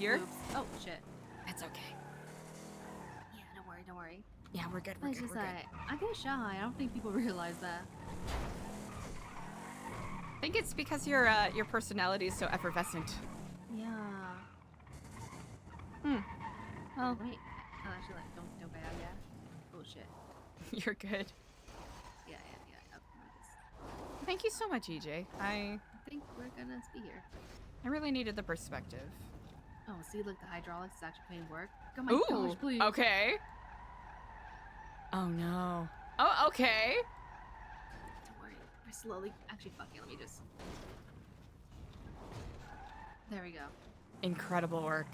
here. Oops. Oh, shit. It's okay. Yeah, don't worry, don't worry. Yeah, we're good, we're It's good, just we're good. that I get shy. I don't think people realize that. I think it's because your personality is so effervescent. Yeah. Well, Wait. Oh, actually, like, don't bad, yeah. Bullshit. you're good. Yeah. Oh, just... Thank you so much, EJ. I think we're gonna be here. I really needed the perspective. Oh, see, look, the hydraulics is actually putting work. Oh my Ooh, gosh, please. okay. Oh no. Oh, okay. Don't worry. I slowly. Actually, fuck it. Let me just. There we go. Incredible work.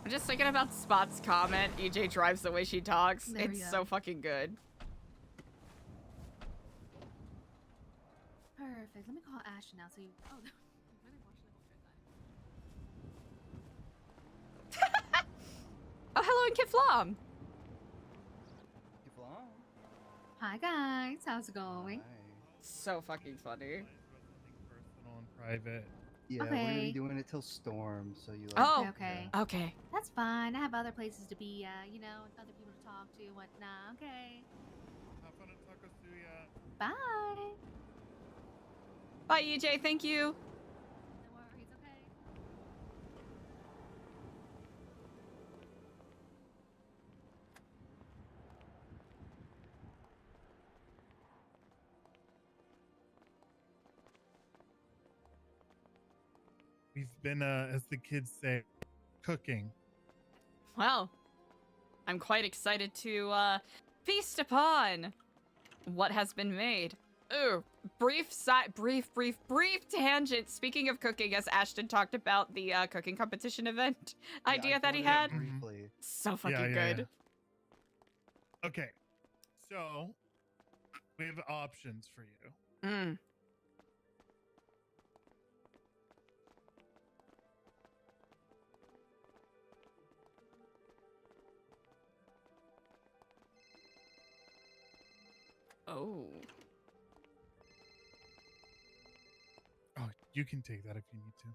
I'm just thinking about Spot's comment. EJ drives the way she talks. There we It's go. so fucking good. Perfect. Let me call Ashton now so you. Oh, no. Oh, hello, and Kid Flom. Hi guys, how's it going? So fucking funny. Personal and private. Yeah, we're gonna Okay. be doing it till storm, so you like. Oh, Okay. okay. That's fine. I have other places to be, you know, other people to talk to and whatnot. Okay. Have fun at Takosuya. Bye. Bye, EJ. Thank you. No worries, okay. We've been, as the kids say, cooking. Well, I'm quite excited to feast upon what has been made. Ooh, brief tangent. Speaking of cooking, as Ashton talked about the cooking competition event idea that he had. Briefly. So fucking Yeah. good. Okay, so we have options for you. Mm. Oh. Oh, you can take that if you need to.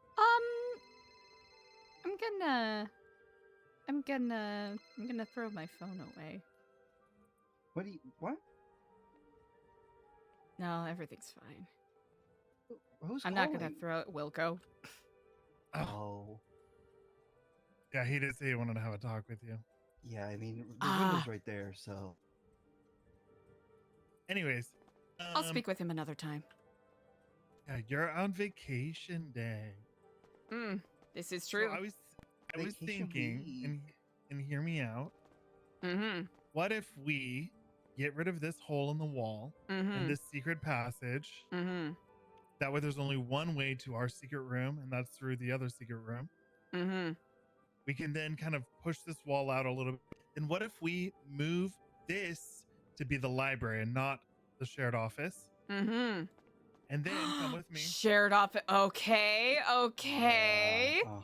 I'm gonna throw my phone away. What? No, everything's fine. Who's I'm calling? not gonna throw it, Wilco. Oh. Yeah, he did say he wanted to have a talk with you. Yeah, I mean, the window's right there, so. Anyways. I'll speak with him another time. Yeah, you're on vacation day. This is true. So I was Vacation thinking, week. and hear me out. What if we get rid of this hole in the wall and this secret passage? That way there's only one way to our secret room, and that's through the other secret room. We can then kind of push this wall out a little bit. And what if we move this to be the library and not the shared office? And then come with me. Shared office. Okay. Yeah,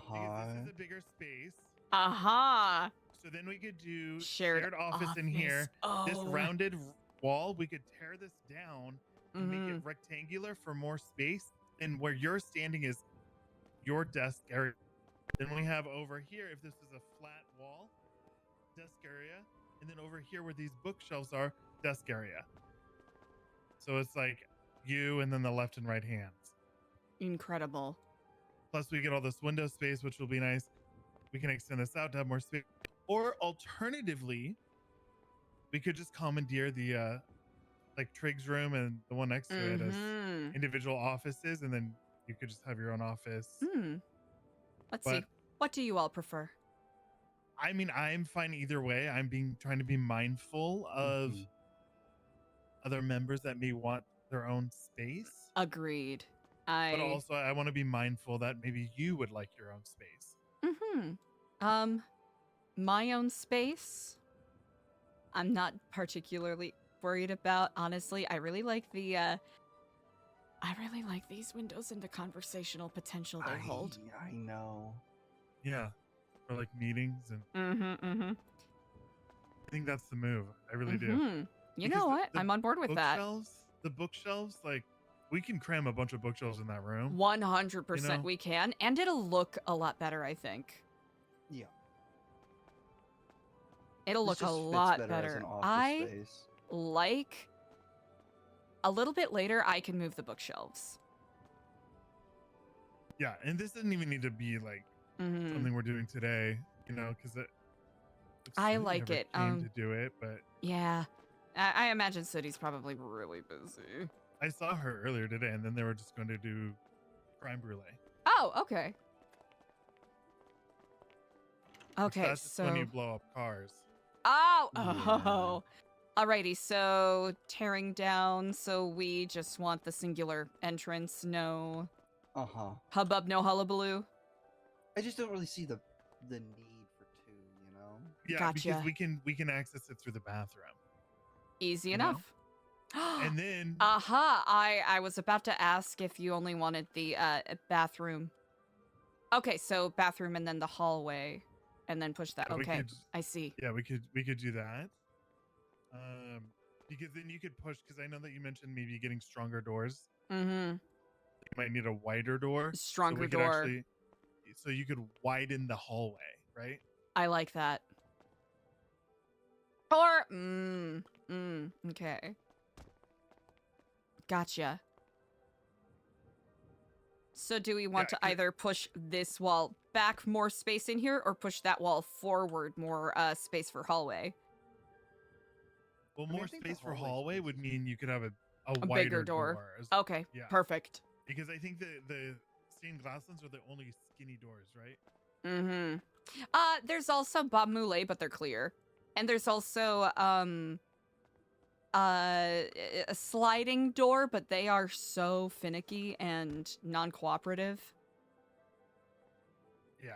Because this is a bigger space. So then we could do shared office in here. This Oh. rounded wall, we could tear this down and make it rectangular for more space. And where you're standing is your desk area. Then we have over here, if this is a flat wall, desk area. And then over here where these bookshelves are, desk area. So it's like you and then the left and right hands. Incredible. Plus we get all this window space, which will be nice. We can extend this out to have more space. Or alternatively, we could just commandeer the like Trig's room and the one next to it as individual offices, and then you could just have your own office. Let's see. What do you all prefer? I mean, I'm fine either way. I'm trying to be mindful of other members that may want their own space. Agreed. But also I want to be mindful that maybe you would like your own space. My own space, I'm not particularly worried about. Honestly, I really like the these windows and the conversational potential they hold. I know. Yeah. For like meetings and I think that's the move. I really do. You know what? I'm on board with that. Bookshelves, the bookshelves, like, we can cram a bunch of bookshelves in that room. 100% You know? we can, and it'll look a lot better, I think. Yeah. It'll This look a just fits lot better better. as an office I space. like a little bit later I can move the bookshelves. Yeah, and this doesn't even need to be like something we're doing today, you know, because I like it. Came to do it, but Yeah, I imagine City's probably really busy. I saw her earlier today, and then they were just going to do crime brulee. Oh, okay. Okay, That's just so when you blow up cars. oh, alrighty. So tearing down. So we just want the singular entrance. No hubbub, no hullabaloo. I just don't really see the need for two, you know? Yeah, Gotcha. because we can access it through the bathroom. Easy You enough. And then I was about to ask if you only wanted the bathroom. Okay, so bathroom and then the hallway, and then push that. Yeah, okay, I see. Yeah, we could do that. Because then you could push. Because I know that you mentioned maybe getting stronger doors. Mm-hmm. You might need a wider door. Stronger door. So you could widen the hallway, right? I like that. Or okay. Gotcha. So do we want to either push this wall back, more space in here, or push that wall forward, more space for hallway? Well, more space for hallway would mean you could have a wider bigger door. Okay, yeah. Perfect. Because I think the stained glass ones are the only skinny doors, right? Mm-hmm. There's also Bob Moulet, but they're clear. And there's also a sliding door, but they are so finicky and non-cooperative. Yeah.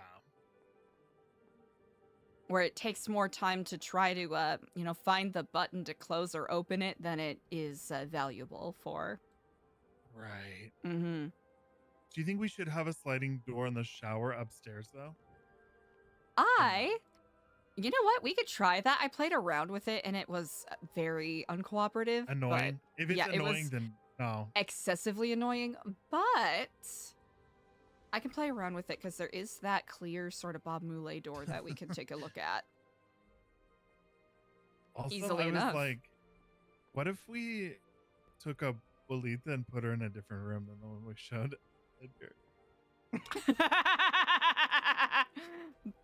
Where it takes more time to try to, find the button to close or open it than it is valuable for. Right. Mm-hmm. Do you think we should have a sliding door in the shower upstairs, though? You know what? We could try that. I played around with it, and it was very uncooperative. Annoying. If it's annoying, it was then no. Excessively annoying, but I can play around with it because there is that clear sort of Bob Moulet door that we can take a look at. Also, easily I was enough. like, what if we took a Bolita and put her in a different room than the one we showed Edgar?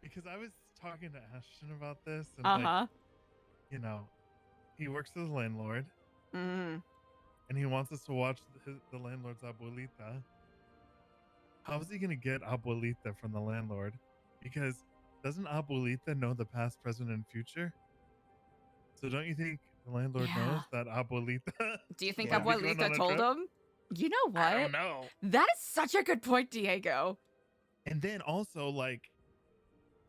Because I was talking to Ashton about this, and like, he works as a landlord, and he wants us to watch the landlord's abuelita. How is he going to get abuelita from the landlord? Because doesn't abuelita know the past, present, and future? So don't you think the landlord knows that abuelita? Do you think abuelita told him? You know what? I don't know. That is such a good point, Diego. And then also, like,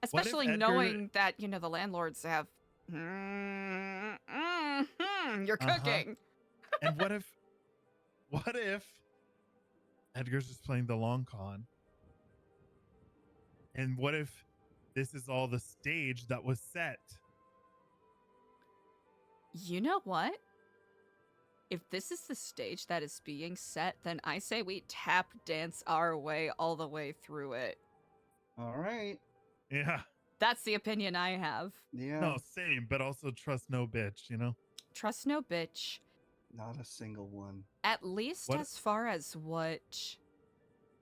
especially knowing that, the landlords have, you're cooking. And what if Edgar's just playing the long con? And what if this is all the stage that was set? You know what? If this is the stage that is being set, then I say we tap dance our way all the way through it. All right. Yeah. That's the opinion I have. Yeah. No, same, but also trust no bitch, Trust no bitch. Not a single one. At least as far as what,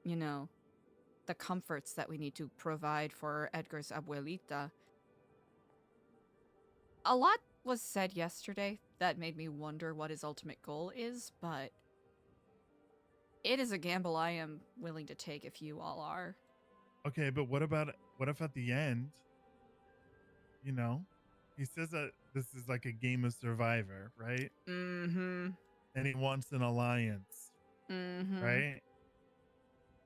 the comforts that we need to provide for Edgar's abuelita. A lot was said yesterday that made me wonder what his ultimate goal is, but it is a gamble I am willing to take if you all are. Okay, but what if at the end, he says that this is like a game of Survivor, right? Mm-hmm. And he wants an alliance, right?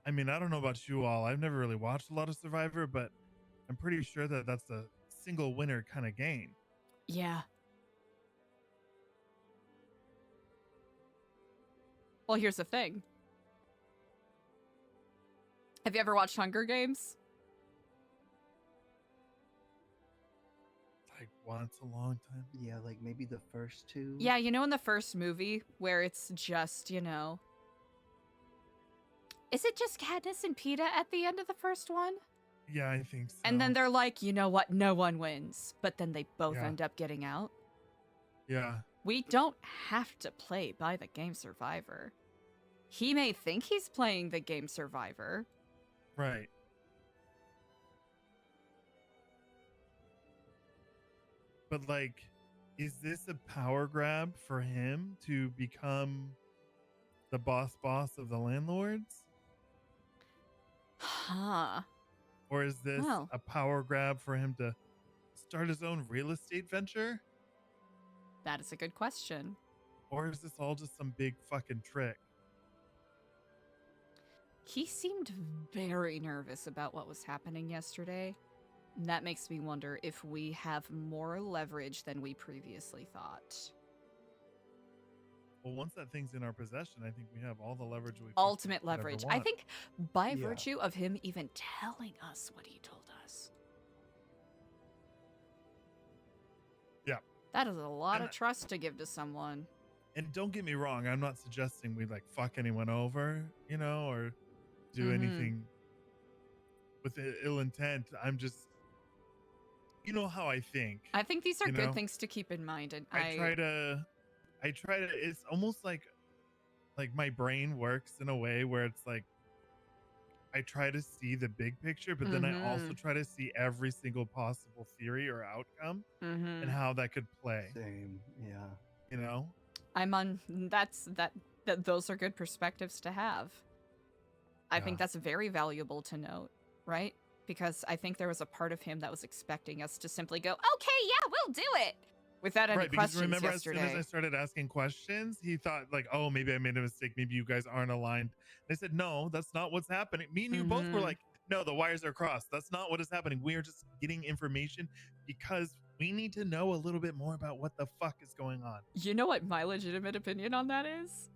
I mean, I don't know about you all. I've never really watched a lot of Survivor, but I'm pretty sure that that's a single winner kind of game. Yeah. Well, here's the thing. Have you ever watched Hunger Games? Like once a long time. Yeah, like maybe the first two. Yeah, you know, in the first movie where it's just, you know, is it just Katniss and Peeta at the end of the first one? Yeah, I think so. And then they're like, you know what? No one wins. But then they both Yeah. end up getting out. Yeah. We don't have to play by the game Survivor. He may think he's playing the game Survivor. Right. But like, is this a power grab for him to become the boss of the landlords? Huh. Or is this Well. a power grab for him to start his own real estate venture? That is a good question. Or is this all just some big fucking trick? He seemed very nervous about what was happening yesterday. And that makes me wonder if we have more leverage than we previously thought. Well, once that thing's in our possession, I think we have all the leverage we Ultimate could ever leverage. want. I think by Yeah. virtue of him even telling us what he told us. Yeah. That is a lot And of trust to give to someone. And don't get me wrong, I'm not suggesting we like fuck anyone over, you know, or do Mhm. anything with ill intent. I'm just, you know how I think. I think these are You good know, things to keep in mind. And I try to, it's almost like my brain works in a way where it's like, I try to see the big picture, but then I also try to see every single possible theory or outcome and how that could play. Same, yeah. You know? I'm on those are good perspectives to have. I think that's very valuable to note, right? Because I think there was a part of him that was expecting us to simply go, okay, yeah, we'll do it, without any questions remember, yesterday. as soon as I started asking questions, he thought like, oh, maybe I made a mistake. Maybe you guys aren't aligned. And I said, no, that's not what's happening. Me and you both were like, no, the wires are crossed. That's not what is happening. We are just getting information because we need to know a little bit more about what the fuck is going on. You know what my legitimate opinion on that is?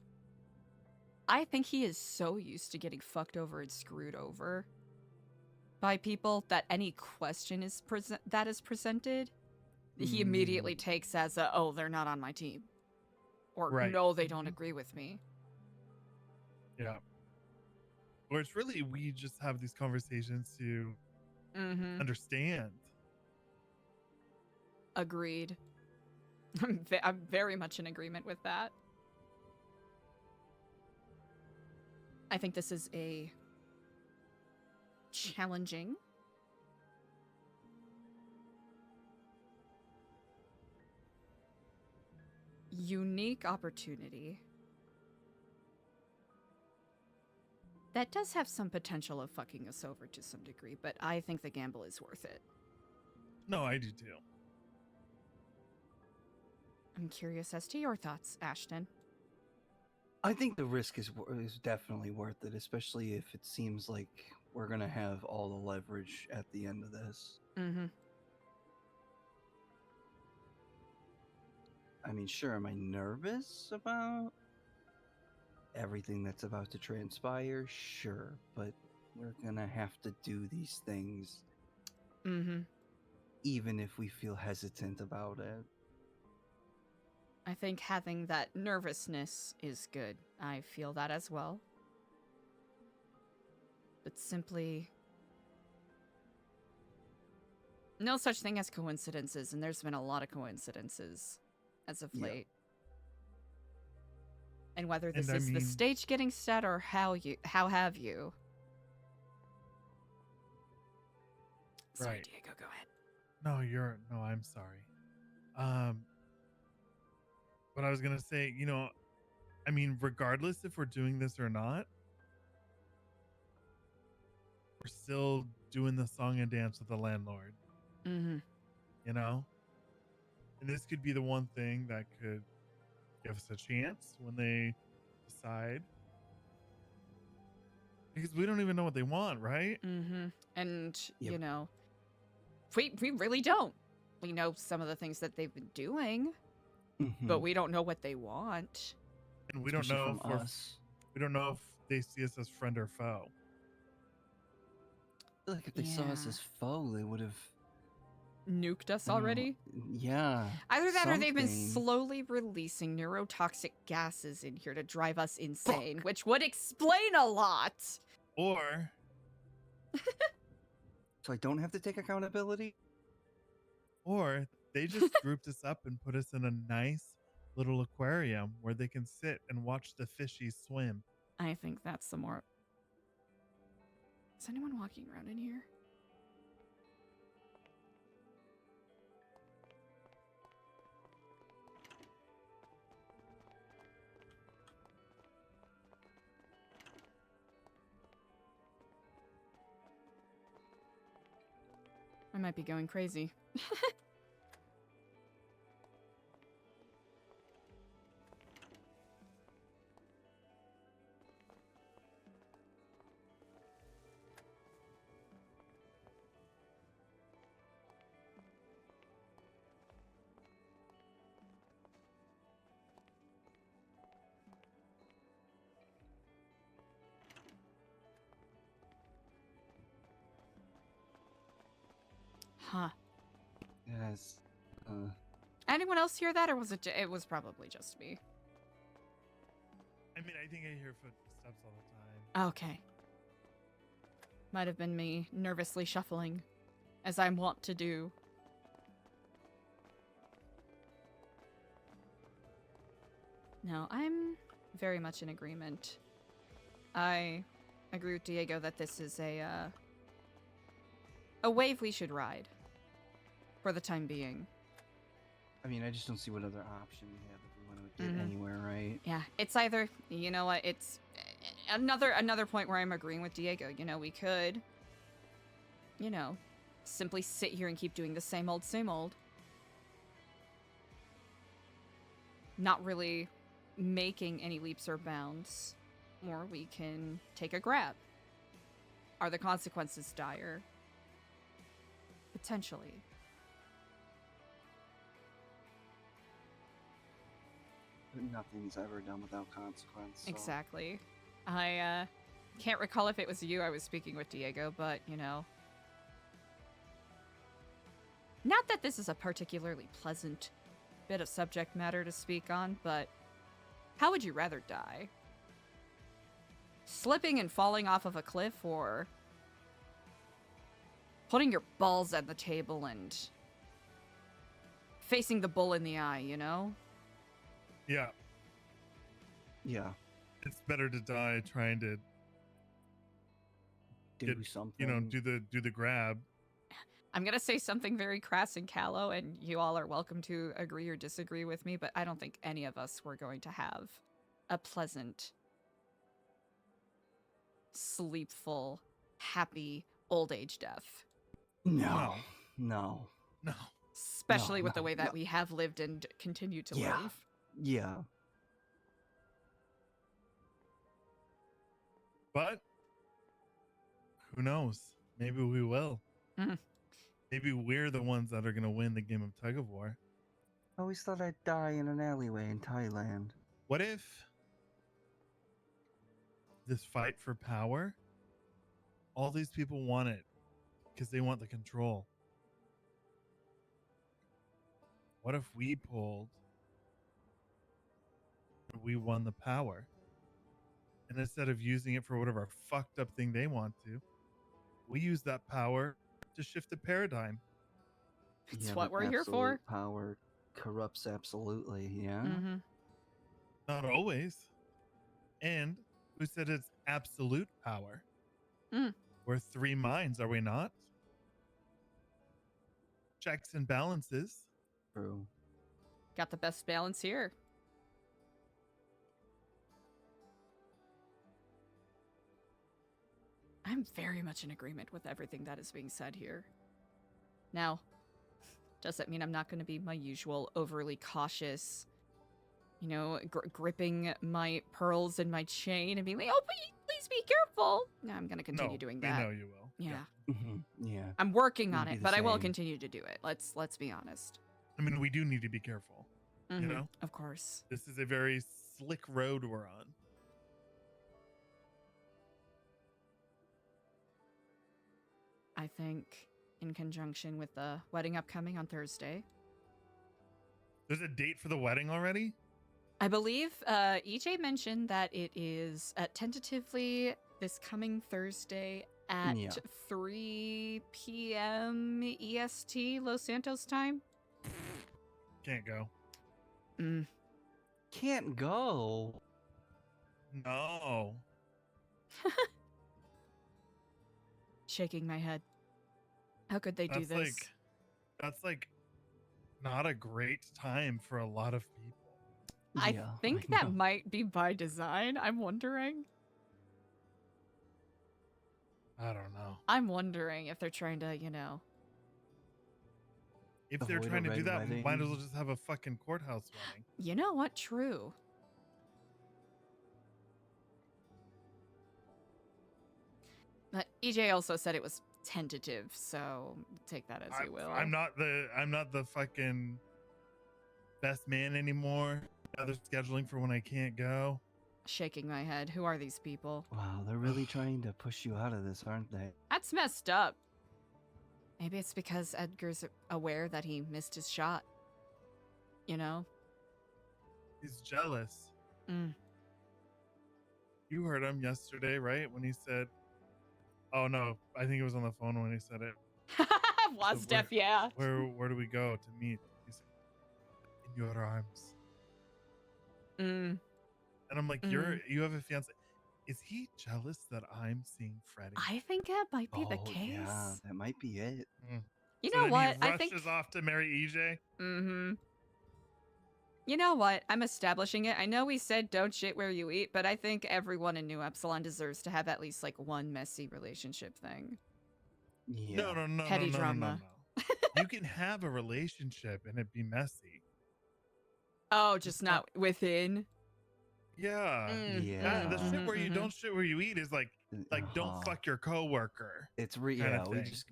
I think he is so used to getting fucked over and screwed over by people that any question is presented, he immediately takes as a, oh, they're not on my team. Or no, they don't agree with me. Yeah. Or it's really, we just have these conversations to understand. Agreed. I'm very much in agreement with that. I think this is a challenging unique opportunity that does have some potential of fucking us over to some degree, but I think the gamble is worth it. No, I do too. I'm curious as to your thoughts, Ashton. I think the risk is definitely worth it, especially if it seems like we're gonna have all the leverage at the end of this. I mean, sure, am I nervous about everything that's about to transpire? Sure, but we're gonna have to do these things. Even if we feel hesitant about it. I think having that nervousness is good. I feel that as well. But simply, no such thing as coincidences, and there's been a lot of coincidences as of late. And whether this is the stage getting set or how have you. Sorry, Diego, go ahead. No, I'm sorry. But I was gonna say, you know, I mean, regardless if we're doing this or not, we're still doing the song and dance with the landlord. You know? And this could be the one thing that could give us a chance when they decide. Because we don't even know what they want, right? And, you know, we really don't. We know some of the things that they've been doing, but we don't know what they want. And we don't know if they see us as friend or foe. I feel like if they saw us as foe, they would have nuked us I don't know. already. Yeah. Either that or they've been something. slowly releasing neurotoxic gases in here to drive us insane, which would explain a lot. Or So I don't have to take accountability? or they just grouped us up and put us in a nice little aquarium where they can sit and watch the fishies swim. I think that's the more... Is anyone walking around in here? I might be going crazy. Huh. Yes. Anyone else hear that, or was it? It was probably just me. I mean, I think I hear footsteps all the time. Okay. Might have been me nervously shuffling, as I'm wont to do. No, I'm very much in agreement. I agree with Diego that this is a wave we should ride. For the time being. I mean, I just don't see what other option we have if we want to get anywhere, right? Yeah, it's either, you know what, it's another point where I'm agreeing with Diego. You know, we could, you know, simply sit here and keep doing the same old, not really making any leaps or bounds. Or we can take a grab. Are the consequences dire? Potentially. Nothing's ever done without consequence. So. Exactly. I can't recall if it was you I was speaking with, Diego, but, you know. Not that this is a particularly pleasant bit of subject matter to speak on, but how would you rather die? Slipping and falling off of a cliff, or putting your balls on the table and facing the bull in the eye, you know? Yeah. Yeah. It's better to die trying to Do something. You know, do the grab. I'm gonna say something very crass and callow, and you all are welcome to agree or disagree with me, but I don't think any of us were going to have a pleasant, sleepful, happy old age death. No. Especially with the way that we have lived and continue to live. Yeah. But who knows? Maybe we will. Maybe we're the ones that are going to win the game of tug of war. I always thought I'd die in an alleyway in Thailand. What if this fight for power, all these people want it because they want the control? What if we pulled and we won the power? And instead of using it for whatever fucked up thing they want to, we use that power to shift the paradigm. It's what we're here for. Power corrupts absolutely, yeah? Not always. And who said it's absolute power? We're three minds, are we not? Checks and balances. True. Got the best balance here. I'm very much in agreement with everything that is being said here. Now, does that mean I'm not going to be my usual overly cautious, you know, gripping my pearls in my chain and being like, oh, please be careful? No, I'm going to continue doing that. I know you will. Yeah. Yeah. I'm working on You'll be it, the but I will same. continue to do it. Let's be honest. I mean, we do need to be careful. You know? Of course. This is a very slick road we're on. I think in conjunction with the wedding upcoming on Thursday. There's a date for the wedding already? I believe EJ mentioned that it is tentatively this coming Thursday at 3 p.m. EST, Los Santos time. Can't go. Can't go. No. Shaking my head. How could they do this? That's like not a great time for a lot of people. I think that might be by design. I'm wondering. I don't know. I'm wondering if they're trying to, If they're trying to do that, might as well just have a fucking courthouse wedding. You know what? True. But EJ also said it was tentative, so take that as you will. I'm not the fucking best man anymore. Now they're scheduling for when I can't go. Shaking my head. Who are these people? Wow, they're really trying to push you out of this, aren't they? That's messed up. Maybe it's because Edgar's aware that he missed his shot. You know? He's jealous. Mm. You heard him yesterday, right? When he said, oh no, I think it was on the phone when he said it. Wasdef, yeah. Where do we go to meet? He said, in your arms. Mm. And I'm like, you have a fiance. Is he jealous that I'm seeing Freddie? I think that might be the case. Yeah, that might be it. You so know then what? He I think rushes off to marry EJ. Mm-hmm. You know what? I'm establishing it. I know we said don't shit where you eat, but I think everyone in New Epsilon deserves to have at least like one messy relationship thing. Yeah. No. Petty drama. You can have a relationship and it be messy. Oh, just not within. Yeah. Yeah. The shit where you don't shit where you eat is like don't fuck your coworker. It's we can't.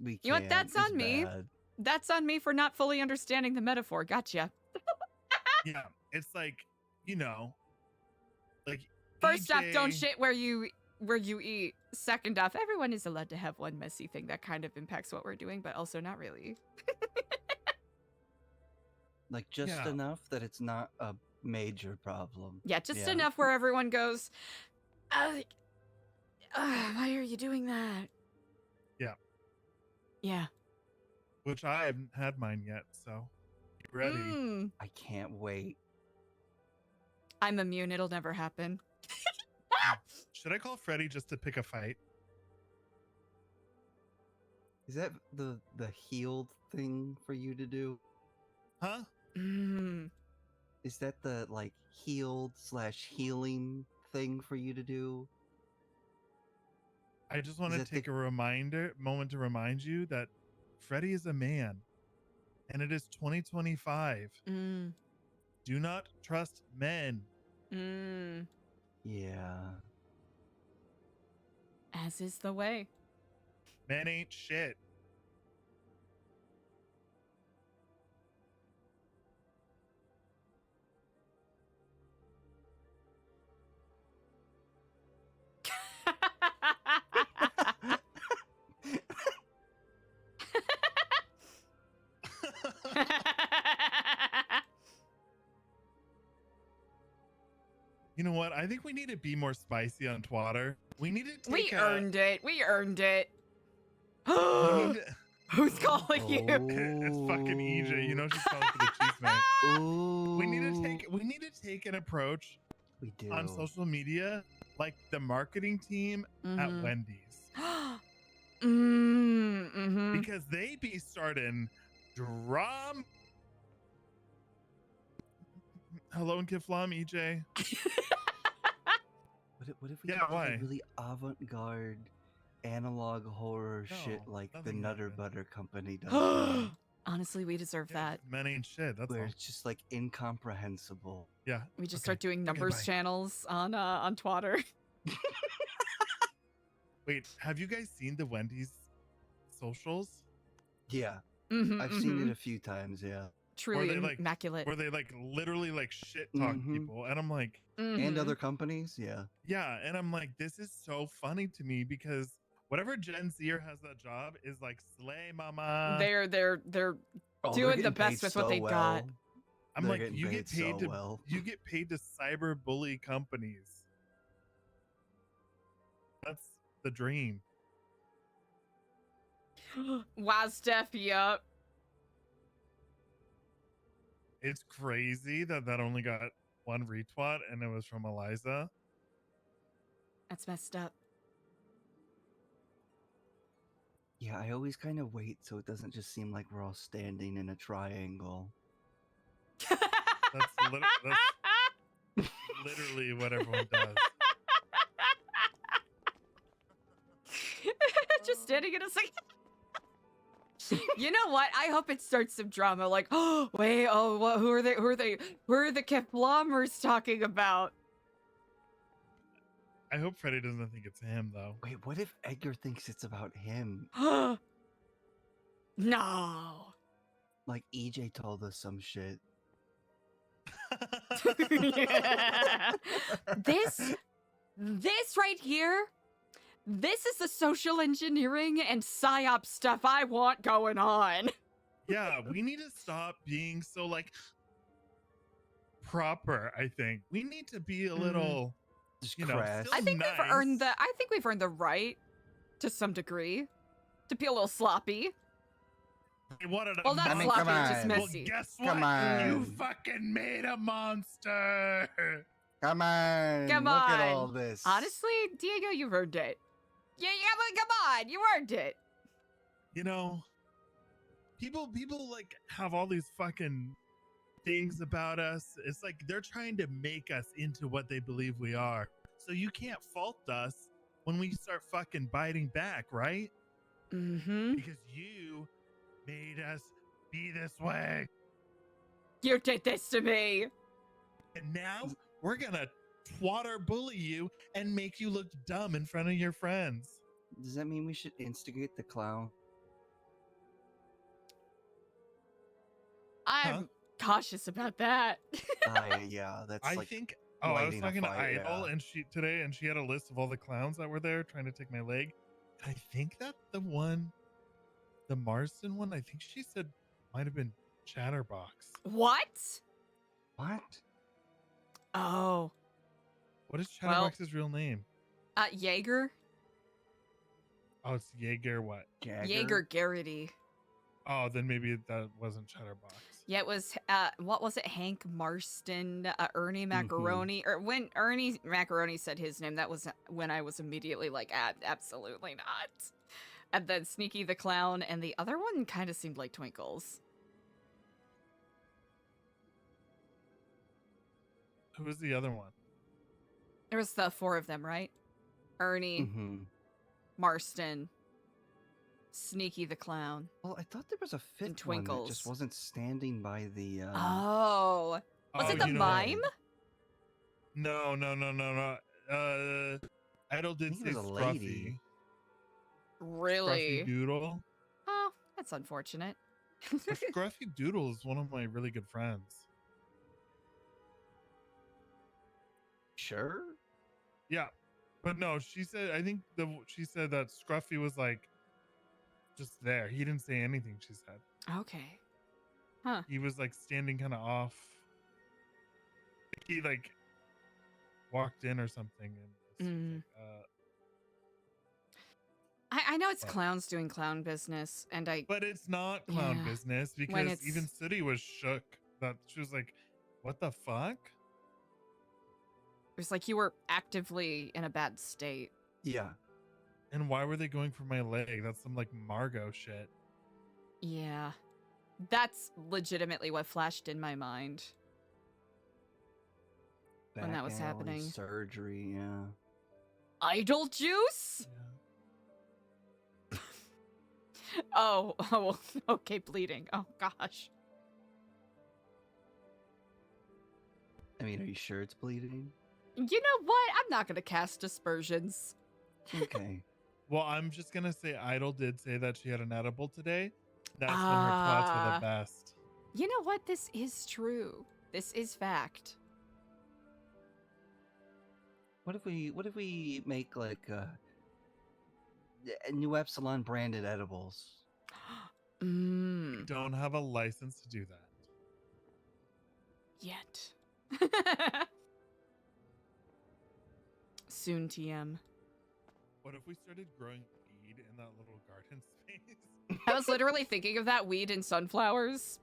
You know what? That's on me. Bad. That's on me for not fully understanding the metaphor. Gotcha. Yeah, it's like, like first off, EJ... don't shit where you eat. Second off, everyone is allowed to have one messy thing that kind of impacts what we're doing, but also not really. Like just enough that it's not a major problem. Yeah, just enough where everyone goes, why are you doing that? Yeah. Yeah. Which I haven't had mine yet, so get ready. I can't wait. I'm immune. It'll never happen. Should I call Freddie just to pick a fight? Is that the healed thing for you to do? Huh? Is that the like healed / healing thing for you to do? I just want to take a moment to remind you that Freddie is a man, and it is 2025. Do not trust men. Yeah. As is the way. Men ain't shit. You know what? I think we need to be more spicy on Twitter. We need to take earned it. We earned it. Who's calling you? It's fucking EJ. You know she's calling for the cheese man. Ooh. We need to take an approach on social media like the marketing team at Wendy's. Because they be starting drama. Hello, Kiflam, EJ. What if we did a really avant-garde analog horror shit like the Nutter Butter Company does? Honestly, we deserve that. Men ain't shit. That's where all. it's just like incomprehensible. Yeah. We just start doing numbers channels on Twitter. Wait, have you guys seen the Wendy's socials? Yeah. I've seen it a few times, yeah. Truly immaculate. Where they like literally like shit talk people. And I'm like and other companies, yeah. Yeah, and I'm like, this is so funny to me because Whatever Gen Zer has that job is like slay mama. They're Oh, they're doing the getting best paid with what so they got. well. I'm They're like, getting you get paid so to well. you get paid to cyber bully companies. That's the dream. Wow, Steph, yup. It's crazy that only got one retweet and it was from Eliza. That's messed up. Yeah, I always kind of wait so it doesn't just seem like we're all standing in a triangle. That's literally what everyone does. Just standing in a second. You know what? I hope it starts some drama. Like, oh wait, oh, what, who are they? Who are the Keflamers talking about? I hope Freddie doesn't think it's him though. Wait, what if Edgar thinks it's about him? No. Like EJ told us some shit. This right here, this is the social engineering and psyop stuff I want going on. Yeah, we need to stop being so like proper. I think we need to be a little, Just you know, crass. still I think nice. we've earned the right to some degree to be a little sloppy. They wanted a Well, not I mean, sloppy, come just on. Well, messy. guess Come what? You on. fucking made a monster. Come on. Come Look at on. all this. Honestly, Diego, you've earned it. Yeah, but come on, you earned it. You know, people like have all these fucking things about us. It's like they're trying to make us into what they believe we are. So you can't fault us when we start fucking biting back, right? Mm-hmm. Because you made us be this way. You did this to me. And now we're gonna twatter bully you and make you look dumb in front of your friends. Does that mean we should instigate the clown? I'm cautious about that. Yeah, that's I like think I was lighting a talking to fire, Idol yeah. and she had a list of all the clowns that were there trying to take my leg. And I think that the Marston one, I think she said might have been Chatterbox. What? What? Oh. What is Chatterbox's real name? Jaeger? Oh, it's Jaeger what? Jaeger Garrity. Oh, then maybe that wasn't Chatterbox. Yeah, it was, what was it? Hank Marston, Ernie Macaroni. Or when Ernie Macaroni said his name, that was when I was immediately like, absolutely not. And then Sneaky the Clown, and the other one kind of seemed like Twinkles. Who was the other one? There was the four of them, right? Ernie, Marston, Sneaky the Clown. Well, I thought there was a fifth one that Twinkles. just wasn't standing by the. Oh. Was it the you know- mime? No. Idol did I think say it was a Scruffy. lady. Really? Scruffy Doodle. Oh, that's unfortunate. But Scruffy Doodle is one of my really good friends. Sure. Yeah, but no, she said. I think she said that Scruffy was like just there. He didn't say anything. She said Okay. Huh. he was like standing kind of off. He like walked in or something, and was like, I know it's What? clowns doing clown business, and but it's not clown Yeah. business When because it's- even Sooty was shook that she was like, "What the fuck?" it was like you were actively in a bad state. Yeah. And why were they going for my leg? That's some like Margot shit. Yeah. That's legitimately what flashed in my mind. When that was Back alley happening. Surgery. Yeah. Idol juice? Yeah. Oh, okay, bleeding. Oh gosh. I mean, are you sure it's bleeding? You know what? I'm not gonna cast aspersions. Okay. Well, I'm just gonna say Idol did say that she had an edible today. That's when her plots were the best. You know what? This is true. This is fact. What if we make like New Epsilon branded edibles. We don't have a license to do that. Yet. Soon, TM. What if we started growing weed in that little garden space? I was literally thinking of that weed and sunflowers.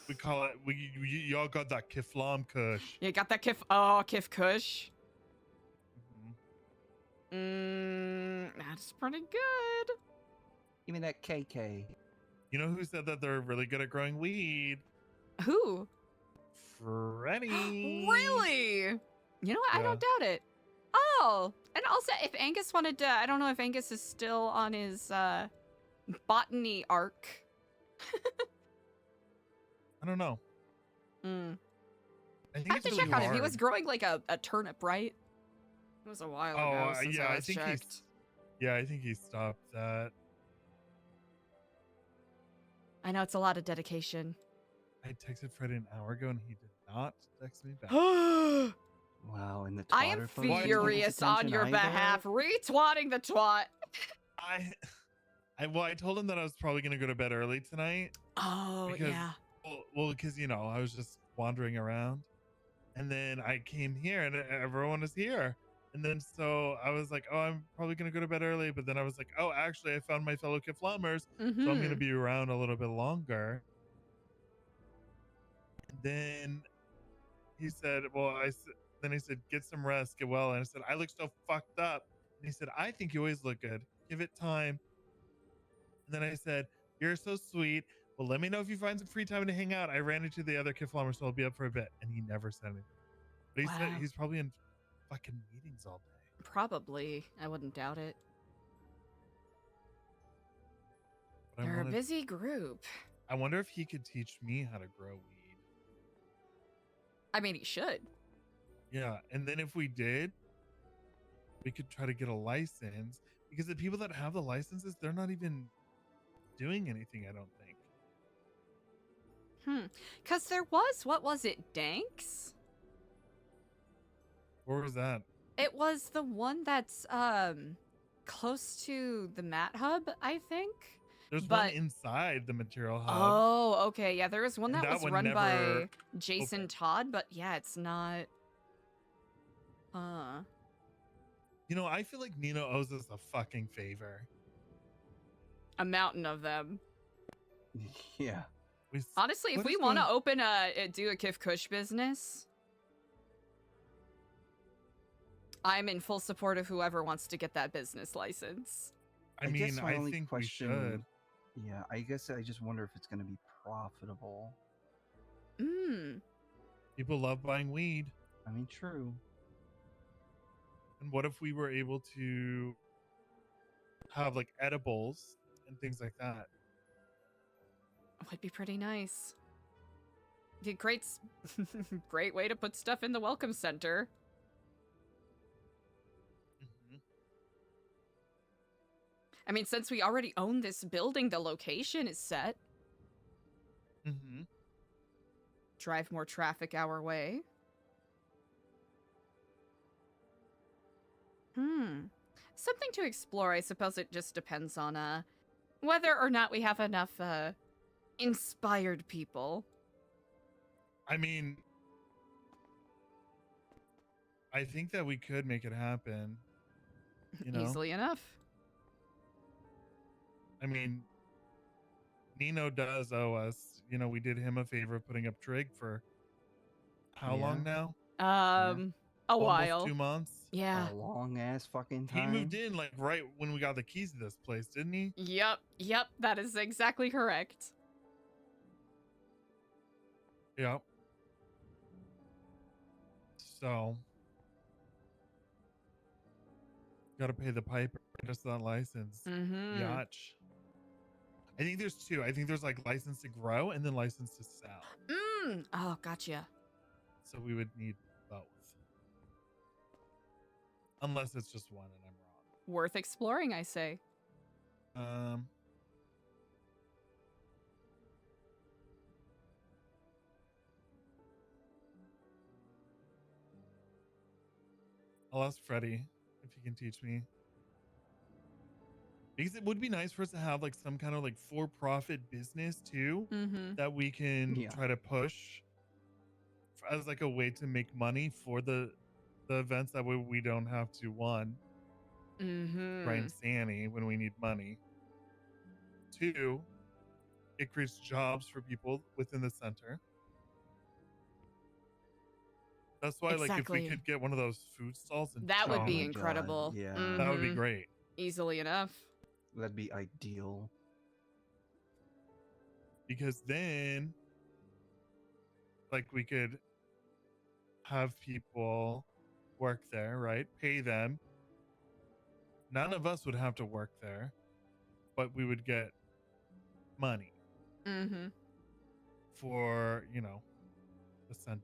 We call it, y'all got that Kiflam Kush. You got that Kif Kush. That's pretty good. Give me that KK. You know who said that they're really good at growing weed? Who? Freddy. Really? You know what? I don't doubt it. Oh, and also if Angus wanted to, I don't know if Angus is still on his botany arc. I don't know. I think have to check on him. He was growing like a turnip, right? It was a while ago since I think checked. I think he stopped that. I know it's a lot of dedication. I texted Fred an hour ago and he did not text me back. Wow, and the I am furious on your behalf. Retwatting the twat. I told him that I was probably gonna go to bed early tonight. Oh, yeah. Well, because I was just wandering around, and then I came here and everyone was here, and then so I was like, oh, I'm probably gonna go to bed early, but then I was like, oh, actually, I found my fellow Kiflammers, so I'm gonna be around a little bit longer. And then he said, then he said, get some rest, get well, and I said, I look so fucked up, and he said, I think you always look good. Give it time. And then I said, you're so sweet. Well, let me know if you find some free time to hang out. I ran into the other Kiflammer, so I'll be up for a bit. And he never said anything. But he said he's probably in fucking meetings all day. Probably. I wouldn't doubt it. They're a busy group. I wonder if he could teach me how to grow weed. I mean, he should. Yeah, and then if we did, we could try to get a license. Because the people that have the licenses, they're not even doing anything, I don't think. Because there was, what was it, Danks? Where was that? It was the one that's close to the Mat Hub, I think. There's one inside the Material Hub. Oh, okay. Yeah, there was one that was run by Jason Todd, but yeah, it's not. I feel like Nino owes us a fucking favor. A mountain of them. Yeah. Honestly, if we want to open do a Kif Kush business, I'm in full support of whoever wants to get that business license. I think we should. Yeah, I guess I just wonder if it's going to be profitable. People love buying weed. I mean, true. And what if we were able to have like edibles and things like that? Would be pretty nice. Great way to put stuff in the welcome center. I mean, since we already own this building, the location is set. Drive more traffic our way. Something to explore. I suppose it just depends on whether or not we have enough inspired people. I mean, I think that we could make it happen. Easily enough. I mean, Nino does owe us. We did him a favor putting up Trig for how long now? A while. Almost 2 months. Yeah. A long ass fucking time. He moved in like right when we got the keys to this place, didn't he? Yep, that is exactly correct. Yep. So, gotta pay the piper, just that license. Yatch. I think there's two. I think there's like license to grow and then license to sell. Oh, gotcha. So we would need both. Unless it's just one and I'm wrong. Worth exploring, I say. I'll ask Freddy if he can teach me. Because it would be nice for us to have like some kind of like for-profit business too, that we can try to push as like a way to make money for the events. That way we don't have to grind Sandy when we need money. 2, it creates jobs for people within the center. That's why, like, if we could get one of those food stalls, and that would be incredible. Yeah, that would be great. Easily enough. That'd be ideal. Because then, like, we could have people work there, right? Pay them. None of us would have to work there, but we would get money for, you know, the center.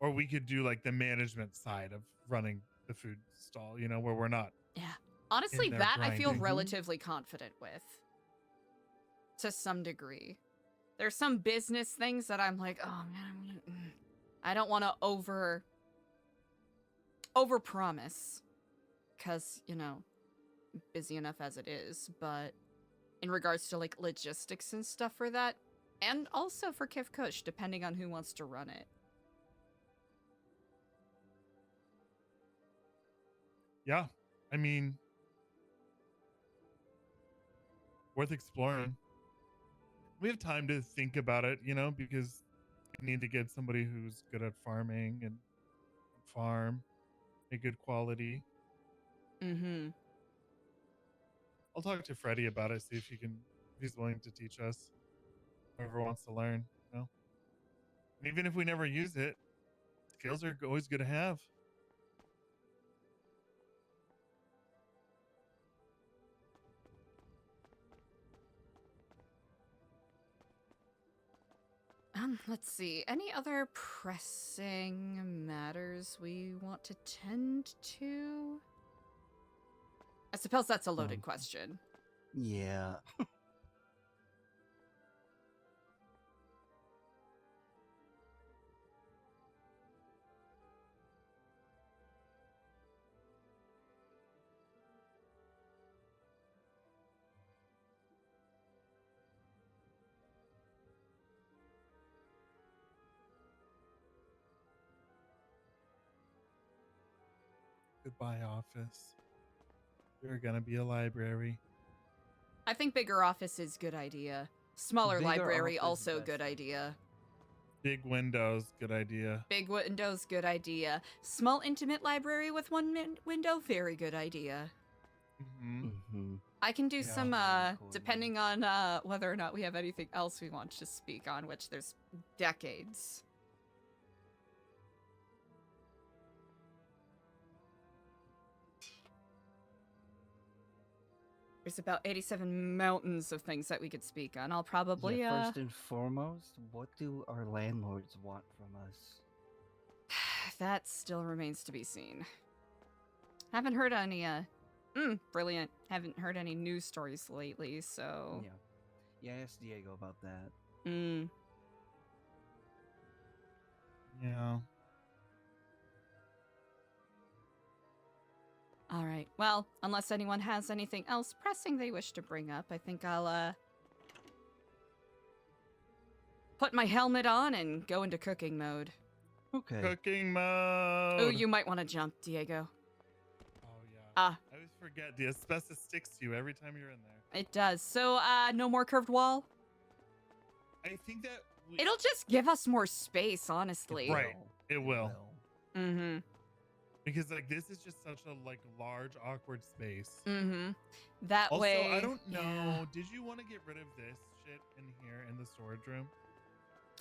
Or we could do like the management side of running the food stall, you know, where we're not. Yeah. Honestly, that I feel relatively confident with. To some degree. There's some business things that I'm like, oh man, I don't want to over promise. Because, you know, busy enough as it is. But in regards to like logistics and stuff for that, and also for Kif Kush, depending on who wants to run it. Yeah, I mean, worth exploring. We have time to think about it, you know, because we need to get somebody who's good at farming and farm a good quality. I'll talk to Freddie about it, see if if he's willing to teach us. Whoever wants to learn, you know. And even if we never use it, skills are always good to have. Let's see. Any other pressing matters we want to tend to? I suppose that's a loaded question. Yeah. Goodbye, office. You're gonna be a library. I think bigger office is good idea. Smaller Bigger library office, also best good idea. idea. Big windows, good idea. Big windows, good idea. Small intimate library with one window, very good idea. I can do some, depending on whether or not we have anything else we want to speak on, which there's decades. There's about 87 mountains of things that we could speak on. I'll probably, First and foremost, what do our landlords want from us? that still remains to be seen. Haven't heard any, brilliant. Haven't heard any news stories lately, so... Yeah, ask Diego about that. Yeah. All right. Well, unless anyone has anything else pressing they wish to bring up, I think I'll, put my helmet on and go into cooking mode. Okay. Cooking mode. Oh, you might want to jump, Diego. Oh, yeah. Ah. I always forget. The asbestos sticks to you every time you're in there. It does. So, no more curved wall? I think that... It'll just give us more space, honestly. Right. It will. Mm-hmm. Because, like, this is just such a, like, large, awkward space. Mm-hmm. That also, way... I don't know. Yeah. Did you want to get rid of this shit in here in the storage room?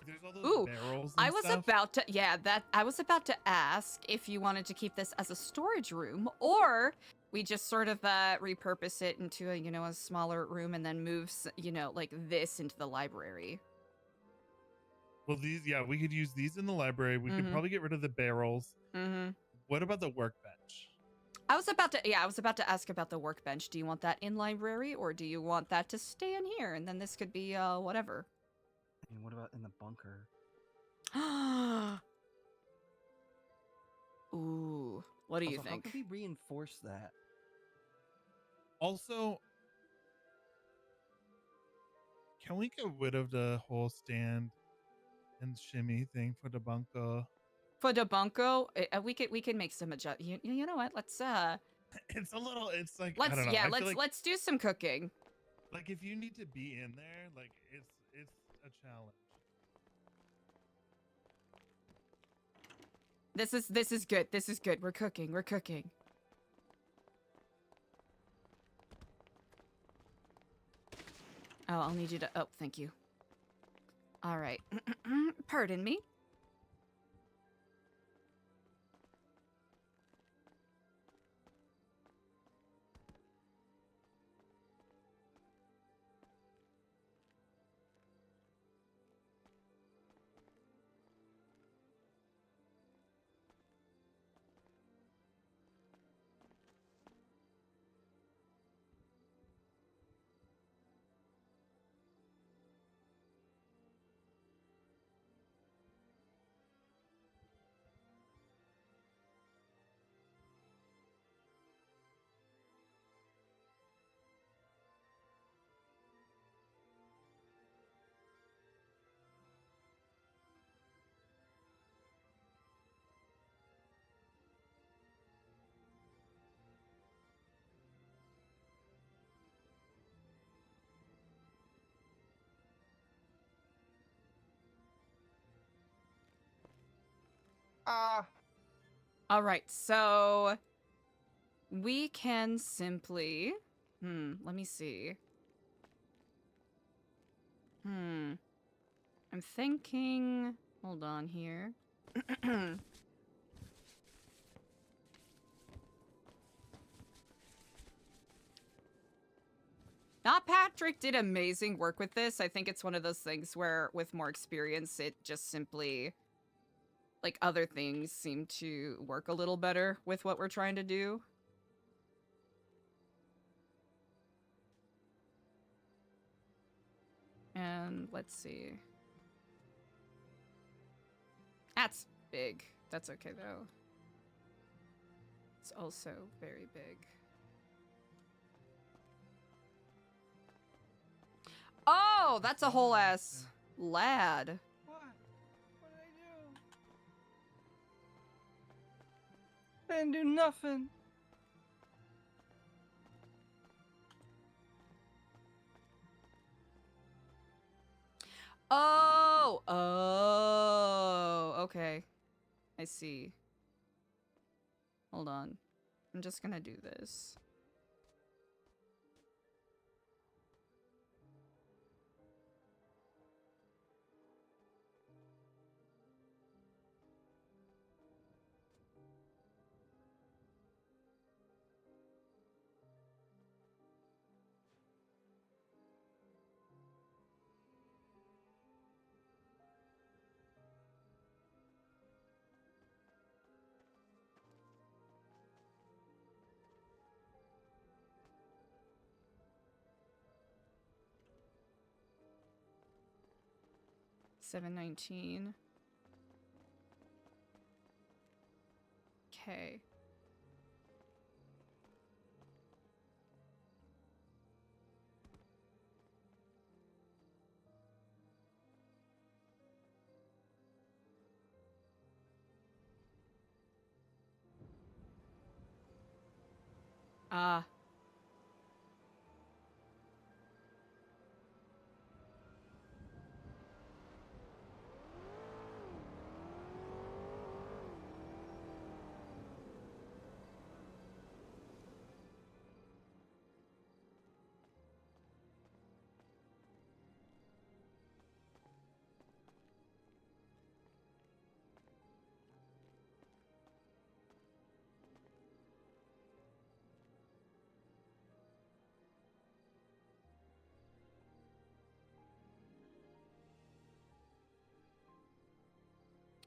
There's all those barrels and I was stuff. about to... Yeah, I was about to ask if you wanted to keep this as a storage room, or we just sort of repurpose it into a, you know, a smaller room and then move, you know, like this into the library. Well, we could use these in the library. We could probably get rid of the barrels. What about the workbench? I was about to ask about the workbench. Do you want that in library, or do you want that to stay in here? And then this could be, whatever. And what about in the bunker? Ooh. What do you Also, think? how can we reinforce that? Also, can we get rid of the whole stand and shimmy thing for the bunko? For the bunko, we can make some adjust. You know what? Let's It's a little. It's like I don't know. yeah, I feel like let's do some cooking. like if you need to be in there, like it's a challenge. This is good. This is good. We're cooking. We're cooking. Oh, I'll need you to. Oh, thank you. All right. Pardon me. All right, so we can simply, let me see. I'm thinking, hold on here. Not Patrick did amazing work with this. I think it's one of those things where with more experience, it just simply, like, other things seem to work a little better with what we're trying to do. And let's see. That's big. That's okay, though. It's also very big. Oh, that's a whole ass lad. What? What did I do? I didn't do nothing. Oh, okay. I see. Hold on. I'm just gonna do this. $7.19. Okay. Ah.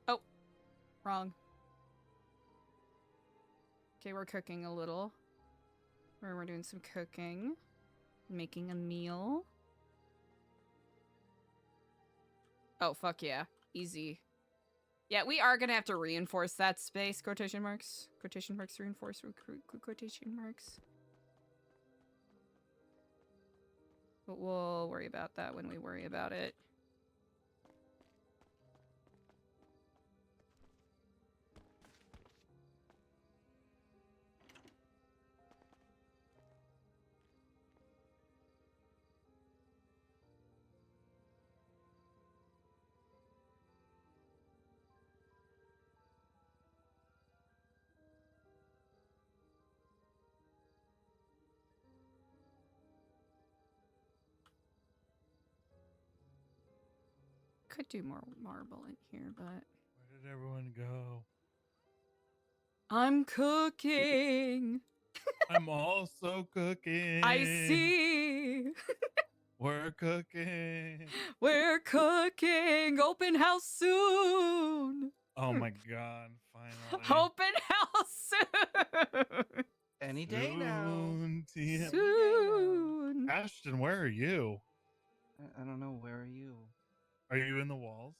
Oh, wrong. Okay, we're cooking a little. We're doing some cooking. Making a meal. Oh, fuck yeah. Easy. Yeah, we are gonna have to reinforce that space. Quotation marks. Quotation marks. Reinforce. Quotation marks. But we'll worry about that when we worry about it. Could do more marble in here, but... Where did everyone go? I'm cooking! I'm also cooking. I see! We're cooking. We're cooking! Open house soon! Oh my god, finally. Open house soon! Any day now. Soon, TM. Soon! Ashton, where are you? I don't know. Where are you? Are you in the walls?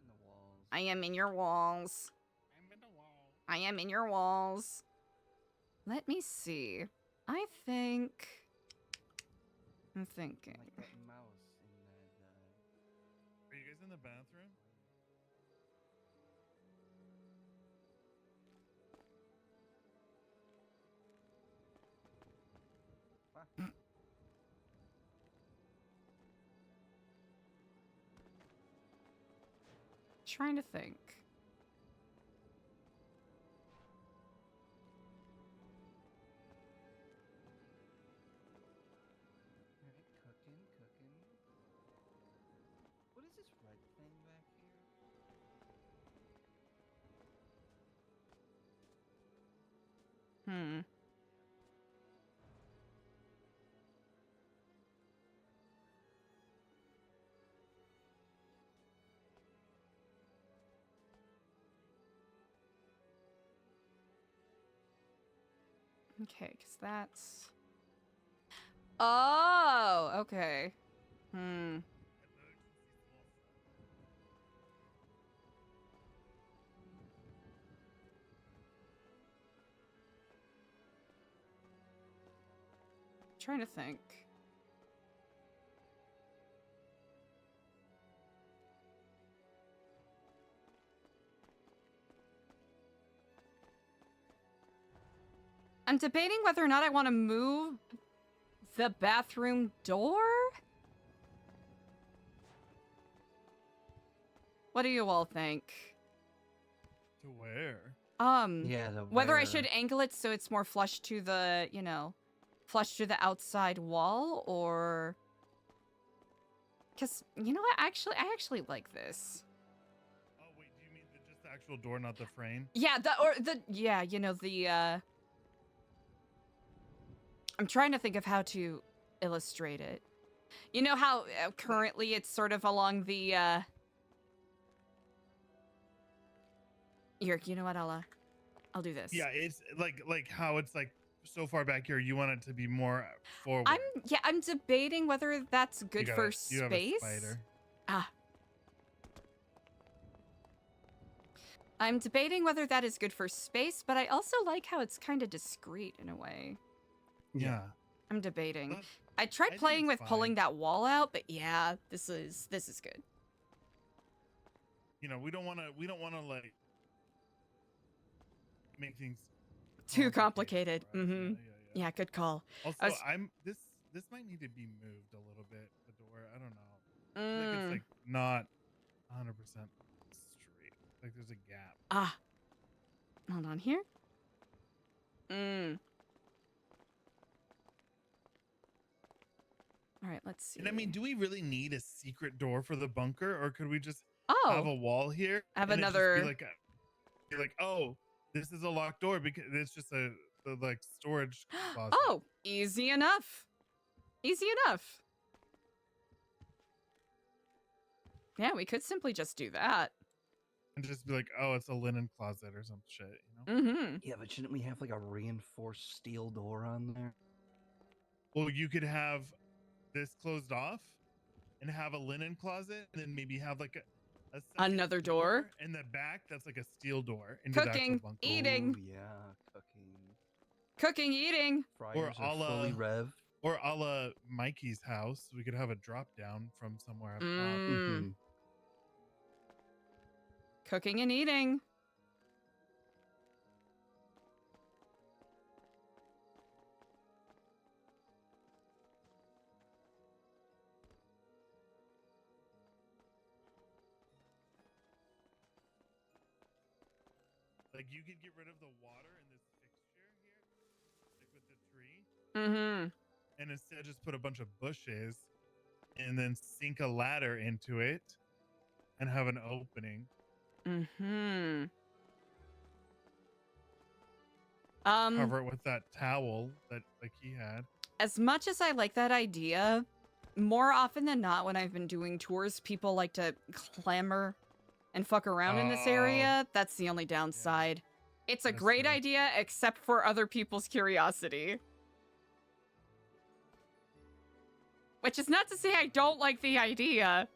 In the walls. I am in your walls. I'm in the walls. I am in your walls. Let me see. I'm thinking. Like that mouse in that. Are you guys in the bathroom? Huh? Trying to think. Alright, cooking. What is this red thing back here? Okay, because that's... Oh, okay. Trying to think. I'm debating whether or not I want to move the bathroom door. What do you all think? To where? Yeah, the Whether I where. should angle it so it's more flush to the, you know, flush to the outside wall, or... Because, you know what, I actually like this. Oh wait, do you mean just the actual door, not the frame? Yeah, yeah, you know, the, I'm trying to think of how to illustrate it. You know how currently it's sort of along the, Here, you know what, I'll do this. Yeah, it's like how it's like so far back here. You want it to be more forward. I'm debating whether that's good for You have a space. spider. I'm debating whether that is good for space, but I also like how it's kind of discreet in a way. Yeah. I'm debating. Well, I tried think playing it's with pulling fine. that wall out, but yeah, this is good. You know, we don't want to like make things Too complicated. for us. Mm-hmm. Yeah, good call. Also, was- this might need to be moved a little bit. The door, I don't know. I feel like it's like not 100% straight. Like there's a gap. Hold on here. All right, let's see. And I mean, do we really need a secret door for the bunker, or could we just have a wall here? Have and it just another- be like, oh, this is a locked door because it's just a like storage closet. Oh, easy enough. Easy enough. Yeah, we could simply just do that. And just be like, oh, it's a linen closet or some shit, you know? Mm-hmm. Yeah, but shouldn't we have like a reinforced steel door on there? Well, you could have this closed off and have a linen closet, and then maybe have like a second Another door? in the back that's like a steel door into Cooking, the actual bunker. eating. Oh, yeah, cooking. Cooking, eating. Fryers are fully rev. Or a la Mikey's house, we could have a drop down from somewhere up top. Mm. Cooking and eating. Like you could get rid of the water in this fixture here, like with the tree. Mm-hmm. And instead just put a bunch of bushes and then sink a ladder into it and have an opening. Mm-hmm. Cover it with that towel that like he had. As much as I like that idea, more often than not when I've been doing tours, people like to clamor and fuck around in this area. That's the only downside. Yeah. It's a great idea, except for other people's curiosity. Which is not to say I don't like the idea.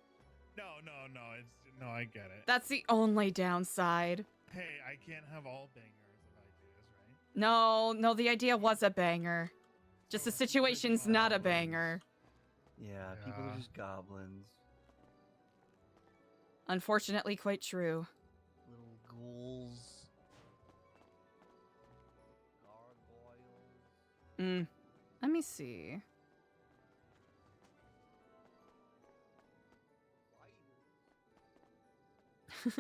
No, I get it. That's the only downside. Hey, I can't have all bangers of ideas, right? No, the idea was a banger. Just the situation's not a banger. Yeah, people are just goblins. Unfortunately, quite true. Little ghouls. Gargoyles. Let me see. And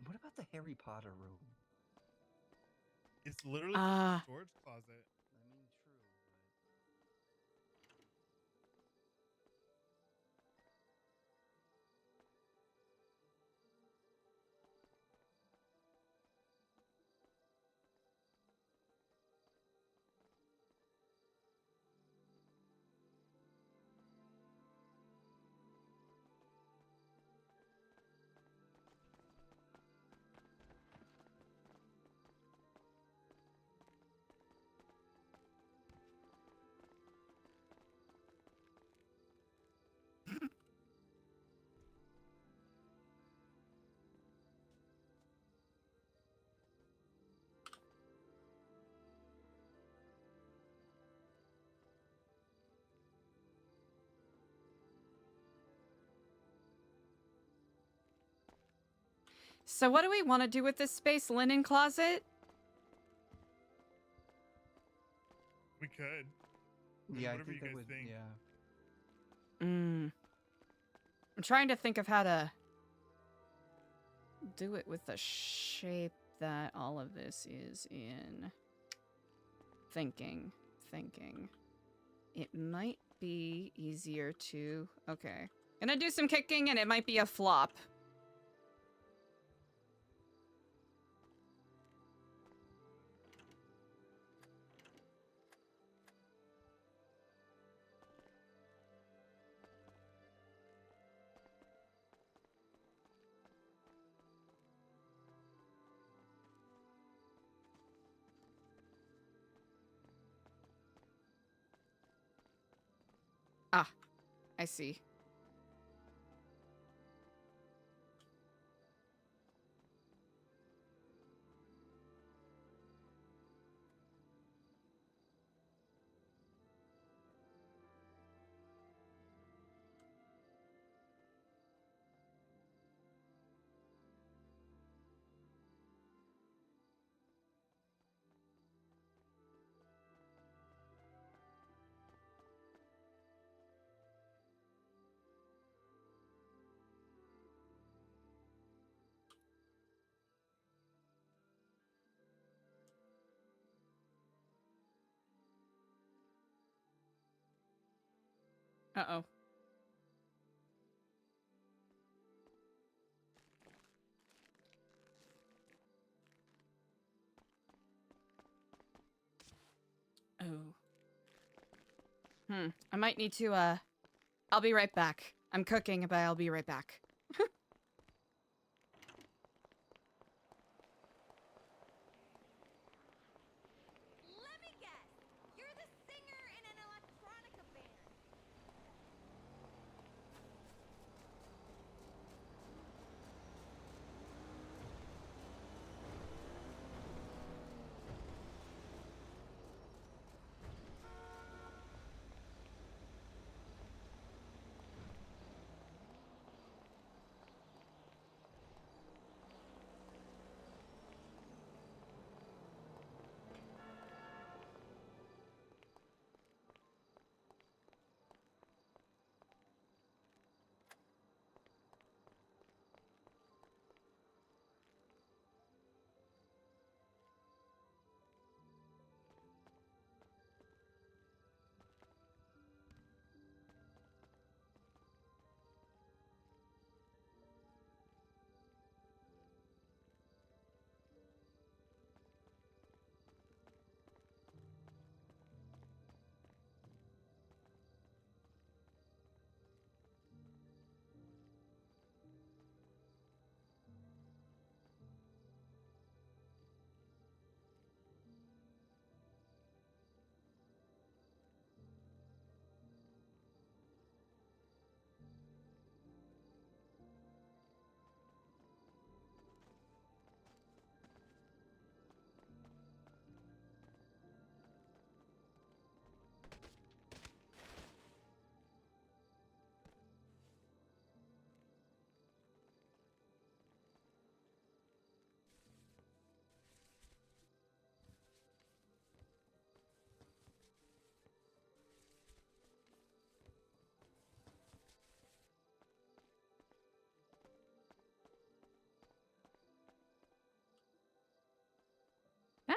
what about the Harry Potter room? It's literally just a storage closet. I mean, true, So what do we want to do with this space? Linen closet? We could. Yeah, whatever I think you that guys think. Yeah. I'm trying to think of how to do it with the shape that all of this is in. Thinking. It might be easier to... Okay. Gonna do some kicking and it might be a flop. Ah, I see. Uh-oh. Oh. I might need to, I'll be right back. I'm cooking, but I'll be right back. Let me guess. You're the singer in an electronica band.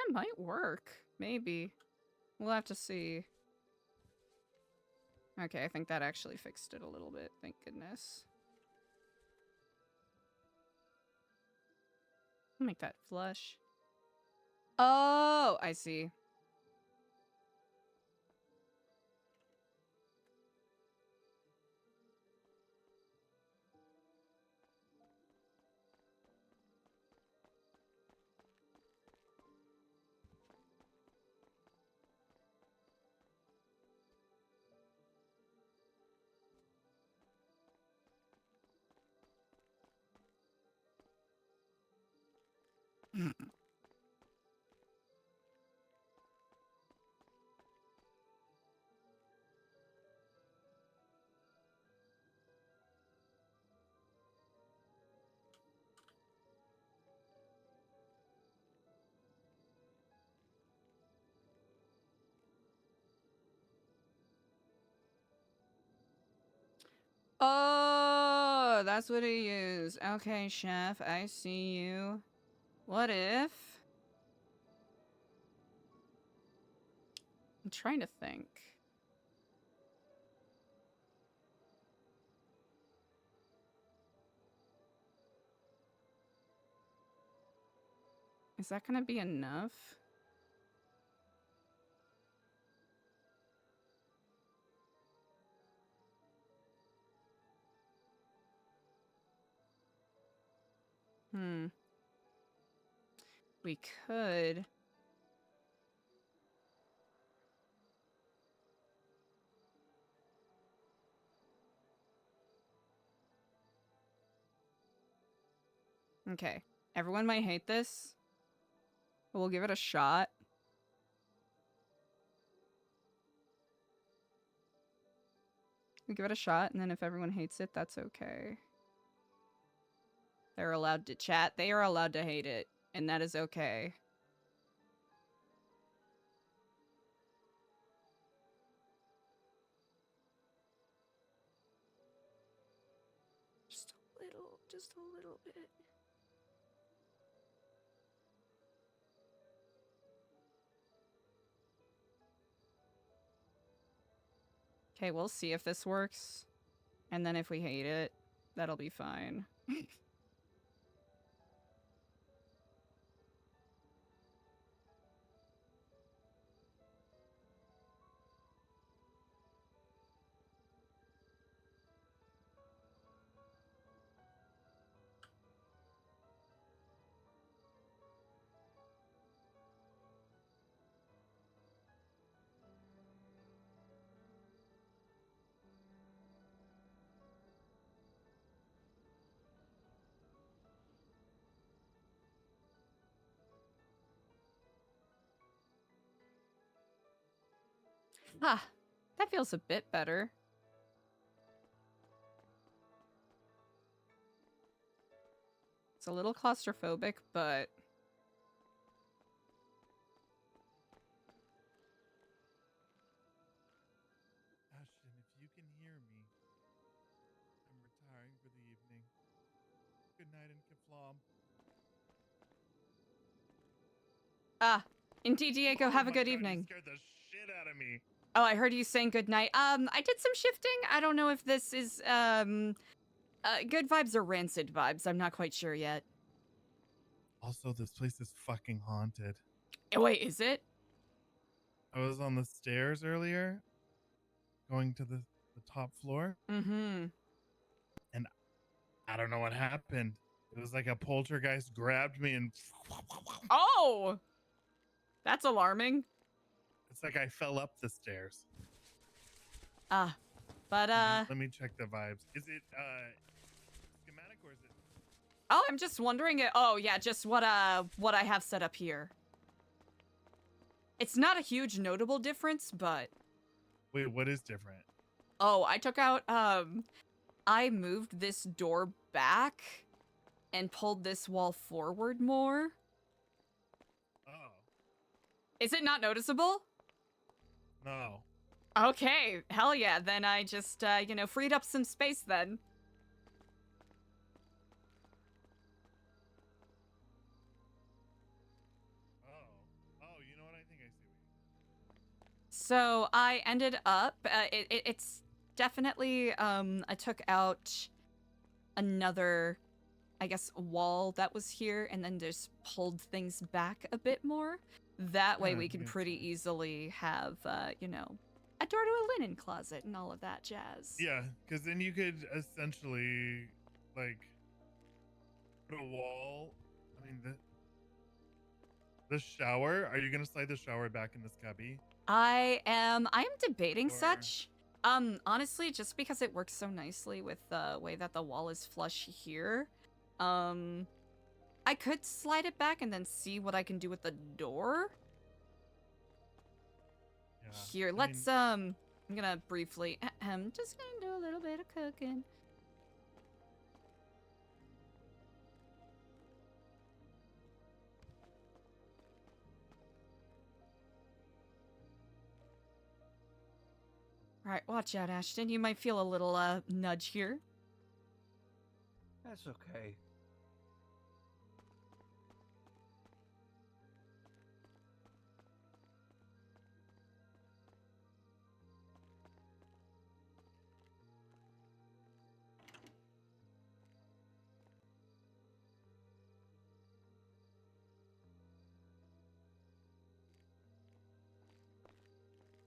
That might work. Maybe. We'll have to see. Okay, I think that actually fixed it a little bit. Thank goodness. Make that flush. Oh, I see. Oh, that's what he used. Okay, chef, I see you. What if... I'm trying to think. Is that gonna be enough? We could... Okay. Everyone might hate this, but we'll give it a shot. We give it a shot, and then if everyone hates it, that's okay. They're allowed to chat. They are allowed to hate it, and that is okay. Just a little bit. Okay, we'll see if this works. And then if we hate it, that'll be fine. Ah, that feels a bit better. It's a little claustrophobic, but... Ashton, if you can hear me, I'm retiring for the evening. Good night and Keflam. Ah, indeed, Diego, have a good God, evening. You scared the shit out of me. Oh, I heard you saying goodnight. I did some shifting. I don't know if this is, good vibes or rancid vibes. I'm not quite sure yet. Also, this place is fucking haunted. Wait, is it? I was on the stairs earlier, going to the top floor. Mm-hmm. And I don't know what happened. It was like a poltergeist grabbed me and... Oh! That's alarming. It's like I fell up the stairs. Ah, but, Let me check the vibes. Is it, schematic or is it... Oh, I'm just wondering it. Oh, yeah, just what I have set up here. It's not a huge notable difference, but... Wait, what is different? Oh, I took out, I moved this door back and pulled this wall forward more. Oh. Is it not noticeable? No. Okay, hell yeah, then I just, you know, freed up some space then. Oh. So I ended up, it's definitely, I took out another, I guess, wall that was here and then just pulled things back a bit more. That way we can makes pretty sense. easily have, you know, a door to a linen closet and all of that jazz. Yeah, because then you could essentially, like, put a wall. I mean, the shower. Are you gonna slide the shower back in this cubby? I am debating Or- such. Honestly, just because it works so nicely with the way that the wall is flush here. I could slide it back and then see what I can do with the door. Yeah. Here, I let's, mean, I'm gonna briefly, just gonna do a little bit of cooking. Alright, watch out, Ashton. You might feel a little, nudge here. That's okay.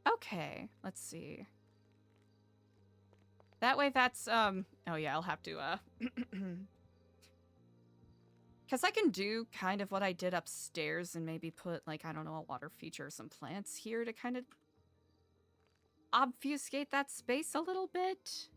Okay, let's see. That way that's, oh yeah, I'll have to, because I can do kind of what I did upstairs and maybe put, like, I don't know, a water feature or some plants here to kind of obfuscate that space a little bit.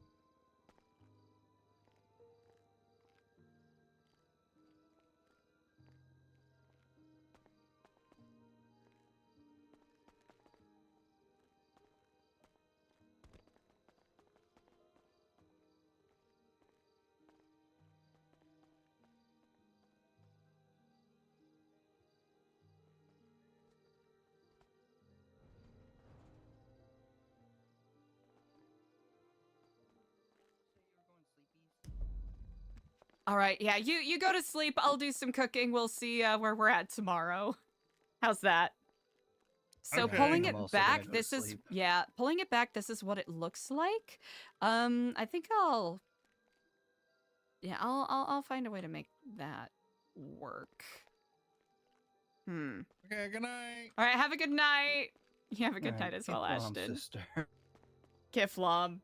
All right, yeah, you go to sleep. I'll do some cooking. We'll see where we're at tomorrow. How's that? So Okay. pulling I'm it also gonna back, go to this is sleep. pulling it back, this is what it looks like. I think I'll find a way to make that work. okay, good night. All right, have a good night. You have a good Alright, night as well, get Blom, Ashton. sister. Kiflom.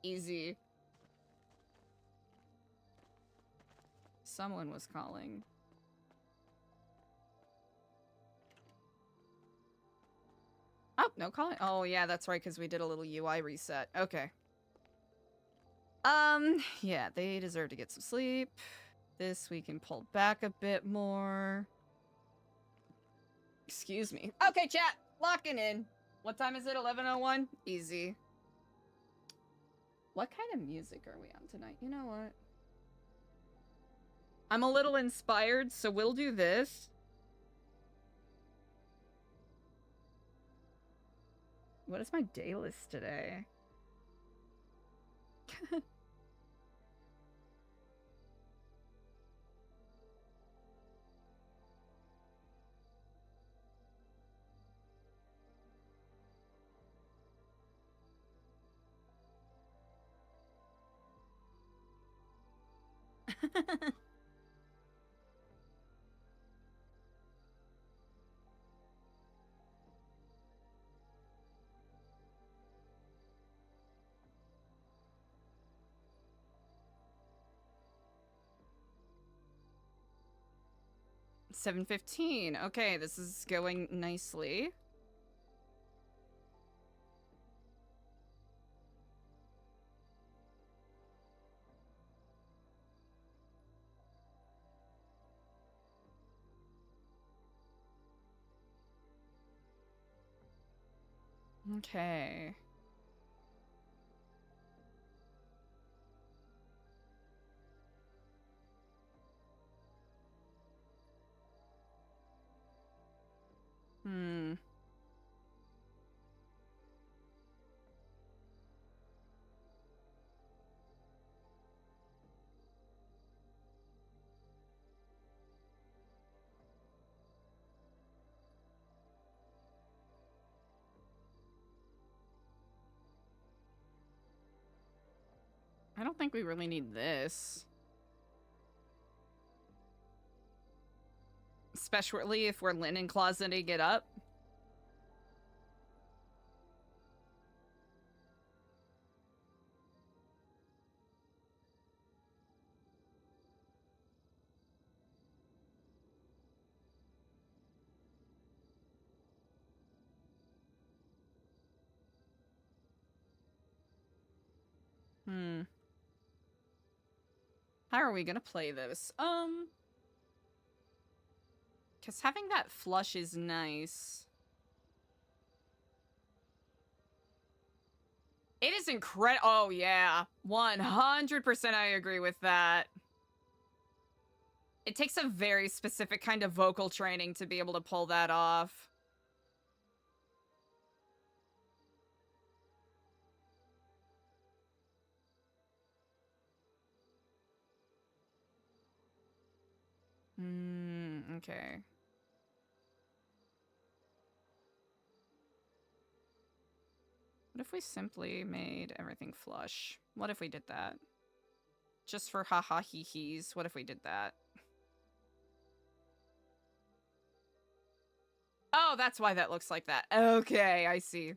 Easy. Someone was calling. Oh, no calling. Oh, yeah, that's right, because we did a little UI reset. Okay. Yeah, they deserve to get some sleep. This we can pull back a bit more. Excuse me. Okay, chat. Locking in. What time is it? 11:01? Easy. What kind of music are we on tonight? You know what? I'm a little inspired, so we'll do this. What is my day list today? $7:15. Okay, this is going nicely. Okay. Hmm. I don't think we really need this. Especially if we're linen closeting it up. How are we gonna play this? Because having that flush is nice. It is incredible. Oh, yeah. 100% I agree with that. It takes a very specific kind of vocal training to be able to pull that off. Okay. What if we simply made everything flush? What if we did that? Just for haha hee-hees, what if we did that? Oh, that's why that looks like that. Okay, I see.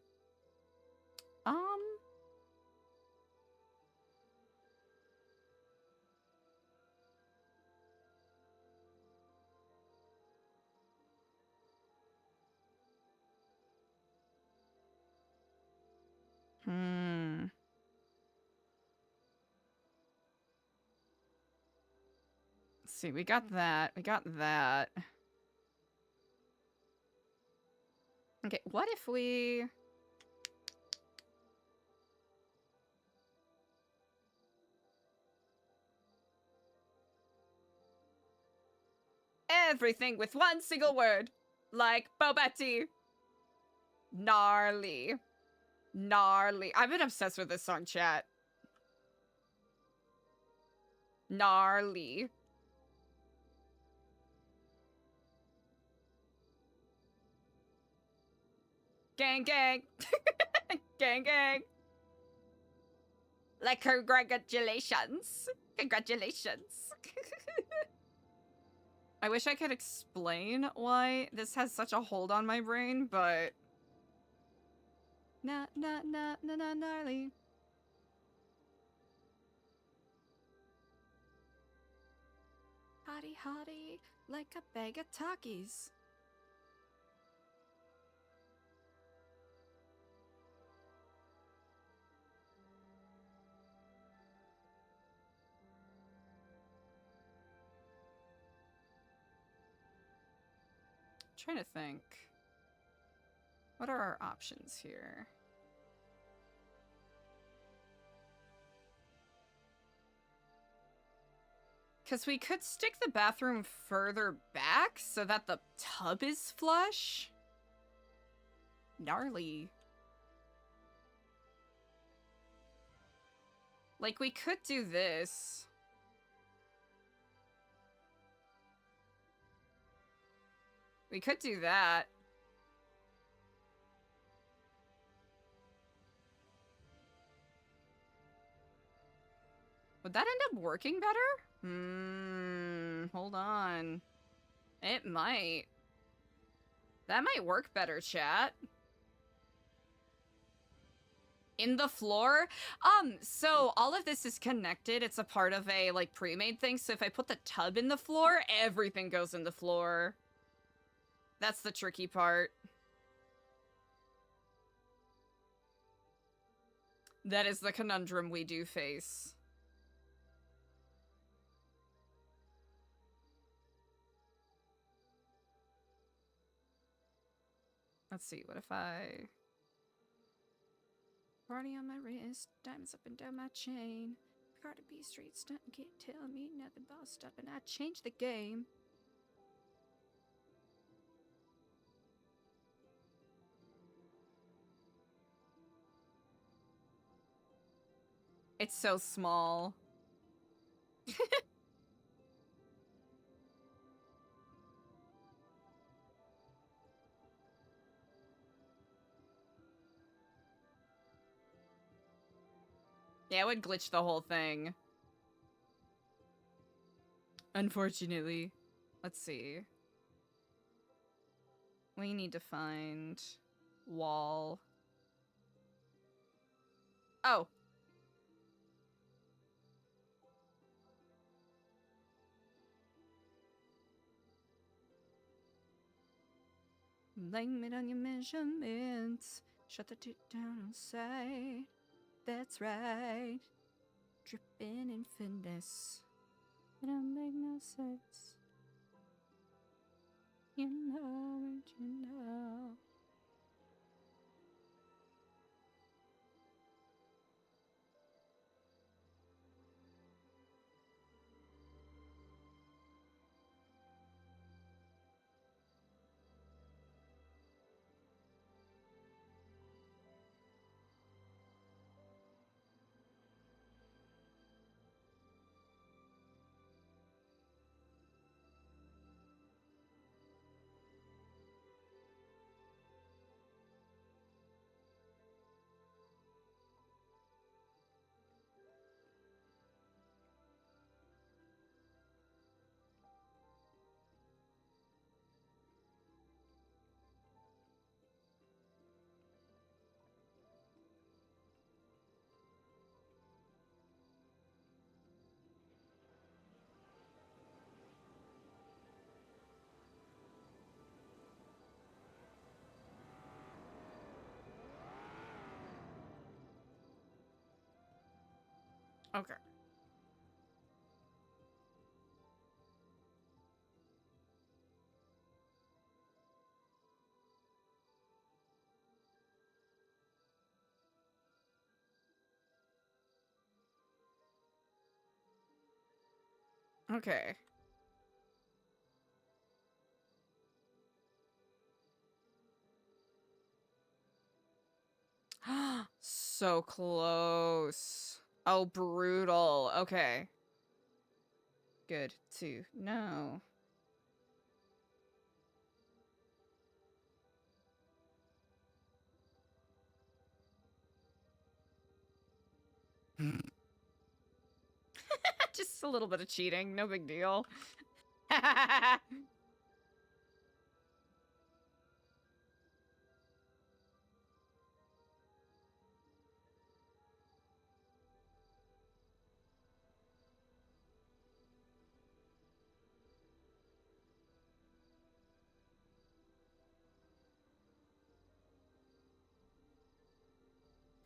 Let's see, we got that. We got that. Okay, what if we... Everything with one single word. Like Bobetti. Gnarly. Gnarly. I've been obsessed with this song, chat. Gnarly. Gang, gang. Gang, gang. Like, congratulations. Congratulations. I wish I could explain why this has such a hold on my brain, but... Gnarly. Hottie, hottie, like a bag of Takis. Trying to think. What are our options here? Because we could stick the bathroom further back so that the tub is flush. Gnarly. Like, we could do this. We could do that. Would that end up working better? Hold on. It might. That might work better, chat. In the floor? So all of this is connected. It's a part of a, like, pre-made thing. So if I put the tub in the floor, everything goes in the floor. That's the tricky part. That is the conundrum we do face. Let's see, what if I... Party on my wrist, diamonds up and down my chain. Carter B Street stunt, can't tell me nothing, bossed up, and I changed the game. It's so small. Yeah, it would glitch the whole thing. Unfortunately. Let's see. We need to find wall. Oh. Blame it on your measurements. Shut the tit down inside. That's right. Dripping in finesse. It don't make no sense. You know it, you know. Okay. Okay. So close. Oh, brutal. Okay. Good to know. Just a little bit of cheating. No big deal.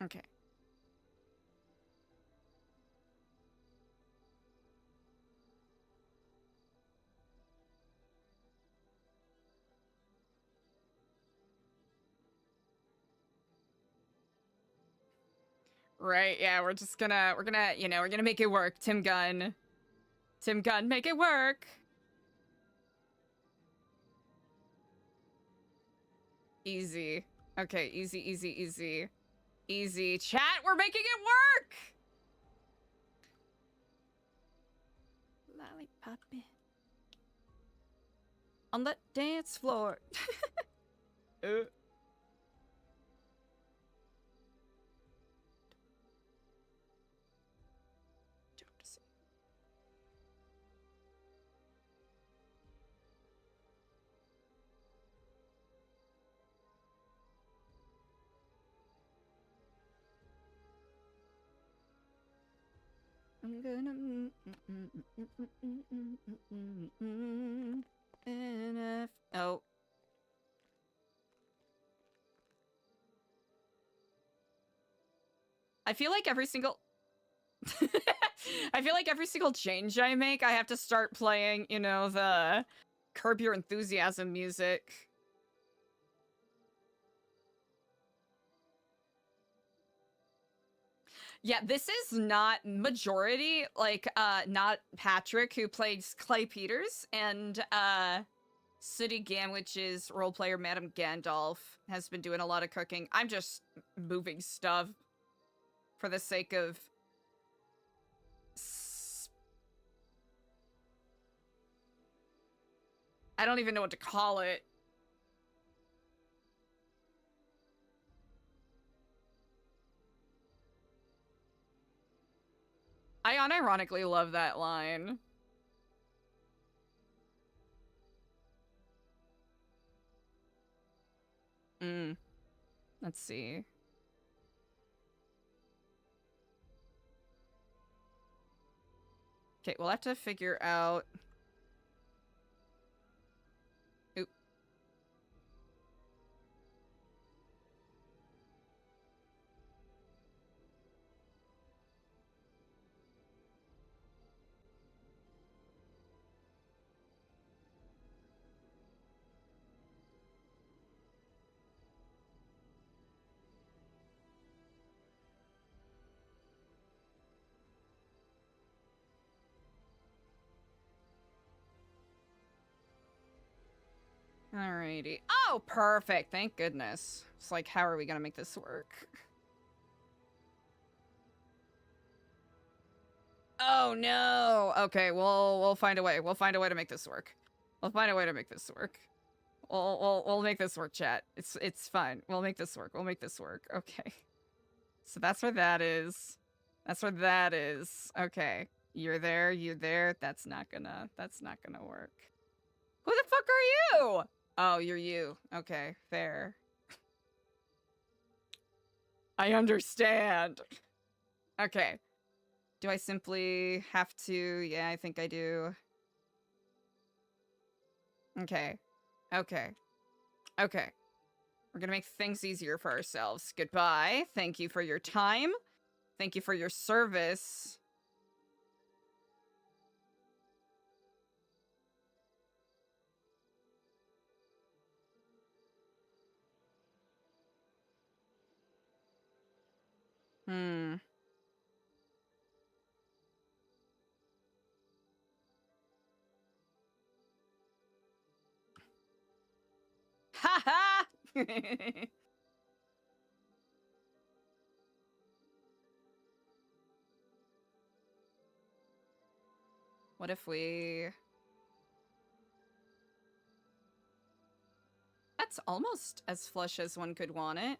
Okay. Right, yeah, we're gonna make it work. Tim Gunn. Tim Gunn, make it work. Easy. Okay, easy, easy, easy. Easy. Chat, we're making it work! Lollipoppin'. On the dance floor. I'm gonna oh. I feel like every single I feel like every single change I make, I have to start playing, you know, the Curb Your Enthusiasm music. Yeah, this is not majority, like, not Patrick, who plays Clay Peters, and, City Gamwich's role player, Madame Gandalf, has been doing a lot of cooking. I'm just moving stuff for the sake of... I don't even know what to call it. I unironically love that line. Let's see. Okay, we'll have to figure out... Oop. Alrighty. Oh, perfect. Thank goodness. It's like, how are we gonna make this work? Oh no. Okay, we'll find a way. We'll find a way to make this work. We'll find a way to make this work. We'll make this work, chat. It's fine. We'll make this work. We'll make this work. Okay. So that's where that is. That's where that is. Okay. You're there. You're there. That's not gonna work. Who the fuck are you? Oh, you're you. Okay, fair. I understand. Okay. Do I simply have to? Yeah, I think I do. Okay. Okay. Okay. We're gonna make things easier for ourselves. Goodbye. Thank you for your time. Thank you for your service. Ha ha! What if we... That's almost as flush as one could want it.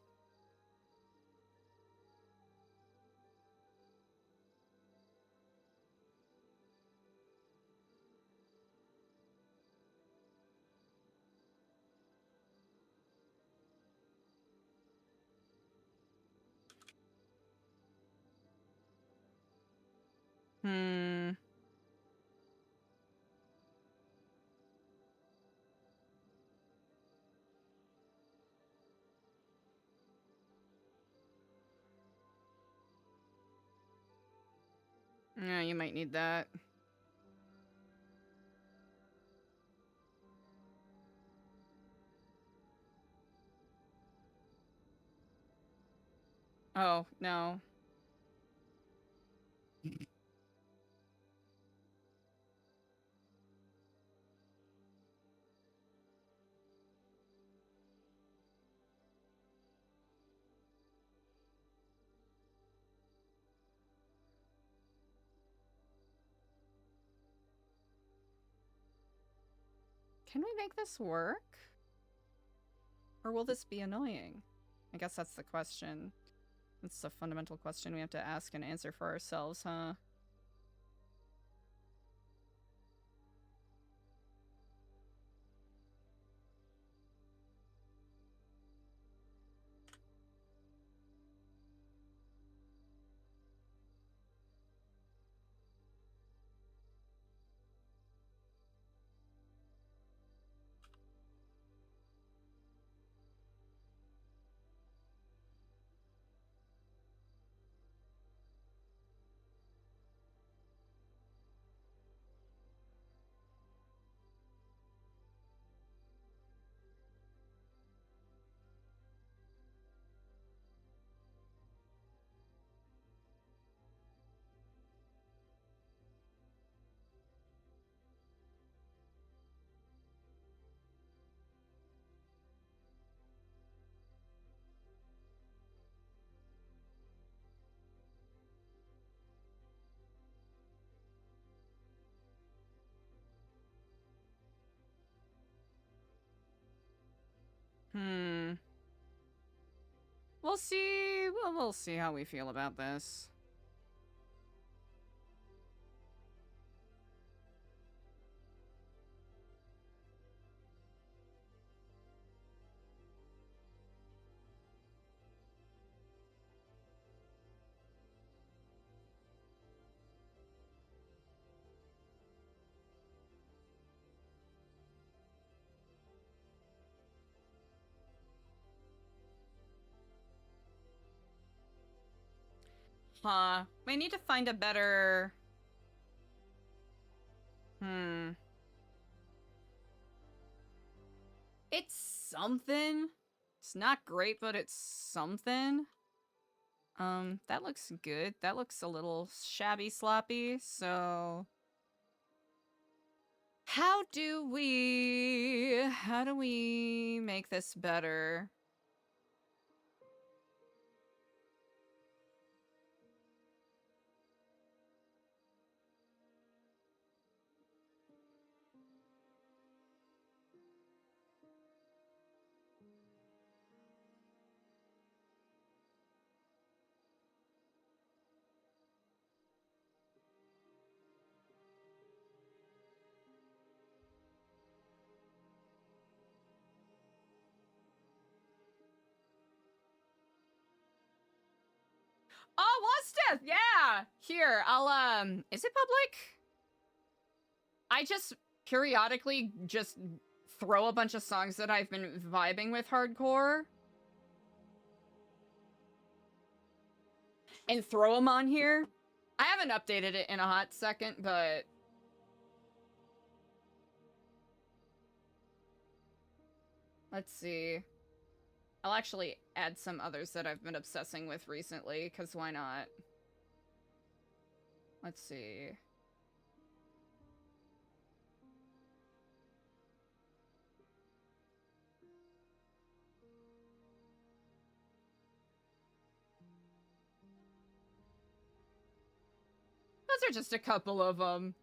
Yeah, you might need that. Oh, no. Can we make this work? Or will this be annoying? I guess that's the question. That's the fundamental question we have to ask and answer for ourselves, huh? We'll see. We'll see how we feel about this. Huh. We need to find a better... It's something. It's not great, but it's something. That looks good. That looks a little shabby sloppy, so... How do we make this better? Oh, Wasteth! Yeah! Here, I'll, is it public? I just periodically just throw a bunch of songs that I've been vibing with hardcore. And throw them on here. I haven't updated it in a hot second, but... Let's see. I'll actually add some others that I've been obsessing with recently, because why not? Let's see. Those are just a couple of them.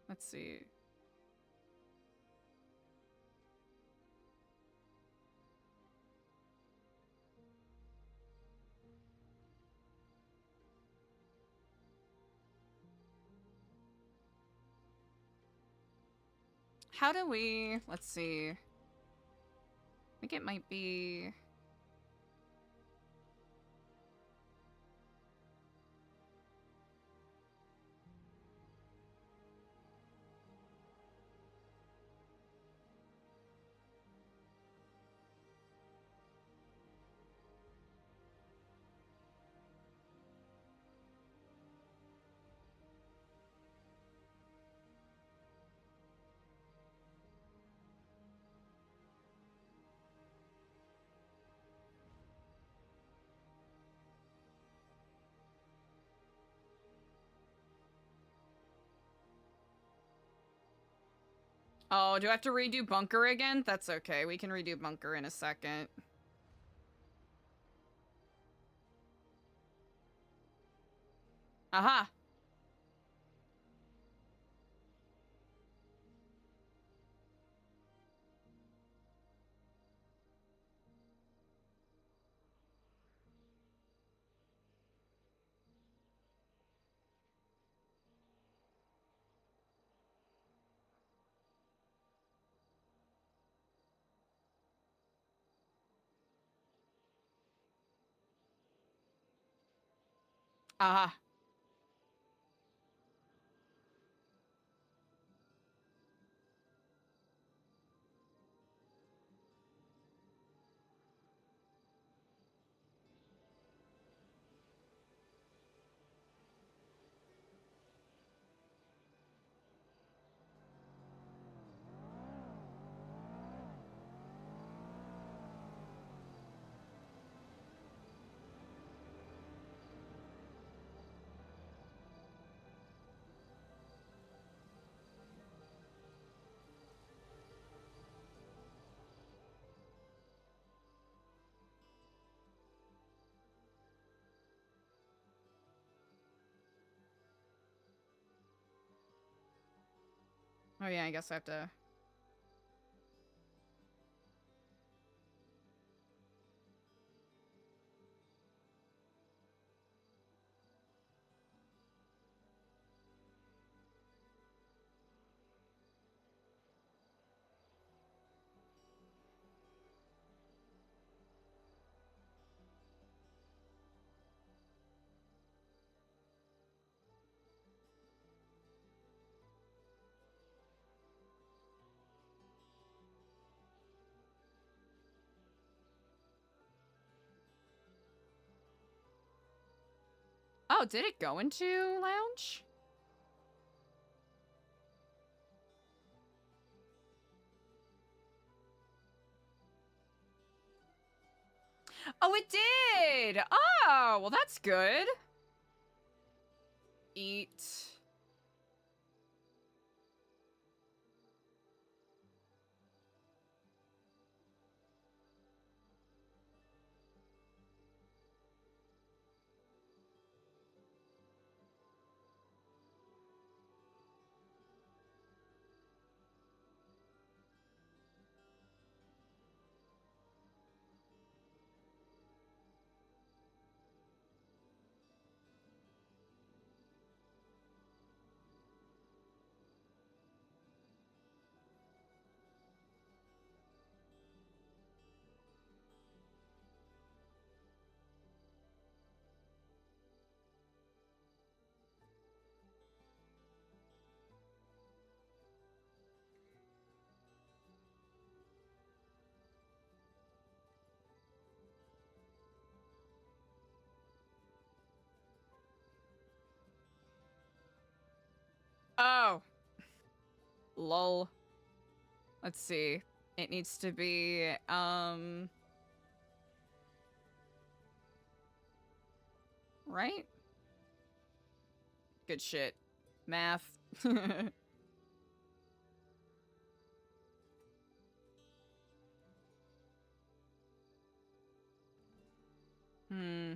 Let's see. How do we... Let's see. I think it might be... Oh, do I have to redo Bunker again? That's okay. We can redo Bunker in a second. Aha! Aha! Oh yeah, I guess I have to... Oh, did it go into lounge? Oh, it did! Oh, well, that's good. Eat. Oh. Lol. Let's see. It needs to be, right? Good shit. Math. Hmm.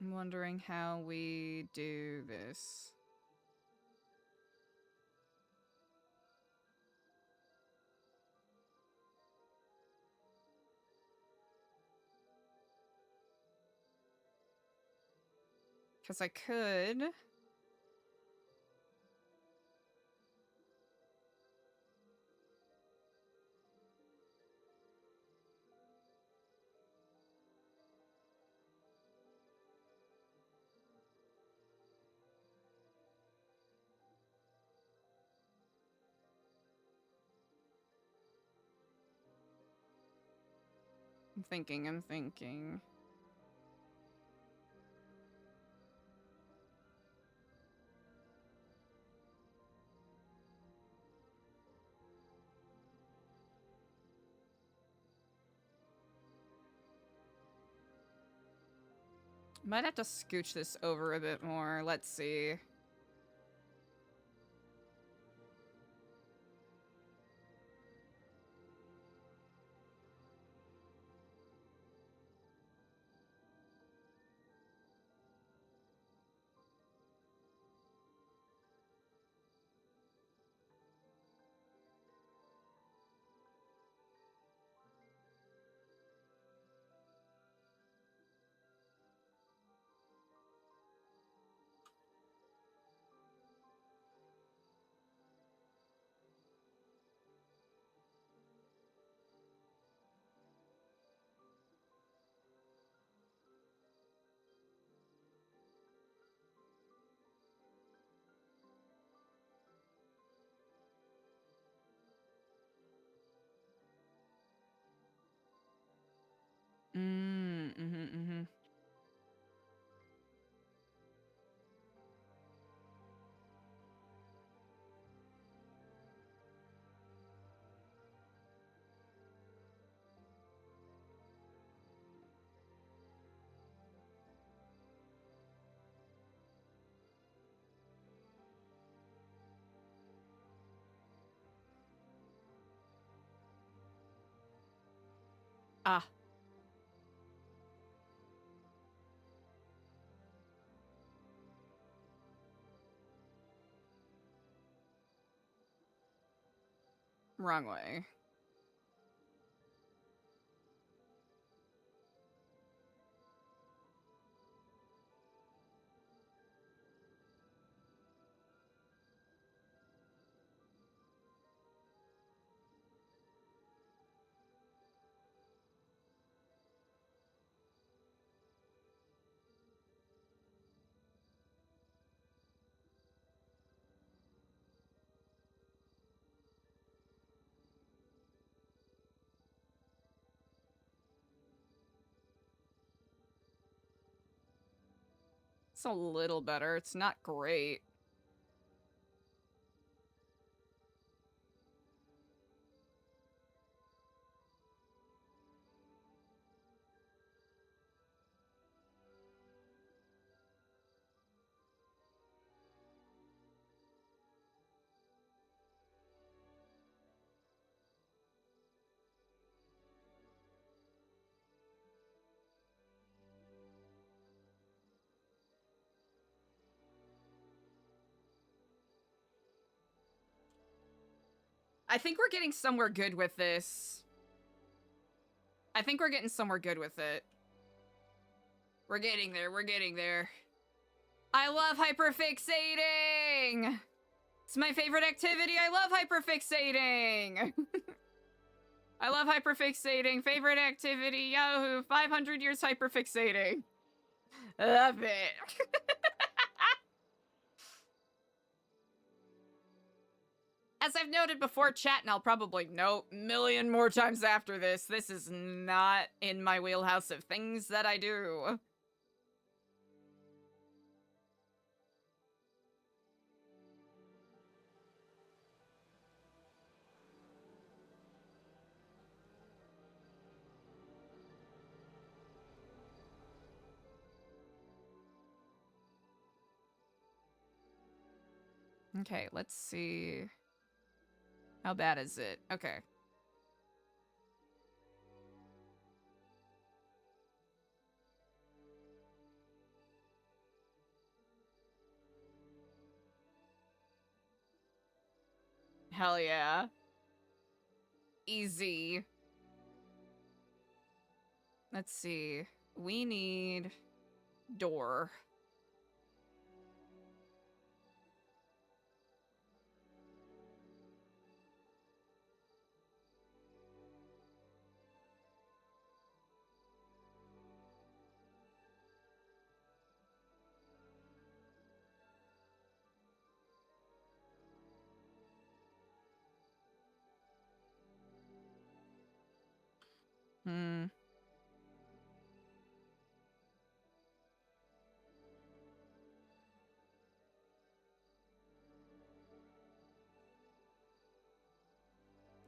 I'm wondering how we do this. Because I could... I'm thinking. Might have to scooch this over a bit more. Let's see. Mm-hmm. Ah. Wrong way. It's a little better. It's not great. I think we're getting somewhere good with this. I think we're getting somewhere good with it. We're getting there. We're getting there. I love hyperfixating! It's my favorite activity. I love hyperfixating! I love hyperfixating. Favorite activity. Yahoo! 500 years hyperfixating. Love it. As I've noted before, chat, and I'll probably note a million more times after this is not in my wheelhouse of things that I do. Okay, let's see. How bad is it? Okay. Hell yeah. Easy. Let's see. We need door. Hmm.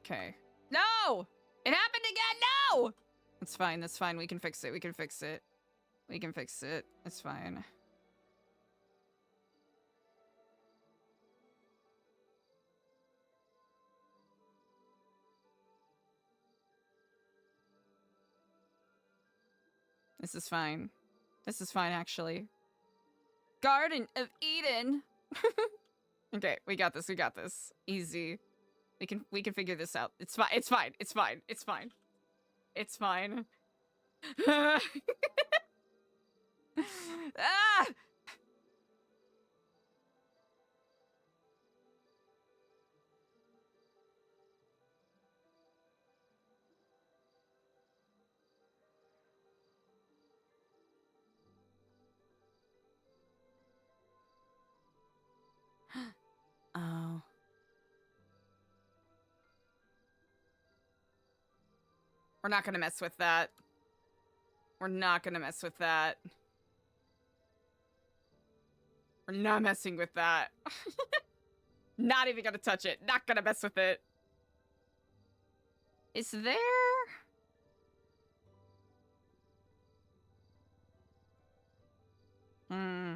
Okay. No! It happened again! No! It's fine, that's fine. We can fix it. We can fix it. We can fix it. It's fine. This is fine. This is fine, actually. Garden of Eden! Okay, we got this. We got this. Easy. We can figure this out. It's fine. It's fine. It's fine. It's fine. It's fine. Ah! Oh. We're not gonna mess with that. We're not gonna mess with that. We're not messing with that. Not even gonna touch it. Not gonna mess with it. Is there... Hmm.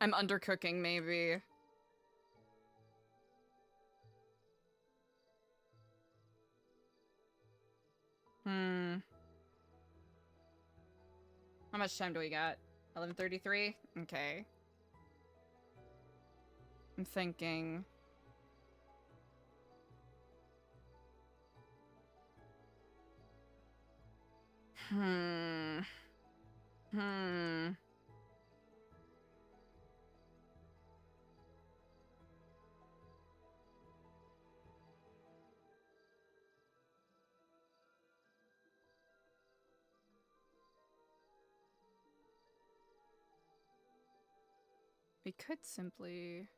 I'm undercooking, maybe. How much time do we got? 11:33? Okay. I'm thinking... We could simply...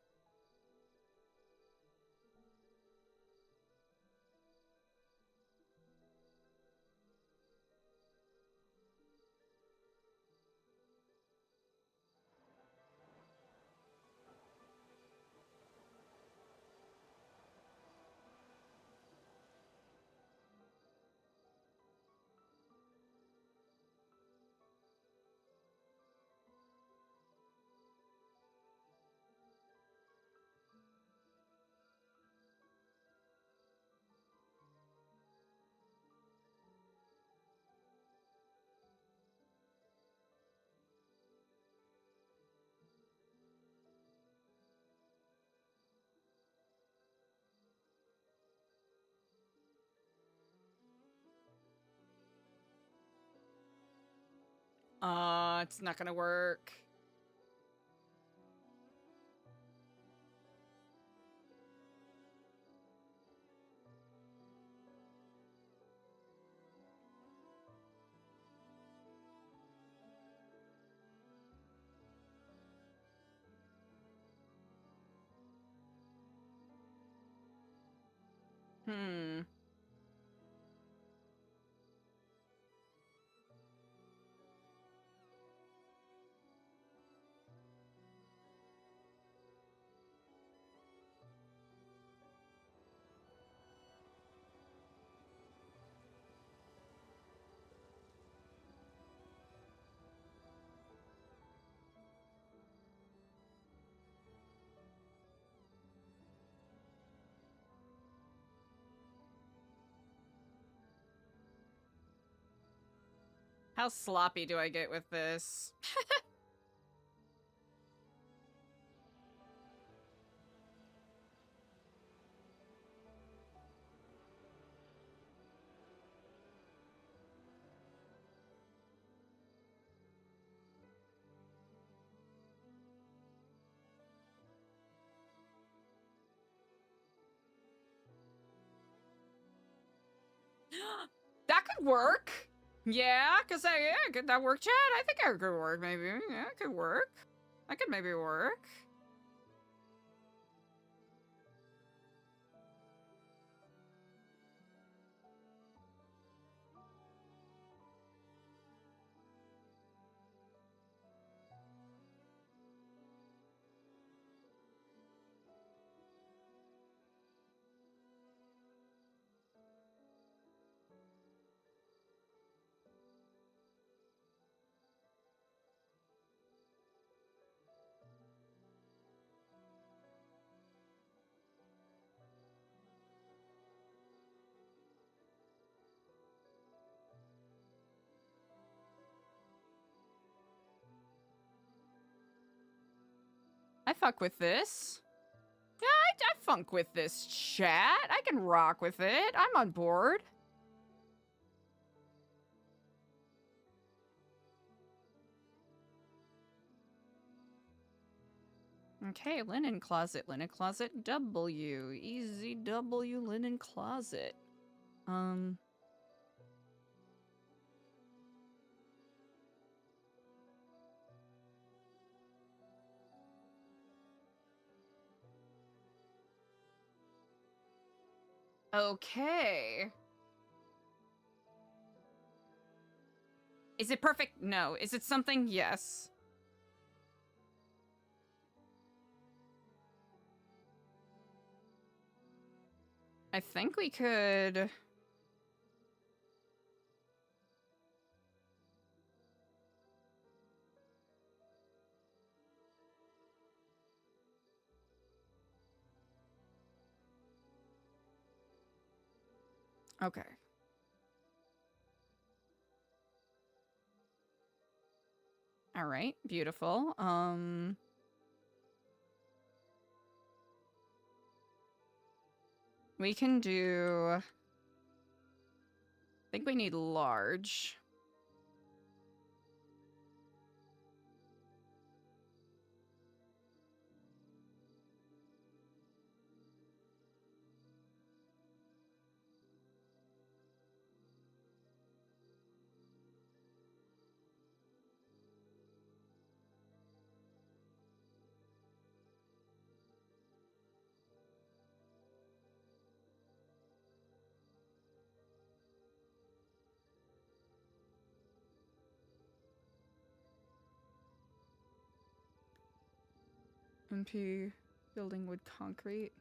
it's not gonna work. How sloppy do I get with this? That could work. Yeah, because could that work, Chad? I think it could work, maybe. Yeah, it could work. That could maybe work. I fuck with this. Yeah, I funk with this, chat. I can rock with it. I'm on board. Okay, linen closet W. Easy W linen closet. Okay. Is it perfect? No. Is it something? Yes. I think we could... Okay. All right, beautiful. We can do... I think we need large. MP building wood concrete.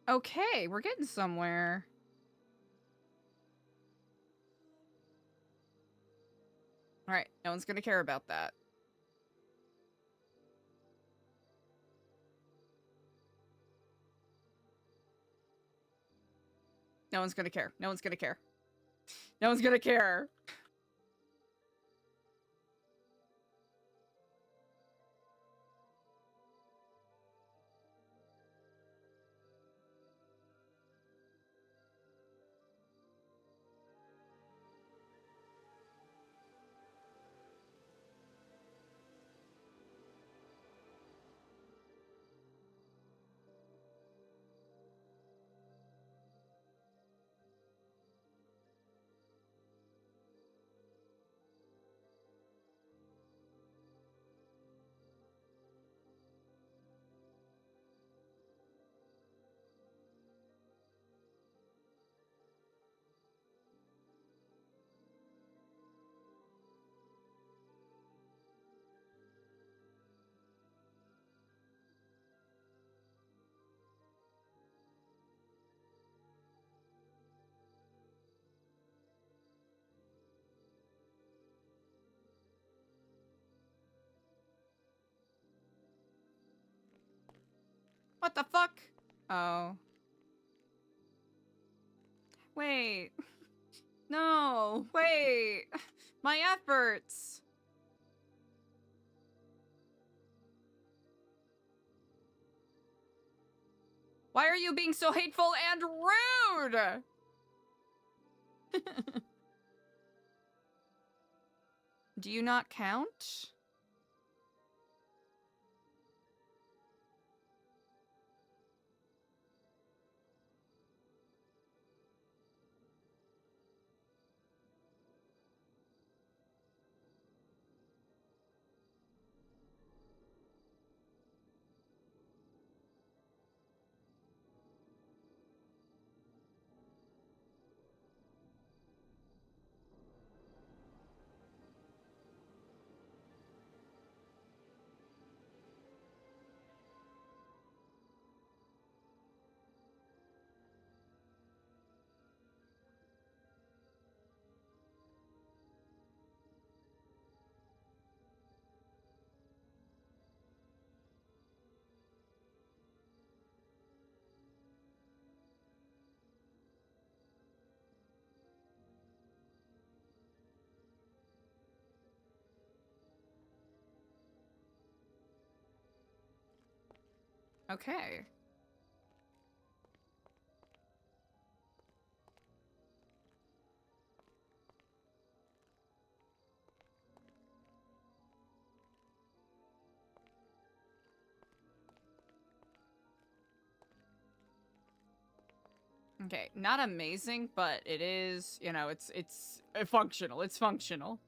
Okay, we're getting somewhere. All right, no one's gonna care about that. No one's gonna care. No one's gonna care. No one's gonna care. What the fuck? Oh. Wait. No, wait. My efforts. Why are you being so hateful and rude? Do you not count? Okay. Okay, not amazing, but it is, you know, it's functional. It's functional.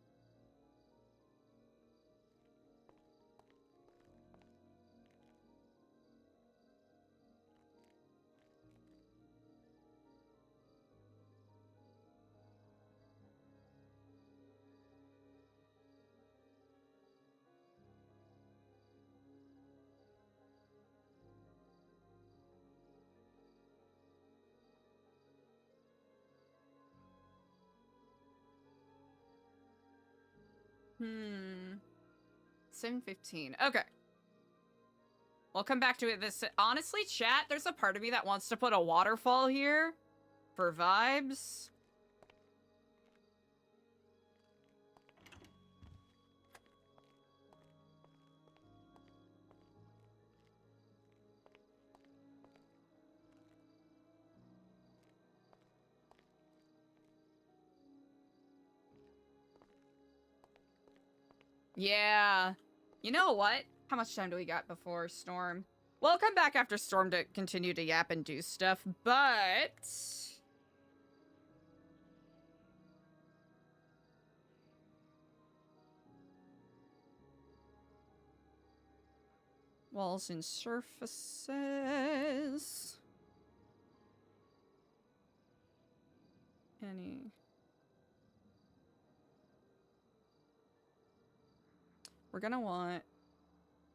Hmm. 7:15. Okay. We'll come back to it this... Honestly, chat, there's a part of me that wants to put a waterfall here for vibes. Yeah. You know what? How much time do we got before Storm? We'll come back after Storm to continue to yap and do stuff, but... Walls and surfaces... Any... We're gonna want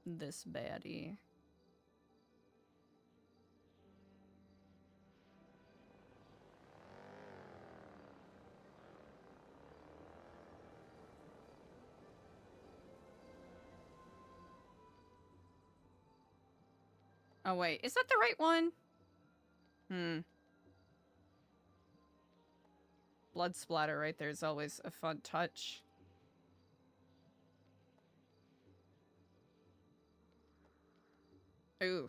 this baddie. Oh wait, is that the right one? Blood splatter right there is always a fun touch. Ooh.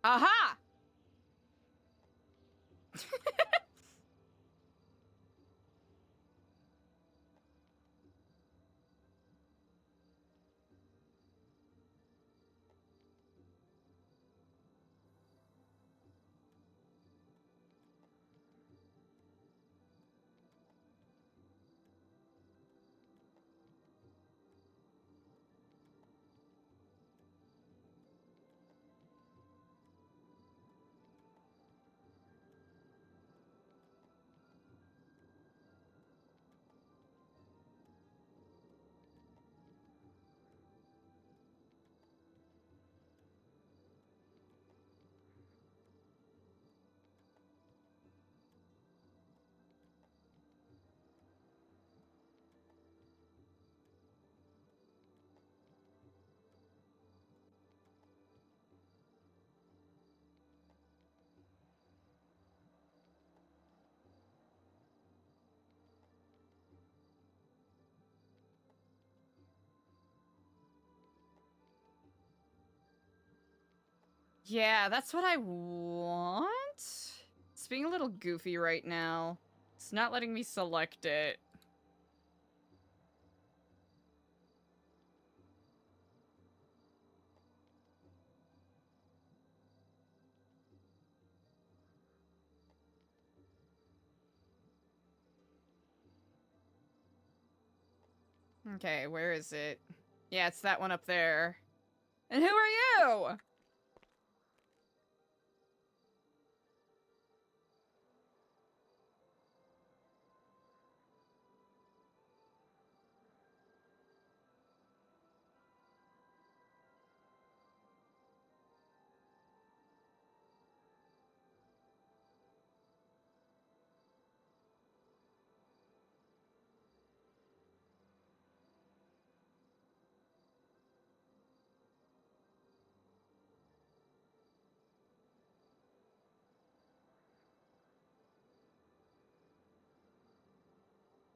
Aha! Yeah, that's what I want. It's being a little goofy right now. It's not letting me select it. Okay, where is it? Yeah, it's that one up there. And who are you?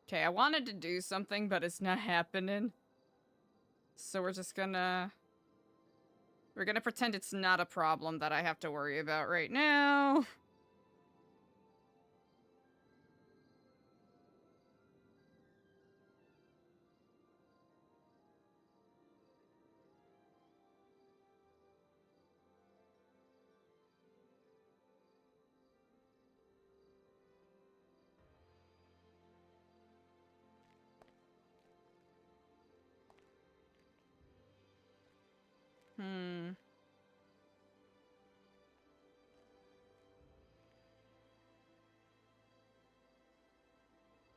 Okay, I wanted to do something, but it's not happening. So we're just gonna... We're gonna pretend it's not a problem that I have to worry about right now.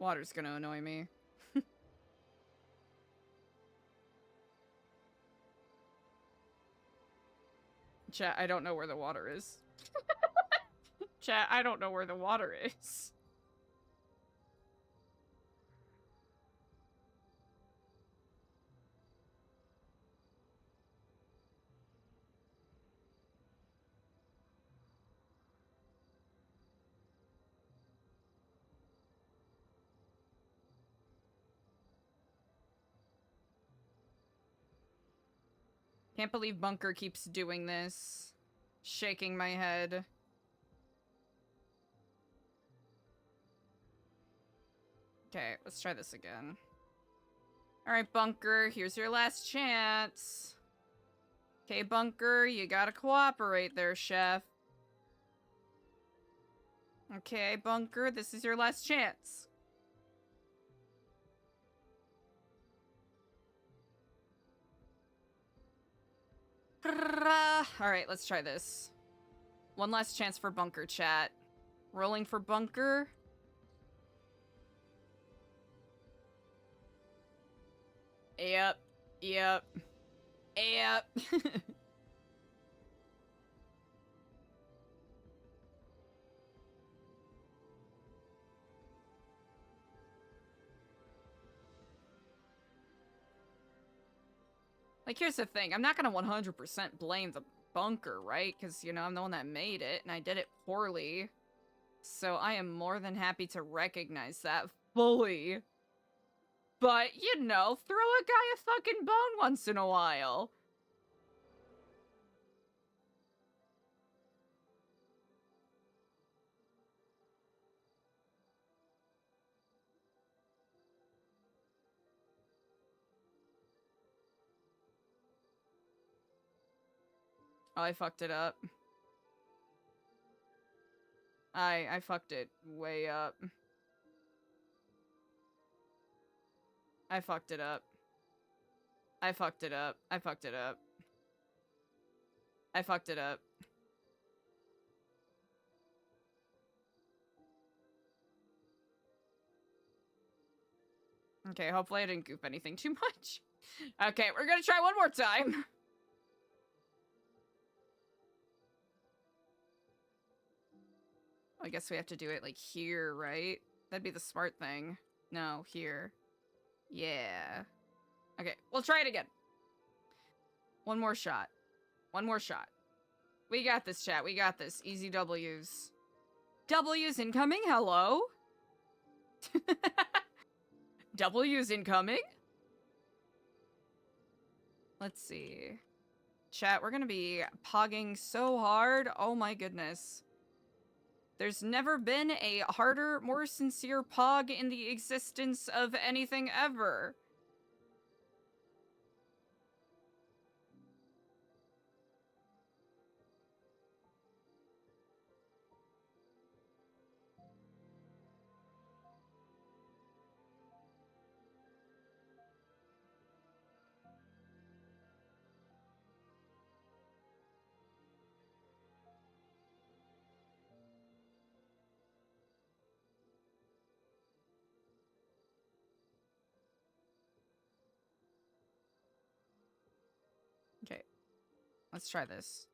Water's gonna annoy me. Chat, I don't know where the water is. Chat, I don't know where the water is. Can't believe Bunker keeps doing this. Shaking my head. Okay, let's try this again. Alright, Bunker, here's your last chance. Okay, Bunker, you gotta cooperate there, Chef. Okay, Bunker, this is your last chance. Alright, let's try this. One last chance for Bunker, chat. Rolling for Bunker. Yep. Yep. Yep. Like, here's the thing. I'm not gonna 100% blame the Bunker, right? Because, you know, I'm the one that made it, and I did it poorly. So I am more than happy to recognize that fully. But, you know, throw a guy a fucking bone once in a while. Oh, I fucked it up. I fucked it way up. I fucked it up. I fucked it up. I fucked it up. I fucked it up. Okay, hopefully I didn't goof anything too much. Okay, we're gonna try one more time. I guess we have to do it, like, here, right? That'd be the smart thing. No, here. Yeah. Okay, we'll try it again. One more shot. One more shot. We got this, chat. We got this. Easy W's. W's incoming? Hello? W's incoming? Let's see. Chat, we're gonna be pogging so hard. Oh my goodness. There's never been a harder, more sincere pog in the existence of anything ever. Okay, let's try this.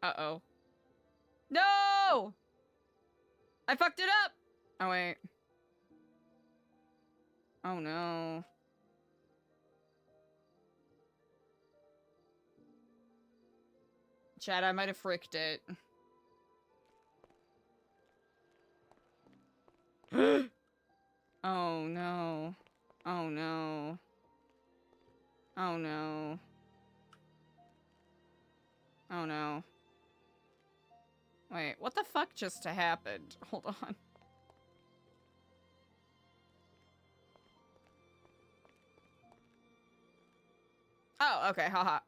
Uh-oh. No! I fucked it up! Oh, wait. Oh, no. Chad, I might have fricked it. Oh, no. Oh, no. Oh, no. Oh, no. Wait, what the fuck just happened? Hold on. Oh, okay, haha.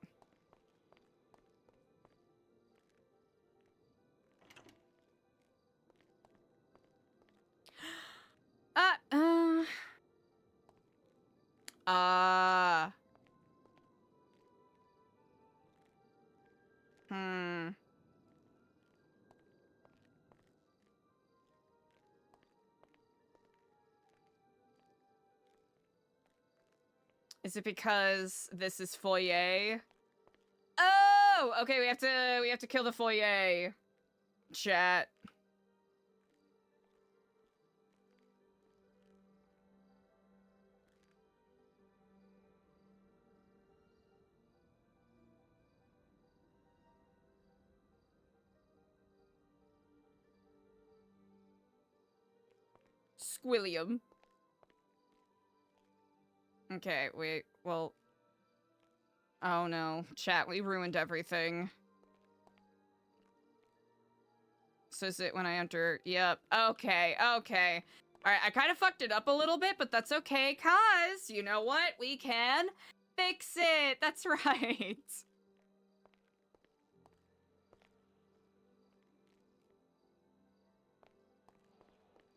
Uh. Hmm. Is it because this is foyer? Oh, okay, we have to kill the foyer. Chat. Squilliam. Okay, wait, well. Oh no, chat, we ruined everything. So is it when I enter? Yep, okay, okay. Alright, I kind of fucked it up a little bit, but that's okay, cause, you know what? We can fix it! That's right.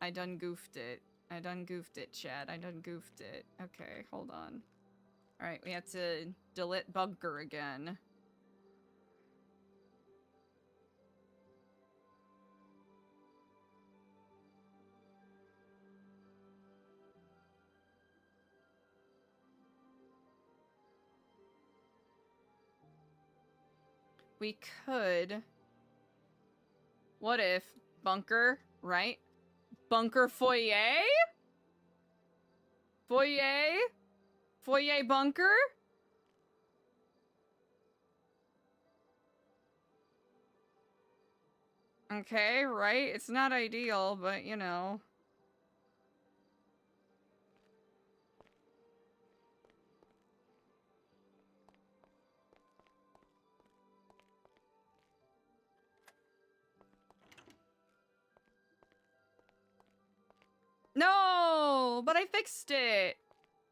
I done goofed it. I done goofed it, chat. I done goofed it. Okay, hold on. Alright, we have to delete bunker again. We could... What if bunker, right? Bunker foyer? Foyer? Foyer bunker? Okay, right? It's not ideal, but you know. No, but I fixed it.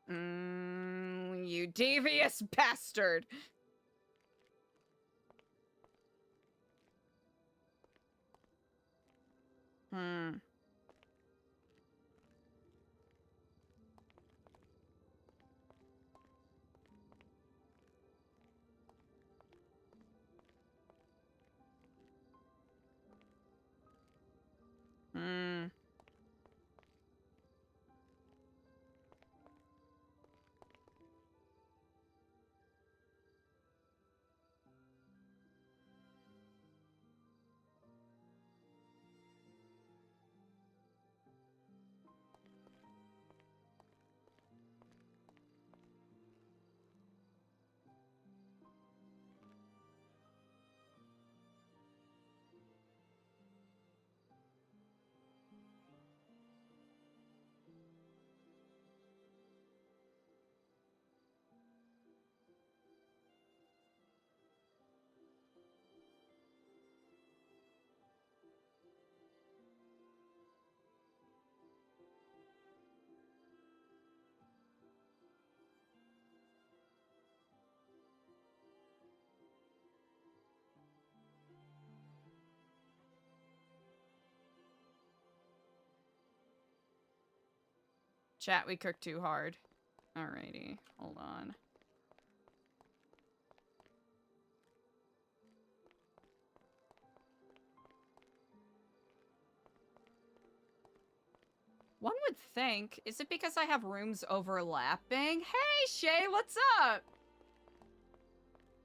You devious bastard. Hmm. Hmm. Chat, we cooked too hard. Alrighty, hold on. One would think, is it because I have rooms overlapping? Hey, Shay, what's up?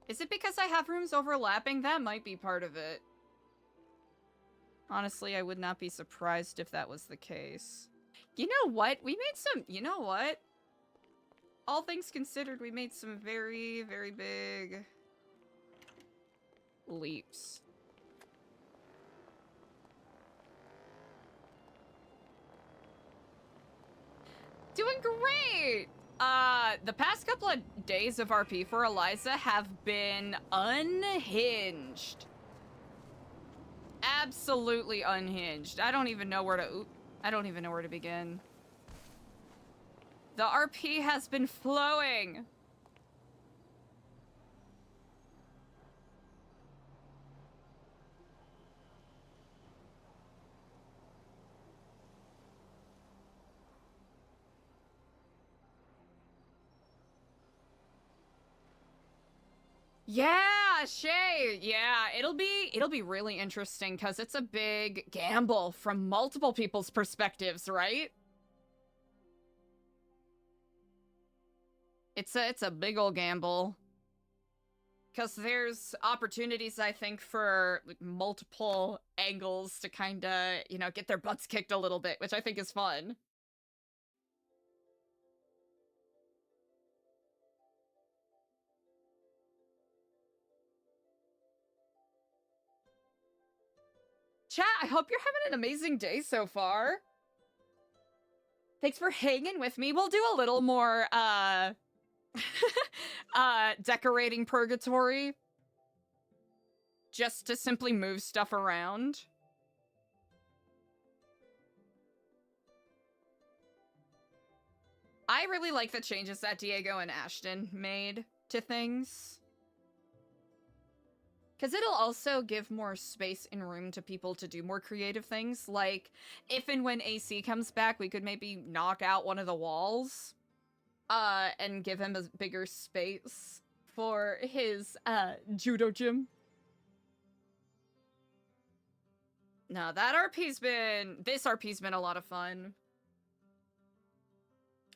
Is it because I have rooms overlapping? That might be part of it. Honestly, I would not be surprised if that was the case. You know what? We made some... You know what? All things considered, we made some very, very big leaps. Doing great! The past couple of days of RP for Eliza have been unhinged. Absolutely unhinged. I don't even know where to begin. The RP has been flowing. Yeah, Shay. Yeah, it'll be really interesting because it's a big gamble from multiple people's perspectives, right? It's a big ol' gamble. Because there's opportunities, I think, for like, multiple angles to kind of, you know, get their butts kicked a little bit, which I think is fun. Chat, I hope you're having an amazing day so far. Thanks for hanging with me. We'll do a little more, decorating purgatory. Just to simply move stuff around. I really like the changes that Diego and Ashton made to things. Because it'll also give more space and room to people to do more creative things. Like, if and when AC comes back, we could maybe knock out one of the walls. And give him a bigger space for his, judo gym. No, this RP's been a lot of fun.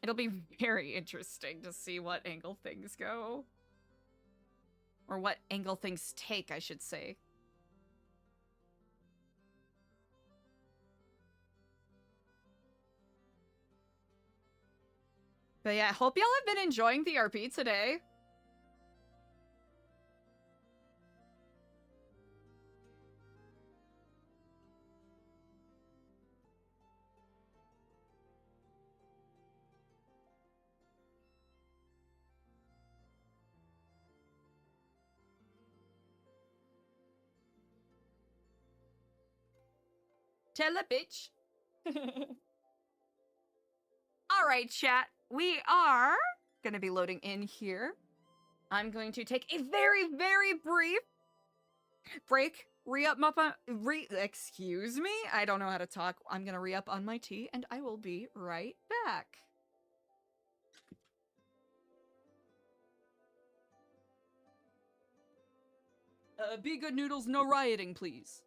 It'll be very interesting to see what angle things go. Or what angle things take, I should say. But yeah, hope y'all have been enjoying the RP today. Tell a bitch. Alright, chat. We are gonna be loading in here. I'm going to take a very, very brief break. Excuse me? I don't know how to talk. I'm gonna re-up on my tea, and I will be right back. Be good noodles, no rioting, please.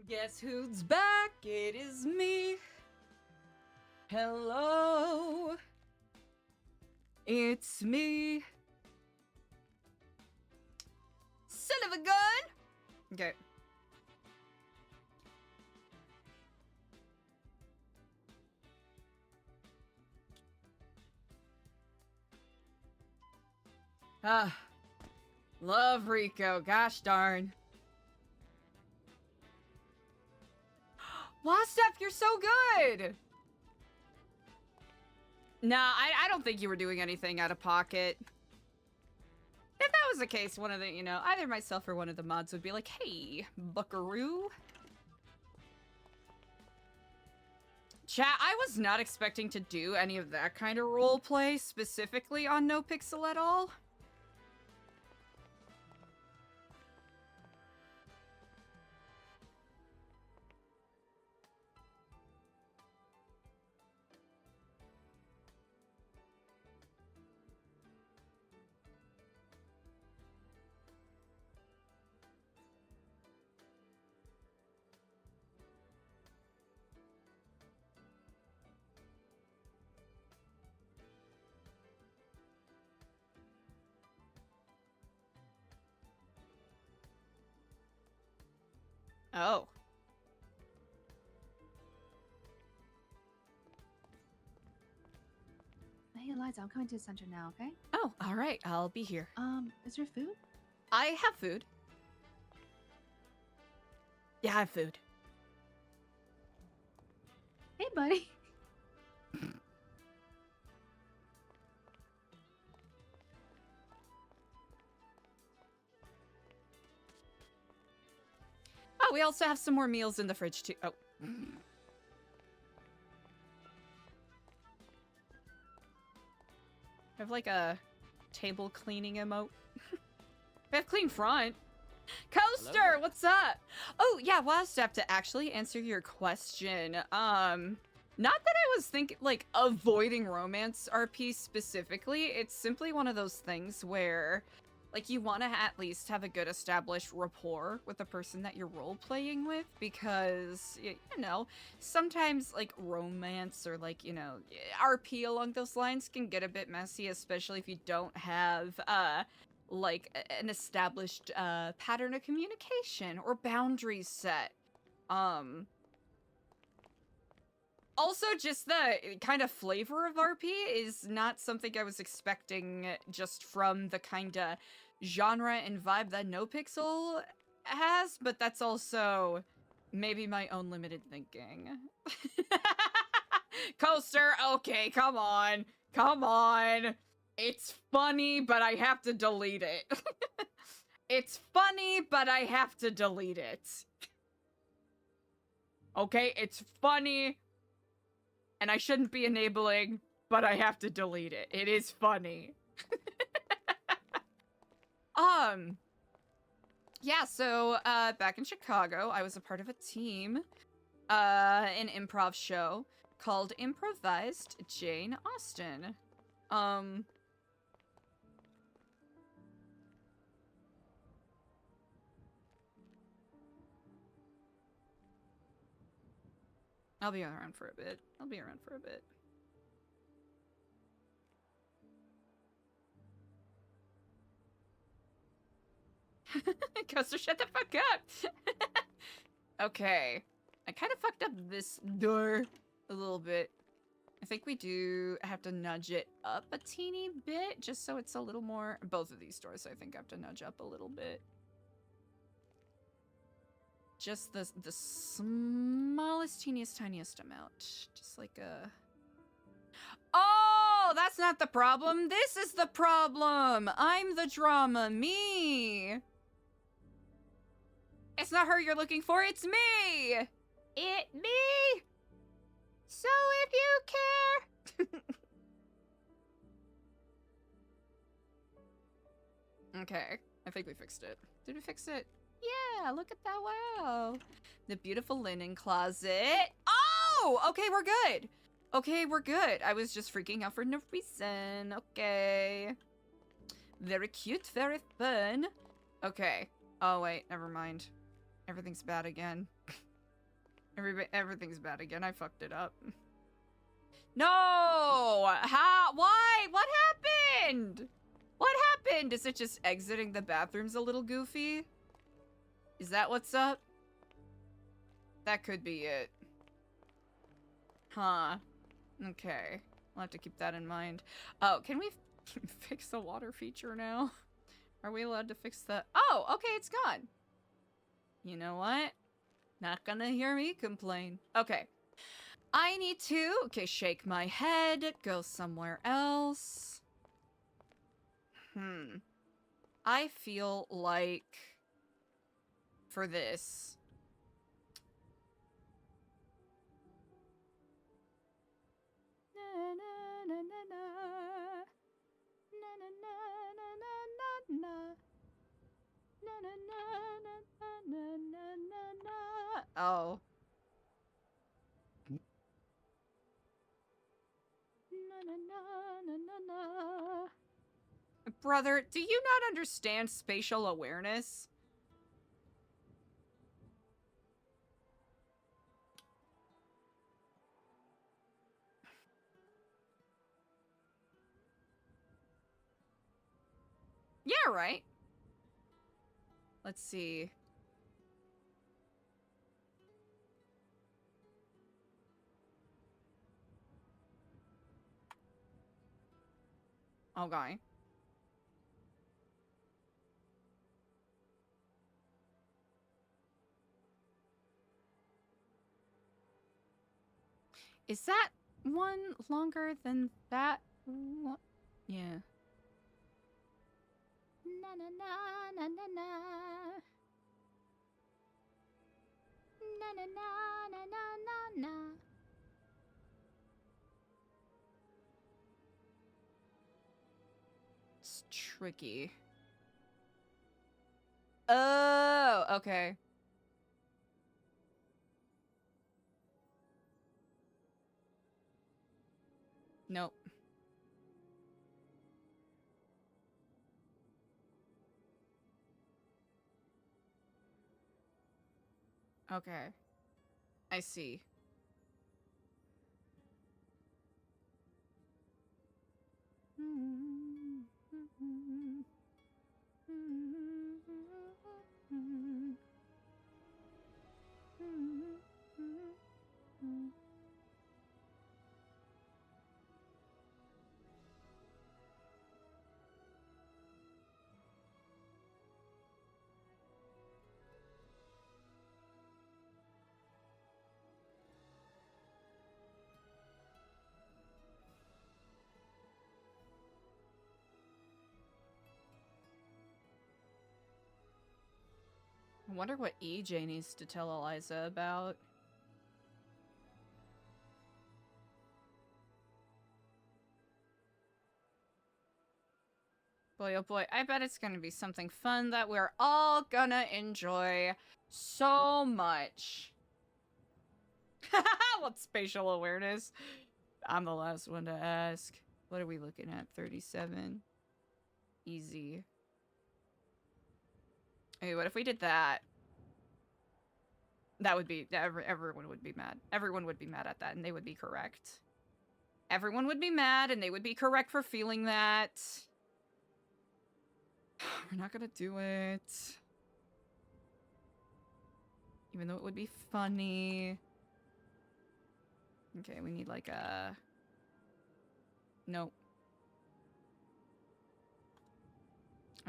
Guess who's back? It is me. Hello. It's me. Son of a gun! Okay. Ah. Love Rico. Gosh darn. Wasp, you're so good! Nah, I don't think you were doing anything out of pocket. If that was the case, one of the, either myself or one of the mods would be like, hey, buckaroo. Chat, I was not expecting to do any of that kind of roleplay specifically on NoPixel at all. Oh. Hey, Eliza, I'm coming to the center now, okay? Oh, alright, I'll be here. Is there food? I have food. Yeah, I have food. Hey, buddy. Oh, we also have some more meals in the fridge, too. Oh. I have, like, a table cleaning emote. We have clean front. Coaster, hello? What's up? Oh, yeah, well, I was have to actually answer your question. Not that I was thinking, like, avoiding romance RP specifically. It's simply one of those things where, like, you want to at least have a good established rapport with the person that you're role-playing with, because, you know, sometimes, like, romance or, like, RP along those lines can get a bit messy, especially if you don't have, like, an established, pattern of communication or boundaries set. Also, just the kind of flavor of RP is not something I was expecting just from the kind of genre and vibe that NoPixel has, but that's also maybe my own limited thinking. Coaster, okay, come on. Come on. It's funny, but I have to delete it. It's funny, but I have to delete it. Okay, it's funny, and I shouldn't be enabling, but I have to delete it. It is funny. Yeah, so, back in Chicago, I was a part of a team, an improv show called Improvised Jane Austen. I'll be around for a bit. Coaster, shut the fuck up! Okay. I kind of fucked up this door a little bit. I think we do have to nudge it up a teeny bit, just so it's a little more... Both of these doors, I think, have to nudge up a little bit. Just the smallest, teeniest, tiniest amount. Just like a... Oh, that's not the problem. This is the problem. I'm the drama. Me. It's not her you're looking for. It's me. It me. So if you care. Okay. I think we fixed it. Did we fix it? Yeah, look at that. Wow. The beautiful linen closet. Oh, okay, we're good. Okay, we're good. I was just freaking out for no reason. Okay. Very cute, very fun. Okay. Oh, wait, never mind. Everything's bad again. Everything's bad again. I fucked it up. No! How? Why? What happened? What happened? Is it just exiting the bathrooms a little goofy? Is that what's up? That could be it. Huh. Okay. I'll have to keep that in mind. Oh, can we fix the water feature now? Are we allowed to fix the... Oh, okay, it's gone. You know what? Not gonna hear me complain. Okay. I need to, okay, shake my head, go somewhere else. I feel like for this. Na, na, na, na, na. Na, na, na, na, na, na, na. Na, na, na, na, na, na, na, na. Oh. Na, na, na, na, na, na. Brother, do you not understand spatial awareness? Yeah, right. Let's see. Okay. Is that one longer than that one? Yeah. Na na na na na na. Na na na na na na na. It's tricky. Oh, okay. Nope. Okay. I see. I wonder what EJ needs to tell Eliza about. Boy, oh boy, I bet it's gonna be something fun that we're all gonna enjoy so much. What's spatial awareness? I'm the last one to ask. What are we looking at? 37. Easy. Hey, what if we did that? That would be... everyone would be mad. Everyone would be mad at that, and they would be correct. Everyone would be mad, and they would be correct for feeling that. We're not gonna do it. Even though it would be funny. Okay, we need like a... Nope.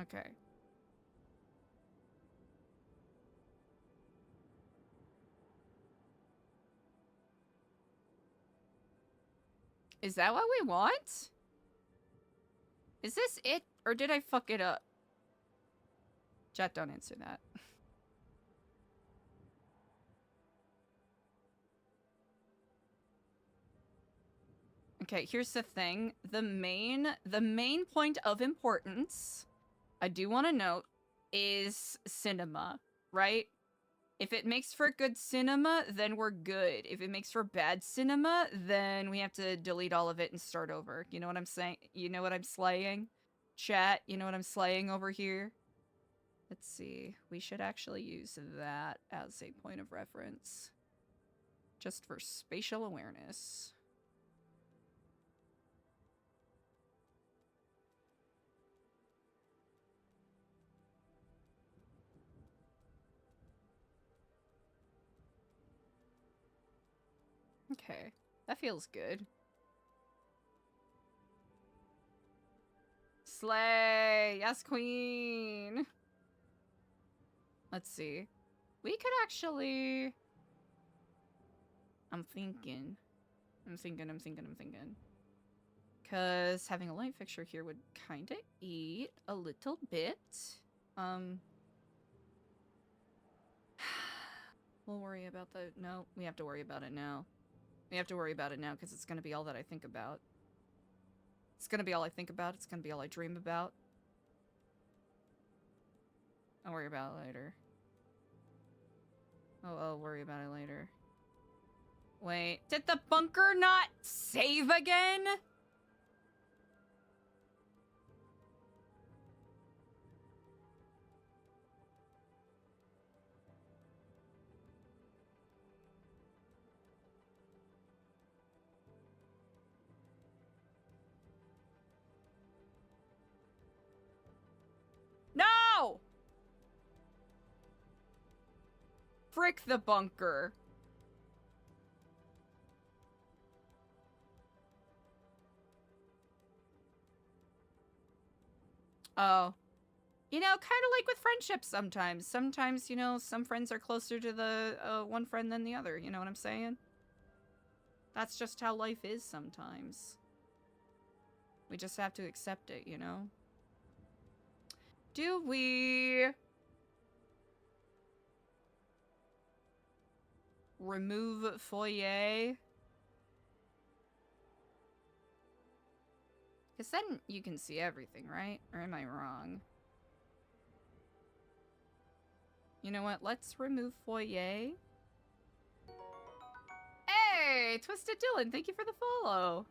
Okay. Is that what we want? Is this it? Or did I fuck it up? Chat, don't answer that. Okay, here's the thing. The main point of importance, I do want to note, is cinema, right? If it makes for good cinema, then we're good. If it makes for bad cinema, then we have to delete all of it and start over. You know what I'm saying? You know what I'm slaying? Chat, you know what I'm slaying over here? Let's see. We should actually use that as a point of reference. Just for spatial awareness. Okay, that feels good. Slay! Yes, queen! Let's see. We could actually... I'm thinking. Because having a light fixture here would kind of eat a little bit. We'll worry about the... No, we have to worry about it now. We have to worry about it now because it's going to be all that I think about. It's going to be all I think about. It's going to be all I dream about. I'll worry about it later. Oh, I'll worry about it later. Wait, did the bunker not save again? No! Frick the bunker. Oh. You know, kind of like with friendships sometimes. Sometimes, you know, some friends are closer to the one friend than the other. You know what I'm saying? That's just how life is sometimes. We just have to accept it, you know? Do we... remove foyer? Because then you can see everything, right? Or am I wrong? You know what? Let's remove foyer. Hey! Twisted Dylan, thank you for the follow.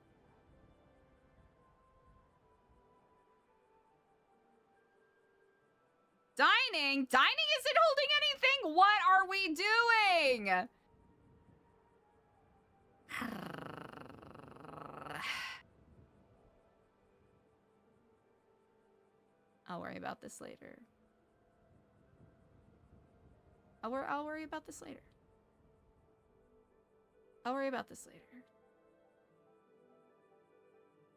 Dining? Dining isn't holding anything? What are we doing? I'll worry about this later. I'll worry about this later. I'll worry about this later.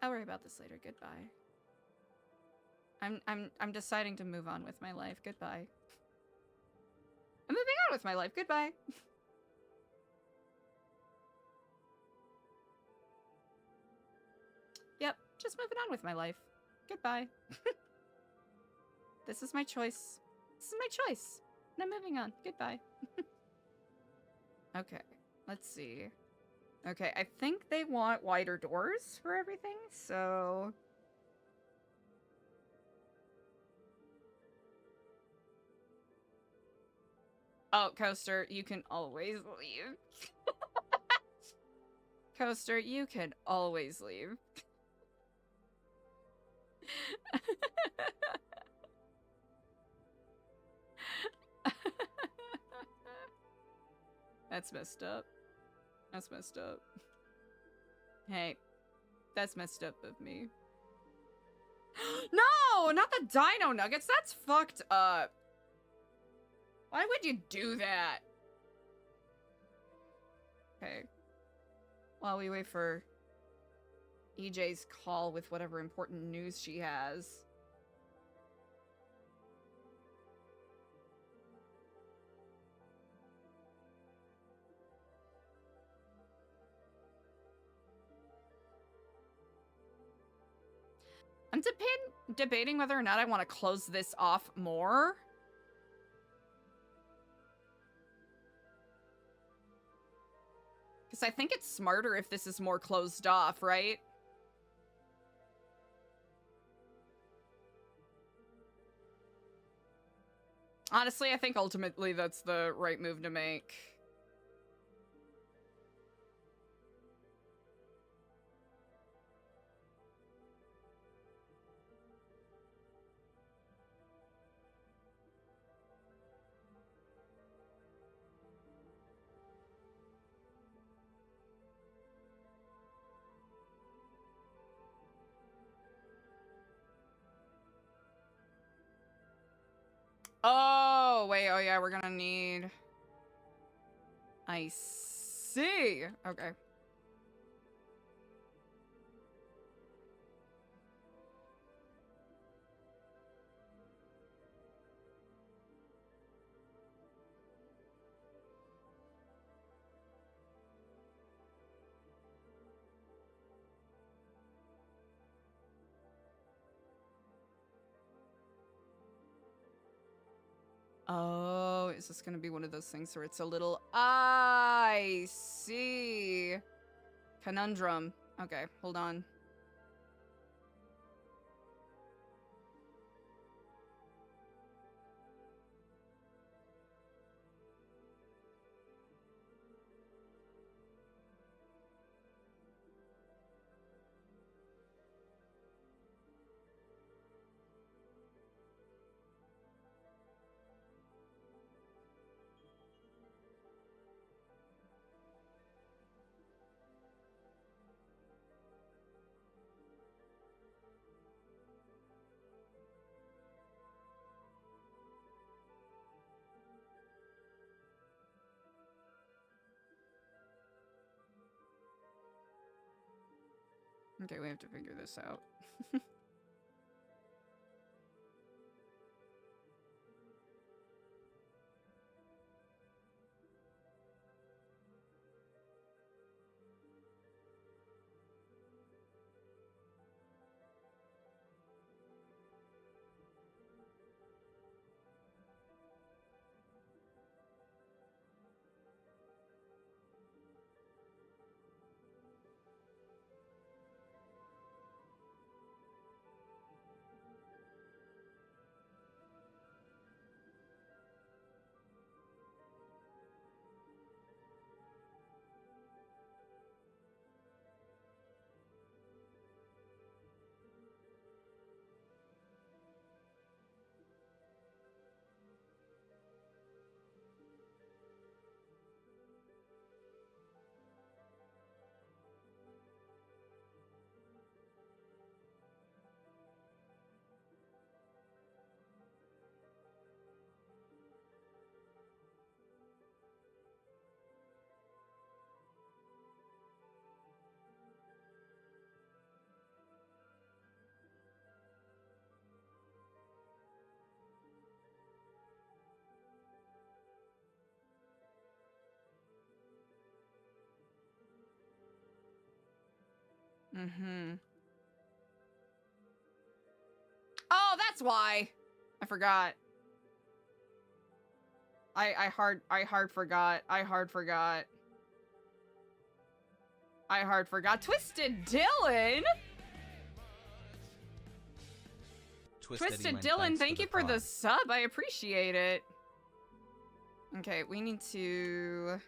I'll worry about this later. Goodbye. I'm deciding to move on with my life. Goodbye. I'm moving on with my life. Goodbye. Yep, just moving on with my life. Goodbye. This is my choice. This is my choice. And I'm moving on. Goodbye. Okay, let's see. Okay, I think they want wider doors for everything, so... Oh, Coaster, you can always leave. Coaster, you can always leave. That's messed up. That's messed up. Hey, that's messed up of me. No, not the dino nuggets. That's fucked up. Why would you do that? Okay. While we wait for EJ's call with whatever important news she has. I'm debating whether or not I want to close this off more. Because I think it's smarter if this is more closed off, right? Honestly, I think ultimately that's the right move to make. Oh, wait. Oh, yeah, we're gonna need... I see. Okay. Oh, is this gonna be one of those things where it's a little... I see. Conundrum. Okay, hold on. Okay, we have to figure this out. Mm-hmm. Oh, that's why! I forgot. I hard forgot. Twisted Dylan! Twisted Dylan, thank you for the sub. I appreciate it. Okay, we need to...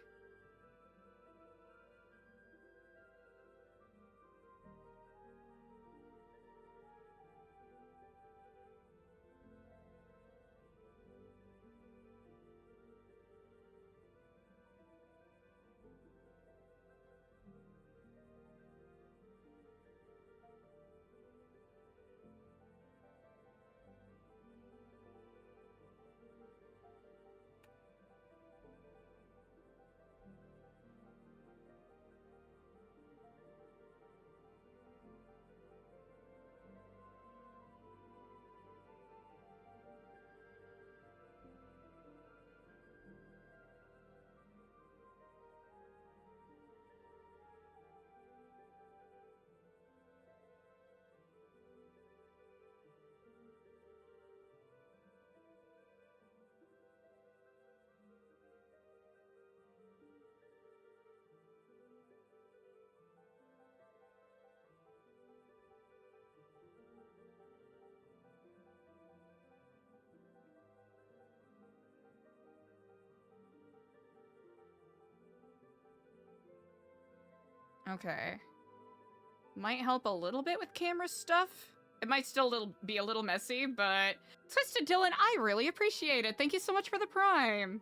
Okay. Might help a little bit with camera stuff. It might still be a little messy, but... Twisted Dylan, I really appreciate it. Thank you so much for the Prime.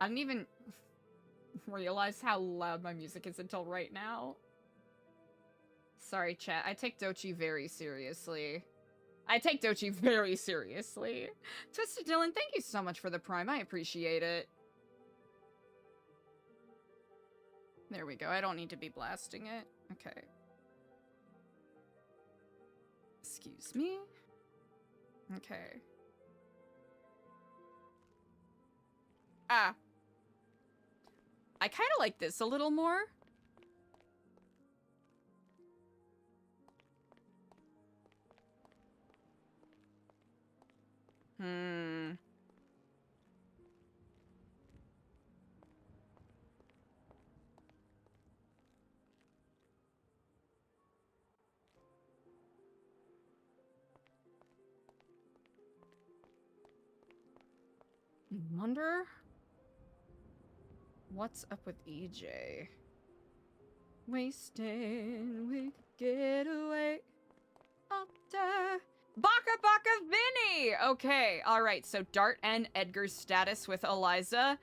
I didn't even realize how loud my music is until right now. Sorry, chat. I take Dochi very seriously. I take Dochi very seriously. Twisted Dylan, thank you so much for the Prime. I appreciate it. There we go. I don't need to be blasting it. Okay. Excuse me. Okay. Ah. I kind of like this a little more. Wonder what's up with EJ. Wasting, we could get away up there. Baka Baka Vinny! Okay, alright, so Dart and Edgar's status with Eliza.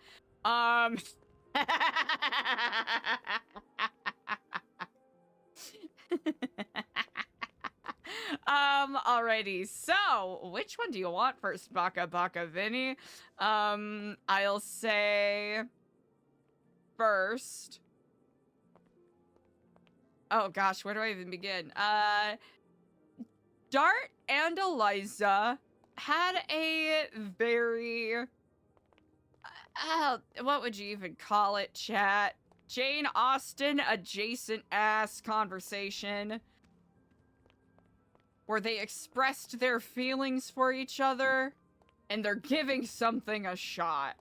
Alrighty, so which one do you want first, Baka Baka Vinny? I'll say first. Oh gosh, where do I even begin? Dart and Eliza had a very, what would you even call it, chat? Jane Austen adjacent ass conversation where they expressed their feelings for each other and they're giving something a shot.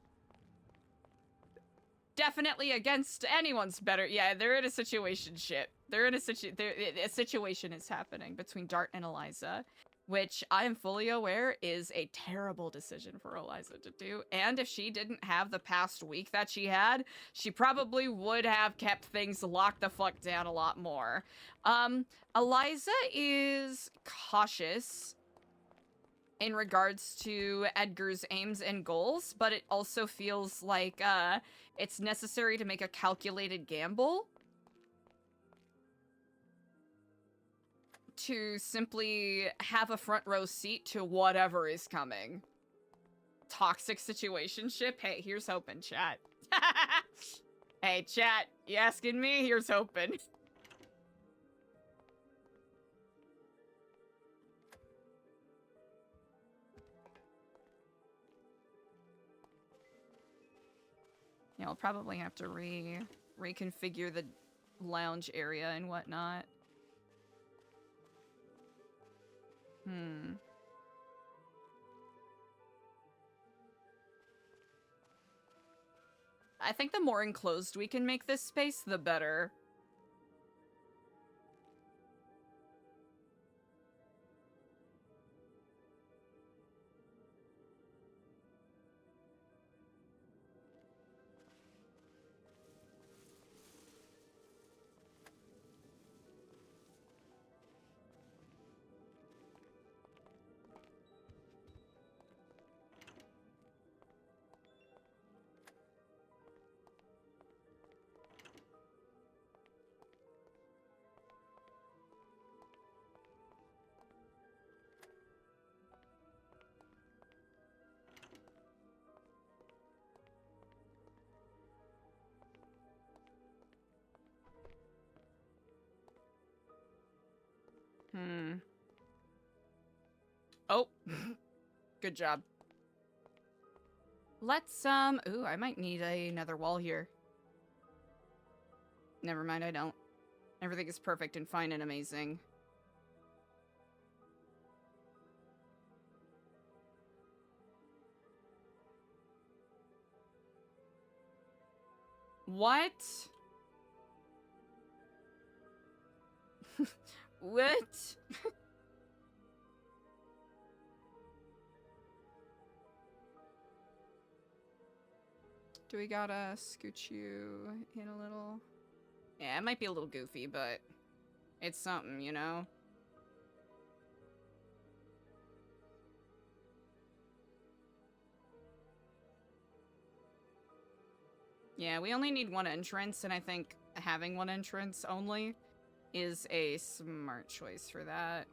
Definitely against anyone's better. Yeah, they're in a situationship. They're in a a situation is happening between Dart and Eliza, which I am fully aware is a terrible decision for Eliza to do. And if she didn't have the past week that she had, she probably would have kept things locked the fuck down a lot more. Eliza is cautious in regards to Edgar's aims and goals, but it also feels like it's necessary to make a calculated gamble to simply have a front row seat to whatever is coming. Toxic situationship? Hey, here's hoping, chat. Hey, chat, you asking me? Here's hoping. Yeah, I'll probably have to reconfigure the lounge area and whatnot. I think the more enclosed we can make this space, the better. Oh, good job. Let's, ooh, I might need another wall here. Never mind, I don't. Everything is perfect and fine and amazing. What? What? Do we gotta scooch you in a little? Yeah, it might be a little goofy, but it's something, you know? Yeah, we only need one entrance, and I think having one entrance only is a smart choice for that.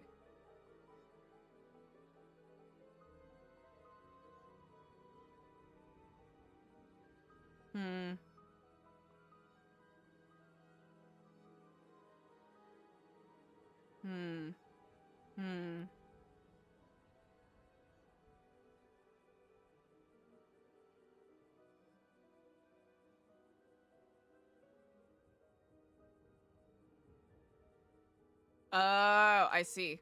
Oh, I see.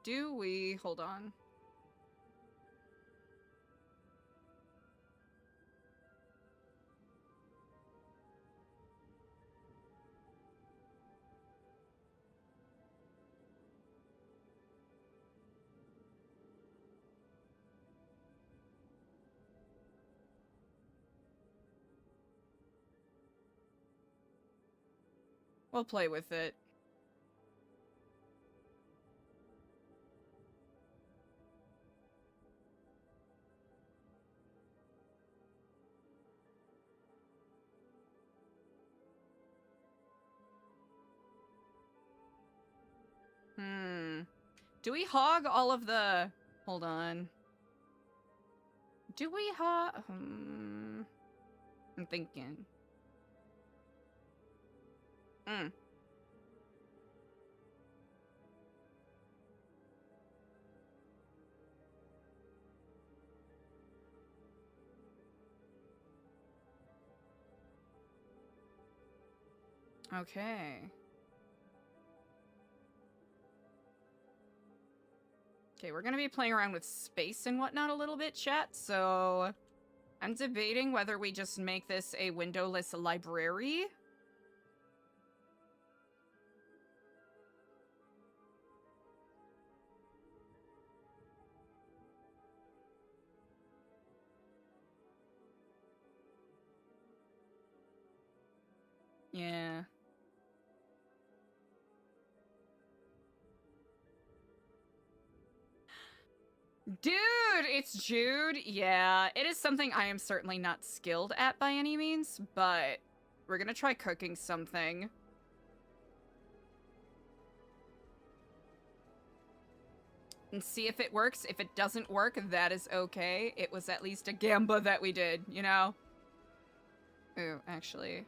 Do we... Hold on. We'll play with it. Do we hog all of the... Hold on. Do we hog... I'm thinking. Okay. Okay, we're gonna be playing around with space and whatnot a little bit, chat, so... I'm debating whether we just make this a windowless library. Yeah. Dude, it's Jude. Yeah, it is something I am certainly not skilled at by any means, but we're gonna try cooking something. And see if it works. If it doesn't work, that is okay. It was at least a gamba that we did, you know? Ooh, actually...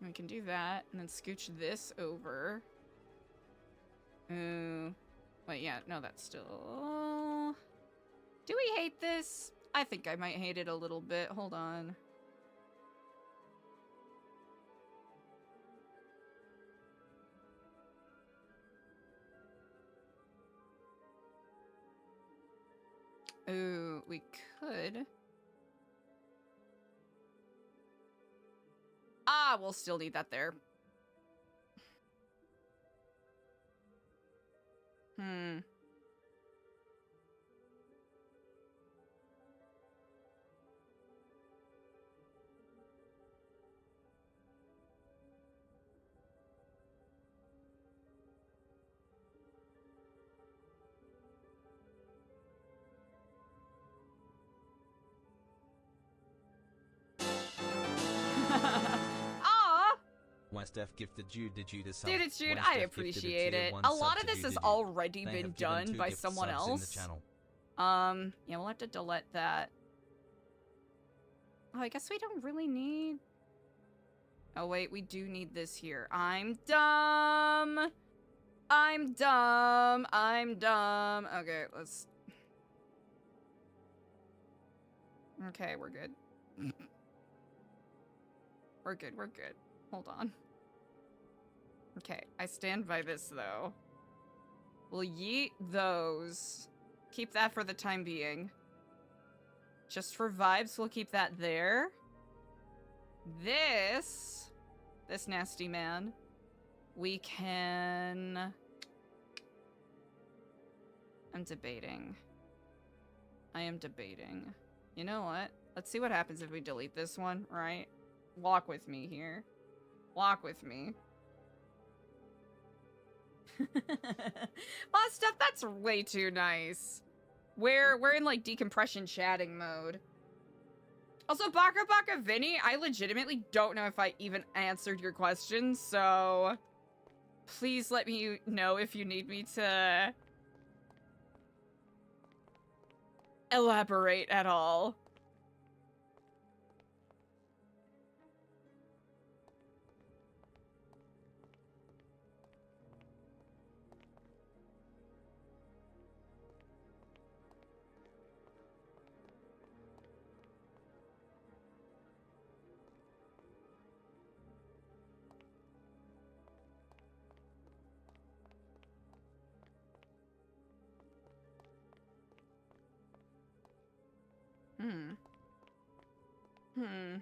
We can do that, and then scooch this over. Wait, yeah, no, that's still... Do we hate this? I think I might hate it a little bit. Hold on. Ooh, we could... Ah, we'll still need that there. Steph gifted Jude. Did you decide? Dude, it's Jude. I appreciate it. A lot of this has already been done by someone else. Yeah, we'll have to delete that. Oh, I guess we don't really need... Oh, wait, we do need this here. I'm dumb. I'm dumb. I'm dumb. Okay, let's... Okay, we're good. We're good, we're good. Hold on. Okay, I stand by this, though. We'll yeet those. Keep that for the time being. Just for vibes, we'll keep that there. This nasty man, we can... I'm debating. I am debating. You know what? Let's see what happens if we delete this one, right? Walk with me here. Walk with me. Well, stuff, that's way too nice. We're in like decompression chatting mode. Also, Baka Baka Vinny, I legitimately don't know if I even answered your question, so please let me know if you need me to elaborate at all. Hmm.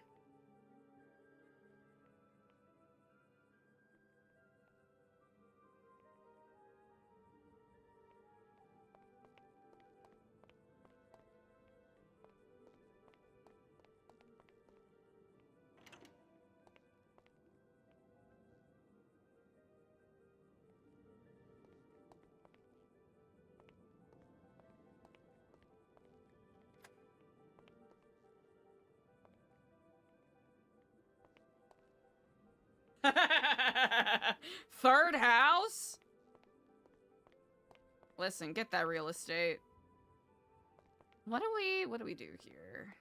Third house? Listen, get that real estate. What do we do here?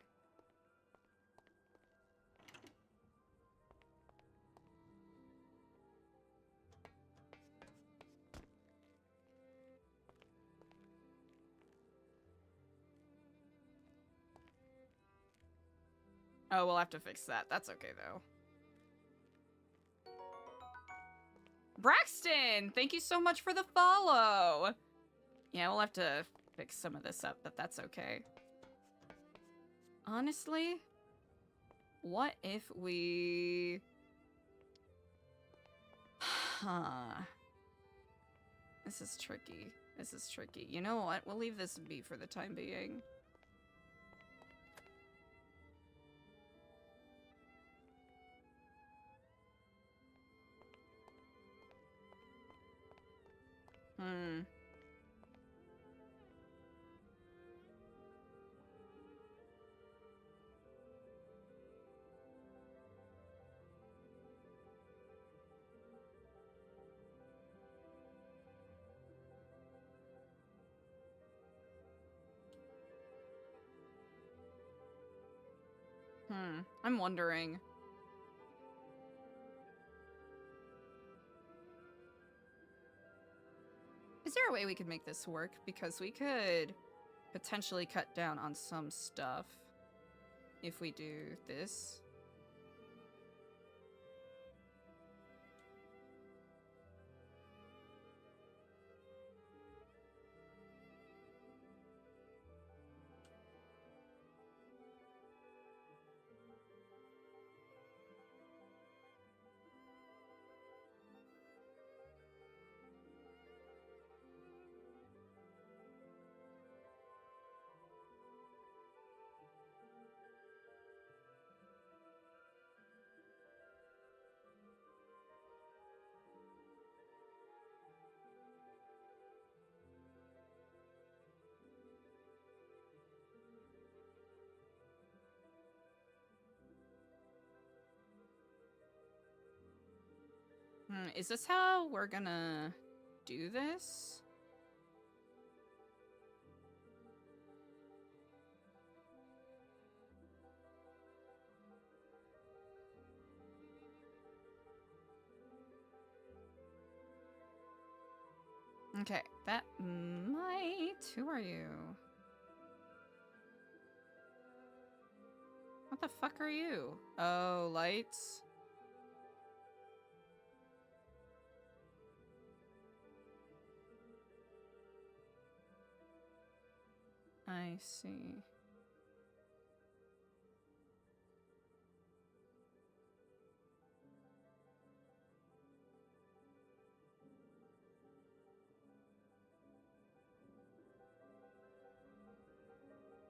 Oh, we'll have to fix that. That's okay, though. Braxton, thank you so much for the follow. Yeah, we'll have to fix some of this up, but that's okay. Honestly, what if we... This is tricky. This is tricky. You know what? We'll leave this be for the time being. I'm wondering. Is there a way we could make this work? Because we could potentially cut down on some stuff if we do this. Is this how we're gonna do this? Okay, that might... Who are you? What the fuck are you? Oh, lights? I see.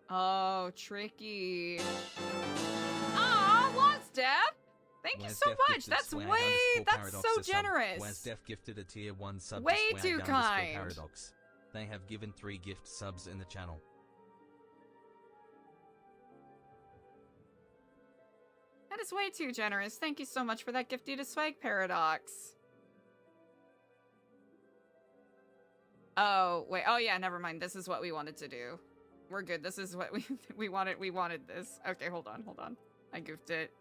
Oh, tricky. Aw, Wazdev! Thank you so much! That's so generous! Wazdev gifted a tier 1 sub way to too kind! Paradox. They have given 3 gift subs in the channel. That is way too generous. Thank you so much for that gift to Swag Paradox. Oh, wait. Oh, yeah, never mind. This is what we wanted to do. We're good. This is what we wanted. We wanted this. Okay, hold on. I goofed it.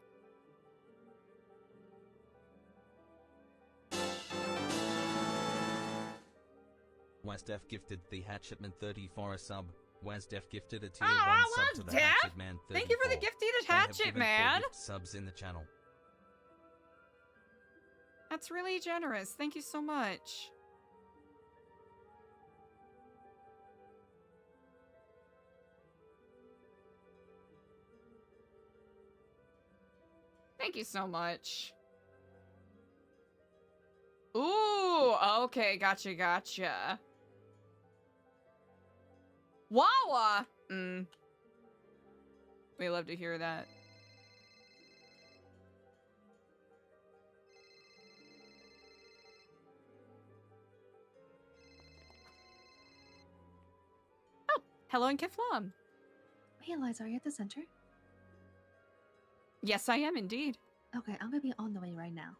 Wasdef gifted the Hatchetman 30 for a sub. Wasdef gifted a tier Ah, 1 sub to the Wasdef! Hatchetman 34. Thank you for the gifted They have Hatchet, given 4 man. gift subs in the channel. That's really generous. Thank you so much. Thank you so much. Ooh, okay, gotcha. Wawa! We love to hear that. Oh, hello and Kiflam. Hey, Eliza, are you at the center? Yes, I am indeed. Okay, I'm gonna be on the way right now.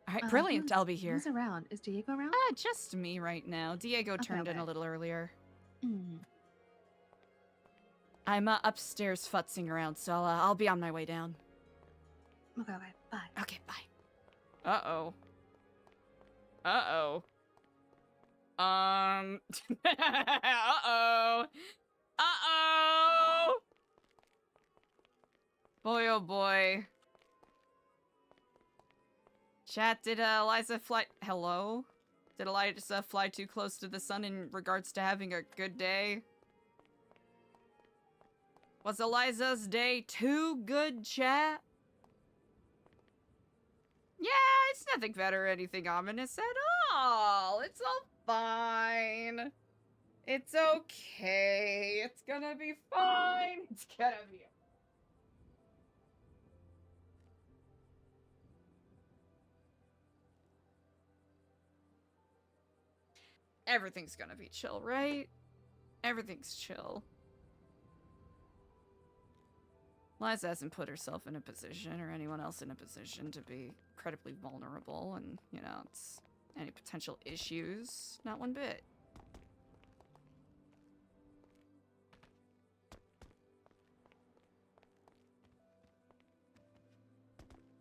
All right, brilliant. I'll be here. Who's around? Is Diego around? Just me right now. Diego turned in a little earlier. I'm upstairs futzing around, so I'll be on my way down. Okay, bye. Okay, bye. Uh-oh. Uh-oh. Uh-oh. Uh-oh! Boy, oh boy. Chat, did Eliza fly... Hello? Did Eliza fly too close to the sun in regards to having a good day? Was Eliza's day too good, chat? Yeah, it's nothing bad or anything ominous at all. It's all fine. It's okay. It's gonna be fine. It's gonna be... Everything's gonna be chill, right? Everything's chill. Liza hasn't put herself in a position, or anyone else in a position, to be incredibly vulnerable, and, you know, it's any potential issues, not one bit.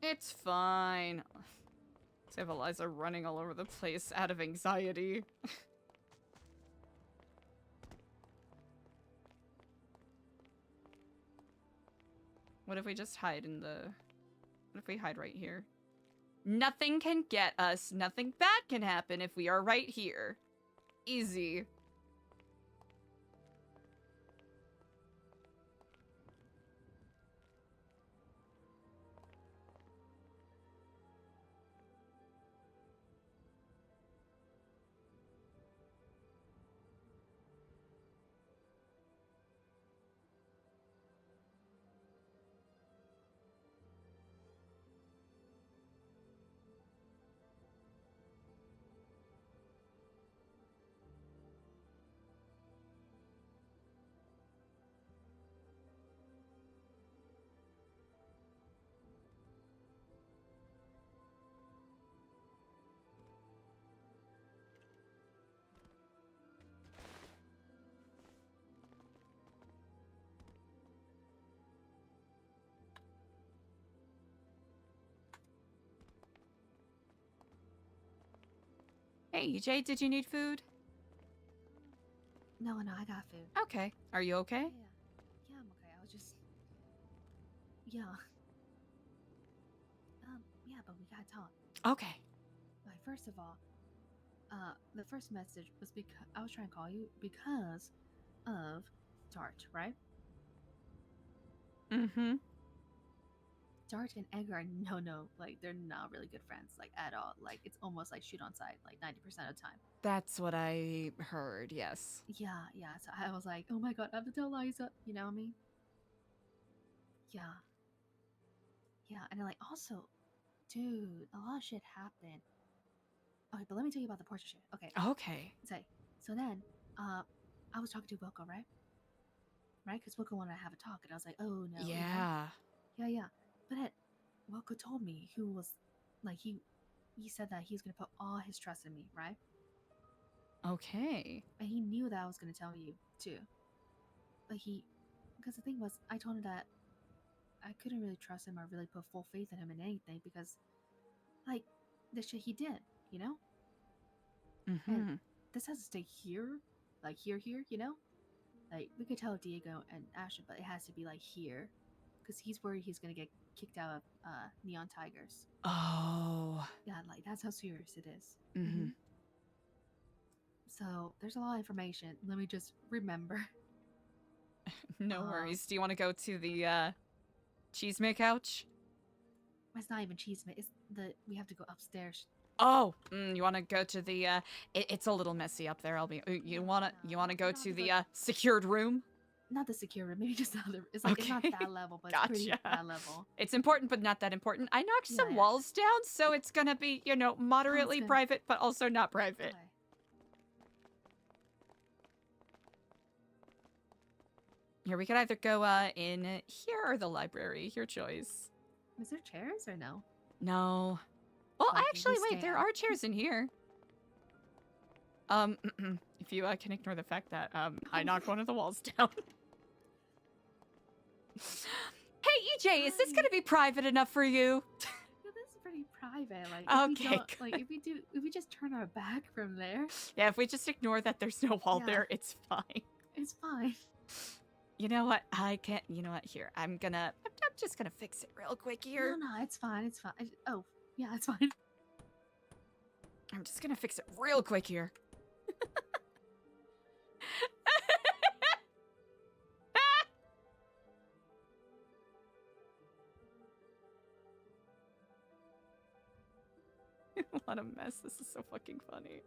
It's fine. Let's have Eliza running all over the place out of anxiety. What if we just hide in the... What if we hide right here? Nothing can get us. Nothing bad can happen if we are right here. Easy. Hey, EJ, did you need food? No, I got food. Okay. Are you okay? Yeah, I'm okay. I was just... Yeah. Yeah, but we gotta talk. Okay. Like, first of all, the first message was because I was trying to call you because of Dart, right? Mm-hmm. Dart and Edgar are no, like, they're not really good friends, like, at all. Like, it's almost like shoot on sight, like, 90% of the time. That's what I heard, yes. Yeah, so I was like, oh my god, I have to tell Liza, you know what I mean? Yeah, and then, like, also, dude, a lot of shit happened. Okay, but let me tell you about the portrait shit. Okay. Okay. So then, I was talking to Wilco, right? right? Because Wilco wanted to have a talk, and I was like, oh no. you know? Yeah. Yeah. But then Wilco told me who was, like, he said that he's gonna put all his trust in me, right? Okay. And he knew that I was gonna tell you too. But because the thing was, I told him that I couldn't really trust him or really put full faith in him in anything because, like, the shit he did, you know? Mm-hmm. And this has to stay here, like here, you know? Like, we could tell Diego and Ashton, but it has to be, like, here. Because he's worried he's gonna get kicked out of Neon Tigers. Oh. Yeah, like, that's how serious it is. Mm-hmm. So, there's a lot of information. Let me just remember. No worries. Do you want to go to the cheesemate couch? It's not even cheesemate. It's we have to go upstairs. Oh, you want to go to the it's a little messy up there. You want to go to the secured room? Not the secure room, maybe just the other. It's like, it's not Okay. that level, but it's pretty that level. It's important, but not that important. I knocked some Yeah. walls down, so it's gonna be, moderately good. private, but also not private. Okay. Here, we could either go in here or the library. Your choice. Is there chairs or no? No. Well, Okay, actually, we wait, there stand. are chairs in here. If you can ignore the fact that I knocked one of the walls down. Hey, EJ, is this Hi. gonna be private enough for you? Yeah, this is pretty private. Like, if we Okay, don't, like, if we just turn our back from there, Yeah, if we just ignore that there's no wall Yeah. there, it's fine. it's fine. You know what? I can't. You know what? Here, I'm just gonna fix it real quick here. No, it's fine. It's fine. Oh, yeah, it's fine. I'm just gonna fix it real quick here. What a mess. This is so fucking funny.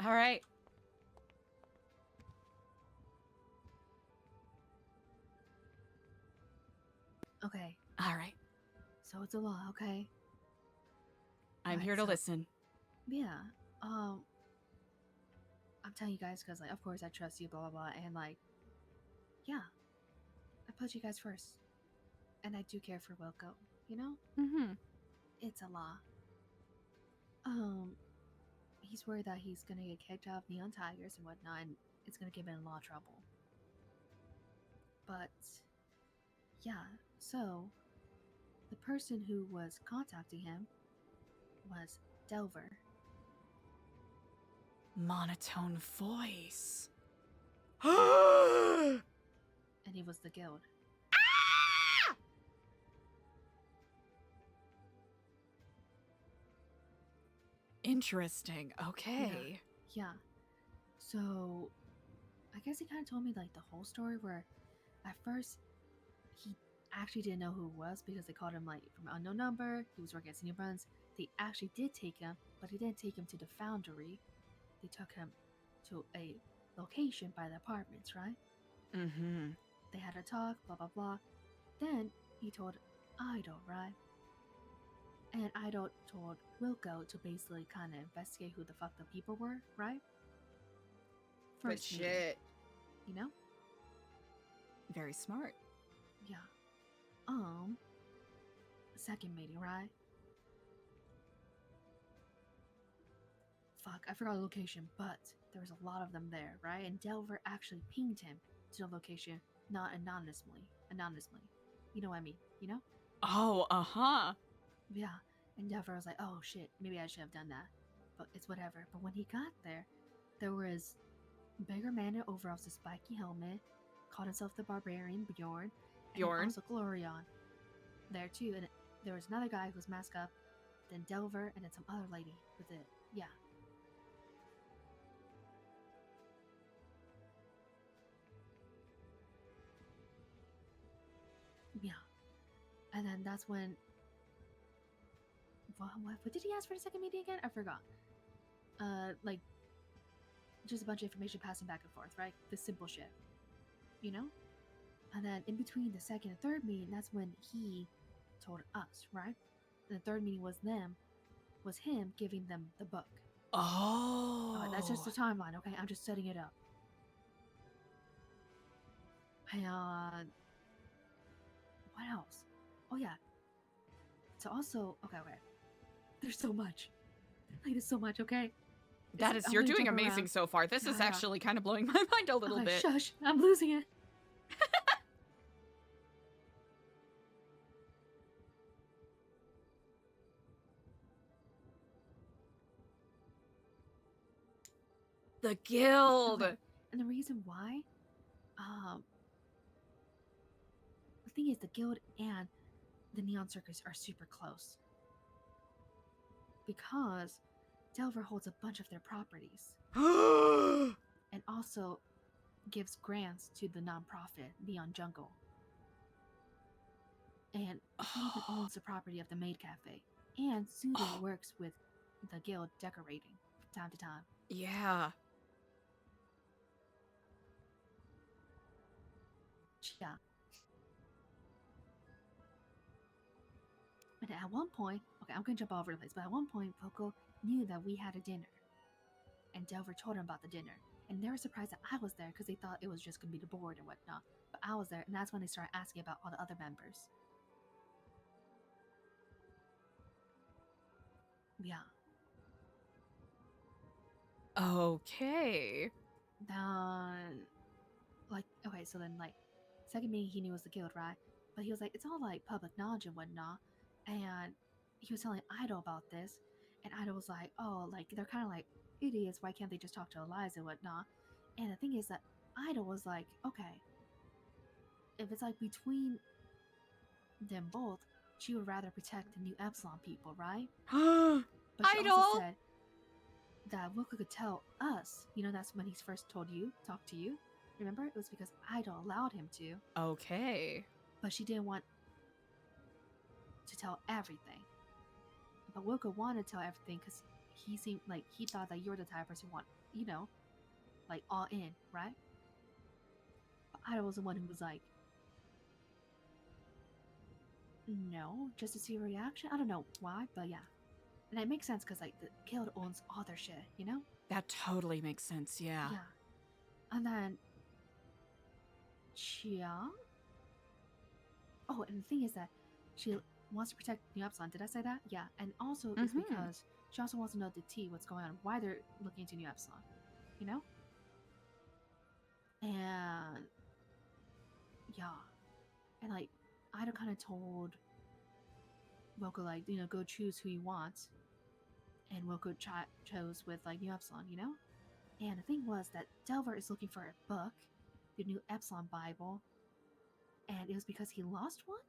All right. Okay, All right. so it's a law. Okay. I'm Right, here to so- listen. Yeah. I'm telling you guys because, like, of course I trust you, blah blah blah, and like, yeah, I put you guys first, and I do care for Wilco. You know, Mm-hmm. it's a law. He's worried that he's gonna get kicked out of Neon Tigers and whatnot, and it's gonna give him a lot of trouble. But yeah, so the person who was contacting him was Delver. Monotone voice. And he was the guild. Interesting. Okay. Yeah. So I guess he kind of told me like the whole story where at first he actually didn't know who it was because they called him like from an unknown number. He was working at Senior Runs. They actually did take him, but they didn't take him to the foundry. They took him to a location by the apartments, right? Mm-hmm. They had a talk, blah blah blah. Then he told Idol, right? And Idol told Wilco to basically kind of investigate who the fuck the people were, right? First meeting, you know? Very smart. Yeah. Second meeting, right? Fuck, I forgot the location, but there was a lot of them there, right? And Delver actually pinged him to the location, not anonymously. You know what I mean, you know? Oh, uh-huh. Yeah. And Delver was like, oh shit, maybe I should have done that. But it's whatever. But when he got there, there was bigger man in overalls with a spiky helmet, called himself the barbarian Bjorn. And Bjorn. also Glorion. there too, and there was another guy who was masked up, then Delver, and then some other lady with it. Yeah. Yeah. And then that's when. What did he ask for the second meeting again? I forgot. Like, just a bunch of information passing back and forth, right? The simple shit. You know? And then in between the second and third meeting, that's when he told us, right? And the third meeting was him giving them the book. Oh. That's just the timeline, okay? I'm just setting it up. And what else? Oh yeah. So also, okay. There's so much. Like, there's so much, okay? You're doing amazing so far. This is actually kind of blowing my mind a little bit. Shush, I'm losing it. The guild. Okay. And the reason why, the thing is, the guild and the Neon Circus are super close because Delver holds a bunch of their properties and also gives grants to the nonprofit Neon Jungle. And he even owns the property of the Maid Cafe. And Suda works with the guild decorating from time to time. Yeah. Yeah. And at one point, okay, I'm gonna jump all over the place, but at one point, Poco knew that we had a dinner. And Delver told him about the dinner. And they were surprised that I was there because they thought it was just gonna be the board and whatnot. But I was there, and that's when they started asking about all the other members. Yeah. Okay. Then, okay, so then, second meeting he knew was the guild, right? But he was like, it's all, public knowledge and whatnot. And he was telling Idol about this. And Idol was like, oh, they're kind of like idiots. Why can't they just talk to Eliza and whatnot? And the thing is that Idol was like, okay, if it's, between them both, she would rather protect the New Epsilon people, right? But she Idol! also said that Wilco could tell us. That's when he first talked to you. Remember? It was because Idol allowed him to. Okay. But she didn't want to tell everything. But Wilco wanted to tell everything because he seemed like he thought that you're the type of person who want, all in, right? But Idol was the one who was like, no, just to see a reaction. I don't know why, but yeah. And it makes sense because, the guild owns all their shit, That totally makes sense, yeah. Yeah. And then Chia. Oh, and the thing is that she wants to protect New Epsilon. Did I say that? Yeah. And also it's because she also wants to know the tea, what's going on, why they're looking into New Epsilon. And yeah. And Ida kind of told Wilco, go choose who you want. And Wilco chose with New Epsilon, And the thing was that Delver is looking for a book, the New Epsilon Bible, and it was because he lost one,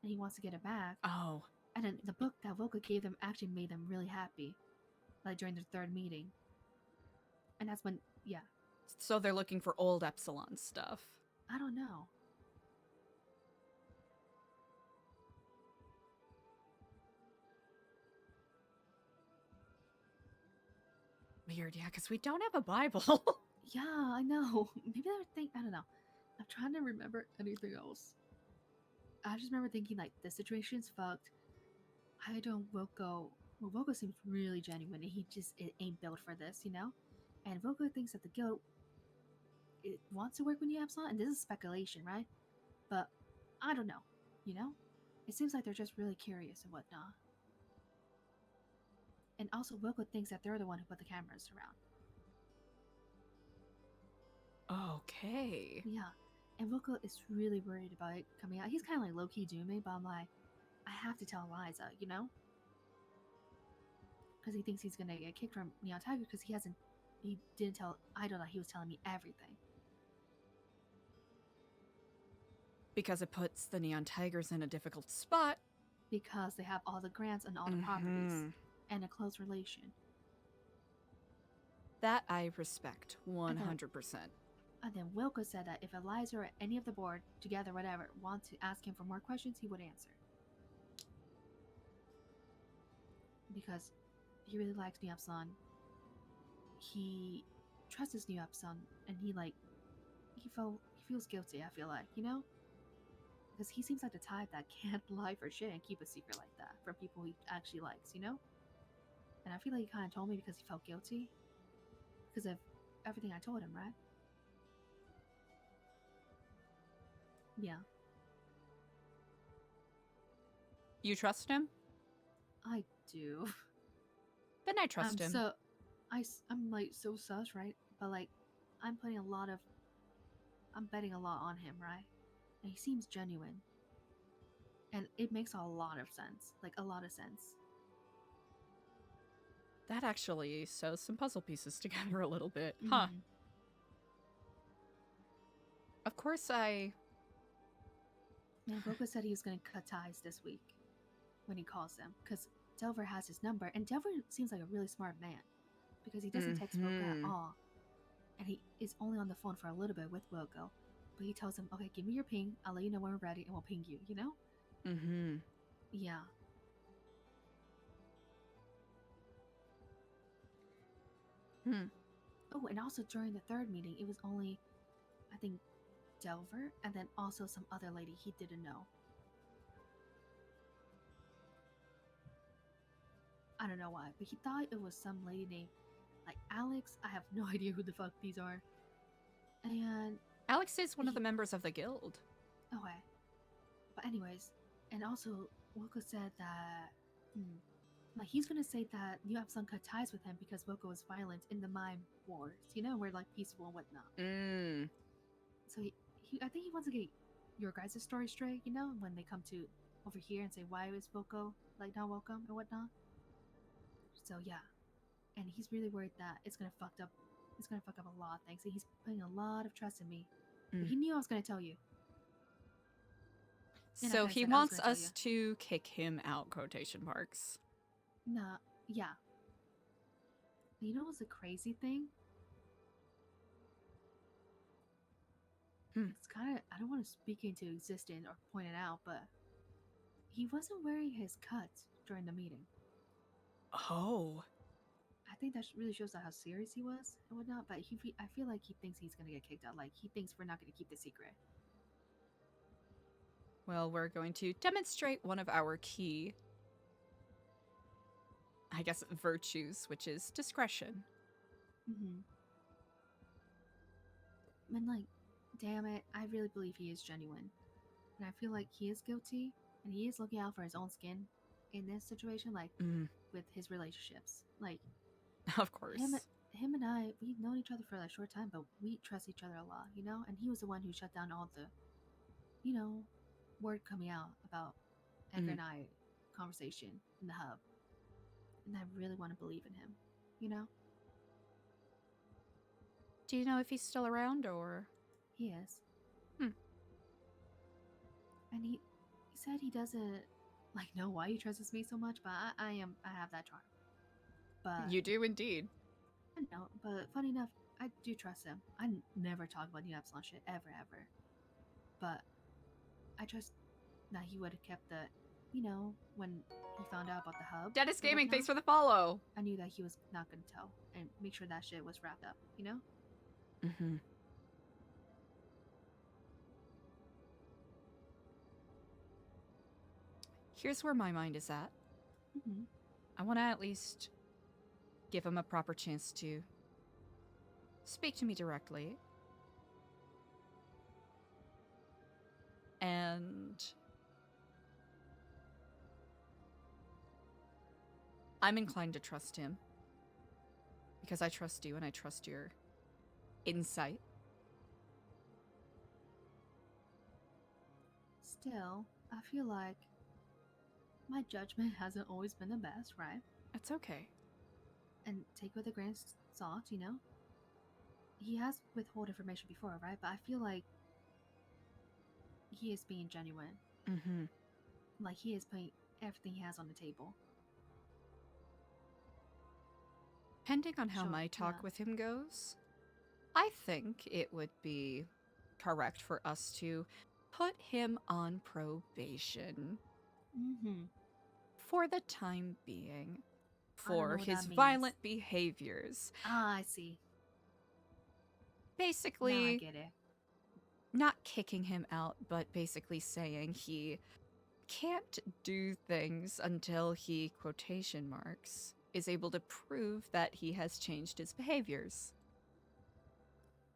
and he wants to get it back. Oh. And then the book that Wilco gave them actually made them really happy, during their third meeting. And that's when, yeah. So they're looking for old Epsilon stuff. I don't know. Weird, yeah, because we don't have a Bible. Yeah, I know. Maybe I don't know. I'm trying to remember anything else. I just remember thinking, the situation's fucked. Wilco seems really genuine, and it ain't built for this, And Wilco thinks that the guild wants to work with New Epsilon, and this is speculation, right? But I don't know, It seems like they're just really curious and whatnot. And also, Wilco thinks that they're the one who put the cameras around. Okay. Yeah. And Wilco is really worried about it coming out. He's kind of low-key dooming, but I'm like, I have to tell Eliza, Because he thinks he's going to get kicked from Neon Tiger because he didn't tell Idol that he was telling me everything. Because it puts the Neon Tigers in a difficult spot. because they have all the grants and all the properties and a close relation. That I respect 100%. And then Wilco said that if Eliza or any of the board, together, whatever, want to ask him for more questions, he would answer. Because he really likes New Epsilon. He trusts his New Epsilon, and he feels guilty, I feel like, you know? Because he seems like the type that can't lie for shit and keep a secret like that from people he actually likes, you know? And I feel like he kind of told me because he felt guilty. Because of everything I told him, right? Yeah. You trust him? I do. Then I trust him. So, I'm like so sus, right? But like, I'm betting a lot on him, right? And he seems genuine. And it makes a lot of sense. Like, a lot of sense. That actually sews some puzzle pieces together a little bit. Huh. Mhm. Of course Man, Boca said he was going to cut ties this week when he calls them. Because Delver has his number. And Delver seems like a really smart man. Because he doesn't text Boca at all. And he is only on the phone for a little bit with Wilco. But he tells him, okay, give me your ping. I'll let you know when we're ready and we'll ping you, you know? Mm-hmm. Yeah. Oh, and also during the third meeting, it was only, I think, Delver and then also some other lady he didn't know. I don't know why, but he thought it was some lady named, like, Alex. I have no idea who the fuck these are. And Alex is one of the members of the guild. okay. But anyways, and also Wilco said that like he's gonna say that New Epsilon cut ties with him because Wilco was violent in the mime wars, you know, we're like peaceful and whatnot. So he I think he wants to get your guys' story straight, you know, when they come to over here and say why is Wilco like not welcome and whatnot. So yeah. And he's really worried that it's gonna fuck up a lot of things. And he's putting a lot of trust in me. But he knew I was gonna tell you. And So like I he said, I was wants gonna tell us to kick him out, quotation marks. Nah, yeah. You know what's the crazy thing? It's kind of, I don't want to speak into existence or point it out, but he wasn't wearing his cut during the meeting. Oh. I think that really shows how serious he was and whatnot, but I feel like he thinks he's going to get kicked out. Like, he thinks we're not going to keep the secret. Well, we're going to demonstrate one of our key, I guess, virtues, which is discretion. And like, damn it, I really believe he is genuine. And I feel like he is guilty, and he is looking out for his own skin in this situation, like, with his relationships. Like, of course. Him and I, we've known each other for a short time, but we trust each other a lot, you know? And he was the one who shut down all the, you know, word coming out about Edgar and I conversation in the hub. And I really want to believe in him, you know? Do you know if he's still around, or? He is. And he said he doesn't, like, know why he trusts me so much, but I have that charm. But you do indeed. I know, but funny enough, I do trust him. I never talk about New Epsilon shit, ever. But I trust that he would have kept the, you know, when he found out about the hub. Dennis Gaming, thanks for the follow. I knew that he was not going to tell and make sure that shit was wrapped up, you know? Here's where my mind is at. I want to at least give him a proper chance to speak to me directly. And I'm inclined to trust him. Because I trust you and I trust your insight. Still, I feel like my judgment hasn't always been the best, right? That's okay. And take with a grain of salt, you know? He has withheld information before, right? But I feel like he is being genuine. Mm-hmm. Like, he is putting everything he has on the table. Depending on how Sure, my talk yeah. with him goes, I think it would be correct for us to put him on probation Mm-hmm. for the time being I don't know for what his that means. violent behaviors. Ah, I see. Now I Basically, get it. not kicking him out, but basically saying he can't do things until he, quotation marks, is able to prove that he has changed his behaviors.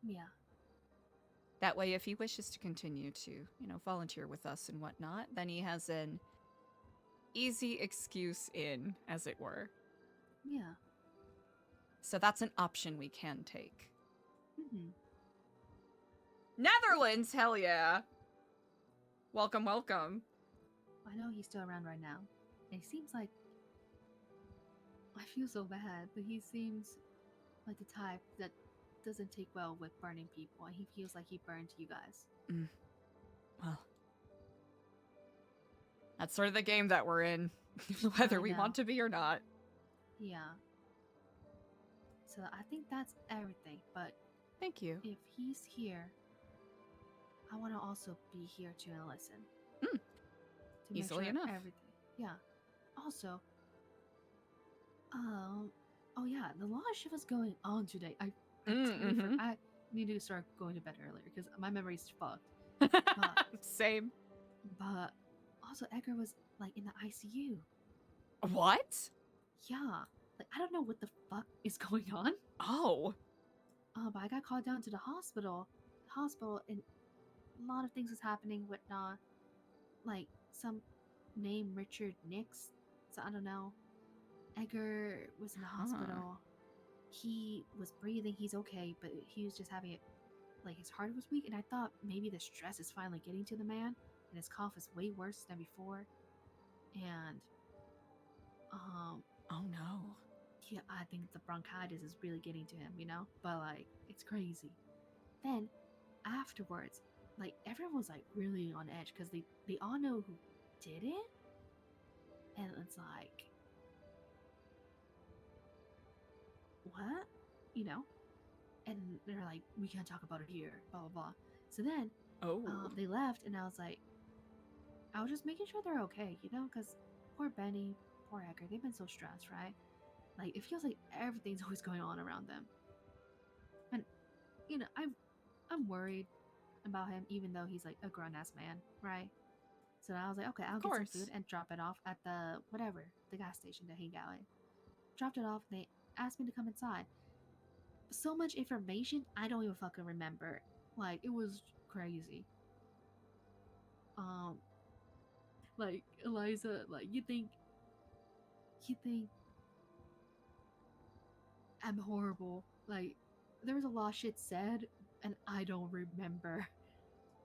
Yeah. That way, if he wishes to continue to, volunteer with us and whatnot, then he has an easy excuse in, as it were. Yeah. So that's an option we can take. Mm-hmm. Netherlands, hell yeah! Welcome, welcome. I know he's still around right now. And he seems like... I feel so bad, but he seems like the type that doesn't take well with burning people, and he feels like he burned you guys. Well, that's sort of the game that we're in, whether we know. want to be or not. Yeah. So I think that's everything, but Thank you. if he's here, I want to also be here to listen. Mm. To Easily make sure enough. everything. Yeah. Also, oh yeah, the lot of shit was going on today. I totally mhm. I need to start going to bed earlier because my memory's fucked. Same. But also, Edgar was like in the ICU. What? Yeah, like I don't know what the fuck is going on. Oh. But I got called down to the hospital. And a lot of things was happening. Whatnot, like some name Richard Nix. So I don't know. Edgar was in the hospital. He was breathing. He's okay, but he was just having it. Like his heart was weak, and I thought maybe the stress is finally getting to the man, and his cough is way worse than before. And oh no. yeah, I think the bronchitis is really getting to him, But like, it's crazy. Then afterwards, like everyone was like really on edge because they all know who did it, and it's like, what, And they're like, we can't talk about it here, blah blah blah. So then, they left, and I was just making sure they're okay, because poor Benny, poor Edgar, they've been so stressed, right? Like it feels like everything's always going on around them, and I'm worried about him, even though he's like a grown ass man, right? So I was like, okay, I'll get some food and drop it off at the gas station to hang out at. Dropped it off, and they asked me to come inside. So much information, I don't even fucking remember. Like it was crazy. Like Eliza, like you think I'm horrible. Like there was a lot of shit said, and I don't remember.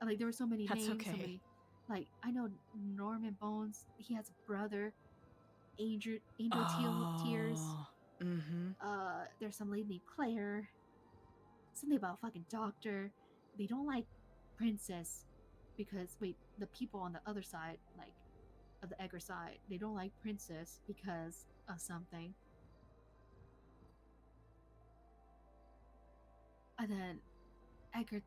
Like there were so many That's names, okay. so many. Like I know Norman Bones. He has a brother, Angel Tears. Mm-hmm. There's some lady named Claire. Something about a fucking doctor. They don't like Princess because the people on the other side, like of the Edgar side, they don't like Princess because of something. And then Edgar,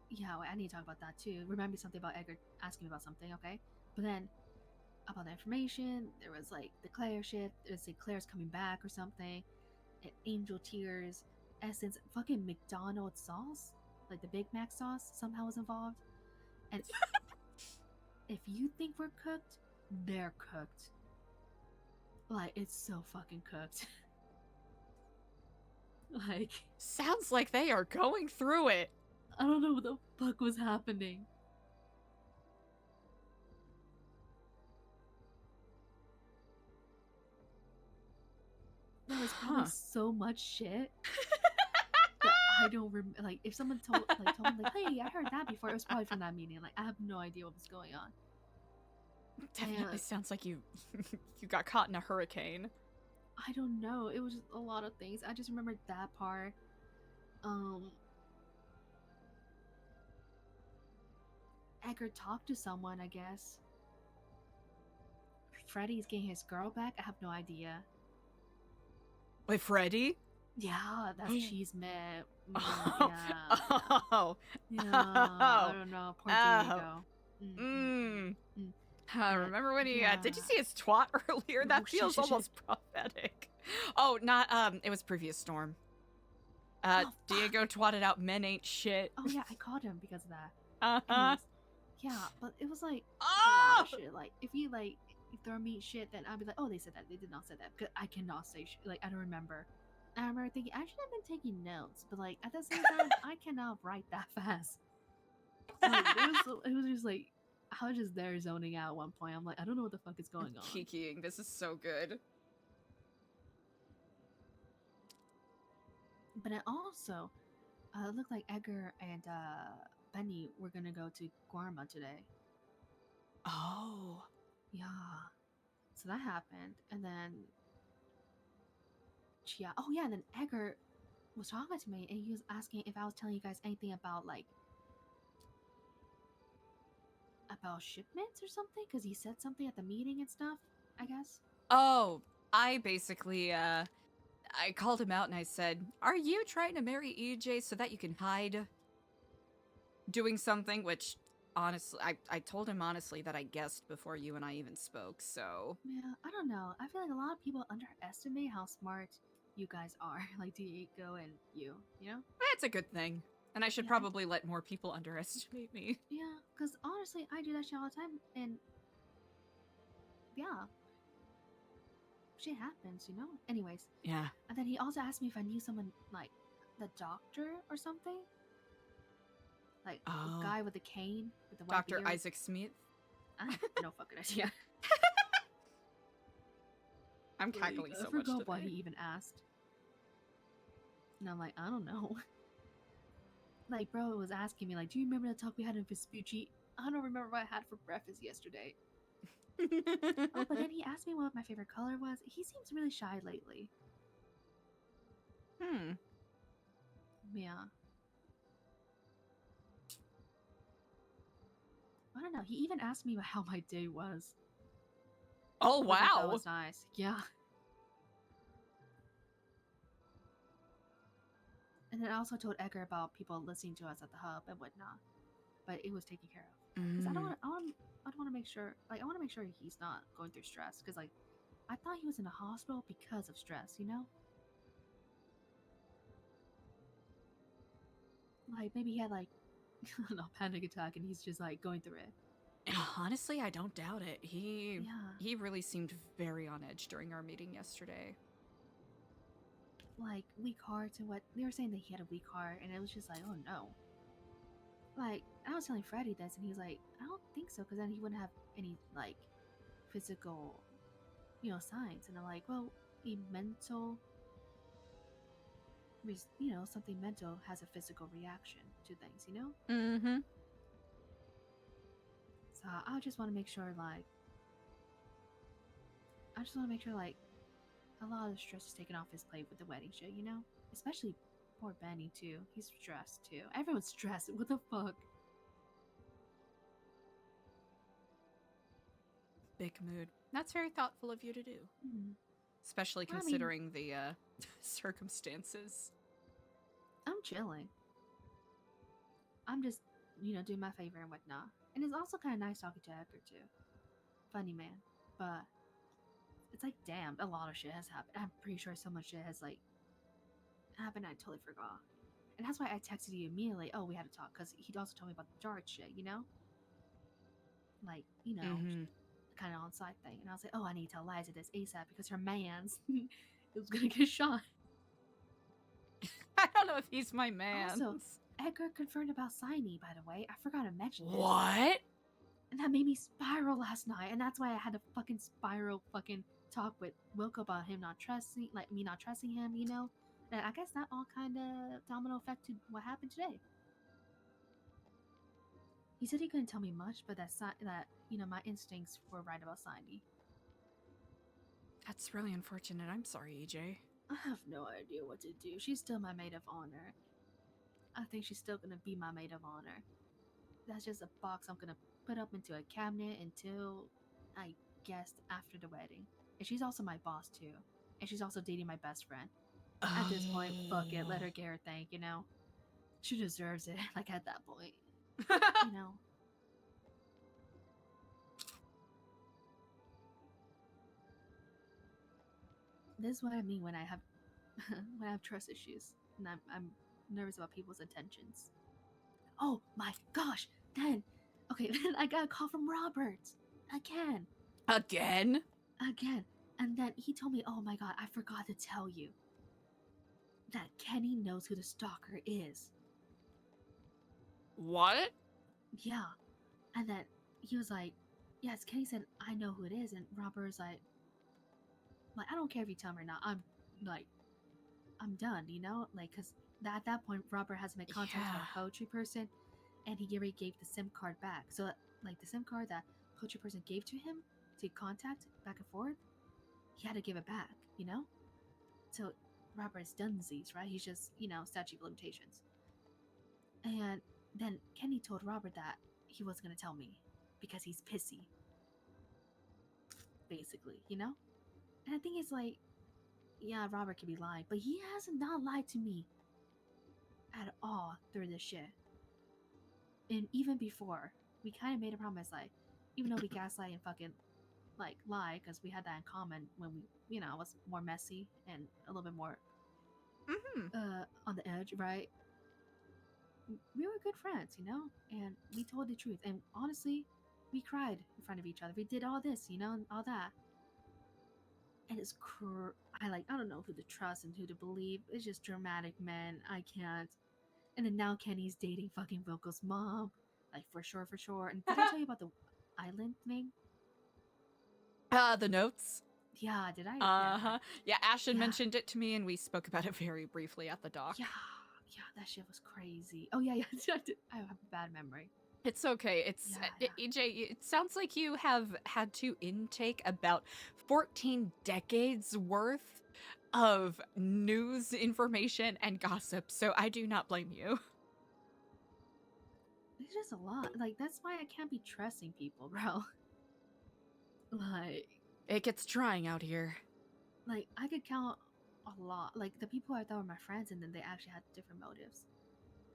yeah, wait, I need to talk about that too. Remind me something about Edgar asking me about something, okay? But then about the information, there was like the Claire shit. There's like Claire's coming back or something. And Angel Tears, Essence, fucking McDonald's sauce, like the Big Mac sauce, somehow was involved. And if you think we're cooked, they're cooked. Like it's so fucking cooked. Like sounds like they are going through it. I don't know what the fuck was happening. There was probably so much shit that I don't remember. Like, if someone told me, like, hey, I heard that before, it was probably from that meeting. Like, I have no idea what was going on. Definitely sounds like you got caught in a hurricane. I don't know. It was just a lot of things. I just remembered that part. Edgar talked to someone, I guess. Freddy's getting his girl back? I have no idea. Wait, Freddy? Yeah, that's cheese man. Oh. Yeah. Oh. Yeah, I don't know. Poor Diego. Remember when he did you Yeah. see his twat earlier? That Oh, shit, feels shit, shit. almost prophetic. Oh, not it was previous storm. Oh, Diego twatted out men ain't shit. Oh yeah, I called him because of that. Uh-huh. Anyways, yeah, but it was like a Oh! lot of shit. Like if you throw me shit, then I'd be like, oh, they said that. They did not say that. 'Cause I cannot say shit. Like I don't remember. And I remember thinking, actually, I've been taking notes, but like at the same time, I cannot write that fast. Like, it was just like I was just there zoning out at one point. I'm like, I don't know what the fuck is going on. Kikiing. This is so good. But it also looked like Edgar and Benny were gonna go to Guarma today. Oh. Yeah. So that happened, and then oh yeah, and then Edgar was talking to me, and he was asking if I was telling you guys anything about shipments or something, because he said something at the meeting and stuff, I guess. Oh, I basically I called him out and I said, "Are you trying to marry EJ so that you can hide doing something?" Which, honestly, I told him honestly that I guessed before you and I even spoke, so... Yeah, I don't know. I feel like a lot of people underestimate how smart you guys are, like Diego and you know? That's a good thing. And I should probably let more people underestimate me. Yeah, because honestly, I do that shit all the time, and yeah. Shit happens, you know? Anyways. Yeah. And then he also asked me if I knew someone, like, the doctor or something. Like, a guy with a cane with the white Dr. beard. Isaac Smith? I have no fucking idea. I'm cackling so much I forgot today. why he even asked. And I'm like, I don't know. Like, bro was asking me, like, do you remember the talk we had in Vespucci? I don't remember what I had for breakfast yesterday. Oh, but then he asked me what my favorite color was. He seems really shy lately. Yeah. I don't know. He even asked me how my day was. Oh, Which I thought wow. was nice. Yeah. And then I also told Edgar about people listening to us at the hub and whatnot, but it was taken care of. Because I don't want to make sure, like, I want to make sure he's not going through stress. Because, like, I thought he was in a hospital because of stress, you know? Like, maybe he had, like, I don't know, panic attack, and he's just, like, going through it. Honestly, I don't doubt it. He really seemed very on edge during our meeting yesterday. Like, weak hearts and what they were saying that he had a weak heart, and it was just like, oh no. Like, I was telling Freddie this, and he was like, I don't think so, because then he wouldn't have any, like, physical, you know, signs. And I'm like, well, a mental, you know, something mental has a physical reaction to things, you know? So I just want to make sure, like, a lot of the stress is taken off his plate with the wedding shit, you know? Especially poor Benny, too. He's stressed, too. Everyone's stressed. What the fuck? Big mood. That's very thoughtful of you to do. Especially considering the circumstances. I'm chilling. I'm just, you know, doing my favor and whatnot. And it's also kind of nice talking to Edgar, too. Funny man. But it's like, damn, a lot of shit has happened. I'm pretty sure so much shit has, like, happened I totally forgot. And that's why I texted you immediately, oh, we had to talk, because he'd also told me about the Dart shit, you know? Like, you know, kind of on-site thing. And I was like, oh, I need to tell Eliza this ASAP, because her man's was gonna get shot. I don't know if he's my man. Also, Edgar confirmed about Signy, by the way. I forgot to mention this. What? And that made me spiral last night, and that's why I had to fucking spiral talk with Wilco about him not trusting, like, me not trusting him, you know? And I guess that all kind of domino affected what happened today. He said he couldn't tell me much, but that you know, my instincts were right about Signy. That's really unfortunate. I'm sorry, EJ. I have no idea what to do. She's still my maid of honor. I think she's still gonna be my maid of honor. that's just a box I'm gonna put up into a cabinet until I guess after the wedding. And she's also my boss too, and she's also dating my best friend. At this point, fuck it, let her get her thing. You know, she deserves it. Like at that point, you know. This is what I mean when I have when I have trust issues and I'm nervous about people's intentions. Oh my gosh! Then, okay, then I got a call from Robert again, Again? and then he told me, "Oh my god, I forgot to tell you that Kenny knows who the stalker is." What? Yeah, and then he was like, "Yes." Kenny said, "I know who it is," and Robert was like, "I don't care if you tell me or not. I'm done, you know, like, cause at that point Robert has made contact with a poetry person, and he already gave the SIM card back. So, like, the SIM card that poetry person gave to him to contact back and forth, he had to give it back, you know. So Robert's dunsies, right? He's just, you know, statute of limitations. And then Kenny told Robert that he wasn't gonna tell me because he's pissy, basically, you know. And I think it's like, yeah, Robert could be lying, but he has not lied to me at all through this shit. And even before, we kind of made a promise, like, even though we gaslight and fucking, like, lie, because we had that in common when we, you know, was more messy and a little bit more on the edge, right? We were good friends, you know, and we told the truth. And honestly, we cried in front of each other. We did all this, you know, and all that. And it's I don't know who to trust and who to believe. It's just dramatic, man. I can't. And then now Kenny's dating fucking Wilco's mom, like, for sure. And did I tell you about the island thing? The notes? Yeah, did I? Uh-huh. Yeah, Ashton Yeah. mentioned it to me, and we spoke about it very briefly at the dock. Yeah, that shit was crazy. Oh, yeah, I did. I have a bad memory. It's okay. It's EJ, it sounds like you have had to intake about 14 decades worth of news information and gossip, so I do not blame you. It's just a lot. Like, that's why I can't be trusting people, bro. Like, it gets trying out here. Like, I could count a lot. Like, the people I thought were my friends, and then they actually had different motives.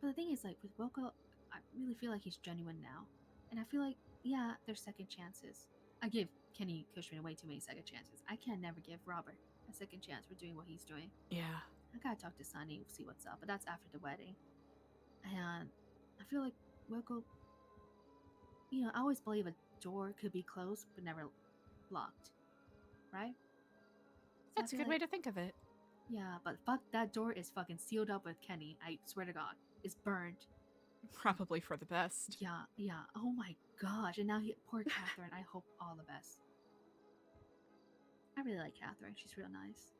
But the thing is, like, with Wilco, I really feel like he's genuine now. And I feel like, yeah, there's second chances. I give Kenny Cushman way too many second chances. I can never give Robert a second chance for doing what he's doing. Yeah. I gotta talk to Sonny, see what's up. But that's after the wedding. And I feel like Wilco, you know, I always believe a door could be closed, but never locked. Right? That's a good way to think of it. Yeah, but fuck, that door is fucking sealed up with Kenny. I swear to God. It's burned. Probably for the best. Yeah. Oh my gosh. And now poor Catherine. I hope all the best. I really like Catherine. She's real nice.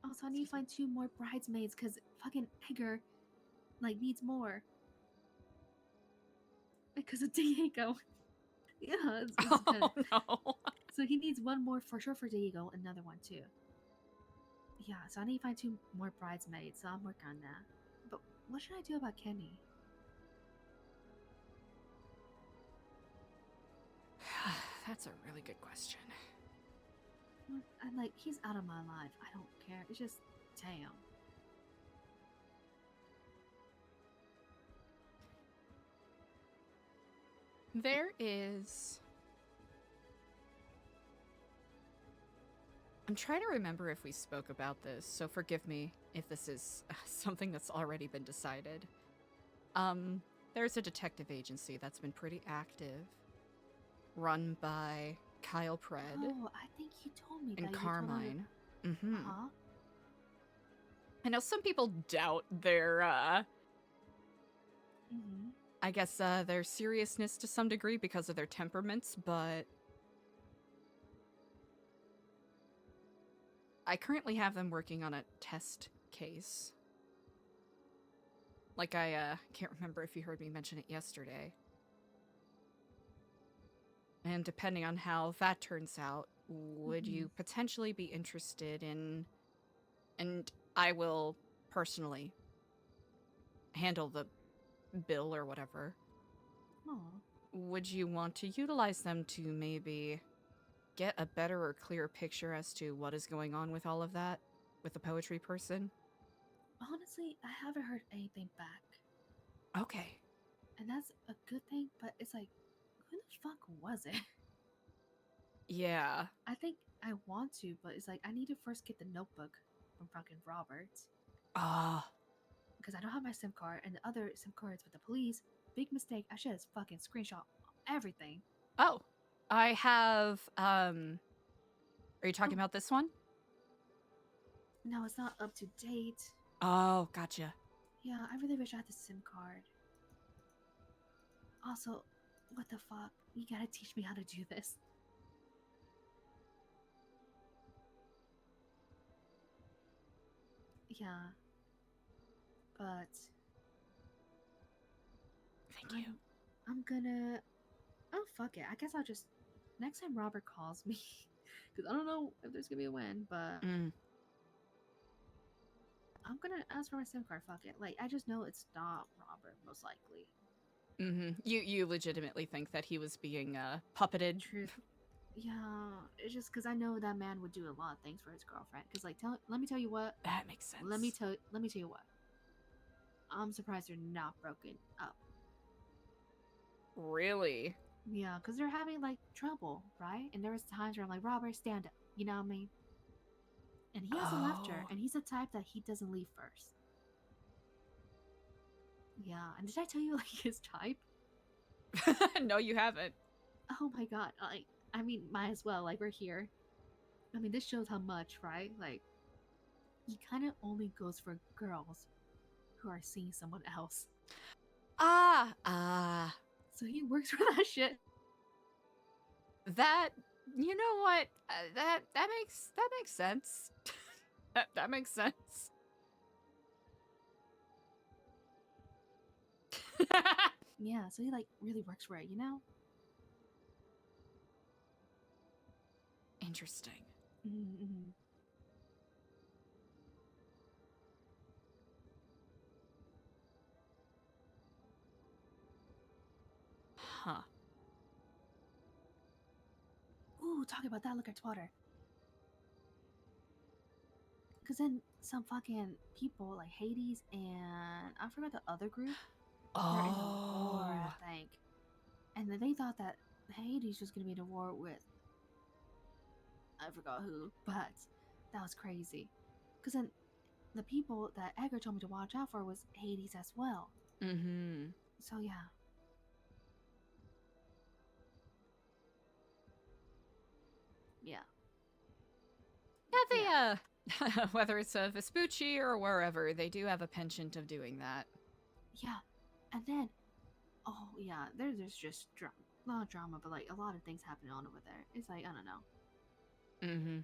Also, I need to find 2 more bridesmaids because fucking Edgar, like, needs more. Because of Diego. Yeah. It's oh, no. So he needs 1 more for sure for Diego, another one too. Yeah, so I need to find 2 more bridesmaids, so I'm working on that. But what should I do about Kenny? That's a really good question. I'm like, he's out of my life. I don't care. It's just, damn. There is... I'm trying to remember if we spoke about this, so forgive me if this is something that's already been decided. There's a detective agency that's been pretty active, run by Kyle Pred. Oh, I think you told me that. And Carmine. Mm-hmm. Uh-huh. I know some people doubt their, I guess, their seriousness to some degree because of their temperaments, but I currently have them working on a test case. Like, I can't remember if you heard me mention it yesterday. And depending on how that turns out, would you potentially be interested in... And I will personally handle the bill or whatever. Oh. Would you want to utilize them to maybe get a better or clearer picture as to what is going on with all of that with the poetry person? Honestly, I haven't heard anything back. Okay. And that's a good thing, but it's like, who the fuck was it? Yeah. I think I want to, but it's like, I need to first get the notebook from fucking Robert. Ah. Because I don't have my SIM card, and the other SIM cards with the police. Big mistake. I should have fucking screenshot everything. Oh. I have, are you talking about this one? No, it's not up to date. Oh, gotcha. Yeah, I really wish I had the SIM card. Also, what the fuck? You gotta teach me how to do this. Yeah. But Thank you. I'm gonna... Oh, fuck it. I guess I'll just... Next time Robert calls me, because I don't know if there's gonna be a win, but I'm gonna ask for my SIM card. Fuck it. Like, I just know it's not Robert, most likely. You legitimately think that he was being puppeted? Truth. Yeah, it's just because I know that man would do a lot of things for his girlfriend. Because, like, let me tell you what. That makes sense. Let me tell you what. I'm surprised they're not broken up. Really? Yeah, because they're having, like, trouble, right? And there was times where I'm like, Robert, stand up. You know what I mean? And he hasn't left her, and he's the type that he doesn't leave first. Yeah, and did I tell you, like, his type? No, you haven't. Oh my god, I mean, might as well, like, we're here. I mean, this shows how much, right? Like, he kind of only goes for girls who are seeing someone else. So he works for that shit. That, you know what? That makes sense. that makes sense. Yeah, so he, like, really works for it, you know? Interesting. Mm-hmm. Huh. Ooh, talking about that, look at water. Because then some fucking people, like Hades and I forgot the other group, they're in a war, I think. And then they thought that Hades was going to be in a war with, I forgot who, but that was crazy. Because then the people that Edgar told me to watch out for was Hades as well. Mm-hmm. So yeah. Yeah. Yeah, they, whether it's a Vespucci or wherever, they do have a penchant of doing that. Yeah. And then, oh yeah, there's just not drama, but like a lot of things happening on over there. It's like, I don't know. Mm-hmm.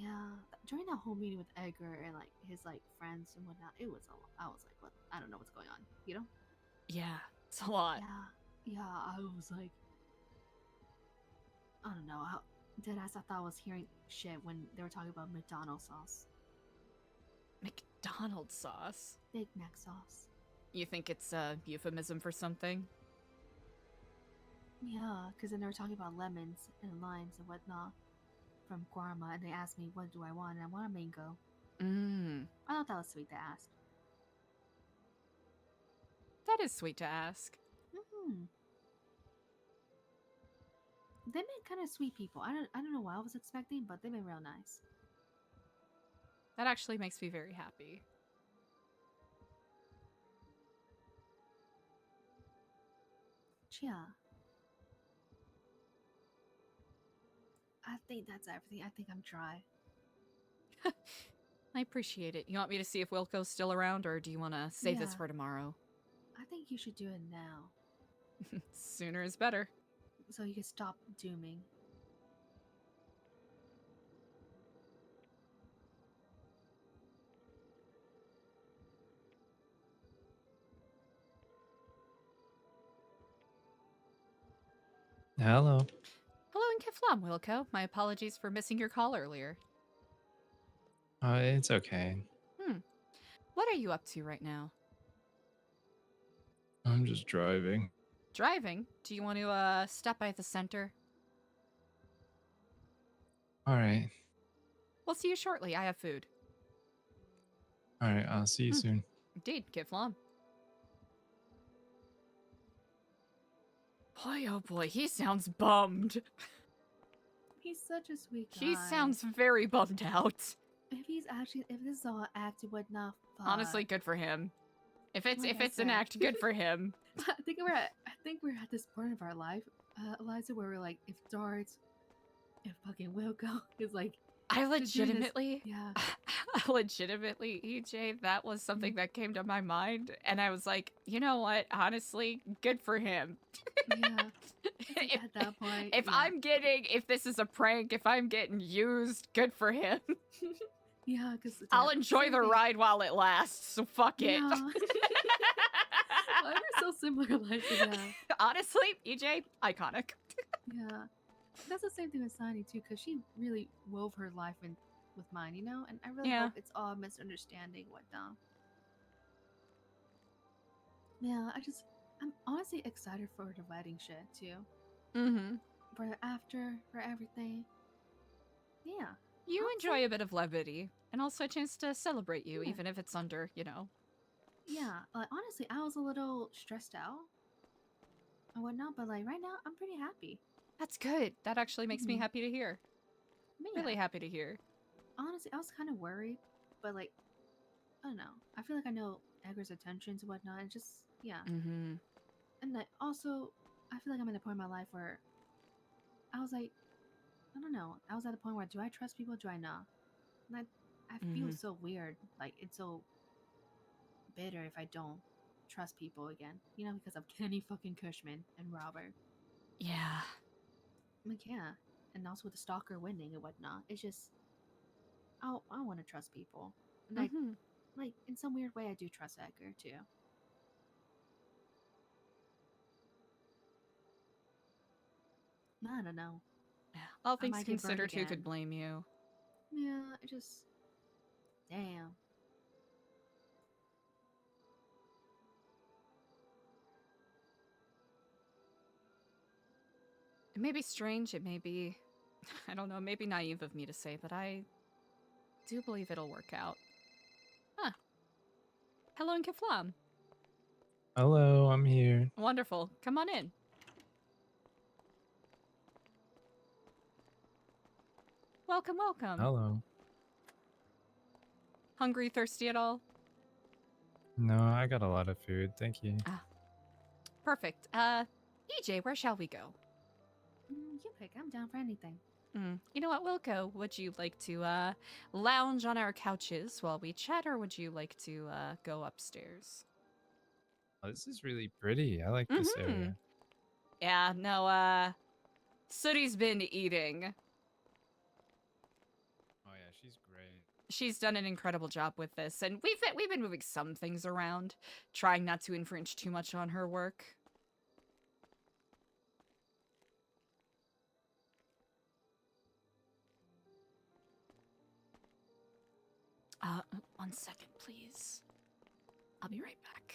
Yeah. During that whole meeting with Edgar and like his like friends and whatnot, it was a lot. I was like, what? I don't know what's going on, you know? Yeah, it's a lot. Yeah, I was like, I don't know. Deadass, I thought I was hearing shit when they were talking about McDonald's sauce. McDonald's sauce? Big Mac sauce. You think it's a euphemism for something? Yeah, because then they were talking about lemons and limes and whatnot from Guarma, and they asked me, what do I want? And I want a mango. I thought that was sweet to ask. That is sweet to ask. They've been kind of sweet people. I don't know what I was expecting, but they've been real nice. That actually makes me very happy. Yeah. I think that's everything. I think I'm dry. I appreciate it. You want me to see if Wilco's still around, or do you want to save this for tomorrow? I think you should do it now. Sooner is better. So you can stop dooming. Hello. Hello and Kiflam, Wilco. My apologies for missing your call earlier. It's okay. What are you up to right now? I'm just driving. Driving? Do you want to stop by the center? All right. We'll see you shortly. I have food. All right. I'll see you soon. Indeed, Kiflam. Boy, oh boy, he sounds bummed. He's such a sweet guy. He sounds very bummed out. If this is all acted, whatnot, Honestly, good for him. If it's Like I an said. act, good for him. I think we're at this point of our life, Eliza, where we're like, if Dart, if fucking Wilco is like, I just doing this- legitimately, yeah, legitimately, EJ, that was something that came to my mind, and I was like, you know what? Honestly, good for him. yeah. Like, at that point, If this is a prank, if I'm getting used, good for him. yeah, because I'll enjoy the ride while it lasts, so fuck it. Yeah. Why we're so similar, Eliza? Yeah, Honestly, EJ, iconic. yeah. That's the same thing with Sunny too, because she really wove her life in with mine, you know. And I really Yeah. hope it's all a misunderstanding, whatnot. Yeah, I'm honestly excited for the wedding shit too. Mm-hmm. For everything. Yeah. You Honestly- enjoy a bit of levity, and also a chance to celebrate you, Yeah. even if it's under, Yeah, like honestly, I was a little stressed out and whatnot, but like right now, I'm pretty happy. That's good. That actually makes me Mhm. happy to hear. But Really yeah, happy to hear. honestly, I was kind of worried, but like, I don't know. I feel like I know Edgar's attentions and whatnot, and just yeah. Mm-hmm. And like also, I feel like I'm at a point in my life where I was like, I don't know. I was at a point where do I trust people? Do I not? And I feel Mhm. so weird. Like it's so bitter if I don't trust people again. You know, because of Kenny fucking Cushman and Robert. Yeah. Like yeah, and also with the stalker winning and whatnot. It's just I want to trust people, and I Mm-hmm. like in some weird way I do trust Edgar too. I don't know. All I things might get burned considered, who again. could blame you? Yeah, it just damn. It may be strange, it may be, I don't know, maybe naive of me to say, but I do believe it'll work out. Huh. Hello, Kiflam. Hello, I'm here. Wonderful. Come on in. Welcome, welcome. Hello. Hungry, thirsty at all? No, I got a lot of food. Thank you. Perfect. EJ, where shall we go? You pick. I'm down for anything. You know what, Wilco? Would you like to lounge on our couches while we chat, or would you like to go upstairs? Oh, this is really pretty. I like this area. Yeah, no, Sooty's been eating. Oh yeah, she's great. She's done an incredible job with this, and we've been moving some things around, trying not to infringe too much on her work. One second, please. I'll be right back.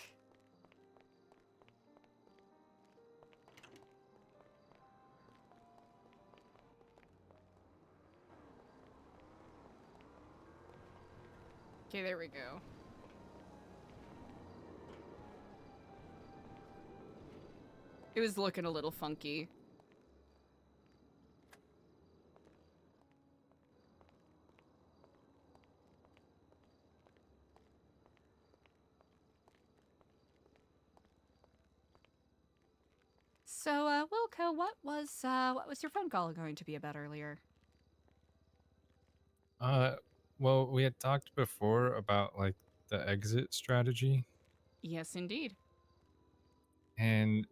Okay, there we go. It was looking a little funky. So, Wilco, what was your phone call going to be about earlier? Well, we had talked before about like the exit strategy, Yes, indeed. and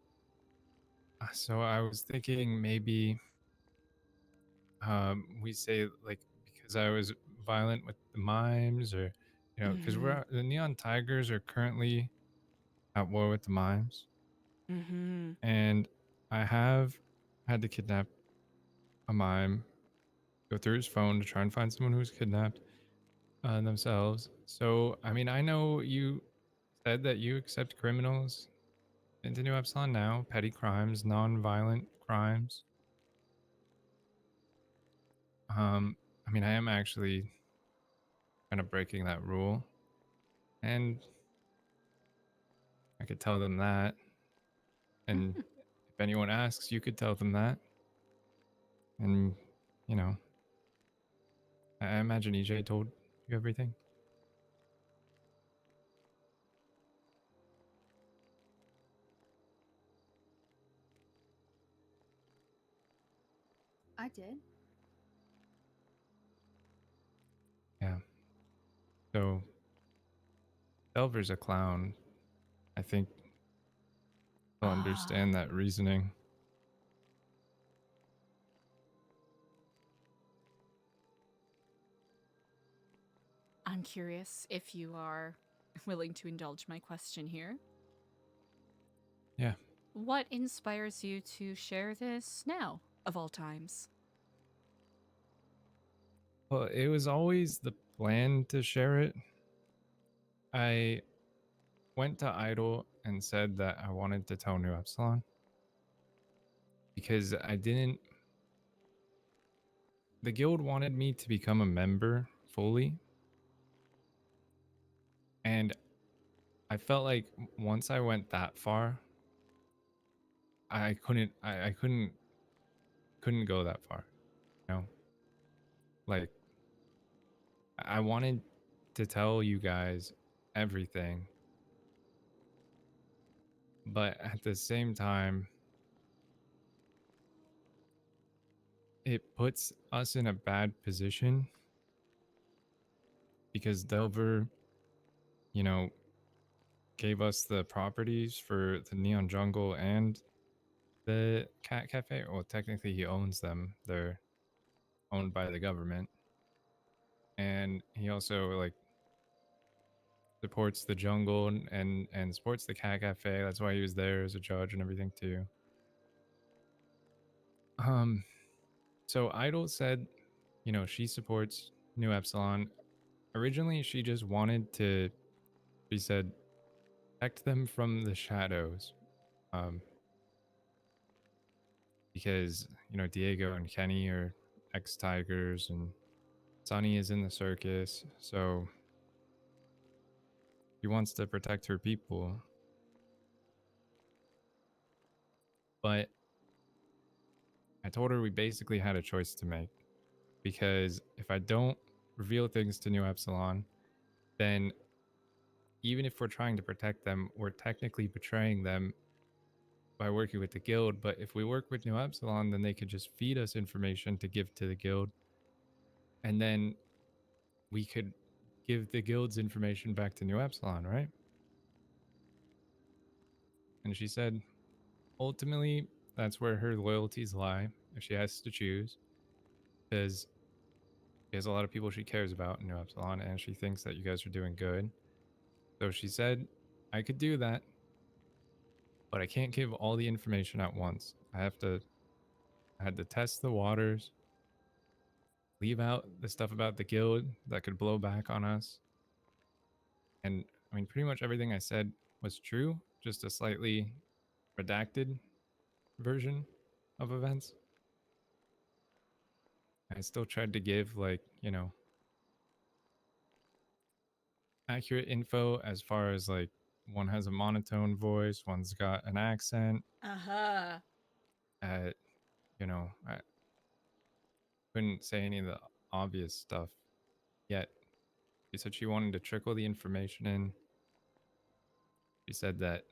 so I was thinking maybe we say like because I was violent with the mimes, or because the Neon Tigers are currently at war with the mimes, and I have had to kidnap a mime, go through his phone to try and find someone who's kidnapped themselves. So I mean, I know you said that you accept criminals into New Epsilon now. Petty crimes, non-violent crimes. I mean, I am actually kind of breaking that rule, and I could tell them that. And if anyone asks, you could tell them that. And you know, I imagine EJ told you everything. I did. Yeah. So Delver's a clown. I think he'll understand that reasoning. I'm curious if you are willing to indulge my question here. Yeah. What inspires you to share this now, of all times? Well, it was always the plan to share it. I went to Idle and said that I wanted to tell New Epsilon because the guild wanted me to become a member fully, and I felt like once I went that far, I couldn't go that far, you know? Like, I wanted to tell you guys everything, but at the same time, it puts us in a bad position because Delver, you know, gave us the properties for the Neon Jungle and the Cat Cafe. Well, technically he owns them. They're owned by the government. And he also like supports the jungle and supports the Cat Cafe. That's why he was there as a judge and everything too. So Idol said, you know, she supports New Epsilon. Originally, she just wanted to, she said, protect them from the shadows. Because, you know, Diego and Kenny are ex-Tigers and Sunny is in the circus. So she wants to protect her people. But I told her we basically had a choice to make. Because if I don't reveal things to New Epsilon, then even if we're trying to protect them, we're technically betraying them by working with the guild. But if we work with New Epsilon, then they could just feed us information to give to the guild. And then we could give the guild's information back to New Epsilon, right? And she said, ultimately, that's where her loyalties lie, if she has to choose. Because she has a lot of people she cares about in New Epsilon, and she thinks that you guys are doing good. So she said, I could do that, but I can't give all the information at once. I had to test the waters, leave out the stuff about the guild that could blow back on us. And I mean, pretty much everything I said was true, just a slightly redacted version of events. I still tried to give, like, you know, accurate info as far as like one has a monotone voice, one's got an accent. Uh-huh. You know, I couldn't say any of the obvious stuff yet. She said she wanted to trickle the information in. She said that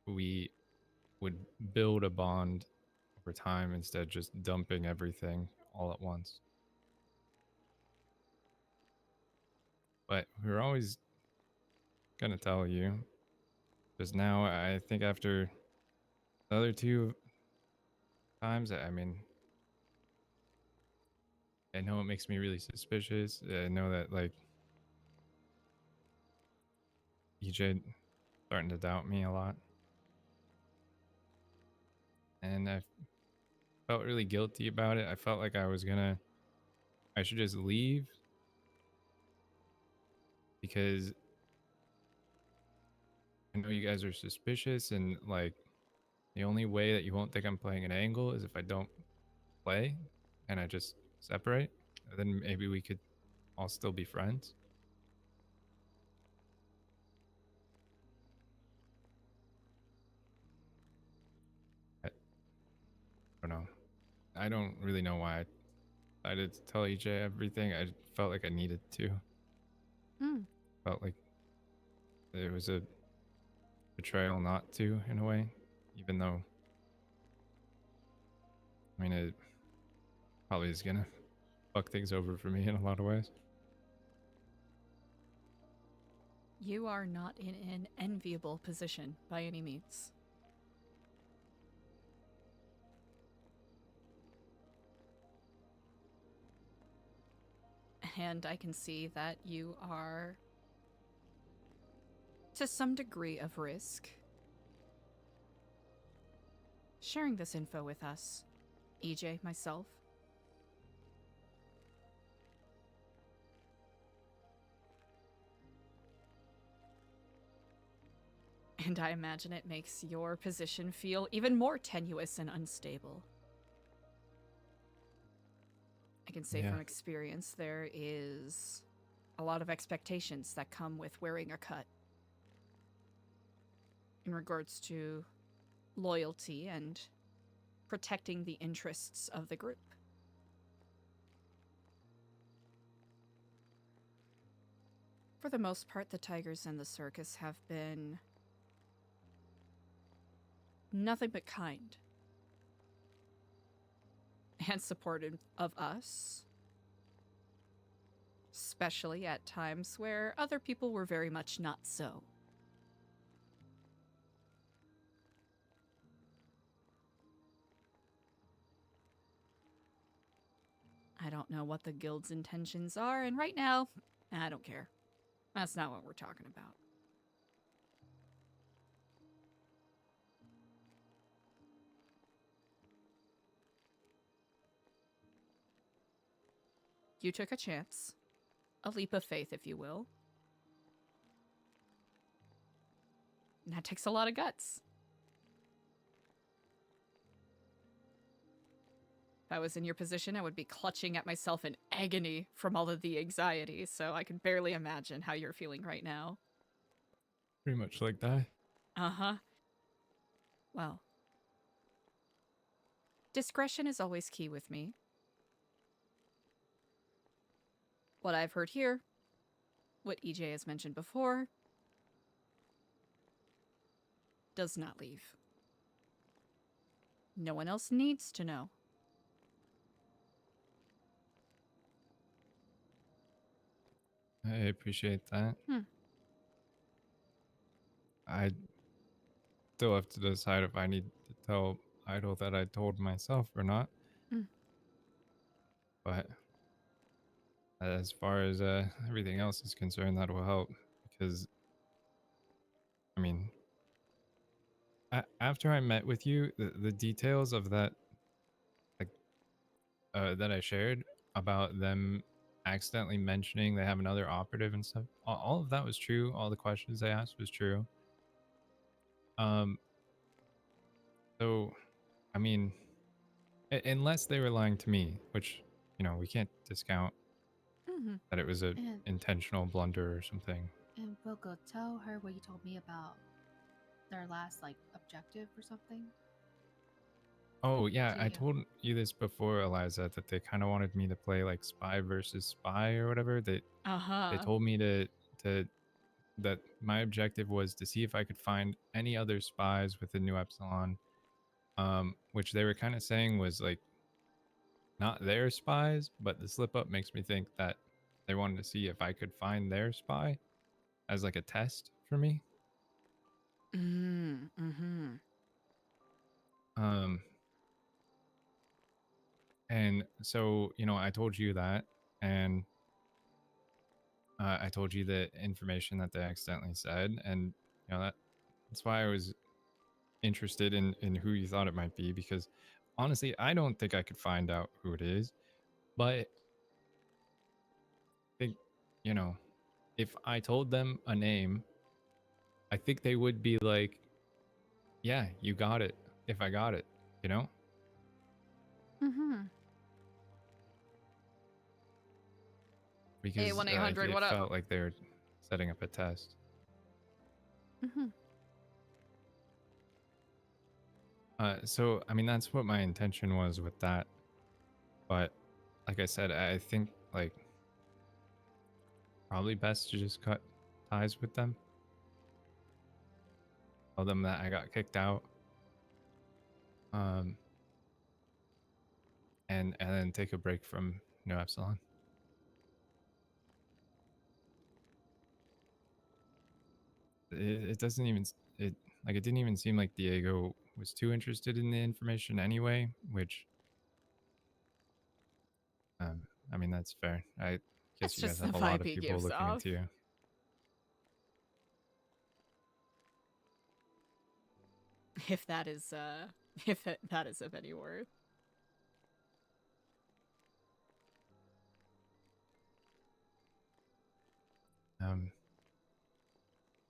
we would build a bond over time instead of just dumping everything all at once. But we were always gonna tell you. Because now I think after the other two times, I mean, I know it makes me really suspicious. I know that like EJ starting to doubt me a lot. And I felt really guilty about it. I felt like I should just leave. I know you guys are suspicious, and like the only way that you won't think I'm playing an angle is if I don't play and I just separate. Then maybe we could all still be friends. I don't know. I don't really know why I decided to tell EJ everything. I felt like I needed to. Felt like it was a betrayal not to, in a way, even though, I mean, it probably is gonna fuck things over for me in a lot of ways. You are not in an enviable position by any means. And I can see that you are, to some degree of risk, sharing this info with us, EJ, myself. And I imagine it makes your position feel even more tenuous and unstable. I can say from experience, there is a lot of expectations that come with wearing a cut in regards to loyalty and protecting the interests of the group. For the most part, the Tigers and the Circus have been nothing but kind and supportive of us, especially at times where other people were very much not so. I don't know what the guild's intentions are, and right now, I don't care. That's not what we're talking about. You took a chance. A leap of faith, if you will. And that takes a lot of guts. If I was in your position, I would be clutching at myself in agony from all of the anxiety, so I can barely imagine how you're feeling right now. Pretty much like that. Uh-huh. Well, discretion is always key with me. What I've heard here, what EJ has mentioned before, does not leave. No one else needs to know. I appreciate that. I still have to decide if I need to tell Idol that I told myself or not. But as far as everything else is concerned, that will help, because I mean, after I met with you, the details of that, like, that I shared about them accidentally mentioning they have another operative and stuff, all of that was true. All the questions they asked was true. So, I mean, unless they were lying to me, which, you know, we can't discount that it was a intentional blunder or something. And Wilco, tell her what you told me about their last, like, objective or something. Oh, yeah, I told you this before, Eliza, that they kind of wanted me to play, like, spy versus spy or whatever. They told me that my objective was to see if I could find any other spies within New Epsilon, which they were kind of saying was, like, not their spies, but the slip up makes me think that they wanted to see if I could find their spy as, like, a test for me. And so, you know, I told you that, and I told you the information that they accidentally said, and, you know, that's why I was interested in who you thought it might be, because honestly, I don't think I could find out who it is, but I think, you know, if I told them a name I think they would be like, yeah, you got it. If I got it, you know? Mm-hmm. Because Hey, 1-800, what it up? felt like they were setting up a test. Mm-hmm. So, I mean, that's what my intention was with that. But like I said, I think, like, probably best to just cut ties with them. Tell them that I got kicked out. And then take a break from No Epsilon. It doesn't even it like it didn't even seem like Diego was too interested in the information anyway, which I mean that's fair. I That's guess you guys just the have a lot vibe of he people gives looking off. into you. If that is that is of any worth.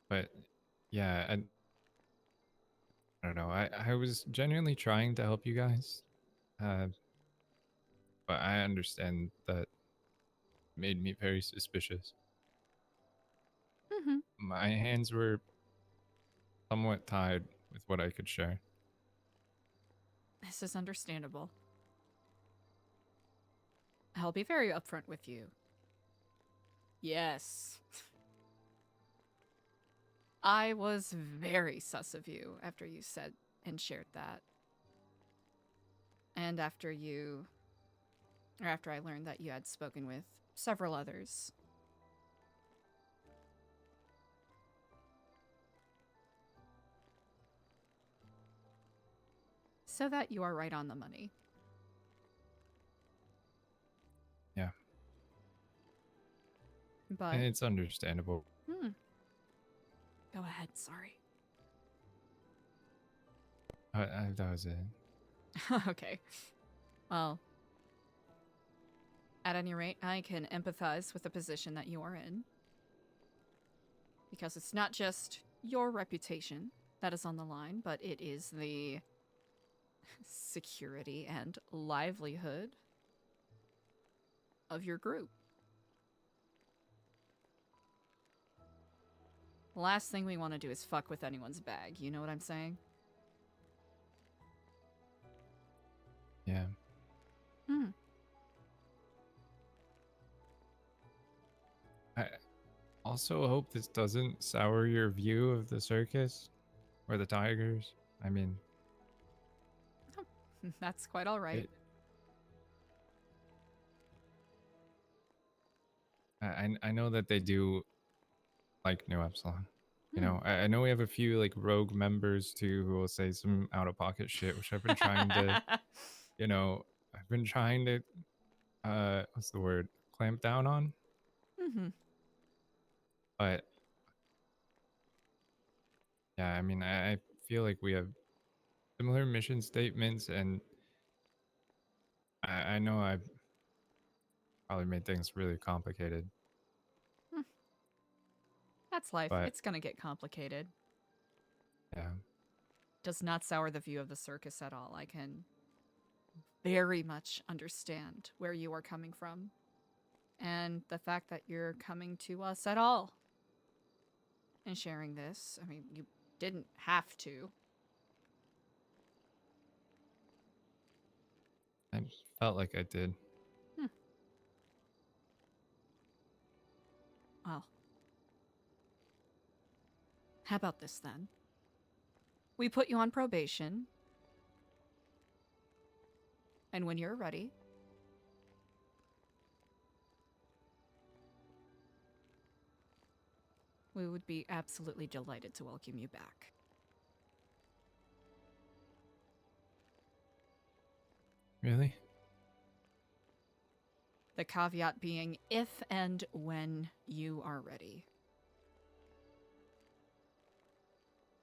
But yeah, I don't know. I was genuinely trying to help you guys. But I understand that made me very suspicious. Mm-hmm. My hands were somewhat tied with what I could share. This is understandable. I'll be very upfront with you. Yes. I was very sus of you after you said and shared that. And after I learned that you had spoken with several others. So that you are right on the money. Yeah. But And it's understandable. Go ahead, sorry. That was it. Okay. Well, at any rate, I can empathize with the position that you are in. Because it's not just your reputation that is on the line, but it is the security and livelihood of your group. The last thing we want to do is fuck with anyone's bag, you know what I'm saying? Yeah. I also hope this doesn't sour your view of the circus or the tigers. I mean, That's quite all right. I know that they do like New Epsilon. You know, I know we have a few like rogue members too who will say some out of pocket shit, which I've been trying to, you know, I've been trying to, what's the word? Clamp down on. But yeah, I mean, I feel like we have similar mission statements, and I know I've probably made things really complicated. That's life. But It's gonna get complicated. yeah. Does not sour the view of the circus at all. I can very much understand where you are coming from. And the fact that you're coming to us at all and sharing this. I mean, you didn't have to. I felt like I did. Well, how about this then? We put you on probation. And when you're ready, we would be absolutely delighted to welcome you back. Really? The caveat being if and when you are ready.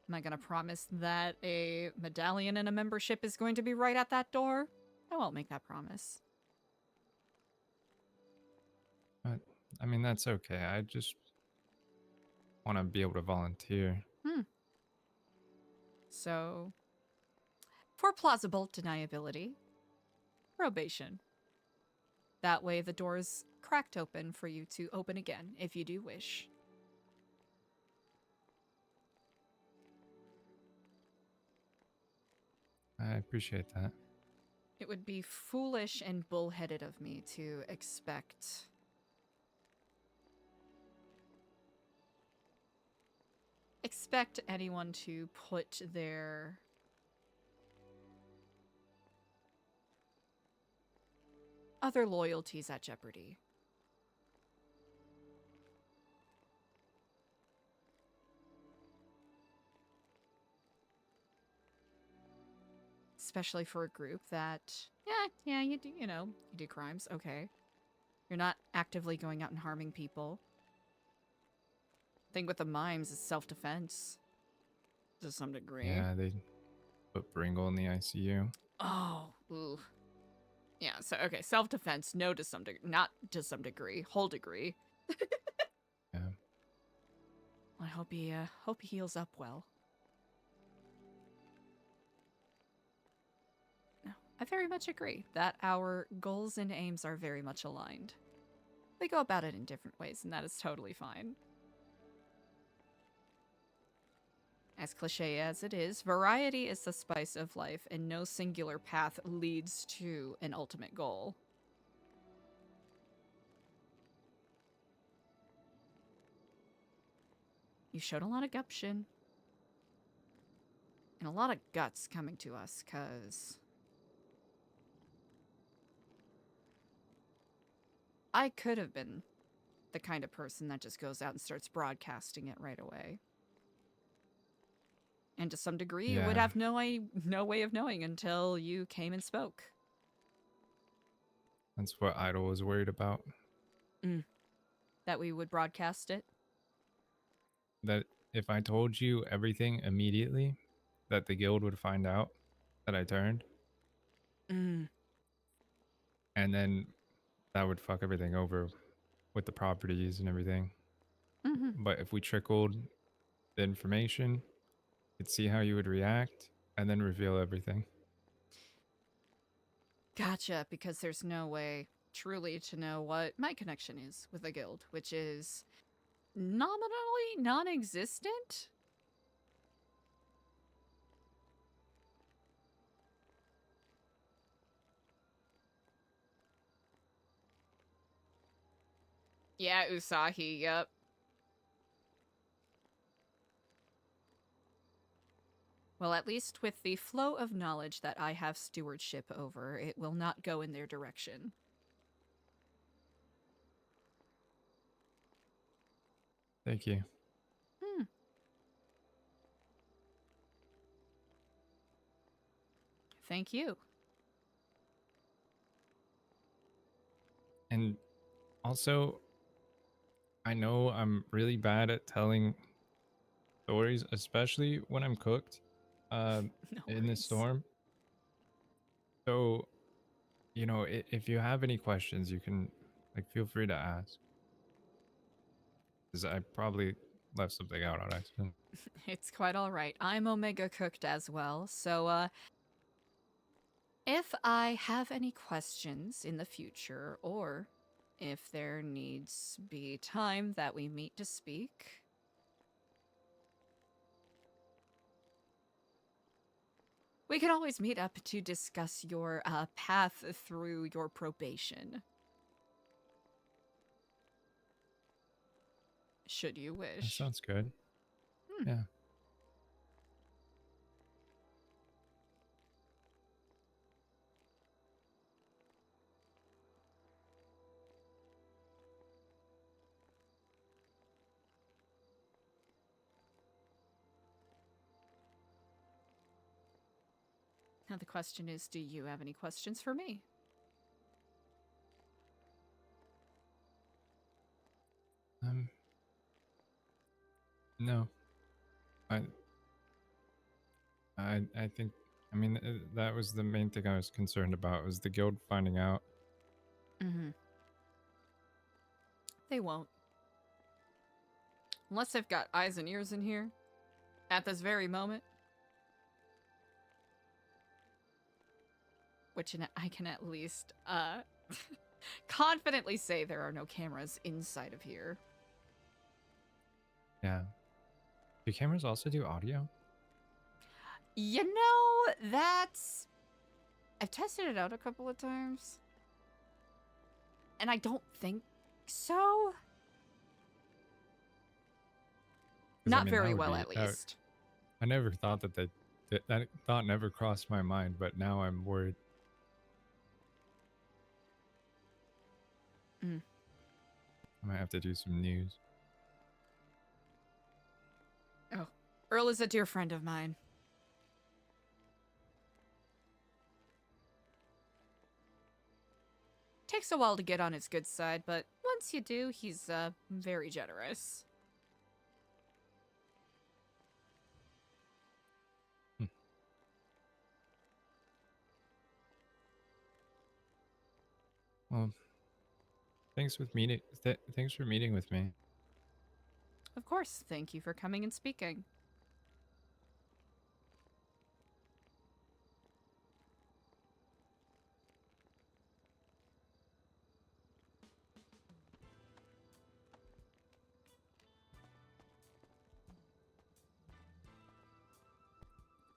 Am I going to promise that a medallion and a membership is going to be right at that door? I won't make that promise. But I mean, that's okay. I just want to be able to volunteer. So, for plausible deniability, probation. That way the door is cracked open for you to open again if you do wish. I appreciate that. It would be foolish and bullheaded of me to expect anyone to put their other loyalties at jeopardy. Especially for a group that, you do crimes, okay. You're not actively going out and harming people. Thing with the mimes is self-defense. To some degree. Yeah, they put Bringle in the ICU. Oh, ooh. Yeah, so, okay, self-defense, no to some degree. Not to some degree, whole degree. Yeah. I hope he heals up well. No, I very much agree that our goals and aims are very much aligned. We go about it in different ways, and that is totally fine. As cliche as it is, variety is the spice of life, and no singular path leads to an ultimate goal. You showed a lot of gumption. And a lot of guts coming to us, cause I could have been the kind of person that just goes out and starts broadcasting it right away. And to some degree, you would have no way of knowing until you came and spoke. That's what Idol was worried about. That we would broadcast it? That if I told you everything immediately, that the guild would find out that I turned. And then that would fuck everything over with the properties and everything. But if we trickled the information, could see how you would react, and then reveal everything. Gotcha, because there's no way truly to know what my connection is with the guild, which is nominally non-existent? Yeah, Usahi, yep. Well, at least with the flow of knowledge that I have stewardship over, it will not go in their direction. Thank you. Thank you. And also, I know I'm really bad at telling stories, especially when I'm cooked in the storm. So, you know, if you have any questions, you can feel free to ask. Because I probably left something out on accident. It's quite all right. I'm Omega cooked as well, so if I have any questions in the future, or if there needs be time that we meet to speak, we can always meet up to discuss your path through your probation. Should you wish. That sounds good. Yeah. Now the question is, do you have any questions for me? No. I think, I mean, that was the main thing I was concerned about, was the guild finding out. They won't. Unless they've got eyes and ears in here. At this very moment. Which I can at least confidently say there are no cameras inside of here. Yeah. Do cameras also do audio? You know, that's... I've tested it out a couple of times. And I don't think so. 'Cause, Not I mean, very that would well, be- at that- least. I never thought that thought never crossed my mind, but now I'm worried. Mm. I might have to do some news. Oh, Earl is a dear friend of mine. Takes a while to get on his good side, but once you do, he's very generous. Well, thanks for meeting with me. Of course, thank you for coming and speaking.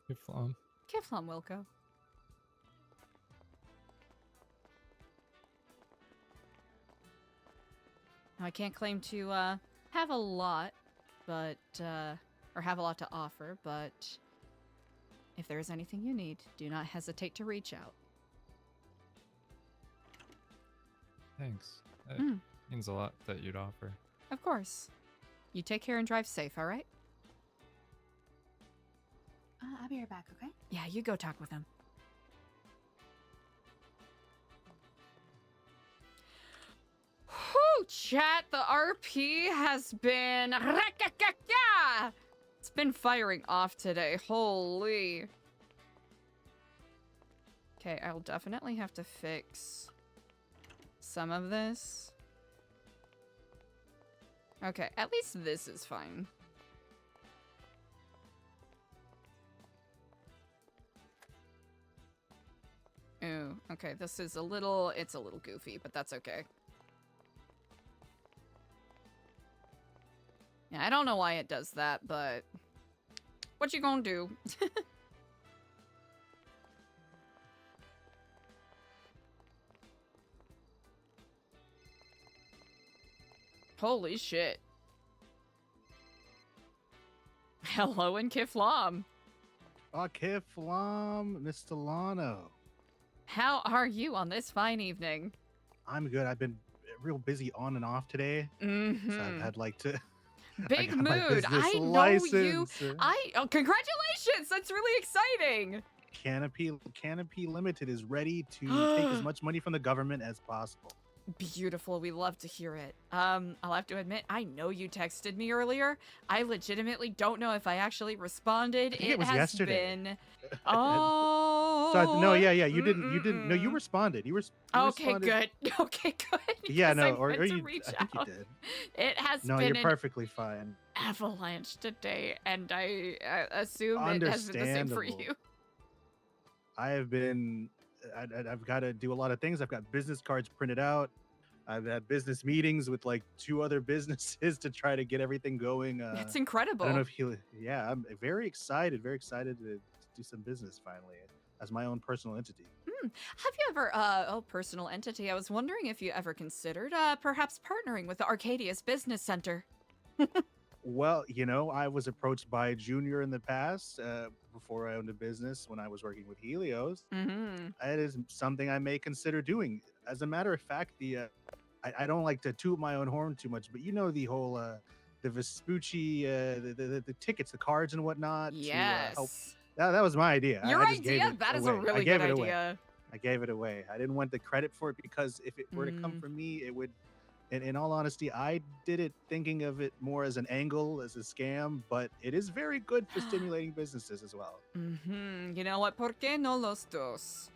Kiflam. Kiflam Wilco. Now, I can't claim to have a lot, but or have a lot to offer, but if there is anything you need, do not hesitate to reach out. Thanks. That Mm. means a lot that you'd offer. Of course. You take care and drive safe, all right? I'll be right back, okay? Yeah, you go talk with him. Whew, chat, the RP has been... It's been firing off today. Holy. Okay, I'll definitely have to fix some of this. Okay, at least this is fine. Ooh, okay, this is it's a little goofy, but that's okay. Yeah, I don't know why it does that, but what you gonna do? Holy shit. Hello in Kiflam. Kiflam, Miss Stellano. How are you on this fine evening? I'm good. I've been real busy on and off today. Mm-hmm. So I've had like to... Big I got my mood. business I know license. you. Oh, congratulations. That's really exciting. Canopy Limited is ready to take as much money from the government as possible. Beautiful. We love to hear it. I'll have to admit, I know you texted me earlier. I legitimately don't know if I actually responded. I think it was has yesterday. been... Oh. No, yeah, you didn't. No, you responded. You Okay, responded. good. Okay, good. Yeah, because no, I or meant to you. reach I think you out. did. It has No, been you're an perfectly fine. avalanche today, and I assume it has been the same for Understandable. you. I have been. I've got to do a lot of things. I've got business cards printed out. I've had business meetings with like 2 other businesses to try to get everything going. That's incredible. I don't know if yeah, I'm very excited to do some business finally as my own personal entity. Have you ever, personal entity, I was wondering if you ever considered, perhaps partnering with the Arcadius Business Center. Well, I was approached by Junior in the past before I owned a business when I was working with Helios. Mm-hmm. It is something I may consider doing. As a matter of fact, I don't like to toot my own horn too much, but the whole the Vespucci, the tickets, the cards and whatnot. Yes. To help. That was my idea. Your I just gave idea? it That is a away. I really gave good it away. idea. I gave it away. I didn't want the credit for it because if it were to come from me, it would. And in all honesty, I did it thinking of it more as an angle, as a scam, but it is very good for stimulating businesses as well. Mm-hmm. You know what? ¿Por qué no los dos?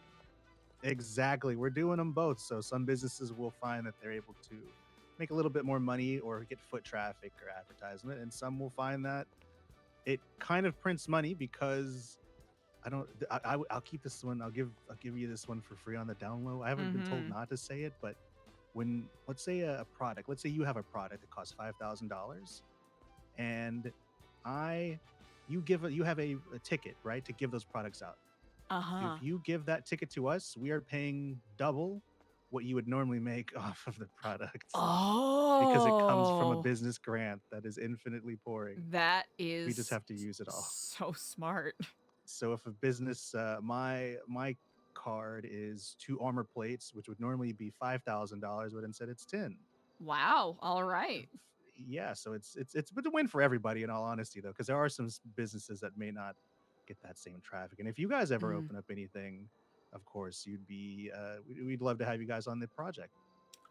Exactly. We're doing them both. So some businesses will find that they're able to make a little bit more money or get foot traffic or advertisement. And some will find that it kind of prints money because I don't. I'll keep this one. I'll give you this one for free on the down low. I haven't been told Mhm. not to say it, but when let's say a product, let's say you have a product that costs $5,000, and you have a ticket, right, to give those products out. Uh-huh. If you give that ticket to us, we are paying double what you would normally make off of the product because it comes from a Oh. business grant that is infinitely pouring. That We just is have to use it all. so smart. So if a business, my card is 2 armor plates, which would normally be $5,000, but instead it's 10. Wow. All right. Yeah, so it's a win for everybody in all honesty though, because there are some businesses that may not get that same traffic. And if you guys ever Mm. open up anything, of course you'd be we'd love to have you guys on the project.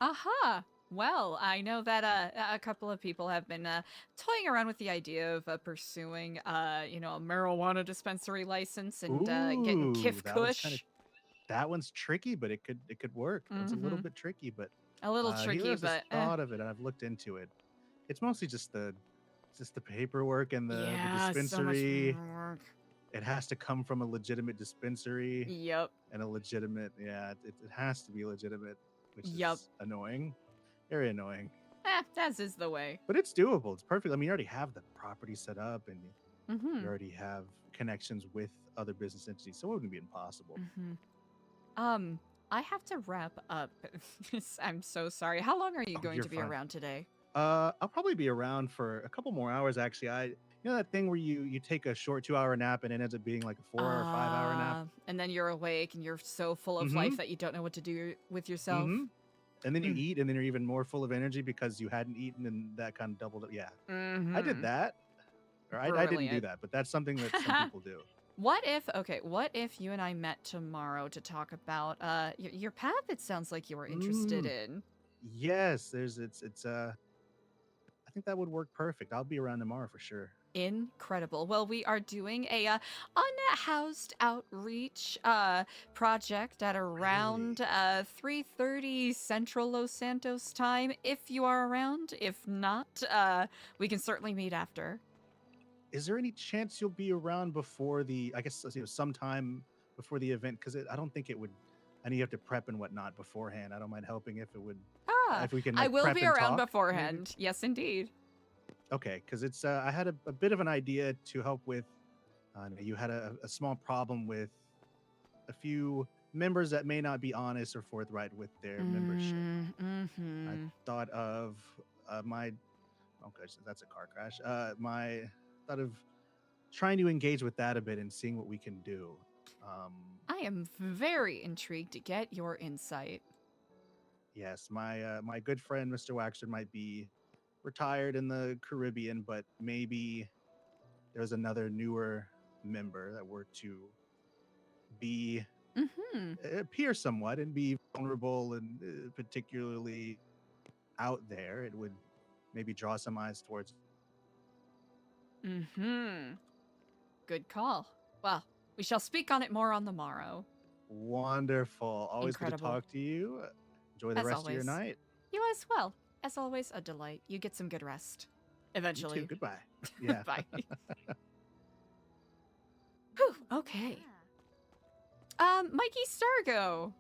Aha. Well, I know that a couple of people have been toying around with the idea of pursuing, you know, a marijuana dispensary license and getting Ooh, Kif Kush. that one's tricky, but it could work. It's a little bit tricky, but A little tricky, Heroes has but thought of it, and I've looked into it. It's mostly just the paperwork and the dispensary. So much work. It has to come from a legitimate dispensary. Yep. And a legitimate, it has to be legitimate, which Yep. is annoying. Very annoying. As is the way. But it's doable. It's perfect. I mean, you already have the property set up and Mm-hmm. you already have connections with other business entities, so it wouldn't be impossible. Mm-hmm. I have to wrap up. I'm so sorry. How long are you going you're to be fine. around today? I'll probably be around for a couple more hours, actually. You know that thing where you take a short 2-hour nap and it ends up being like a 4 or 5 hour nap? And then you're awake and you're so full of life that you don't know what to do with yourself. And then you eat, and then you're even more full of energy because you hadn't eaten, and that kind of doubled it. Yeah, I did that. Or I didn't do that, but that's something that some people do. What if you and I met tomorrow to talk about your path? It sounds like you were interested in. Yes, I think that would work perfect. I'll be around tomorrow for sure. Incredible. Well, we are doing a unhoused outreach project at around 3:30 Central Los Santos time. If you are around, if not, we can certainly meet after. Is there any chance you'll be around before I guess sometime before the event? Because I don't think it would. I know you have to prep and whatnot beforehand. I don't mind helping if it would. If we can. Like, I will prep be and around talk, beforehand. maybe? Yes, indeed. Okay, because it's I had a bit of an idea to help with. You had a small problem with a few members that may not be honest or forthright with their membership. I thought of my. Oh gosh, that's a car crash. Thought of trying to engage with that a bit and seeing what we can do. I am very intrigued to get your insight. Yes, my good friend Mr. Waxter might be retired in the Caribbean, but maybe there's another newer member that were to be appear somewhat and be vulnerable and particularly out there. It would maybe draw some eyes towards. Good call. Well, we shall speak on it more on the morrow. Wonderful. Always good to talk to you. Enjoy the rest of your night. You as well. As always, a delight. You get some good rest. Eventually. You too. Goodbye. Yeah. Bye. Whew, okay. Mikey Stargo.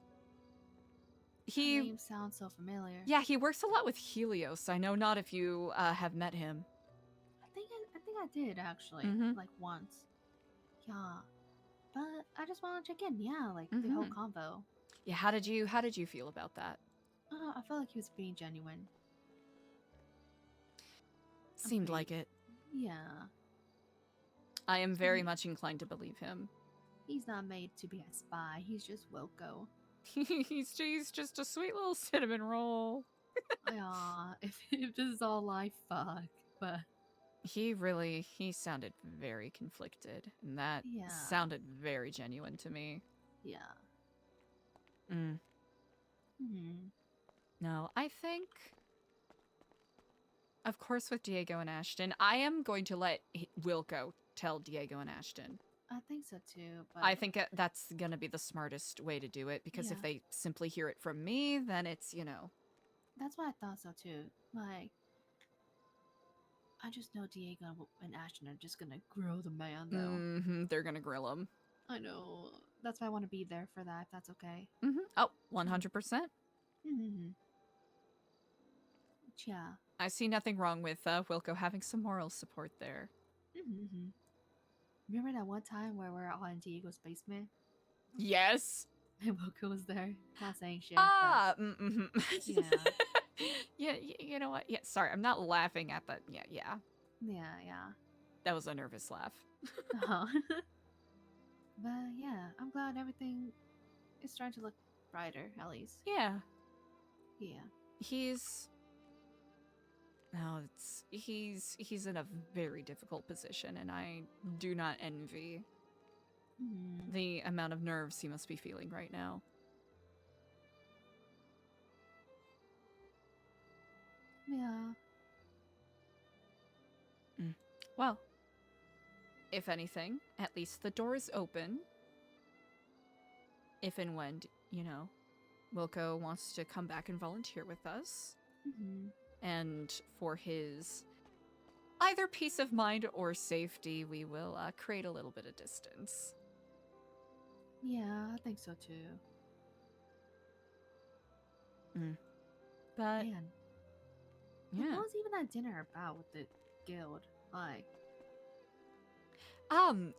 That name sounds so familiar. Yeah, he works a lot with Helios. I know not if you have met him. I think I did actually, like once. Yeah, but I just want to check in. Yeah, like the whole convo. Yeah, how did you feel about that? I felt like he was being genuine. Seemed like it. Yeah. I am very much inclined to believe him. He's not made to be a spy. He's just Wilco. he's just a sweet little cinnamon roll. Yeah, if this is all I fuck, but he sounded very conflicted, and that sounded very genuine to me. Yeah. No, I think, of course, with Diego and Ashton, I am going to let Wilco tell Diego and Ashton. I think so too. But I think that's going to be the smartest way to do it, because if they simply hear it from me, then it's, That's what I thought so too. Like, I just know Diego and Ashton are just gonna grill the man, though. They're gonna grill him. I know. That's why I want to be there for that, if that's okay. Oh, 100%. Yeah. I see nothing wrong with Wilco having some moral support there. Remember that one time where we're all in Diego's basement? Yes. And Wilco was there, not saying shit. Ah, yeah. Yeah, you know what? Yeah, sorry, I'm not laughing at that. Yeah. That was a nervous laugh. But yeah, I'm glad everything is starting to look brighter, at least. Yeah. Yeah. He's in a very difficult position, and I do not envy the amount of nerves he must be feeling right now. Yeah. Well, if anything, at least the door is open. If and when, Wilco wants to come back and volunteer with us. And for his either peace of mind or safety, we will create a little bit of distance. Yeah, I think so too. But Man. yeah. What was even that dinner about with the guild? Like,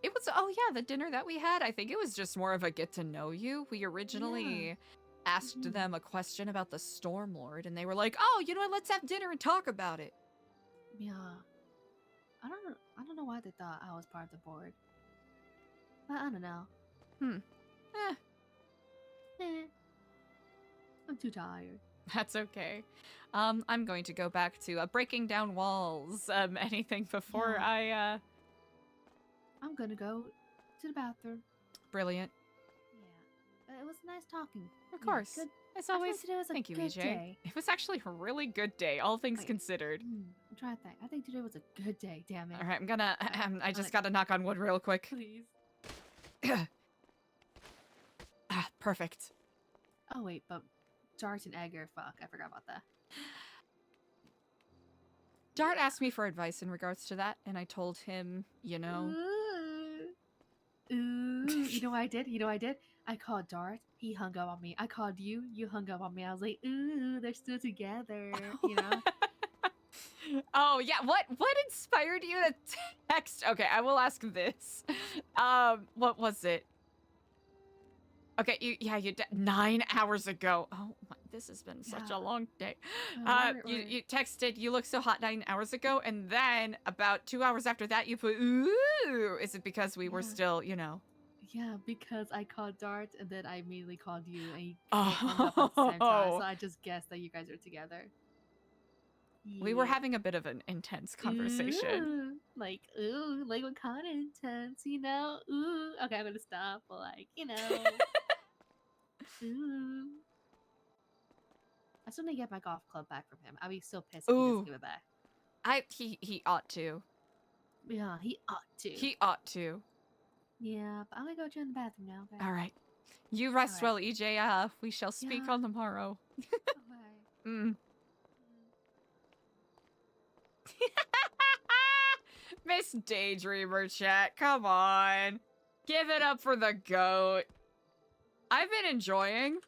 it was the dinner that we had. I think it was just more of a get to know you. We originally asked them a question about the Stormlord, and they were like, "Oh, you know what? Let's have dinner and talk about it." yeah. I don't know why they thought I was part of the board. But I don't know. I'm too tired. That's okay. I'm going to go back to breaking down walls. Anything before I'm gonna go to the bathroom. Brilliant. Yeah. It was nice talking. Of course. Good. As always. Today was a Thank you, good EJ. day. It was actually a really good day, all things considered. I'm trying to think. I think today was a good day. Damn it. All right, I'm gonna. I just gotta knock on wood real quick. Please. Perfect. Oh wait, but Dart and Edgar. Fuck, I forgot about that. Dart asked me for advice in regards to that, and I told him, Ooh. You know what I did? I called Dart. He hung up on me. I called you. You hung up on me. I was like, ooh, they're still together. You know? Oh yeah. What inspired you to text? Okay, I will ask this. What was it? Okay, you 9 hours ago. Oh my, this has been such a long day. You texted, "You look so hot" 9 hours ago, and then about 2 hours after that, you put, "Ooh." Is it because we were still, Yeah, because I called Dart, and then I immediately called you, and you hung up at the same time. So I just guessed that you guys are together. We were having a bit of an intense conversation. Like what kind of intense, Ooh. Okay, I'm gonna stop, but ooh. I still need to get my golf club back from him. I'd be so pissed if he doesn't give it back. He ought to. Yeah, he ought to. He ought to. Yeah, but I'm gonna go join the bathroom now. Okay? All right. You rest well, EJ. We shall speak on the morrow. Okay. Miss Daydreamer chat, come on. Give it up for the goat. I've been enjoying.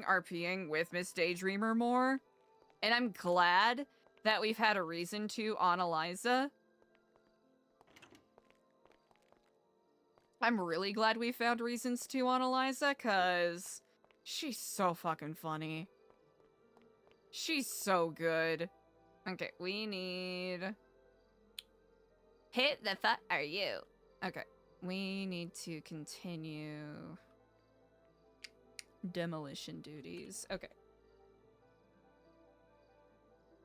RPing with Miss Daydreamer more. And I'm glad that we've had a reason to on Eliza. I'm really glad we found reasons to on Eliza, because she's so fucking funny. She's so good. Okay, we need... Hit the fuck are you? Okay, we need to continue... demolition duties. Okay.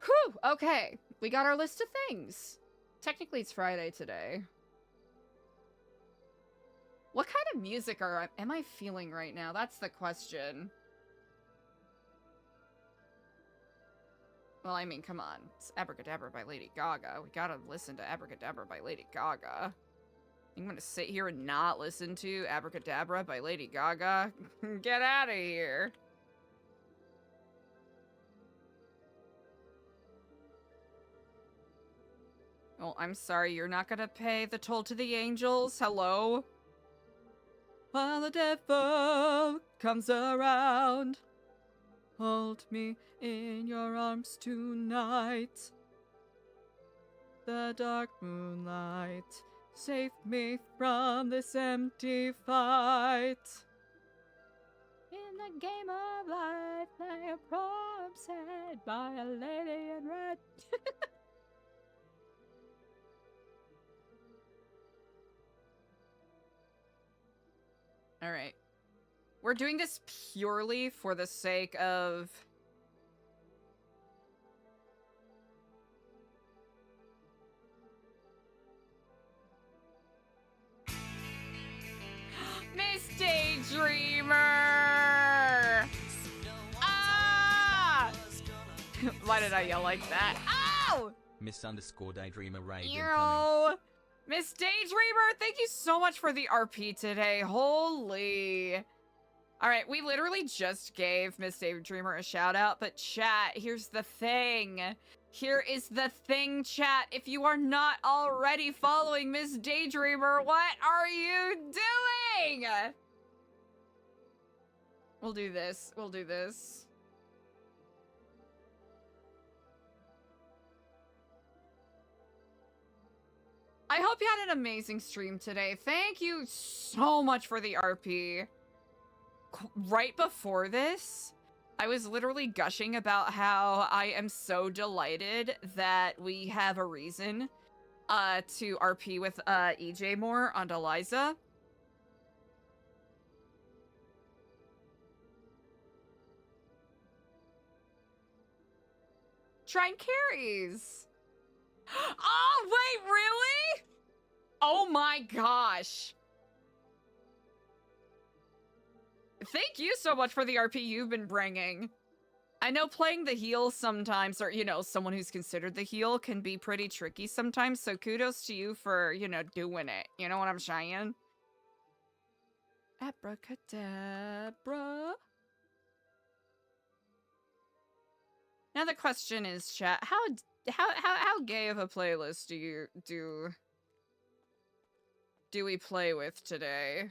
Whew! Okay, we got our list of things. Technically, it's Friday today. What kind of music am I feeling right now? That's the question. Well, I mean, come on. It's Abracadabra by Lady Gaga. We gotta listen to Abracadabra by Lady Gaga. I'm gonna sit here and not listen to Abracadabra by Lady Gaga? Get out of here. Well, I'm sorry, you're not gonna pay the toll to the angels? Hello? While the devil comes around, hold me in your arms tonight. The dark moonlight, save me from this empty fight. In the game of life, I am prom set by a lady in red. All right. We're doing this purely for the sake of... Miss Daydreamer! Ah! Why did I yell like that? Ow! Miss_Daydreamer raid incoming. Ew! Miss Daydreamer, thank you so much for the RP today. Holy. All right, we literally just gave Miss Daydreamer a shout out, but chat, here's the thing. Here is the thing, chat. If you are not already following Miss Daydreamer, what are you doing? We'll do this. We'll do this. I hope you had an amazing stream today. Thank you so much for the RP. Right before this, I was literally gushing about how I am so delighted that we have a reason to RP with EJ more on Eliza. Shrine carries. Oh, wait, really? Oh my gosh. Thank you so much for the RP you've been bringing. I know playing the heal sometimes, or, you know, someone who's considered the heal can be pretty tricky sometimes, so kudos to you for, you know, doing it. You know what I'm saying? Abracadabra. Now the question is, chat, how gay of a playlist do we play with today?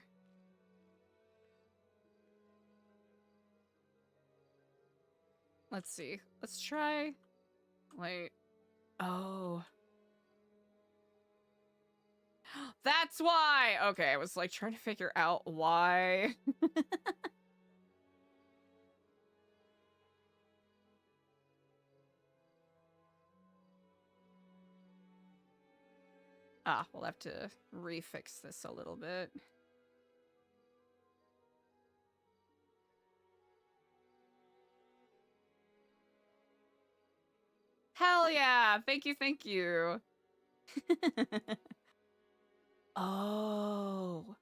Let's see. Let's try. Wait. Oh. That's why! Okay, I was like trying to figure out why. We'll have to refix this a little bit. Hell yeah! Thank you, thank you. Oh.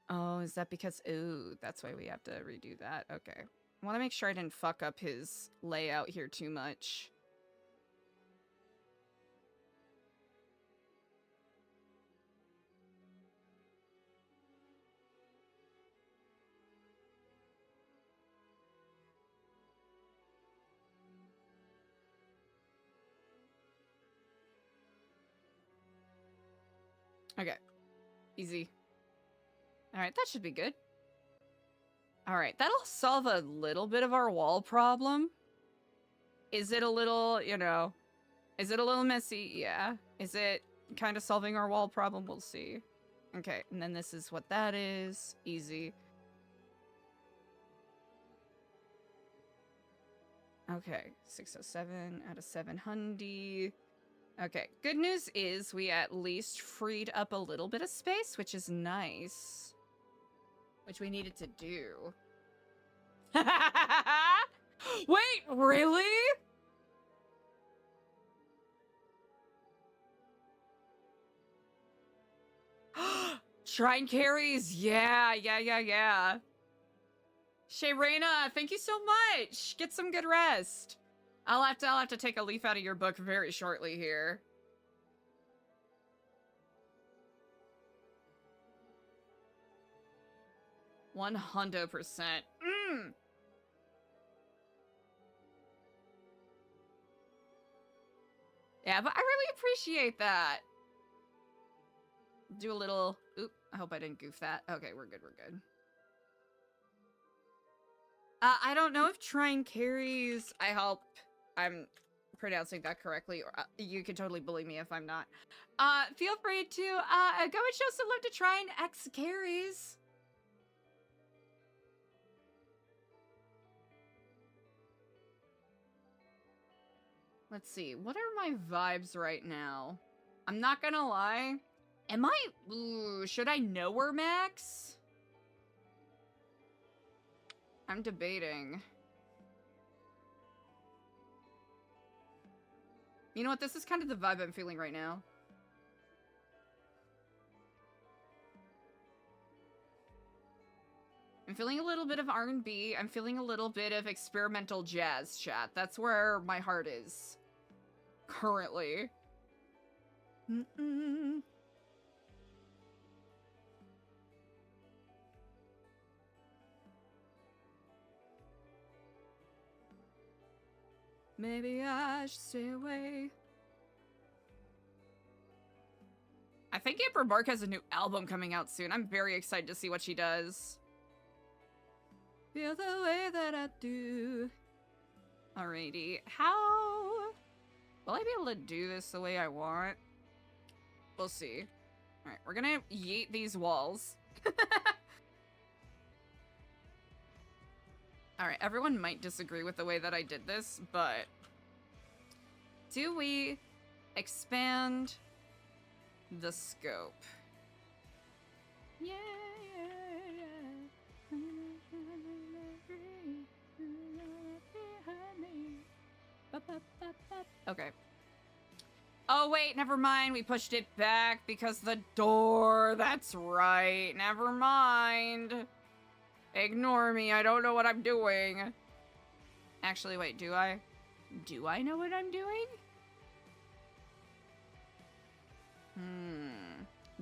Oh, is that because... Ooh, that's why we have to redo that. Okay. I want to make sure I didn't fuck up his layout here too much. Okay. Easy. Alright, that should be good. Alright, that'll solve a little bit of our wall problem. Is it a little, you know... Is it a little messy? Yeah. Is it kind of solving our wall problem? We'll see. Okay, and then this is what that is. Easy. Okay, 607 out of 700. Okay, good news is we at least freed up a little bit of space, which is nice. Which we needed to do. Wait, really? Shrine carries, yeah. Shayrena, thank you so much. Get some good rest. I'll have to take a leaf out of your book very shortly here. 100%. Yeah, but I really appreciate that. Do a little... Oop, I hope I didn't goof that. Okay, we're good, we're good. I don't know if trying carries... I hope I'm pronouncing that correctly. Or, you can totally bully me if I'm not. Feel free to go and show some love to trying X carries. Let's see. What are my vibes right now? I'm not gonna lie. Am I... Ooh, should I know her, Max? I'm debating. You know what? This is kind of the vibe I'm feeling right now. I'm feeling a little bit of R&B. I'm feeling a little bit of experimental jazz, chat. That's where my heart is. Currently. Maybe I should stay away. I think Amber Mark has a new album coming out soon. I'm very excited to see what she does. Feel the way that I do. Alrighty. How... Will I be able to do this the way I want? We'll see. Alright, we're gonna yeet these walls. Alright, everyone might disagree with the way that I did this, but... Do we expand the scope? Yeah, yeah, yeah. Okay. Oh, wait, never mind. We pushed it back because the door. That's right. Never mind. Ignore me. I don't know what I'm doing. Actually, wait, do I? Do I know what I'm doing?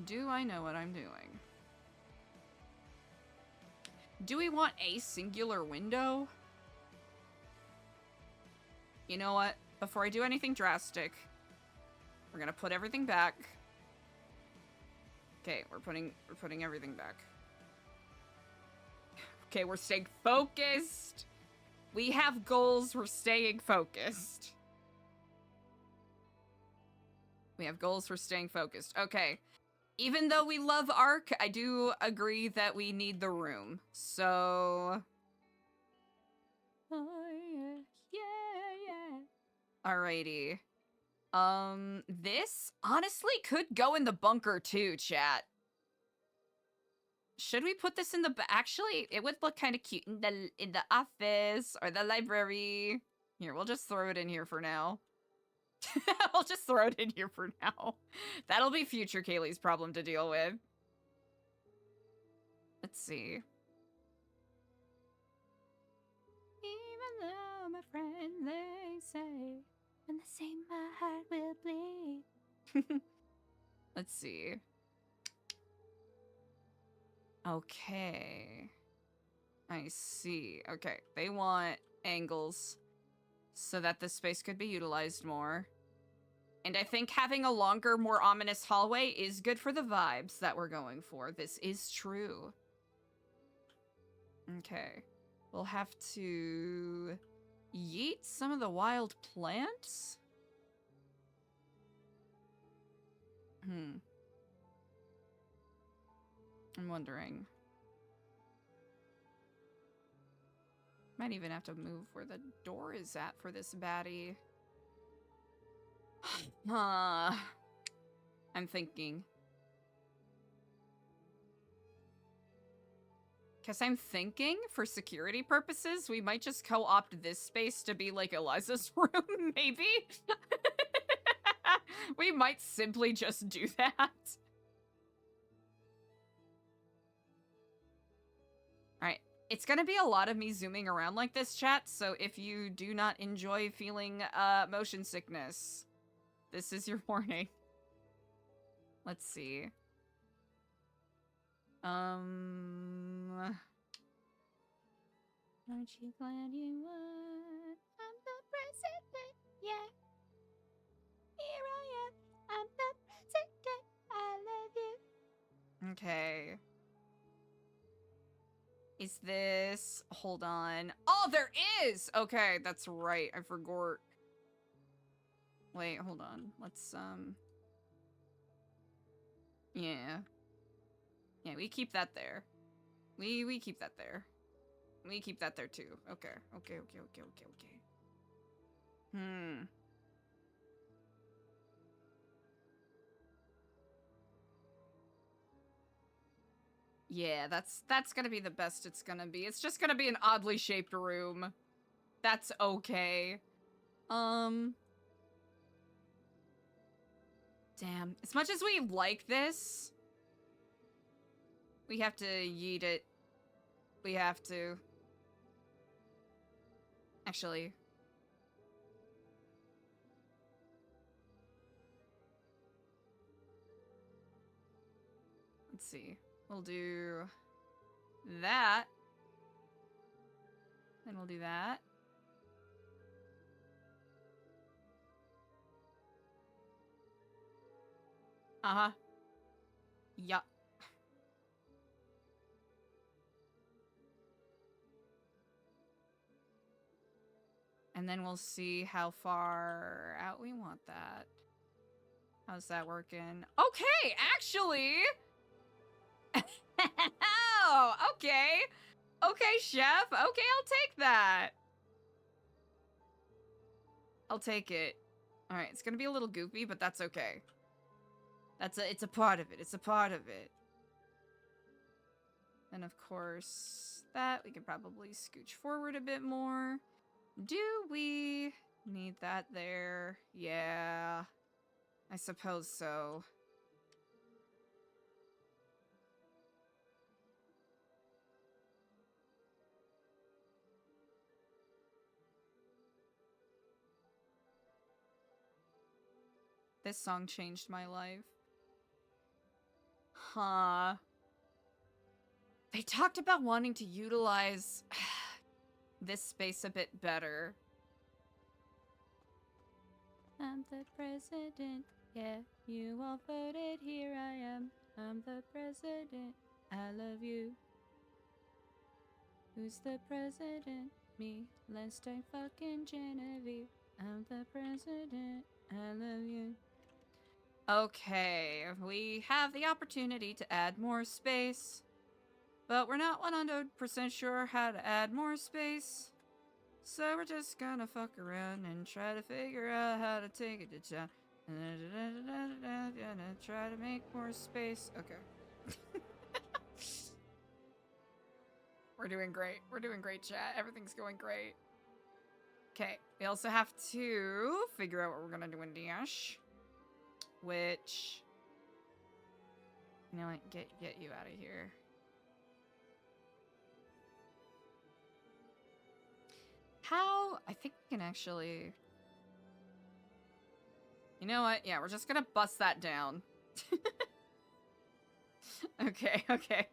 Do I know what I'm doing? Do we want a singular window? You know what? Before I do anything drastic, we're gonna put everything back. Okay, we're putting everything back. Okay, we're staying focused. We have goals, we're staying focused. We have goals, we're staying focused. Okay. Even though we love Ark, I do agree that we need the room. So... Oh, yeah. Alrighty. This honestly could go in the bunker too, chat. Should we put this in the... Actually, it would look kind of cute in the office or the library. Here, we'll just throw it in here for now. We'll just throw it in here for now. That'll be future Kaylee's problem to deal with. Let's see. Even though my friends, they say, when they say my heart will bleed. Let's see. Okay. I see. Okay, they want angles so that this space could be utilized more. And I think having a longer, more ominous hallway is good for the vibes that we're going for. This is true. Okay. We'll have to yeet some of the wild plants? I'm wondering. Might even have to move where the door is at for this baddie. I'm thinking. Because I'm thinking, for security purposes, we might just co-opt this space to be like Eliza's room, maybe? We might simply just do that. Alright, it's gonna be a lot of me zooming around like this, chat, so if you do not enjoy feeling motion sickness, this is your warning. Let's see. Aren't you glad you won? I'm the president, yeah. Here I am. I'm the president. I love you. Okay. Is this... Hold on. Oh, there is! Okay, that's right. I forgot. Wait, hold on. Let's, Yeah. Yeah, we keep that there. We keep that there. We keep that there, too. Okay. Okay. Yeah, that's gonna be the best it's gonna be. It's just gonna be an oddly shaped room. That's okay. Damn. As much as we like this, we have to yeet it. We have to. Actually. Let's see. We'll do that. Then we'll do that. Uh-huh. Yup. And then we'll see how far out we want that. How's that working? Okay, actually! Oh, okay. Okay, chef. Okay, I'll take that. I'll take it. All right, it's gonna be a little goofy, but that's okay. It's a part of it. It's a part of it. And of course, that we can probably scooch forward a bit more. Do we need that there? Yeah, I suppose so. This song changed my life. Huh. They talked about wanting to utilize this space a bit better. I'm the president. Yeah, you all voted. Here I am. I'm the president. I love you. Who's the president? Me. Lester fucking Genevieve. I'm the president. I love you. Okay, we have the opportunity to add more space, but we're not 100% sure how to add more space. So we're just gonna fuck around and try to figure out how to take it to town. Gonna try to make more space. Okay. We're doing great. We're doing great, chat. Everything's going great. Okay, we also have to figure out what we're gonna do in Dash. Which, you know what, get you out of here. How? I think we can actually... You know what? Yeah, we're just gonna bust that down. Okay, okay.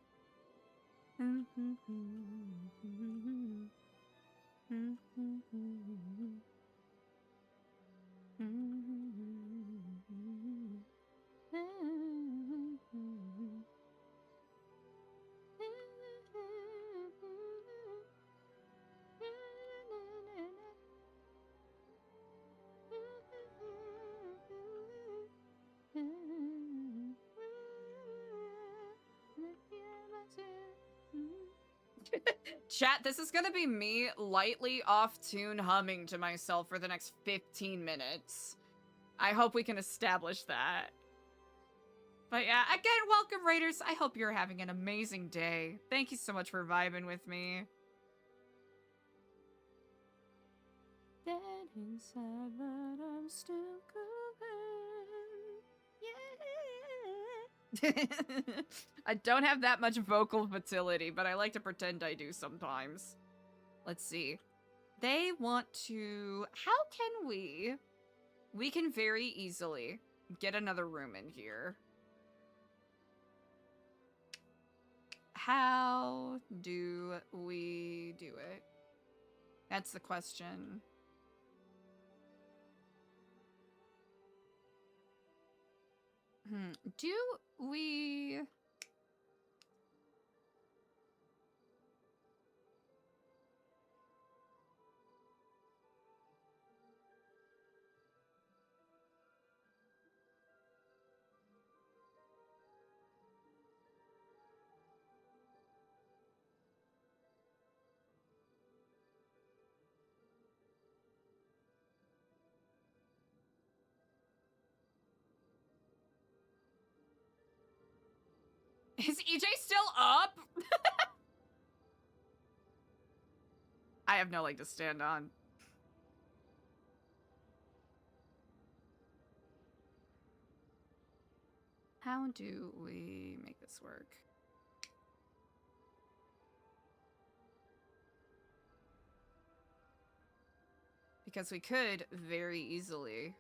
Chat, this is gonna be me lightly off-tune humming to myself for the next 15 minutes. I hope we can establish that. But yeah, again, welcome, Raiders. I hope you're having an amazing day. Thank you so much for vibing with me. Dead inside, but I'm still going. Yeah. I don't have that much vocal fertility, but I like to pretend I do sometimes. Let's see. They want to... How can we... We can very easily get another room in here. How do we do it? That's the question. Do we... Is EJ still up? I have no leg to stand on. How do we make this work? Because we could very easily.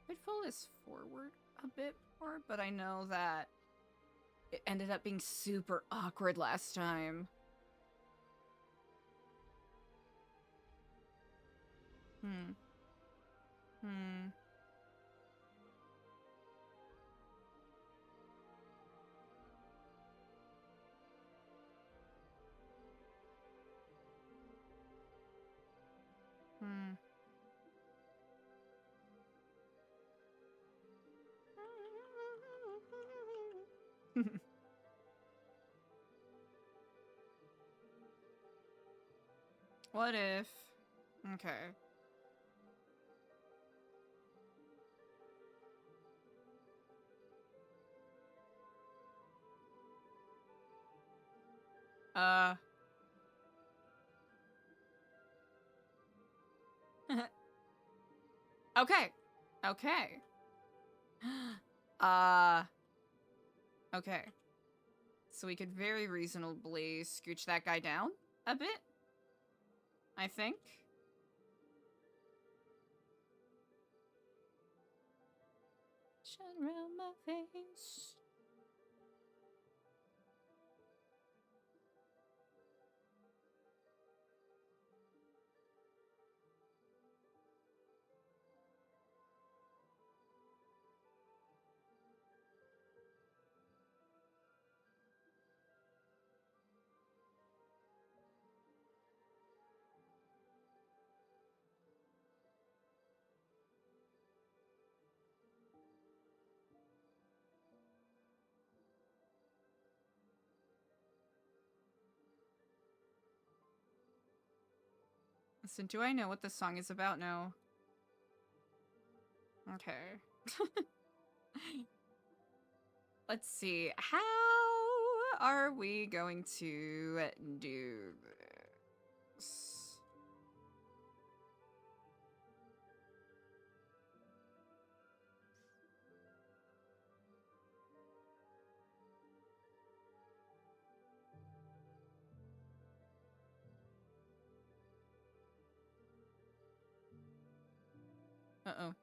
I'd pull this forward a bit more, but I know that it ended up being super awkward last time. What if... Okay. Okay. Okay. Okay. So we could very reasonably scooch that guy down a bit, I think. Shine around my face. Listen, do I know what this song is about? No. Okay. Let's see. How are we going to do this? Uh-oh.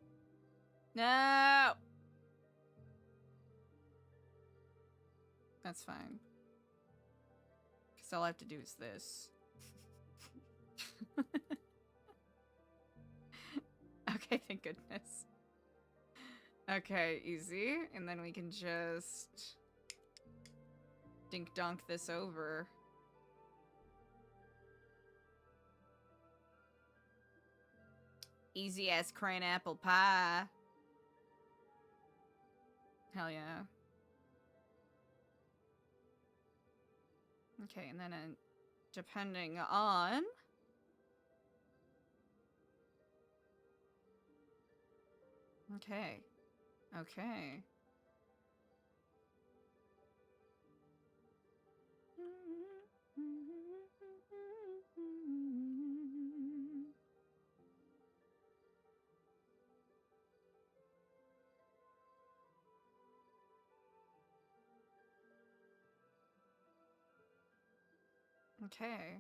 No! That's fine. Because all I have to do is this. Okay, thank goodness. Okay, easy. And then we can just... dink-donk this over. Easy as crayon apple pie. Hell yeah. Okay, and then depending on... Okay. Okay. Okay.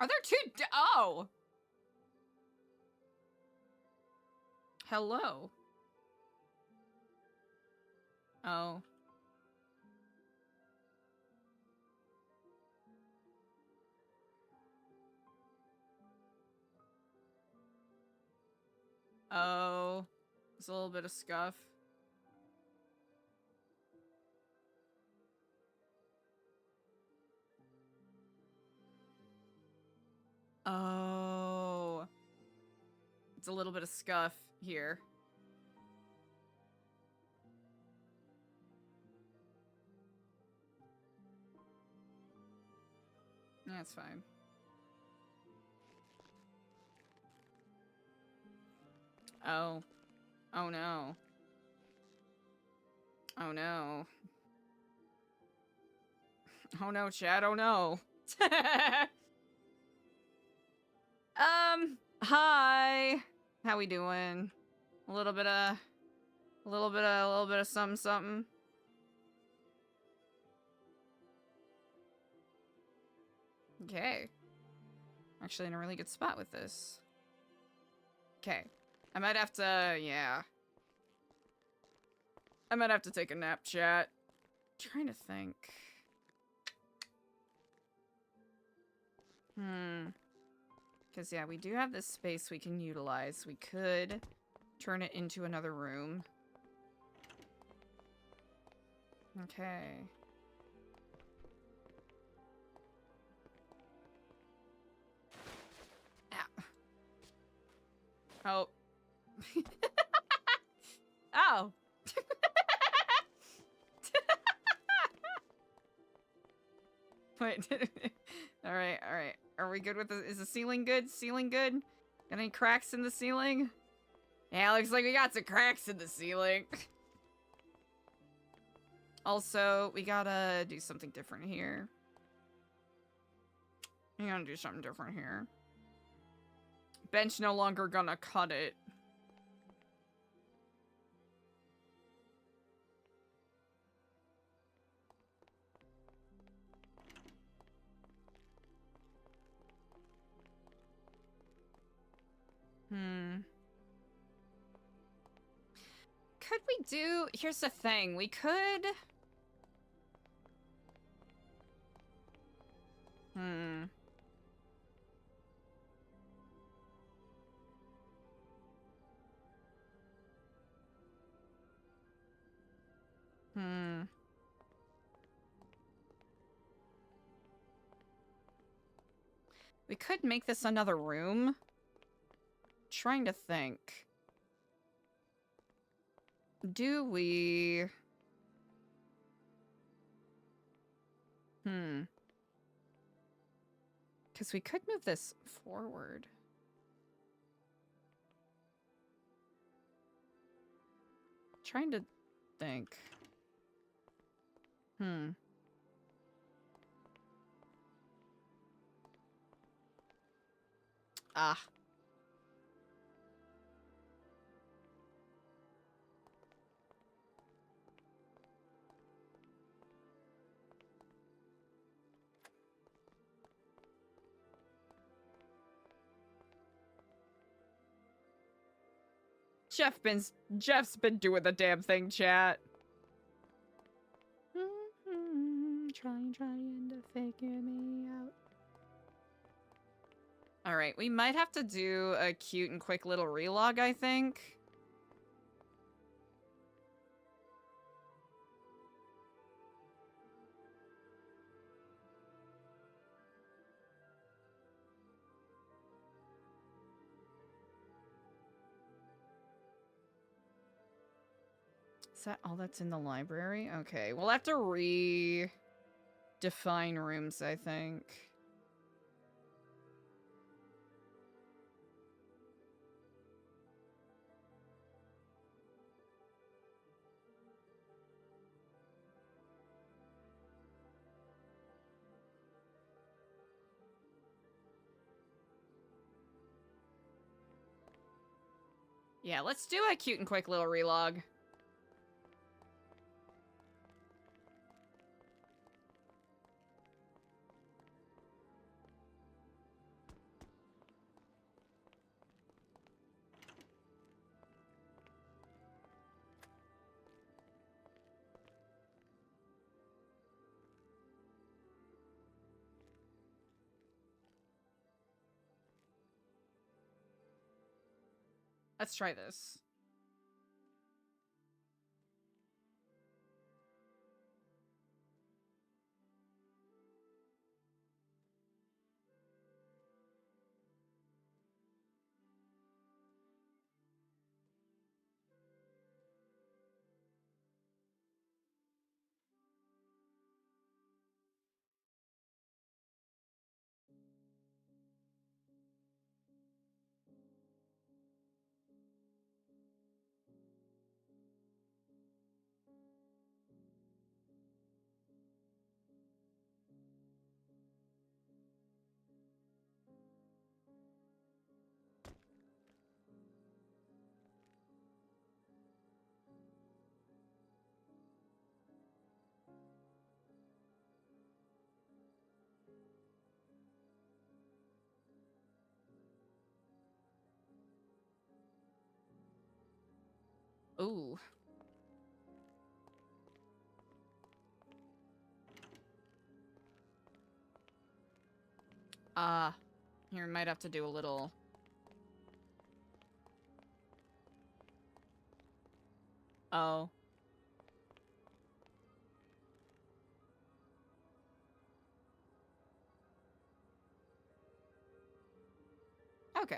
Are there two? Oh! Hello. Oh. Oh. There's a little bit of scuff. Oh. It's a little bit of scuff here. That's fine. Oh. Oh no. Oh no. Oh no, Chad, oh no. Hi. How we doing? A little bit of something, something. Okay. Actually in a really good spot with this. Okay. I might have to, yeah. I might have to take a nap, chat. Trying to think. Because, yeah, we do have this space we can utilize. We could turn it into another room. Okay. Oh. Oh. Wait. All right. Are we good with this? Is the ceiling good? Ceiling good? Got any cracks in the ceiling? Yeah, looks like we got some cracks in the ceiling. Also, we gotta do something different here. We gotta do something different here. Bench no longer gonna cut it. Could we do... Here's the thing. We could... We could make this another room. Trying to think. Do we... Because we could move this forward. Trying to think. Ah. Jeff's been doing the damn thing, chat. Trying to figure me out. Alright, we might have to do a cute and quick little relog, I think. Is that all that's in the library? Okay, we'll have to redefine rooms, I think. Yeah, let's do a cute and quick little relog. Let's try this. Ooh. Here, might have to do a little... Oh. Okay.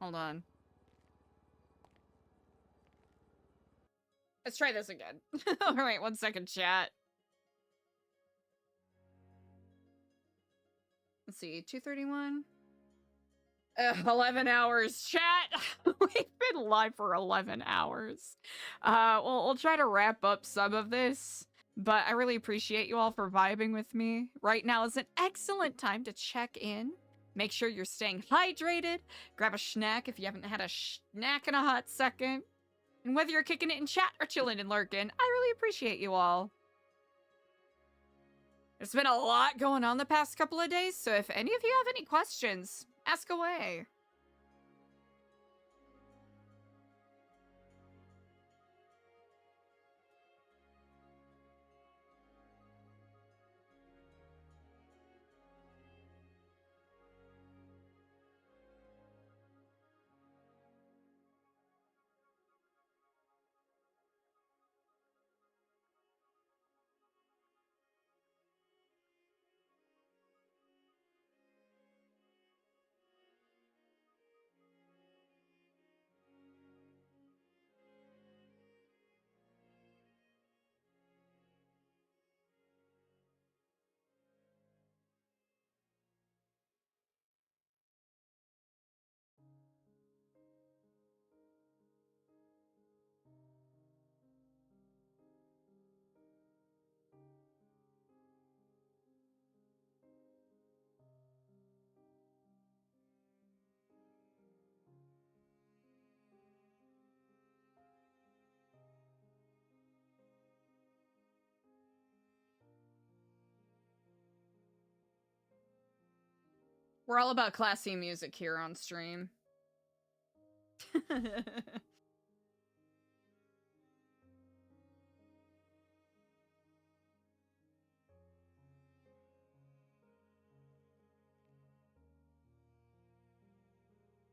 Hold on. Let's try this again. Alright, 1 second, chat. Let's see, 2:31. 11 hours, chat! We've been live for 11 hours. We'll try to wrap up some of this, but I really appreciate you all for vibing with me. Right now is an excellent time to check in. Make sure you're staying hydrated. Grab a snack if you haven't had a snack in a hot second. And whether you're kicking it in chat or chilling and lurking, I really appreciate you all. There's been a lot going on the past couple of days, so if any of you have any questions, ask away. We're all about classy music here on stream.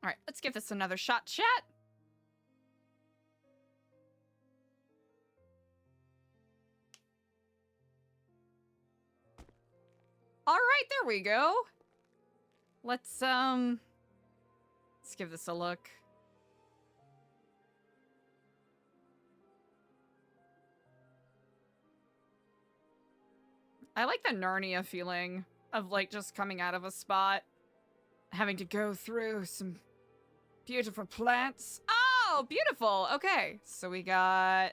Alright, let's give this another shot, chat. Alright, there we go. Let's give this a look. I like the Narnia feeling of, like, just coming out of a spot, having to go through some beautiful plants. Oh, beautiful. Okay, so we got...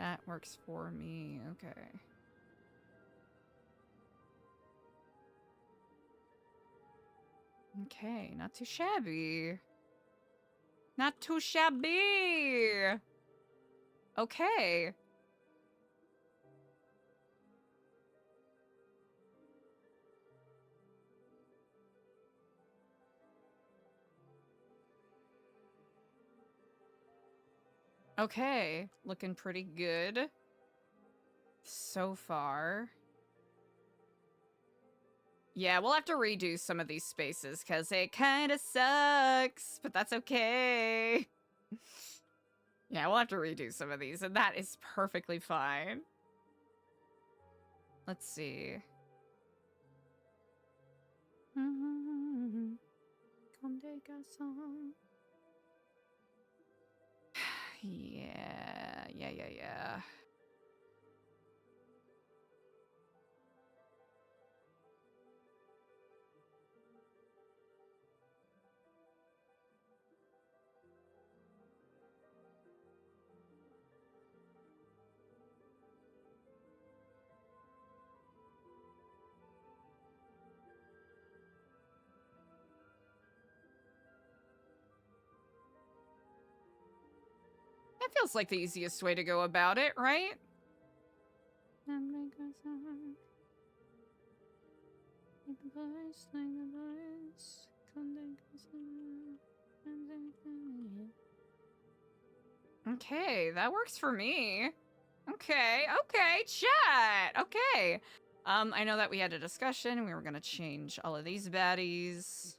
That works for me. Okay. Okay, not too shabby. Not too shabby! Okay. Okay, looking pretty good so far. Yeah, we'll have to redo some of these spaces because it kind of sucks, but that's okay. Yeah, we'll have to redo some of these, and that is perfectly fine. Let's see. Yeah. That feels like the easiest way to go about it, right? Okay, that works for me. Okay, chat. Okay. I know that we had a discussion. We were gonna change all of these baddies.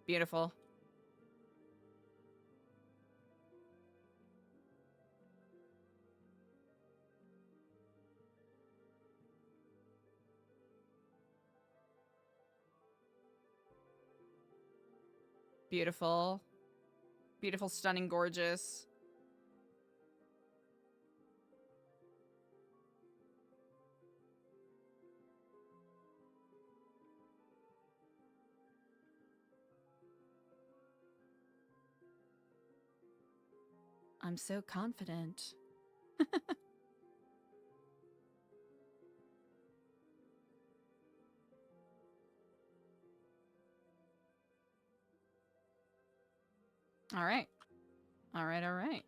Beautiful. Beautiful. Beautiful, stunning, gorgeous. I'm so confident. All right. All right.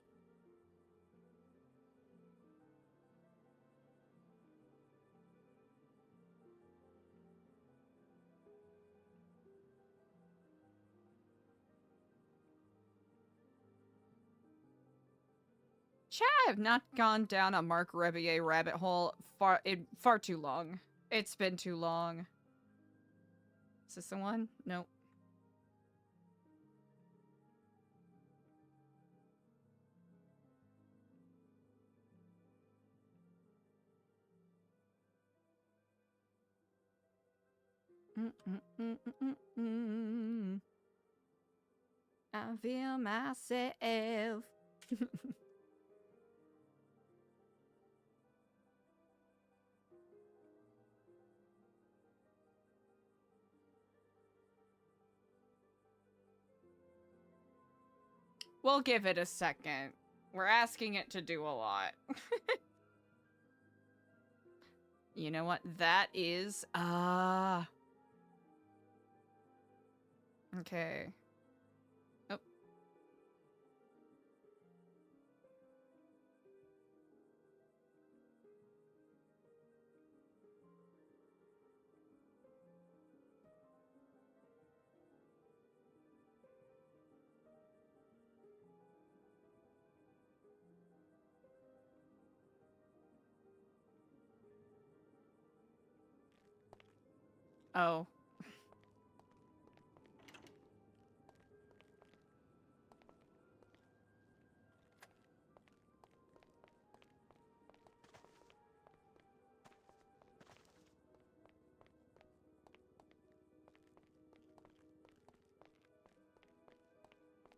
Chat, I have not gone down a Mark Rebier rabbit hole far too long. It's been too long. Is this the one? Nope. I feel myself. We'll give it a second. We're asking it to do a lot. You know what? That is... Okay. Oh. Oh.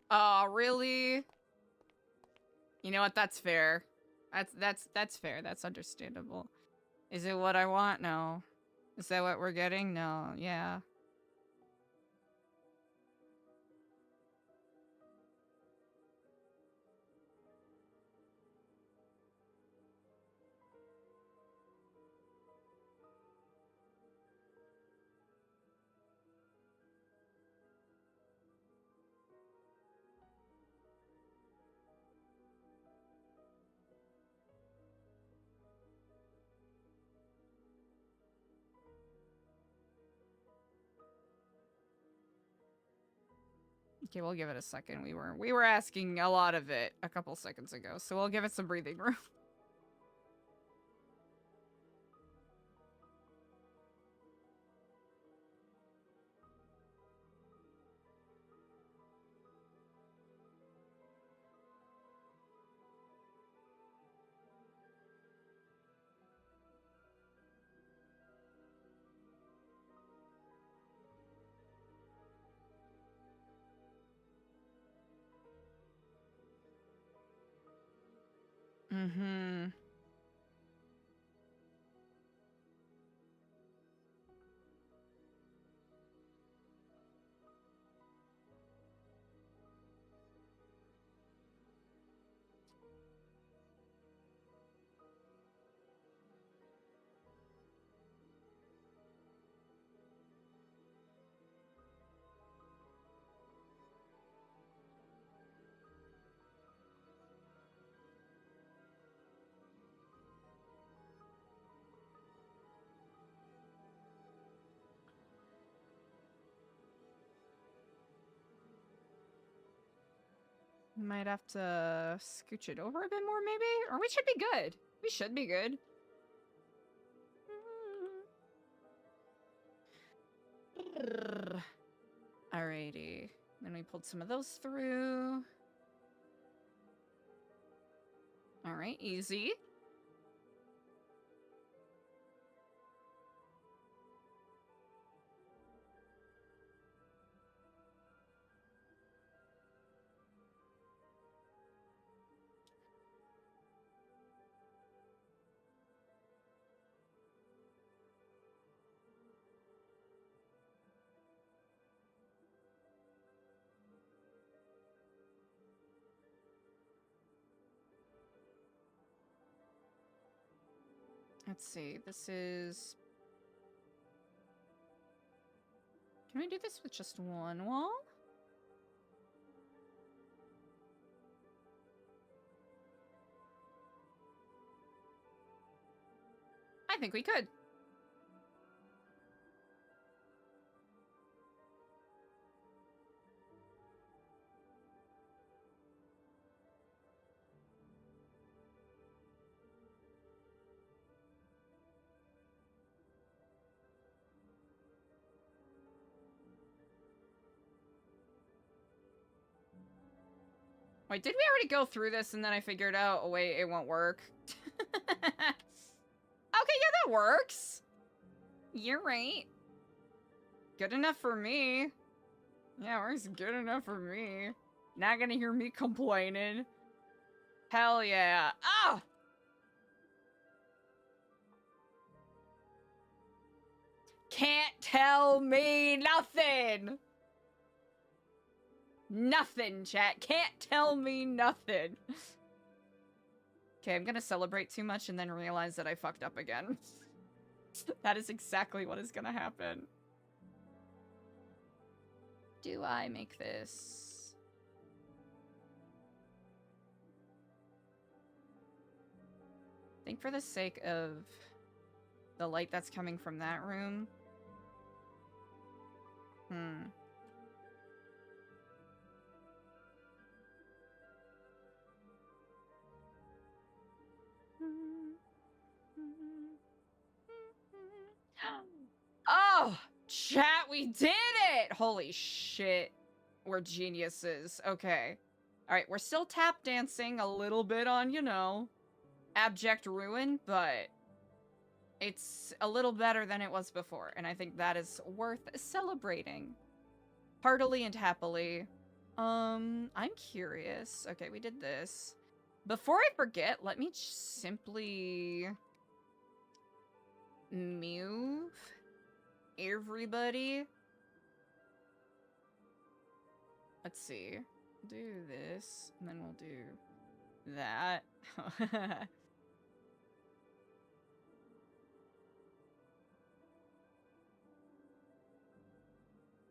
Oh, really? You know what? That's fair. That's fair. That's understandable. Is it what I want? No. Is that what we're getting? No. Yeah. Okay, we'll give it a second. We were asking a lot of it a couple seconds ago, so we'll give it some breathing room. Mm-hmm. Might have to scooch it over a bit more, maybe? Or we should be good. We should be good. Alrighty. Then we pulled some of those through. Alright, easy. Let's see, this is... Can we do this with just one wall? I think we could. Wait, did we already go through this and then I figured out, oh wait, it won't work? Okay, yeah, that works. You're right. Good enough for me. Yeah, works good enough for me. Not gonna hear me complaining. Hell yeah. Ah! Can't tell me nothing! Nothing, chat. Can't tell me nothing. Okay, I'm gonna celebrate too much and then realize that I fucked up again. That is exactly what is gonna happen. Do I make this? I think for the sake of the light that's coming from that room. Oh, chat, we did it! Holy shit. We're geniuses. Okay. Alright, we're still tap dancing a little bit on, you know, abject ruin, but it's a little better than it was before, and I think that is worth celebrating. Heartily and happily. I'm curious. Okay, we did this. Before I forget, let me simply move everybody. Let's see. Do this, and then we'll do that.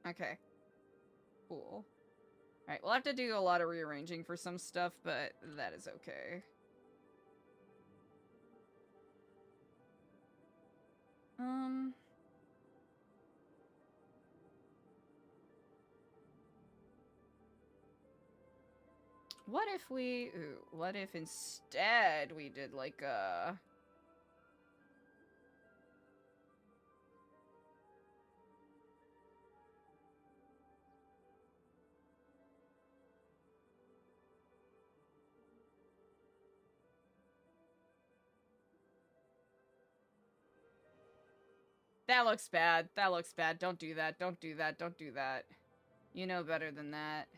Okay. Cool. Alright, we'll have to do a lot of rearranging for some stuff, but that is okay. What if we... Ooh, what if instead we did like a... That looks bad. That looks bad. Don't do that. Don't do that. Don't do that. You know better than that.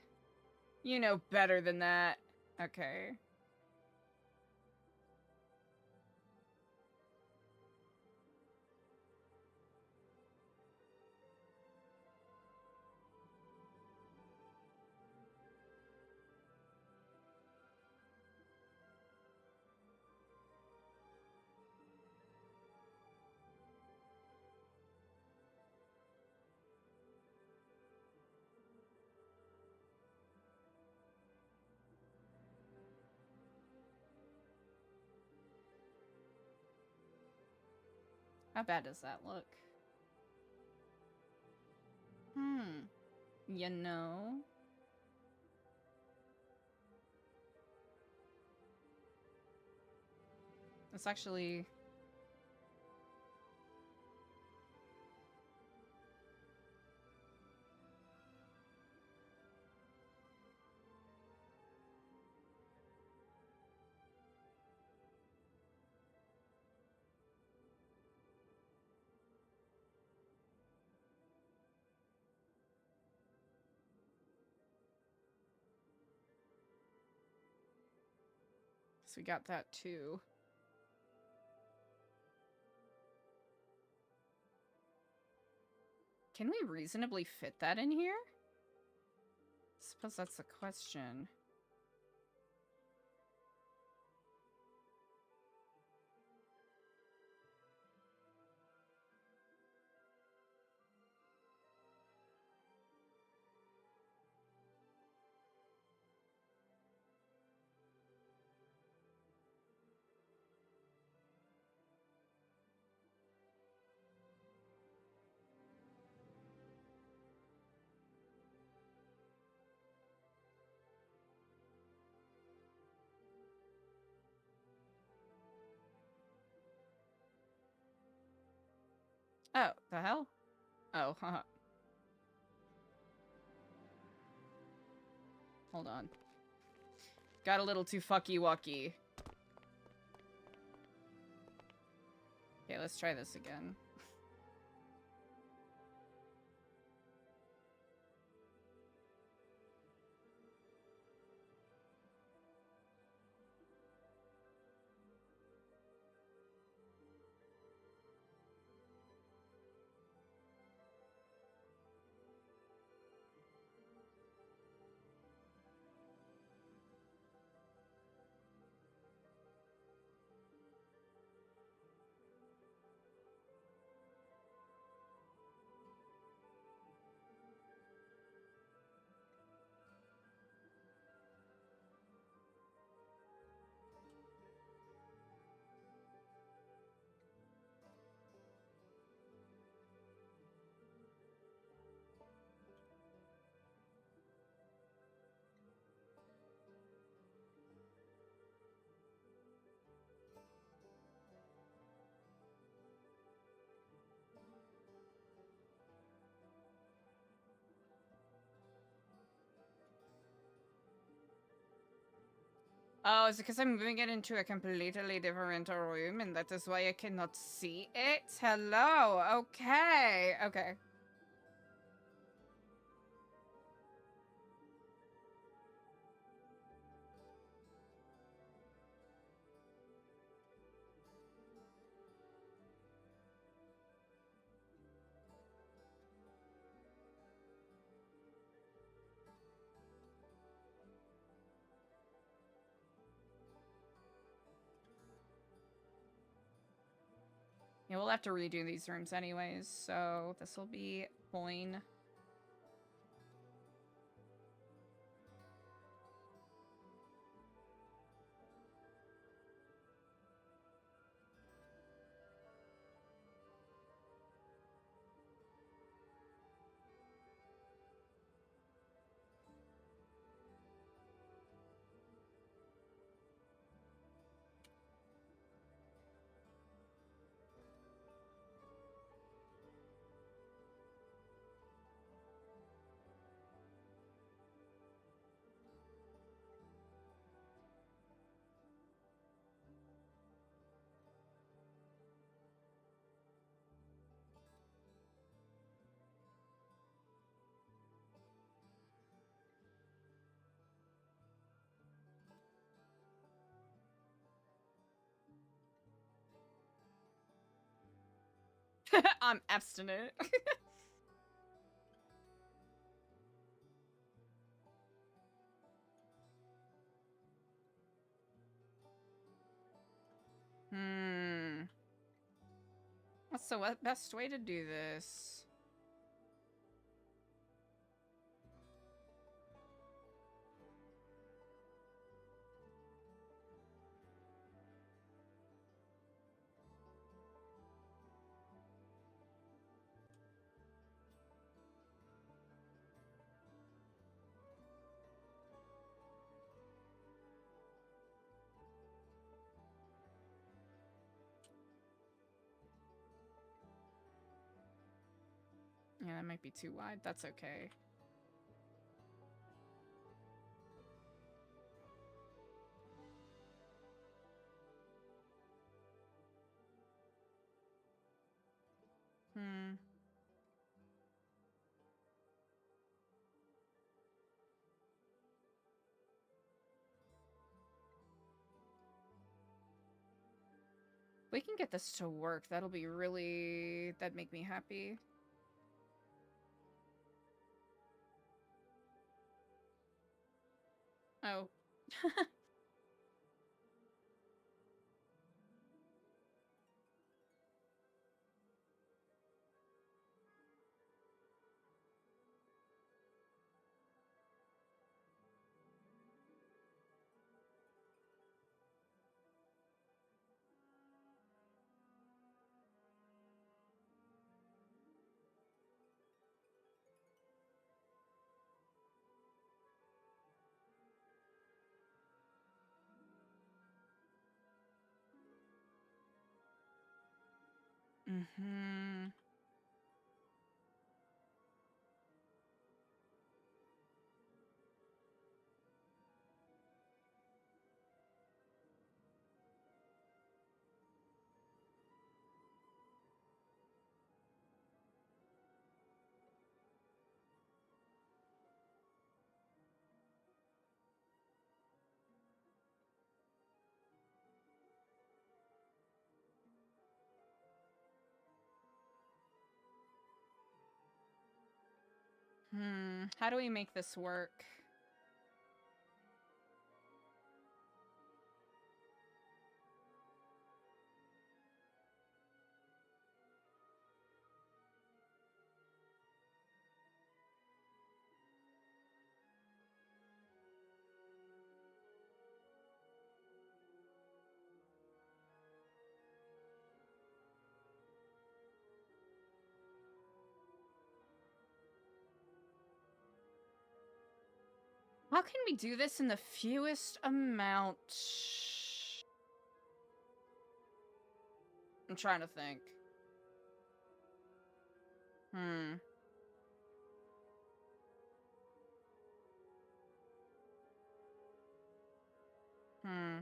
You know better than that. Okay. How bad does that look? You know? It's actually... So we got that too. Can we reasonably fit that in here? Suppose that's the question. Oh, the hell? Oh, haha. Hold on. Got a little too fucky-wucky. Okay, let's try this again. Oh, is it because I'm moving it into a completely different room and that is why I cannot see it? Hello, okay, okay. Yeah, we'll have to redo these rooms anyways, so this will be coin. I'm abstinent. What's the best way to do this? Yeah, that might be too wide. That's okay. We can get this to work. That'd make me happy. Oh. Mm-hmm. How do we make this work? How can we do this in the fewest amount? I'm trying to think. Hmm. Hmm.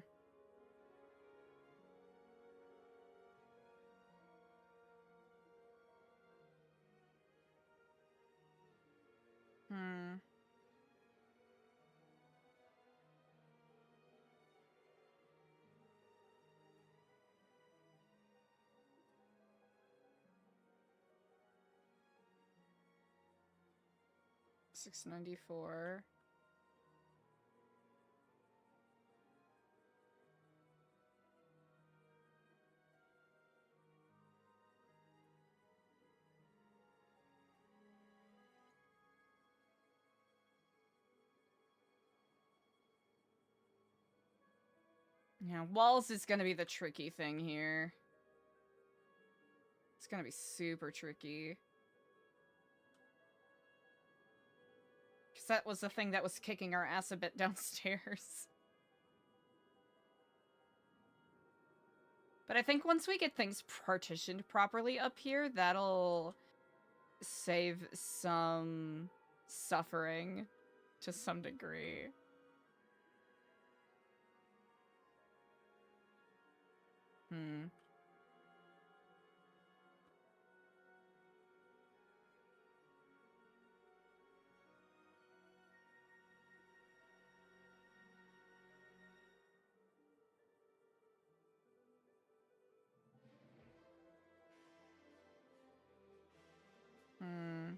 694. Yeah, walls is gonna be the tricky thing here. It's gonna be super tricky. Because that was the thing that was kicking our ass a bit downstairs. But I think once we get things partitioned properly up here, that'll save some suffering to some degree. Hmm. Hmm.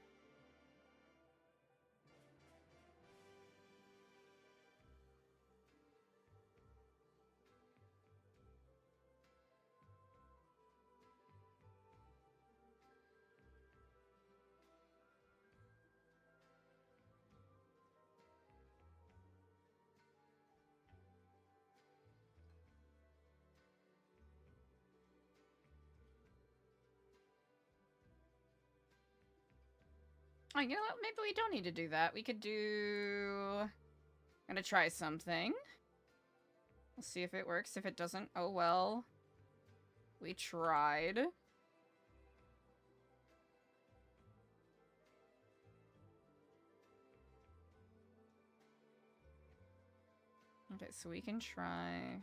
Oh, you know what? Maybe we don't need to do that. We could do... I'm gonna try something. We'll see if it works. If it doesn't, oh well. We tried. Okay, so we can try...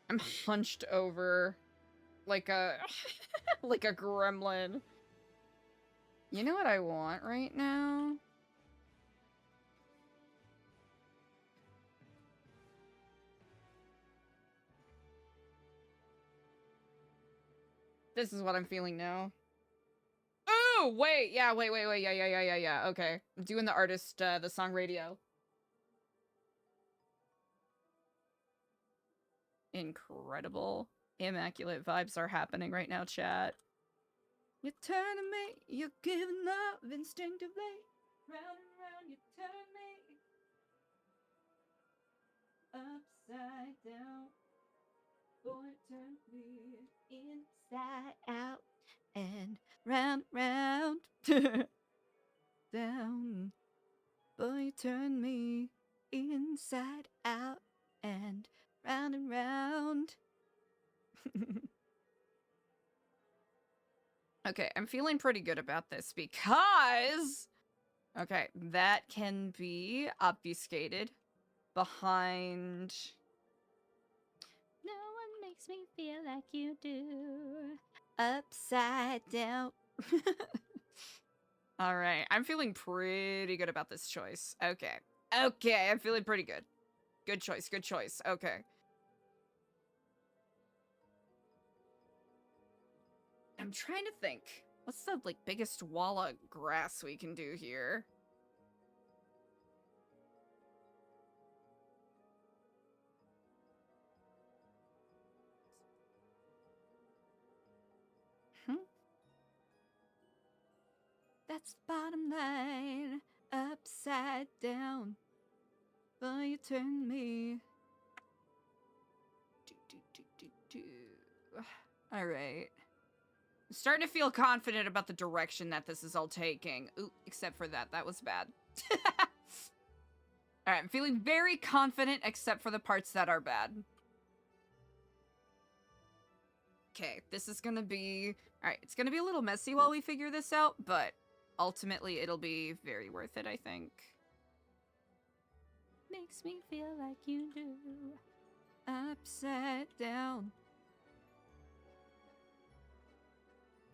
I'm hunched over like a like a gremlin. You know what I want right now? This is what I'm feeling now. Oh, wait. Yeah, wait. Yeah. Okay. I'm doing the artist, the song radio. Incredible. Immaculate vibes are happening right now, chat. You're turning me, you're giving love instinctively. Round and round, you turn me upside down. Boy, turn me inside out and round, round. Down. Boy, turn me inside out and round. Okay, I'm feeling pretty good about this because... Okay, that can be obfuscated behind. No one makes me feel like you do. Upside down. All right, I'm feeling pretty good about this choice. Okay. Okay, I'm feeling pretty good. Good choice, good choice. Okay. I'm trying to think. What's the, like, biggest wall of grass we can do here? That's the bottom line, upside down. But you turn me. All right. I'm starting to feel confident about the direction that this is all taking. Ooh, except for that. That was bad. All right, I'm feeling very confident except for the parts that are bad. Okay, this is gonna be... Alright, it's gonna be a little messy while we figure this out, but ultimately it'll be very worth it, I think. Makes me feel like you do. Upside down.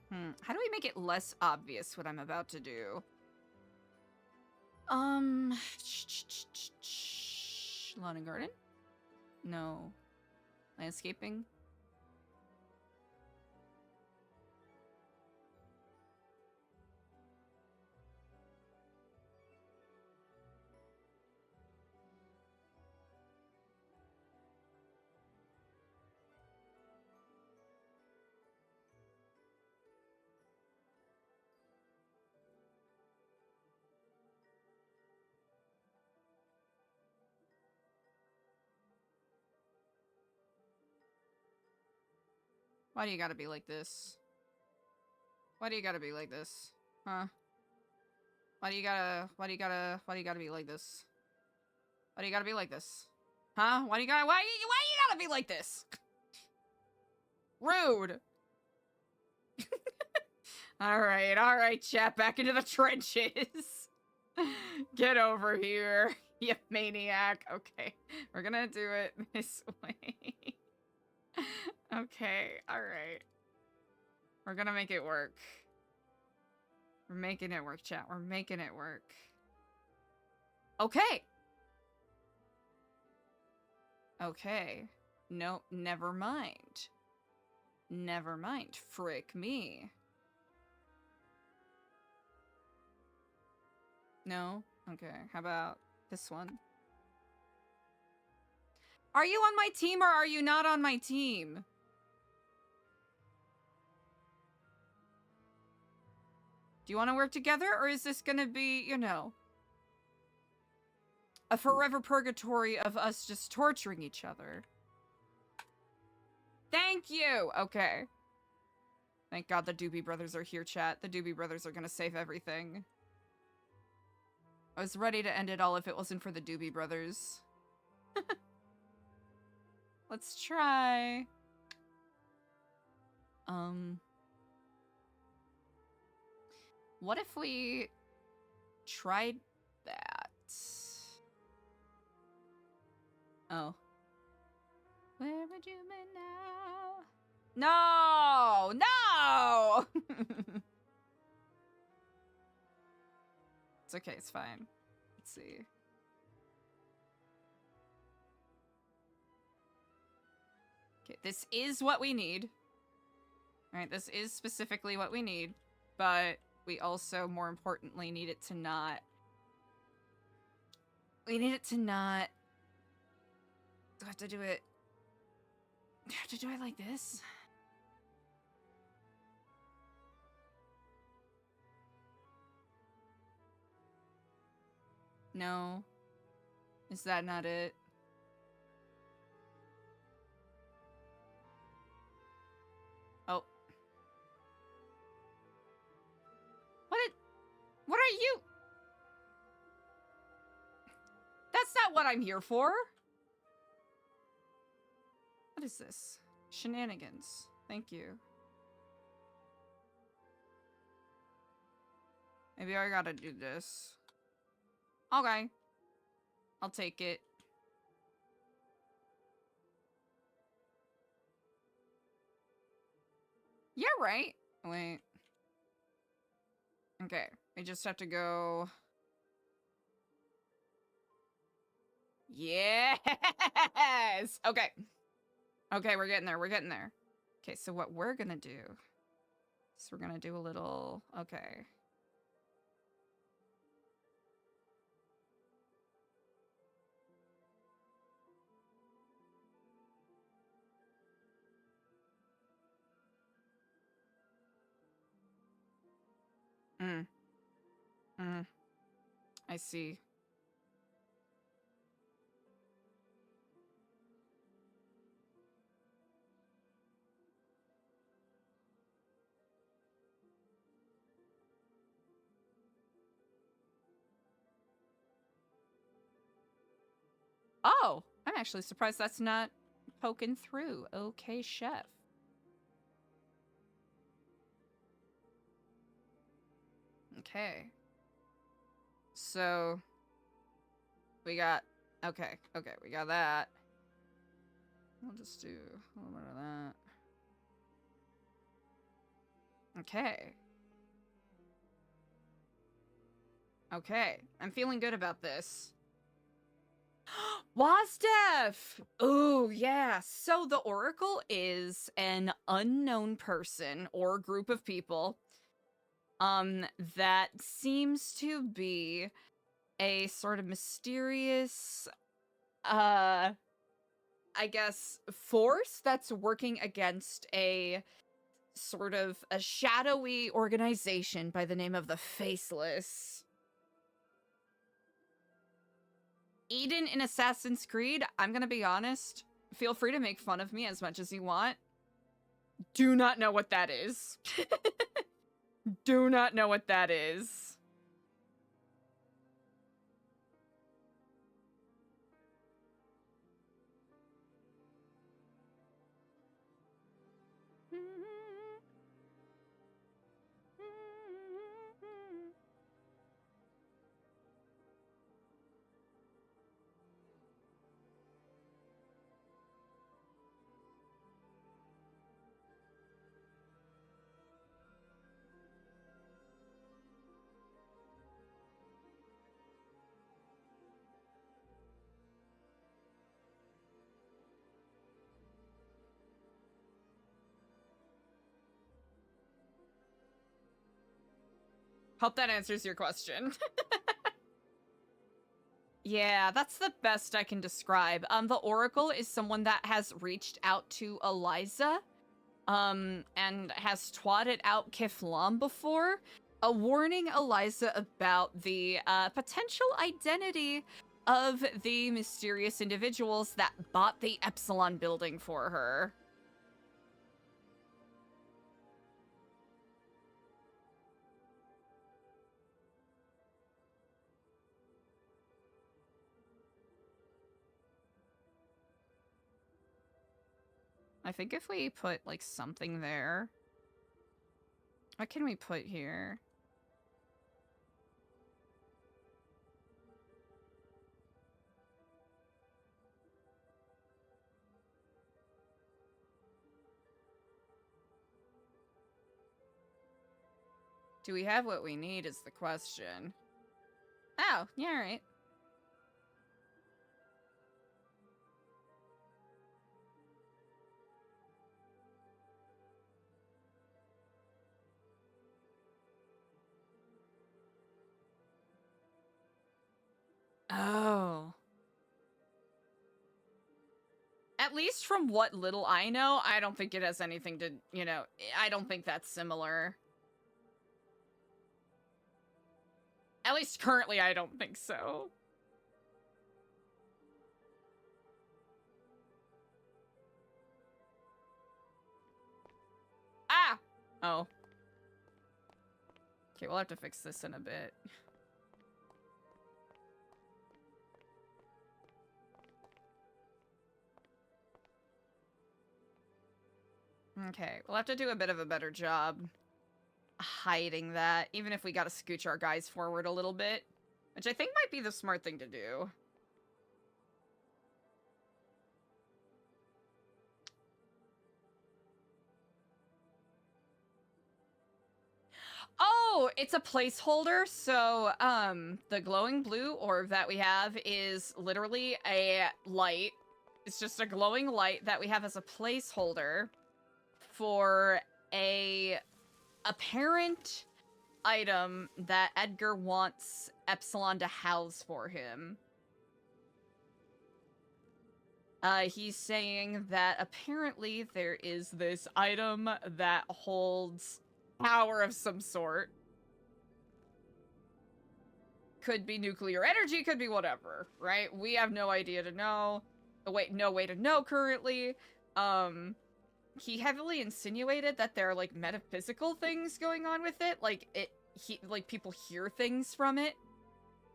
How do we make it less obvious what I'm about to do? Lawn and garden? No. Landscaping? Why do you gotta be like this? Why do you gotta be like this? Huh? Why do you gotta be like this? Why do you gotta be like this? Huh? Why do you gotta be like this? Rude! Alright, chat, back into the trenches. Get over here, you maniac. Okay, we're gonna do it this way. Okay, alright. We're gonna make it work. We're making it work, chat. We're making it work. Okay. Okay. No, never mind. Never mind. Frick me. No? Okay, how about this one? Are you on my team or are you not on my team? Do you want to work together or is this gonna be, you know, a forever purgatory of us just torturing each other? Thank you! Okay. Thank God the Doobie Brothers are here, chat. The Doobie Brothers are gonna save everything. I was ready to end it all if it wasn't for the Doobie Brothers. Let's try. What if we tried that? Oh. Where would you be now? No! No! It's okay, it's fine. Let's see. Okay, this is what we need. Alright, this is specifically what we need. But we also, more importantly, need it to not... We need it to not... Do I have to do it... Do I have to do it like this? No. Is that not it? Oh. What are you? That's not what I'm here for. What is this? Shenanigans. Thank you. Maybe I gotta do this. Okay. I'll take it. Yeah, right. Wait. Okay, we just have to go... Yes! Okay. Okay, we're getting there, we're getting there. Okay, so what we're gonna do is we're gonna do a little... Okay. I see. Oh, I'm actually surprised that's not poking through. Okay, chef. Okay. So, we got... Okay, we got that. We'll just do a little bit of that. Okay. Okay, I'm feeling good about this. Wasdef! Oh, yeah. So the Oracle is an unknown person or group of people that seems to be a sort of mysterious I guess force that's working against a sort of a shadowy organization by the name of the Faceless. Eden in Assassin's Creed, I'm gonna be honest, feel free to make fun of me as much as you want. Do not know what that is. Do not know what that is. Hope that answers your question. Yeah, that's the best I can describe. The Oracle is someone that has reached out to Eliza, and has twatted out Kiflam before, warning Eliza about the, potential identity of the mysterious individuals that bought the Epsilon building for her. I think if we put, like, something there... What can we put here? Do we have what we need is the question. Oh, yeah, alright. Oh. At least from what little I know, I don't think it has anything to, you know, I don't think that's similar. At least currently, I don't think so. Ah! Oh. Okay, we'll have to fix this in a bit. Okay, we'll have to do a bit of a better job hiding that, even if we gotta scooch our guys forward a little bit, which I think might be the smart thing to do. Oh, it's a placeholder. So, the glowing blue orb that we have is literally a light. It's just a glowing light that we have as a placeholder for a apparent item that Edgar wants Epsilon to house for him. He's saying that apparently there is this item that holds power of some sort. Could be nuclear energy, could be whatever, right? We have no idea to know. No way to know currently. He heavily insinuated that there are like metaphysical things going on with it, like people hear things from it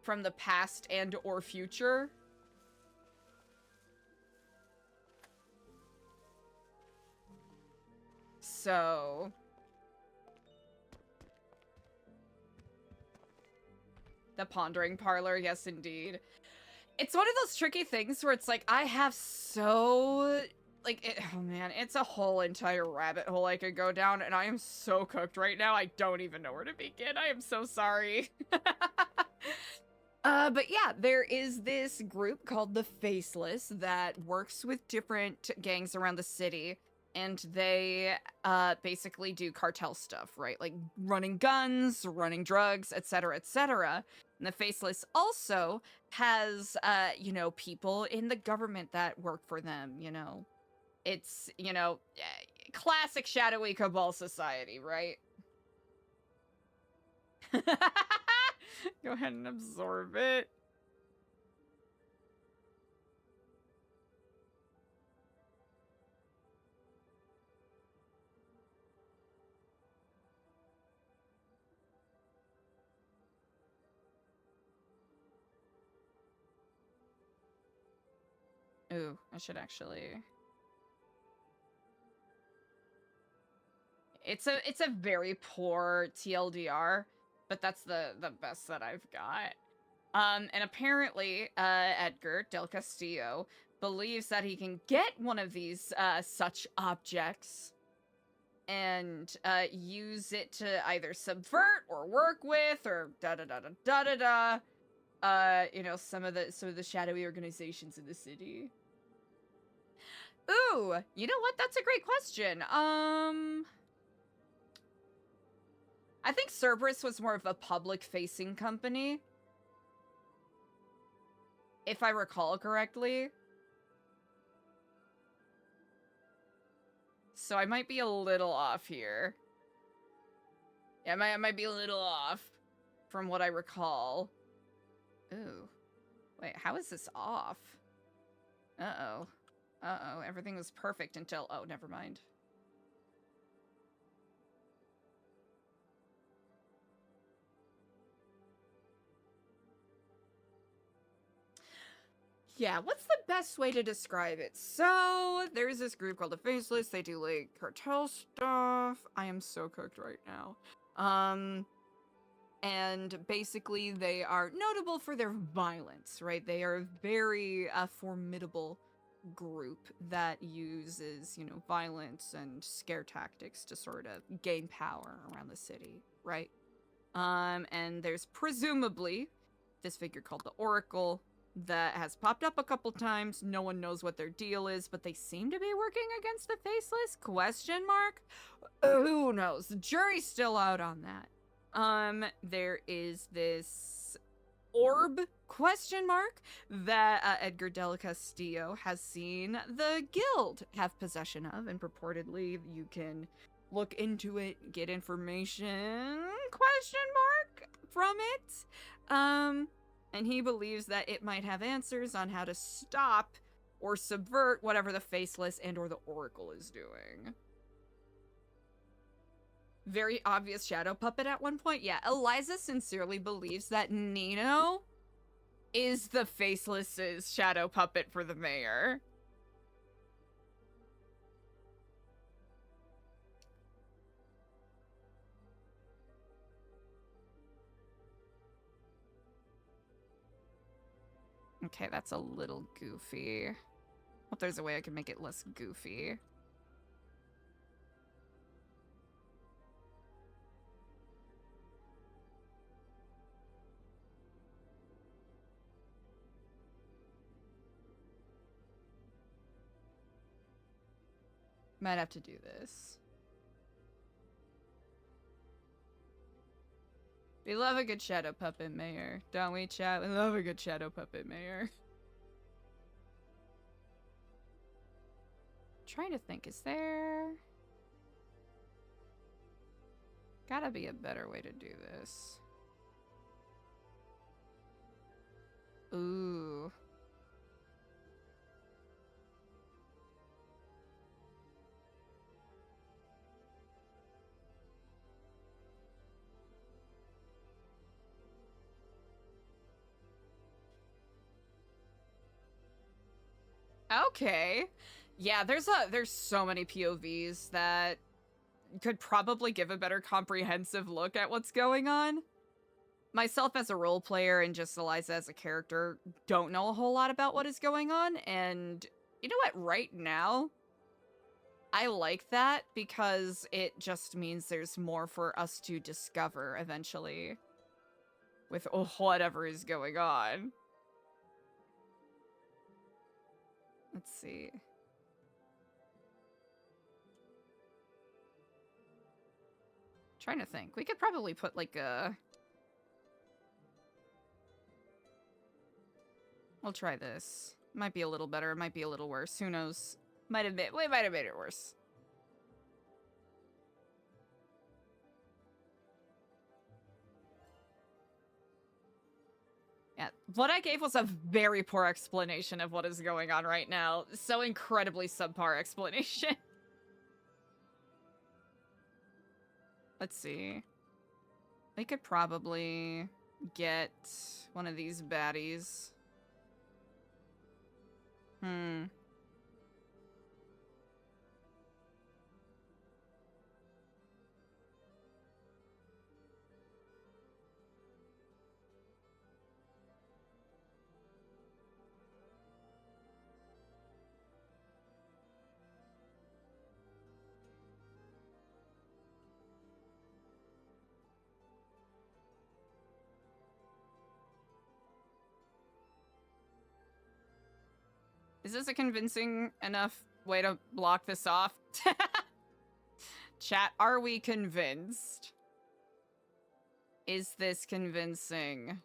from the past and or future. So the pondering parlor, yes indeed. It's one of those tricky things where it's like I have so oh man, it's a whole entire rabbit hole I could go down, and I am so cooked right now. I don't even know where to begin. I am so sorry. But yeah, there is this group called the Faceless that works with different gangs around the city, and they basically do cartel stuff, right? Like running guns, running drugs, etc., etc. And the Faceless also has, people in the government that work for them, It's, classic shadowy cabal society, right? Go ahead and absorb it. Ooh, I should actually... It's a very poor TLDR, but that's the best that I've got. And apparently, Edgar Del Castillo believes that he can get one of these such objects and use it to either subvert or work with or some of the shadowy organizations in the city. Ooh, you know what? That's a great question. I think Cerberus was more of a public-facing company, if I recall correctly. So I might be a little off here. Yeah, I might be a little off from what I recall. Ooh. Wait, how is this off? Uh-oh. Uh-oh, everything was perfect until... Oh, never mind. Yeah, what's the best way to describe it? So, there's this group called the Faceless. They do, like, cartel stuff. I am so cooked right now. And basically they are notable for their violence, right? They are a very formidable group that uses, violence and scare tactics to sort of gain power around the city, right? And there's presumably this figure called the Oracle that has popped up a couple times. No one knows what their deal is, but they seem to be working against the Faceless? Question mark? Who knows? The jury's still out on that. There is this orb, question mark, that Edgar Del Castillo has seen the guild have possession of, and purportedly you can look into it, get information, question mark, from it. And he believes that it might have answers on how to stop or subvert whatever the Faceless and or the Oracle is doing. Very obvious shadow puppet at one point. Yeah, Eliza sincerely believes that Nino is the Faceless's shadow puppet for the mayor. Okay, that's a little goofy. Hope there's a way I can make it less goofy. Might have to do this. We love a good shadow puppet, Mayor. Don't we, chat? We love a good shadow puppet, Mayor. Trying to think, is there... Gotta be a better way to do this. Ooh. Okay. Yeah, there's so many POVs that could probably give a better comprehensive look at what's going on. Myself as a role player and just Eliza as a character don't know a whole lot about what is going on, and you know what, right now I like that because it just means there's more for us to discover eventually with whatever is going on. Let's see. Trying to think. We could probably put like a... We'll try this. Might be a little better, might be a little worse. Who knows? We might have made it worse. Yeah, what I gave was a very poor explanation of what is going on right now. So incredibly subpar explanation. Let's see. We could probably get one of these baddies. Is this a convincing enough way to block this off? Chat, are we convinced? Is this convincing?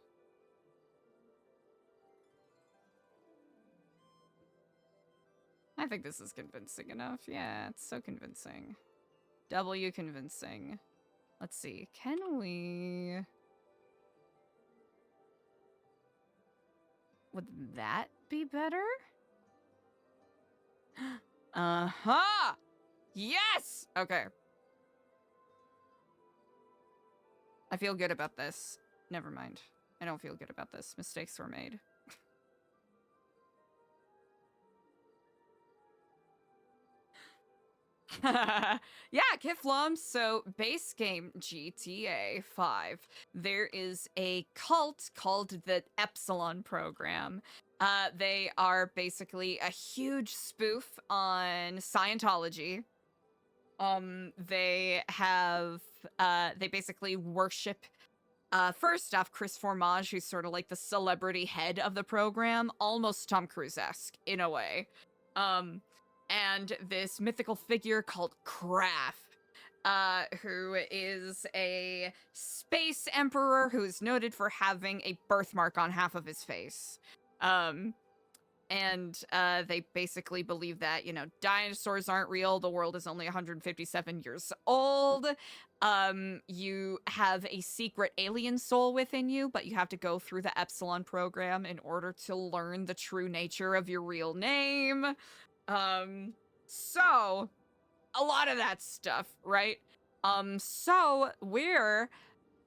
I think this is convincing enough. Yeah, it's so convincing. W convincing. Let's see. Can we... Would that be better? Uh-huh! Yes! Okay. I feel good about this. Never mind. I don't feel good about this. Mistakes were made. Yeah, Kiflum. So, base game GTA 5. There is a cult called the Epsilon Program. They are basically a huge spoof on Scientology. They have, they basically worship, first off, Chris Formage, who's sort of like the celebrity head of the program, almost Tom Cruise-esque, in a way. And this mythical figure called Kraft, who is a space emperor who's noted for having a birthmark on half of his face. They basically believe that, you know, dinosaurs aren't real, the world is only 157 years old. You have a secret alien soul within you, but you have to go through the Epsilon program in order to learn the true nature of your real name. So a lot of that stuff, right? So we're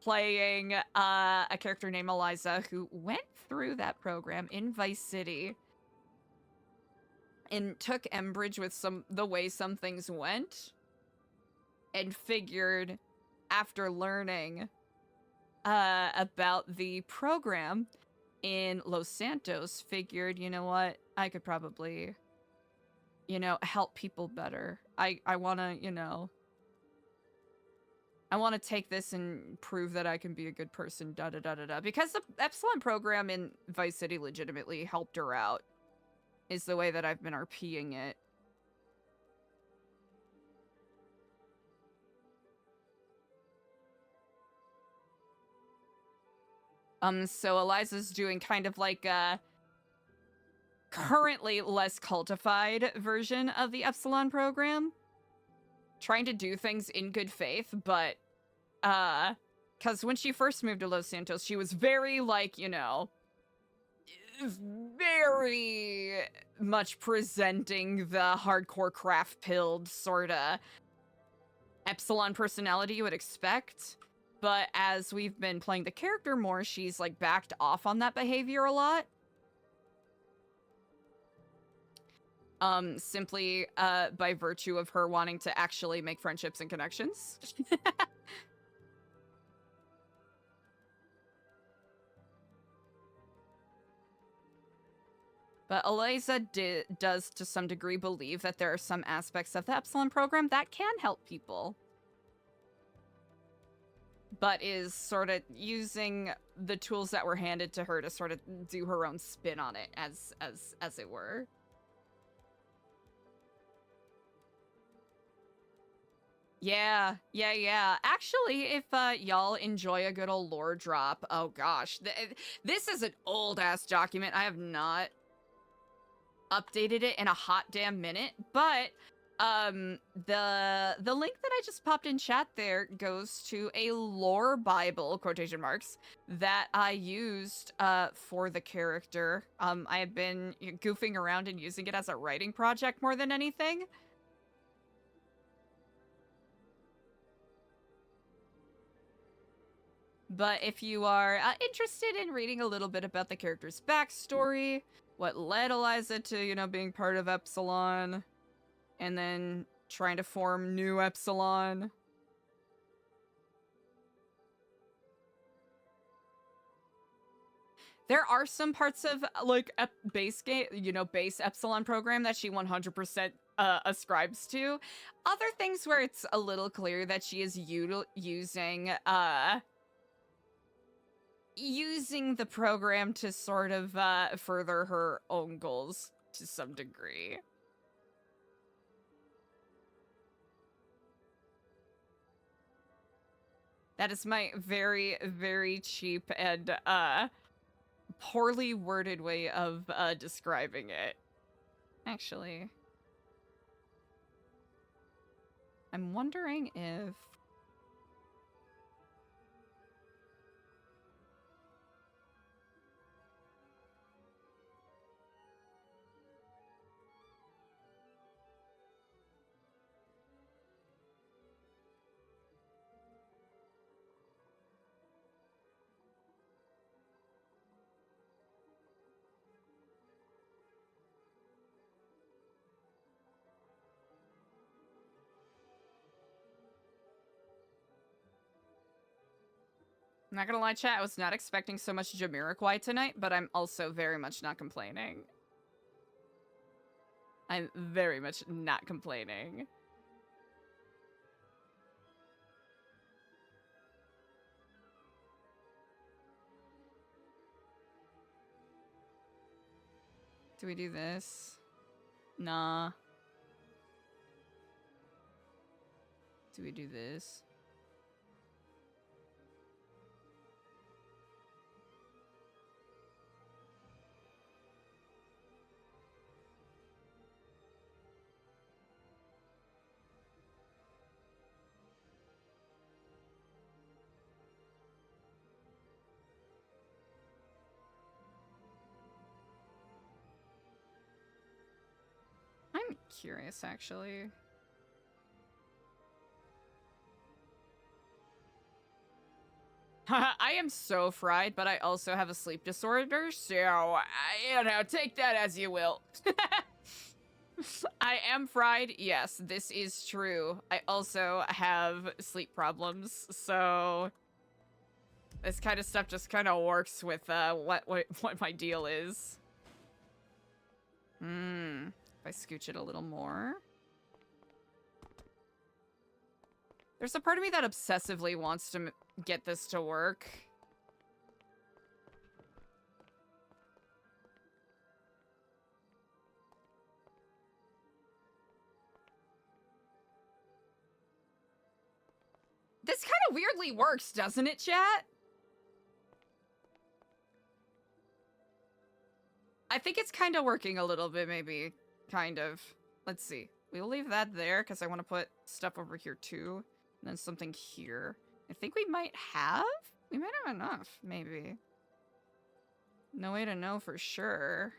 playing a character named Eliza who went through that program in Vice City and took Embridge with the way some things went, and figured after learning about the program in Los Santos, figured, you know what, I could probably, you know, help people better. I want to, you know, I want to take this and prove that I can be a good person, da-da-da-da-da. Because the Epsilon program in Vice City legitimately helped her out, is the way that I've been RPing it. So Eliza's doing kind of like a currently less cultified version of the Epsilon program. Trying to do things in good faith, but, because when she first moved to Los Santos, she was very, like, you know, very much presenting the hardcore craft-pilled sorta Epsilon personality you would expect. But as we've been playing the character more, she's, like, backed off on that behavior a lot. Simply, by virtue of her wanting to actually make friendships and connections. But Eliza does, to some degree, believe that there are some aspects of the Epsilon program that can help people. But is sort of using the tools that were handed to her to sort of do her own spin on it, as it were. Yeah. Actually, if y'all enjoy a good old lore drop, oh gosh, this is an old-ass document. I have not updated it in a hot damn minute, but the link that I just popped in chat there goes to a lore Bible, quotation marks, that I used for the character. I had been goofing around and using it as a writing project more than anything. But if you are interested in reading a little bit about the character's backstory, what led Eliza to, you know, being part of Epsilon, and then trying to form new Epsilon. There are some parts of, like, base game, you know, base Epsilon program that she 100% ascribes to. Other things where it's a little clear that she is using the program to sort of further her own goals to some degree. That is my very, very cheap and poorly worded way of describing it. Actually, I'm wondering if... I'm not gonna lie, chat, I was not expecting so much Jamiroquai tonight, but I'm also very much not complaining. I'm very much not complaining. Do we do this? Nah. Do we do this? I'm curious, actually. I am so fried, but I also have a sleep disorder, so, you know, take that as you will. I am fried, yes, this is true. I also have sleep problems, so... this kind of stuff just kind of works with what my deal is. If I scooch it a little more. There's a part of me that obsessively wants to get this to work. This kind of weirdly works, doesn't it, chat? I think it's kind of working a little bit, maybe. Kind of. Let's see. We'll leave that there because I want to put stuff over here too. And then something here. I think we might have? We might have enough, maybe. No way to know for sure.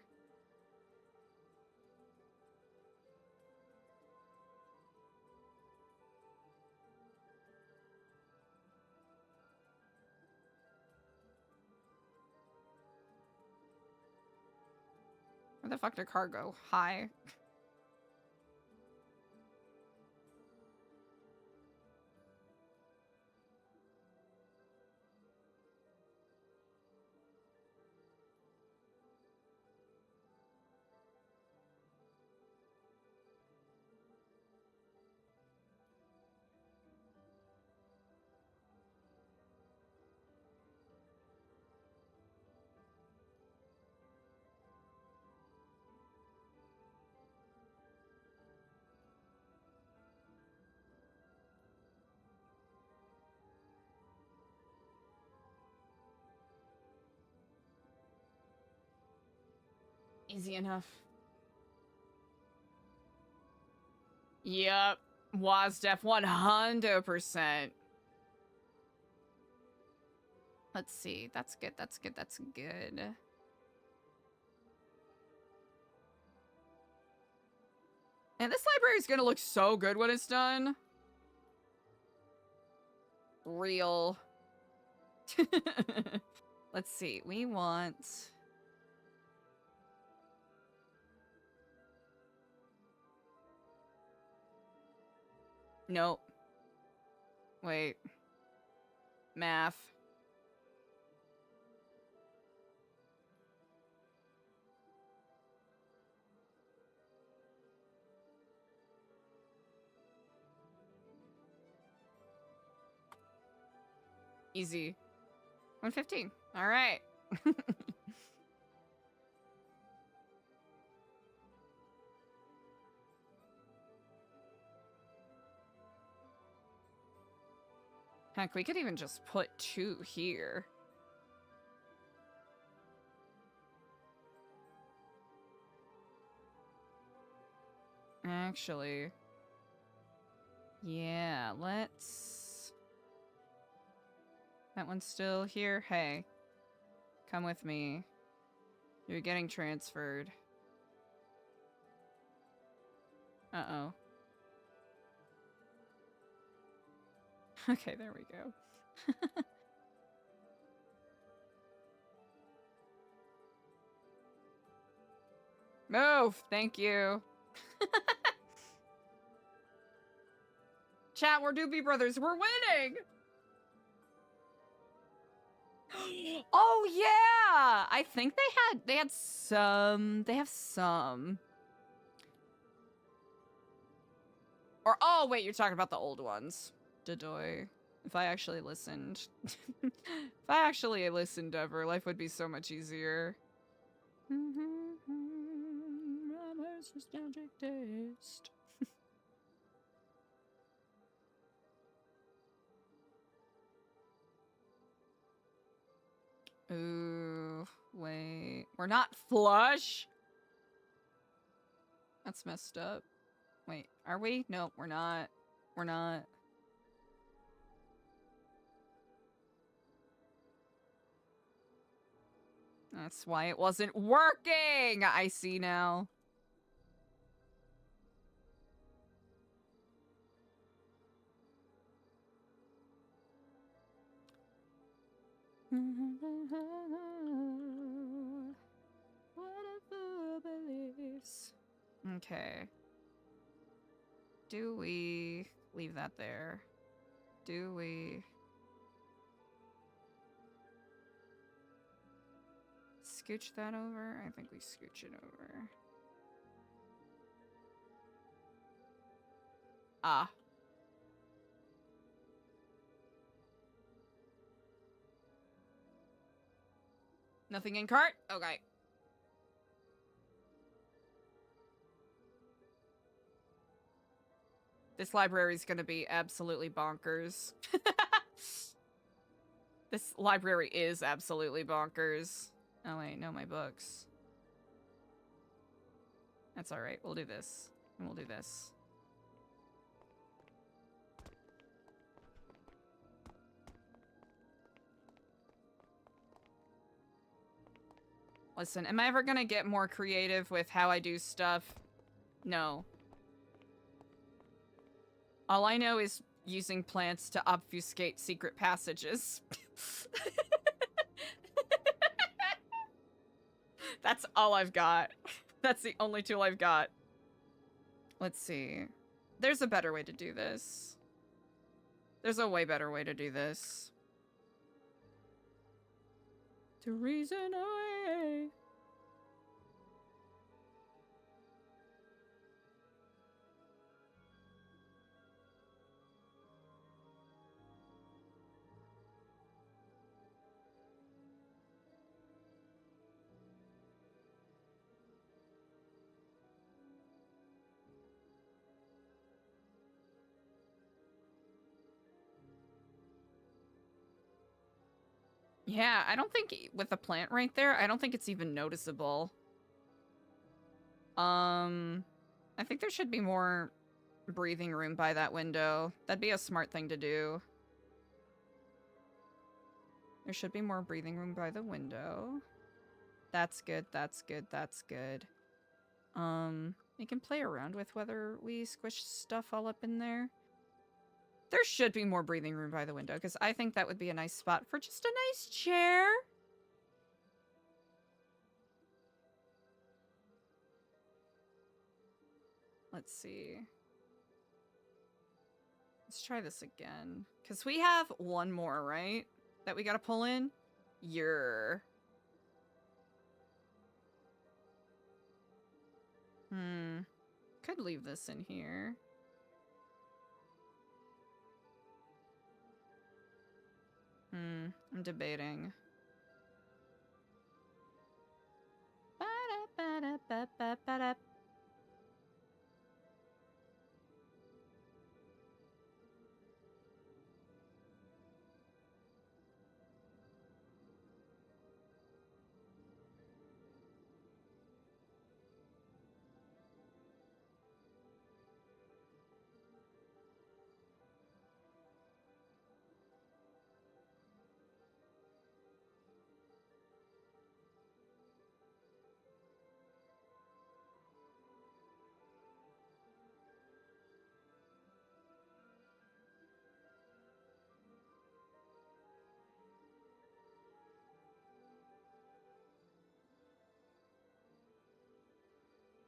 Where the fuck did car go? Hi. Easy enough. Yep. WASDEF 100%. Let's see. That's good. That's good. That's good. And this library is going to look so good when it's done. Real. Let's see. We want... Nope. Wait. Math. Easy. 115. All right. Heck, we could even just put 2 here. Actually. Yeah, let's... That one's still here? Hey. Come with me. You're getting transferred. Uh-oh. Okay, there we go. Move! Thank you. Chat, we're Doobie Brothers. We're winning! Oh, yeah! I think they have some. Or, oh, wait, you're talking about the old ones. Dadoy. If I actually listened. If I actually listened ever, life would be so much easier. Nostalgic taste. Ooh, wait. We're not flush? That's messed up. Wait, are we? No, we're not. We're not. That's why it wasn't working! I see now. What a fool believes. Okay. Do we leave that there? Do we scooch that over? I think we scooch it over. Ah. Nothing in cart? Okay. This library is going to be absolutely bonkers. This library is absolutely bonkers. Oh wait, no, my books. That's alright. We'll do this. And we'll do this. Listen, am I ever gonna get more creative with how I do stuff? No. All I know is using plants to obfuscate secret passages. That's all I've got. That's the only tool I've got. Let's see. There's a better way to do this. There's a way better way to do this. To reason away. Yeah, I don't think with the plant right there, I don't think it's even noticeable. I think there should be more breathing room by that window. That'd be a smart thing to do. There should be more breathing room by the window. That's good, that's good, that's good. We can play around with whether we squish stuff all up in there. There should be more breathing room by the window, because I think that would be a nice spot for just a nice chair. Let's see. Let's try this again. Because we have one more, right? That we gotta pull in? Could leave this in here. I'm debating. Ba-da-ba-da-ba-ba-ba-da.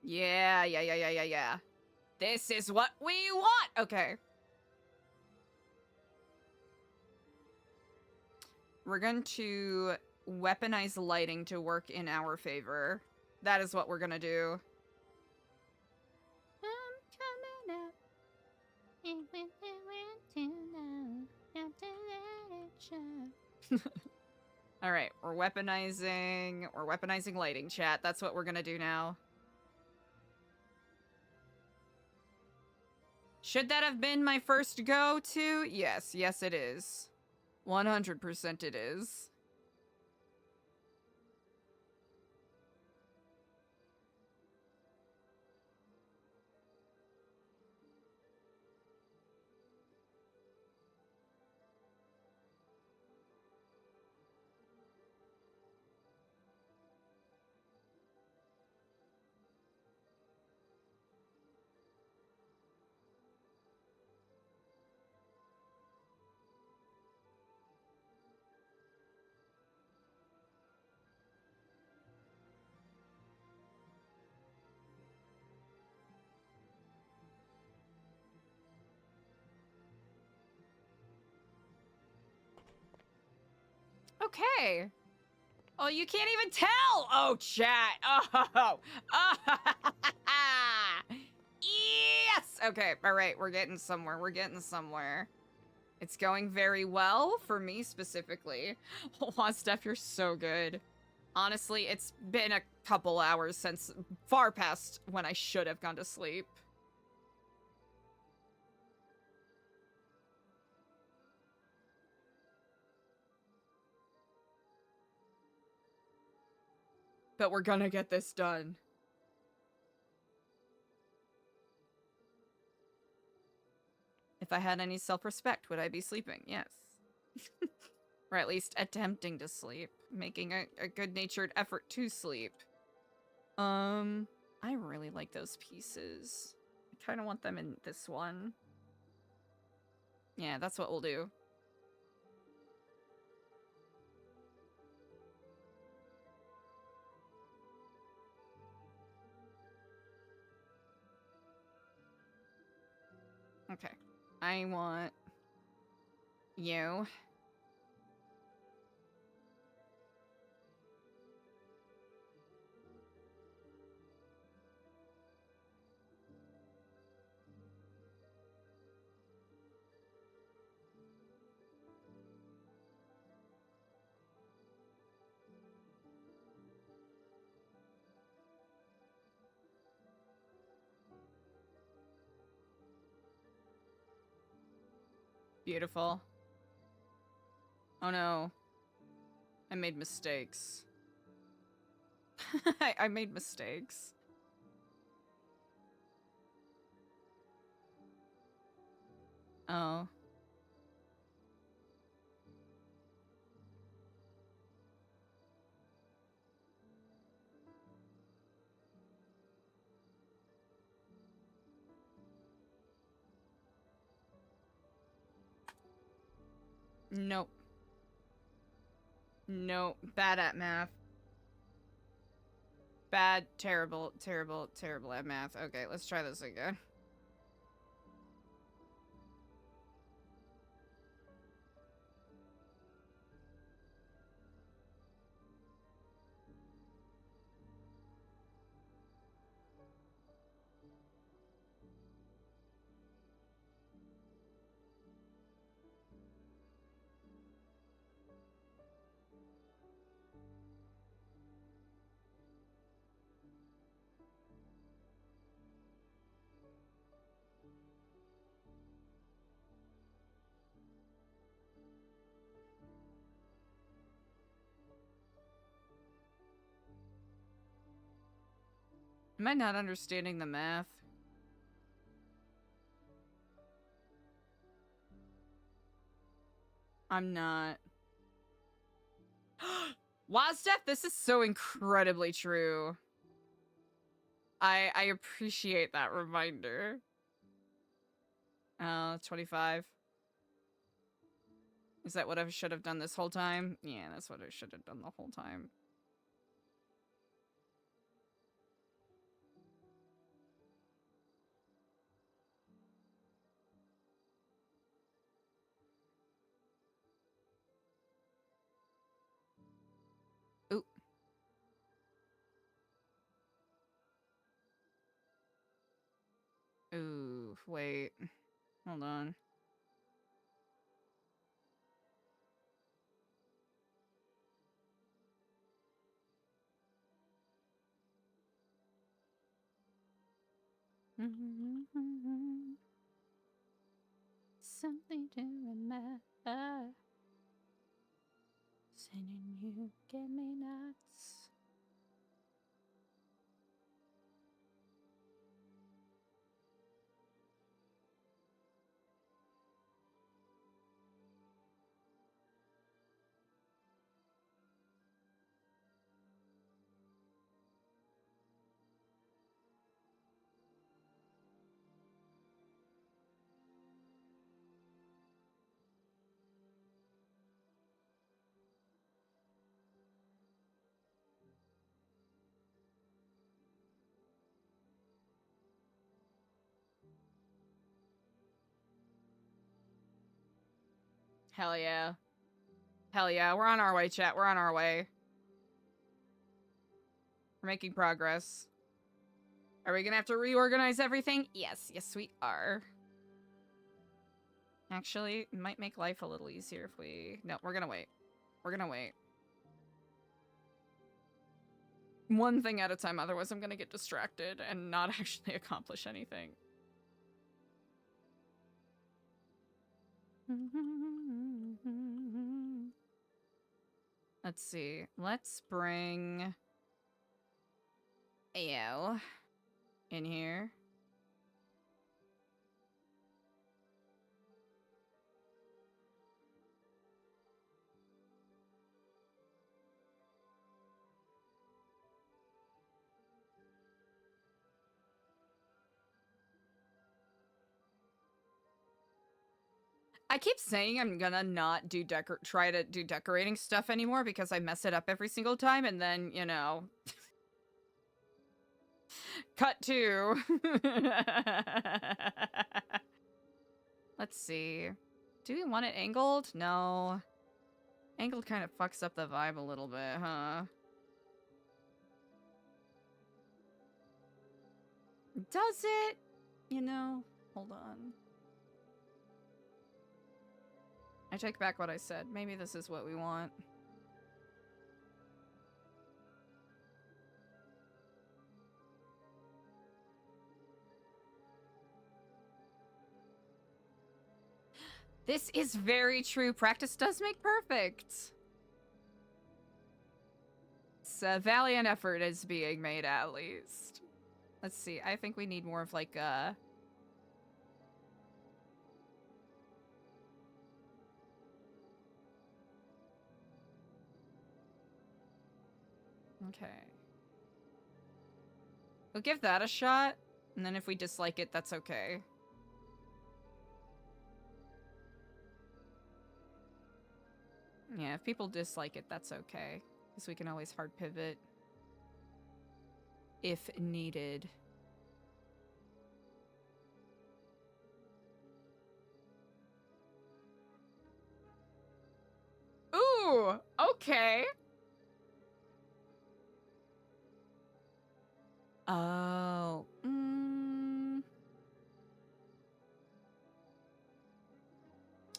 Yeah. This is what we want! Okay. We're going to weaponize lighting to work in our favor. That is what we're gonna do. I'm coming up. Alright, we're weaponizing lighting, chat. That's what we're gonna do now. Should that have been my first go-to? Yes, it is. 100% it is. Okay. Oh, you can't even tell! Oh, chat! Oh! Yes! Okay, alright, we're getting somewhere. It's going very well, for me specifically. Oh, Steph, you're so good. Honestly, it's been a couple hours since, far past when I should have gone to sleep. But we're gonna get this done. If I had any self-respect, would I be sleeping? Yes. Or at least attempting to sleep. Making a good-natured effort to sleep. I really like those pieces. I kind of want them in this one. Yeah, that's what we'll do. Okay. I want you. Beautiful. Oh no. I made mistakes. I made mistakes. Oh. Nope. No. Bad at math. Bad, terrible, terrible, terrible at math. Okay, let's try this again. Am I not understanding the math? I'm not. Wazdeath, this is so incredibly true. I appreciate that reminder. 25. Is that what I should have done this whole time? Yeah, that's what I should have done the whole time. Ooh. Ooh, wait. Hold on. Something to remember. Sending you get me nuts. Hell yeah. Hell yeah. We're on our way, chat. We're on our way. We're making progress. Are we gonna have to reorganize everything? Yes. Yes, we are. Actually, it might make life a little easier if we... No, we're gonna wait. We're gonna wait. One thing at a time, otherwise I'm gonna get distracted and not actually accomplish anything. Let's see. Let's bring Ayo in here. I keep saying I'm gonna not do try to do decorating stuff anymore because I mess it up every single time, and then, you know, cut to. Let's see. Do we want it angled? No. Angled kind of fucks up the vibe a little bit, huh? Does it? You know, hold on. I take back what I said. Maybe this is what we want. This is very true. Practice does make perfect. It's a valiant effort is being made, at least. Let's see. I think we need more of like a... Okay. We'll give that a shot, and then if we dislike it, that's okay. Yeah, if people dislike it, that's okay. Because we can always hard pivot. If needed. Ooh, okay. Oh.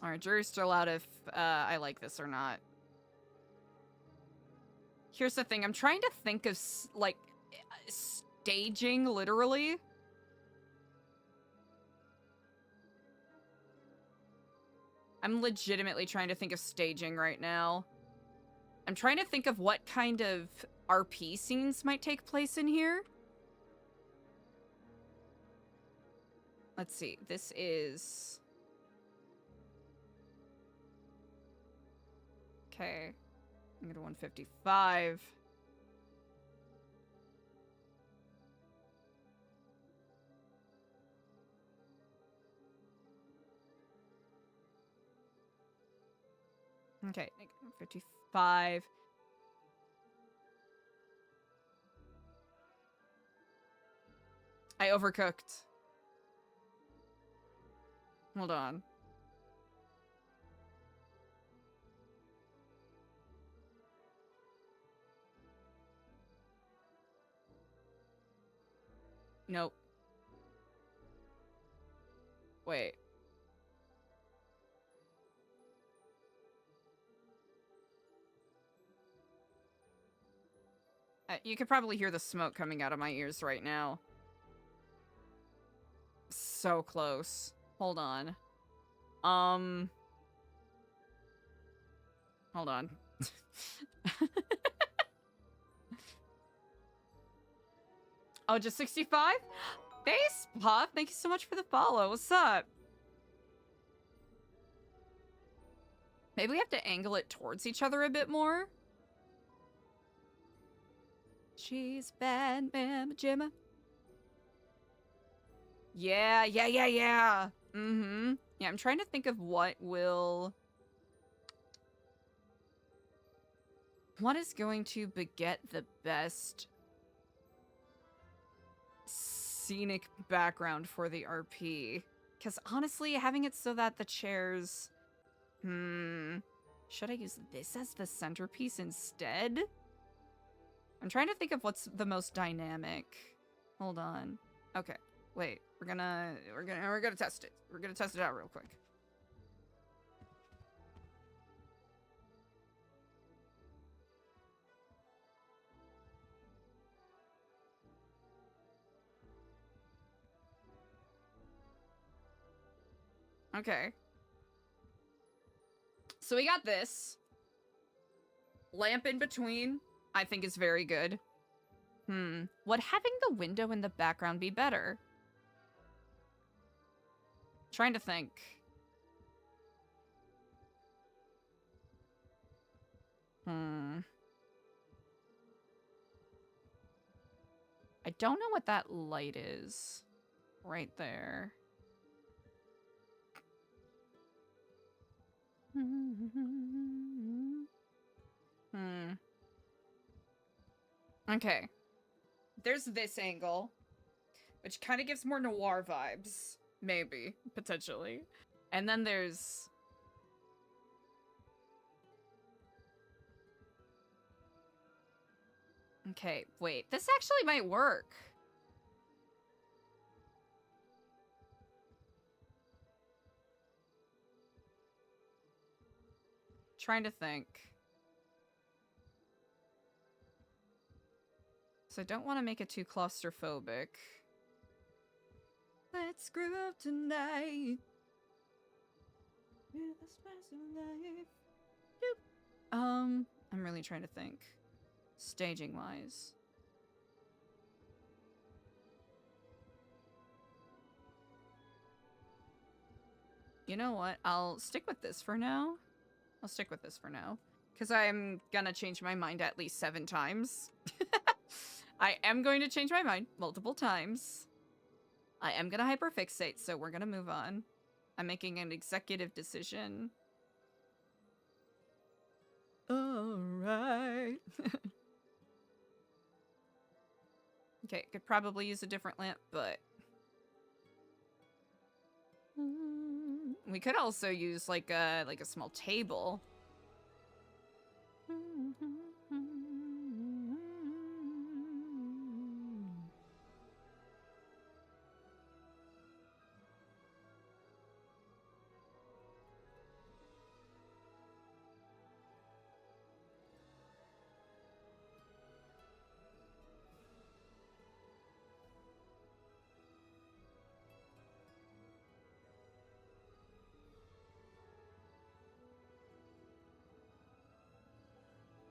Alright, jury's still out if I like this or not. Here's the thing. I'm trying to think of, like, staging, literally. I'm legitimately trying to think of staging right now. I'm trying to think of what kind of RP scenes might take place in here. Let's see. This is... Okay. I'm gonna 155. Okay, 55. I overcooked. Hold on. Nope. Wait. You could probably hear the smoke coming out of my ears right now. So close. Hold on. Hold on. Oh, just 65? Thanks, Puff. Thank you so much for the follow. What's up? Maybe we have to angle it towards each other a bit more. She's bad, Mama Gemma. Yeah. Mm-hmm. Yeah, I'm trying to think of what will... What is going to beget the best scenic background for the RP? Because honestly, having it so that the chairs... Should I use this as the centerpiece instead? I'm trying to think of what's the most dynamic. Hold on. Okay, wait. We're gonna test it. We're gonna test it out real quick. Okay. So we got this. Lamp in between, I think is very good. Would having the window in the background be better? Trying to think. I don't know what that light is. Right there. Okay. There's this angle, which kind of gives more noir vibes. Maybe. Potentially. And then there's... Okay, wait. This actually might work. Trying to think. So I don't want to make it too claustrophobic. Let's groove tonight. With a spice of life. I'm really trying to think. Staging wise. You know what? I'll stick with this for now. Because I'm gonna change my mind at least 7 times. I am going to change my mind multiple times. I am gonna hyperfixate, so we're gonna move on. I'm making an executive decision. Alright. Okay, could probably use a different lamp, but... we could also use like a small table.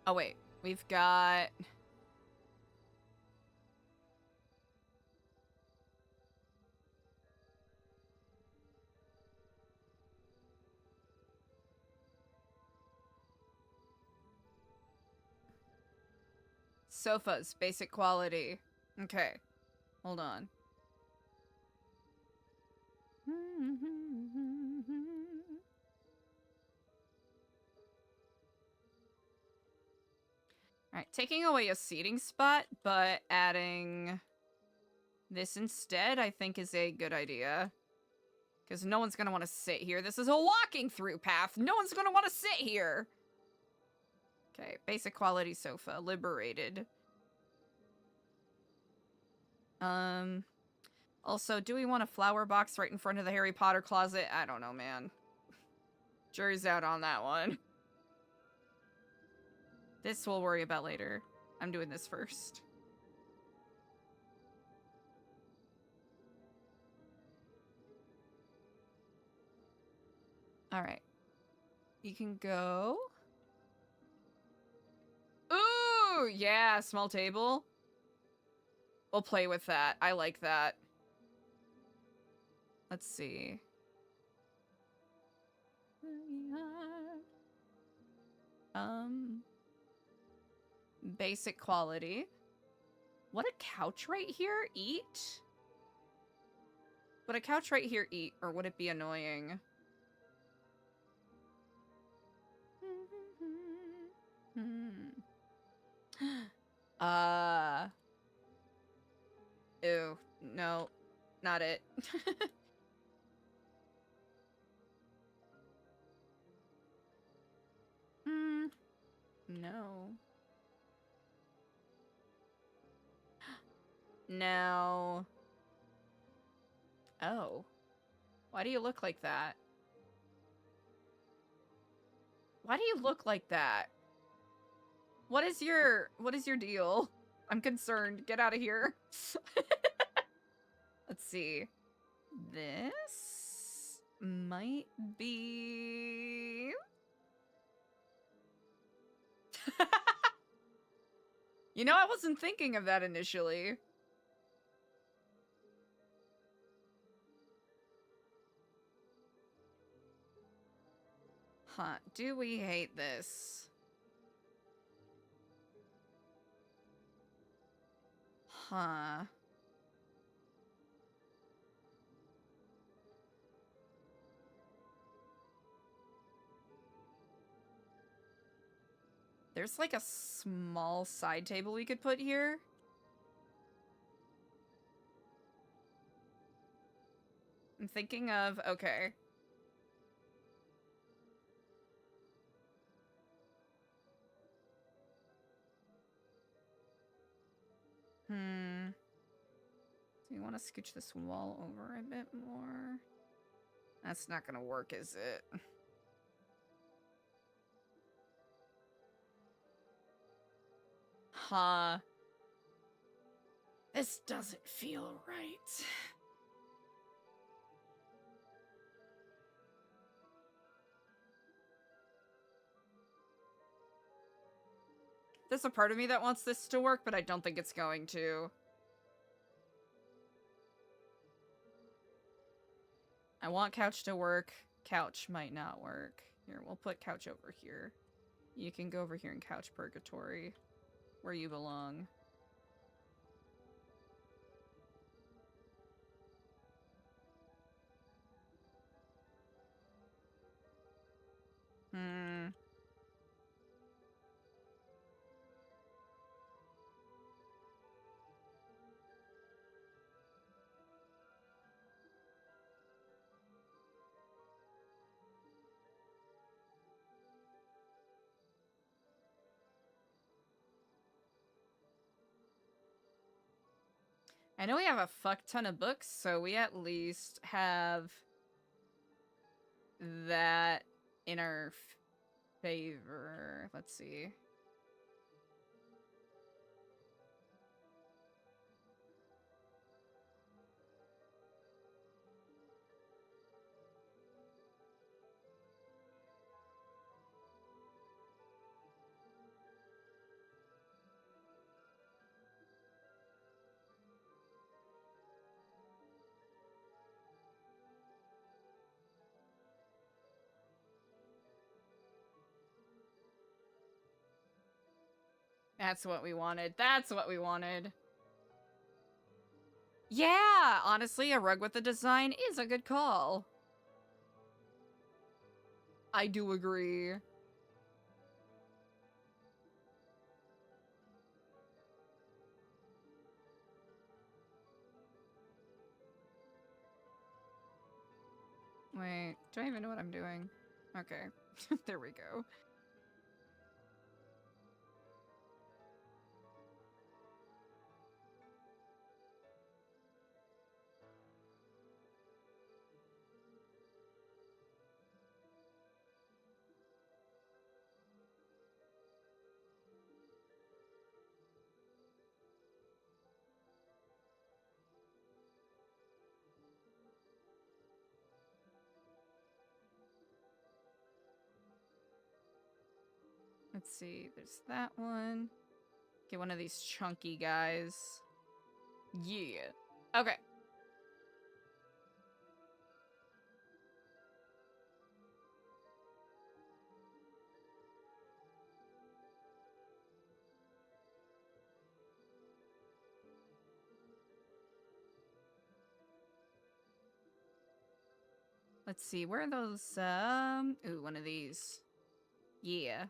Oh wait, we've got... sofas, basic quality. Okay, hold on. Alright, taking away a seating spot, but adding this instead, I think is a good idea. Because no one's going to want to sit here. This is a walking through path. No one's going to want to sit here. Okay, basic quality sofa, liberated. Also, do we want a flower box right in front of the Harry Potter closet? I don't know, man. Jury's out on that one. This we'll worry about later. I'm doing this first. Alright. You can go. Ooh, yeah, small table. We'll play with that. I like that. Let's see. Basic quality. Would a couch right here eat? Would a couch right here eat, or would it be annoying? Ew, no, not it. No. No. Oh. Why do you look like that? Why do you look like that? What is your deal? I'm concerned. Get out of here. Let's see. This might be... You know, I wasn't thinking of that initially. Huh, do we hate this? Huh. There's like a small side table we could put here. I'm thinking of, okay. Do you want to scooch this wall over a bit more? That's not gonna work, is it? Huh. This doesn't feel right. There's a part of me that wants this to work, but I don't think it's going to. I want couch to work. Couch might not work. Here, we'll put couch over here. You can go over here in couch purgatory, where you belong. I know we have a fuck ton of books, so we at least have that in our favor. Let's see. That's what we wanted. That's what we wanted. Yeah, honestly, a rug with a design is a good call. I do agree. Wait, do I even know what I'm doing? Okay, there we go. Let's see, there's that one. Get one of these chunky guys. Yeah. Okay. Let's see, where are those, ooh, one of these. Yeah.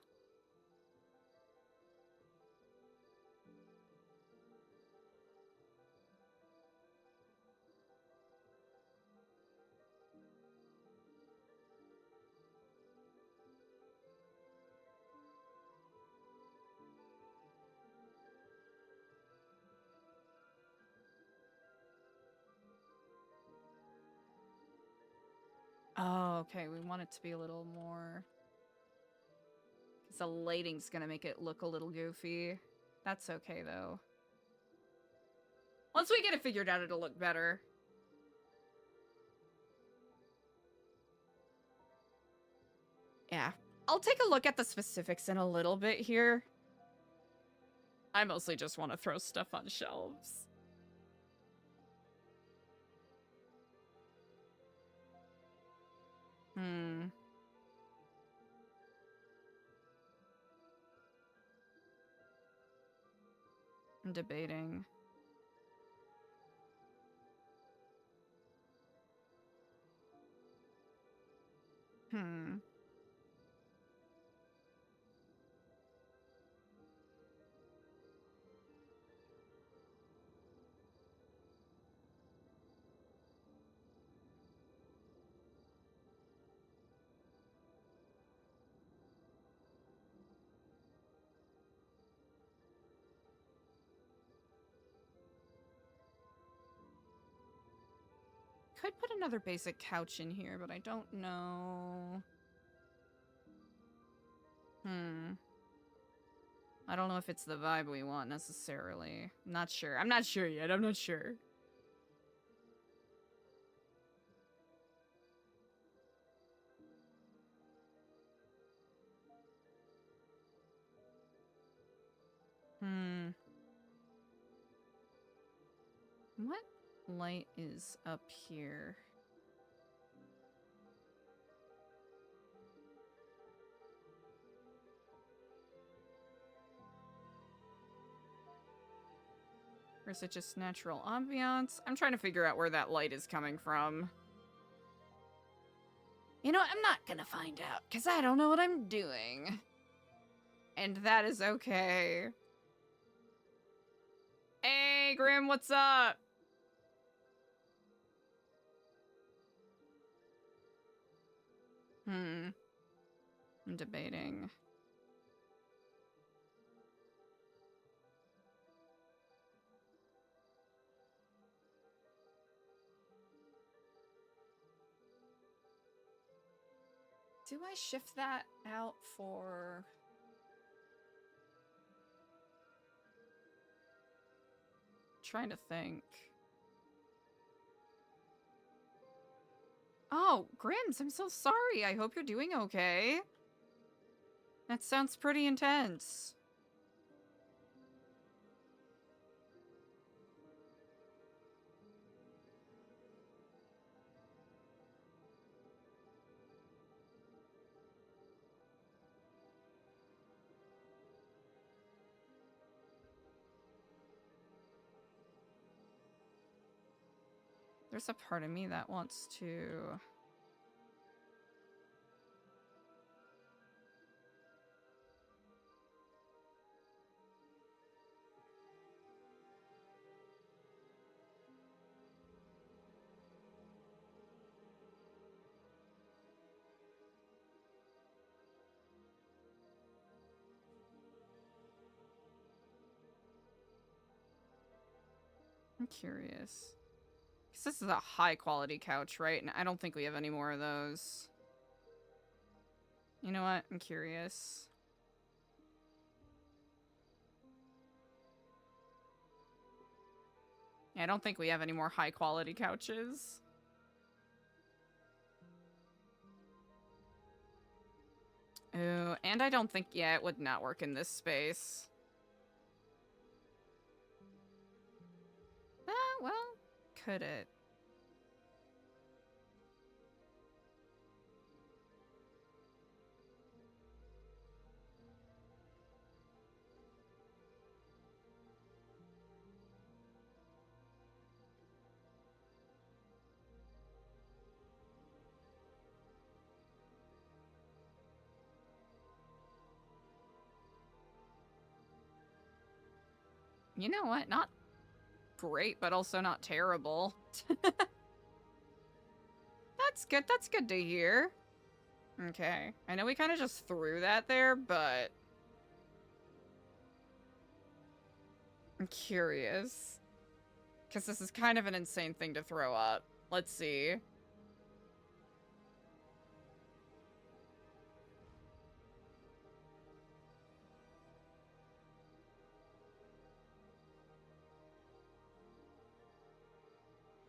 Oh, okay, we want it to be a little more... Because the lighting's gonna make it look a little goofy. That's okay, though. Once we get it figured out, it'll look better. Yeah. I'll take a look at the specifics in a little bit here. I mostly just want to throw stuff on shelves. I'm debating. could put another basic couch in here, but I don't know. I don't know if it's the vibe we want necessarily. I'm not sure. I'm not sure yet. I'm not sure. What light is up here? Or is it just natural ambiance? I'm trying to figure out where that light is coming from. You know, I'm not gonna find out, because I don't know what I'm doing. And that is okay. Hey, Grim, what's up? I'm debating. Do I shift that out for... Trying to think. Oh, Grims, I'm so sorry. I hope you're doing okay. That sounds pretty intense. There's a part of me that wants to... I'm curious. Because this is a high quality couch, right? And I don't think we have any more of those. You know what? I'm curious. Yeah, I don't think we have any more high quality couches. Oh, and I don't think, yeah, it would not work in this space. Well, could it? You know what? Not great, but also not terrible. That's good. That's good to hear. Okay. I know we kind of just threw that there, but... I'm curious. Because this is kind of an insane thing to throw up. Let's see.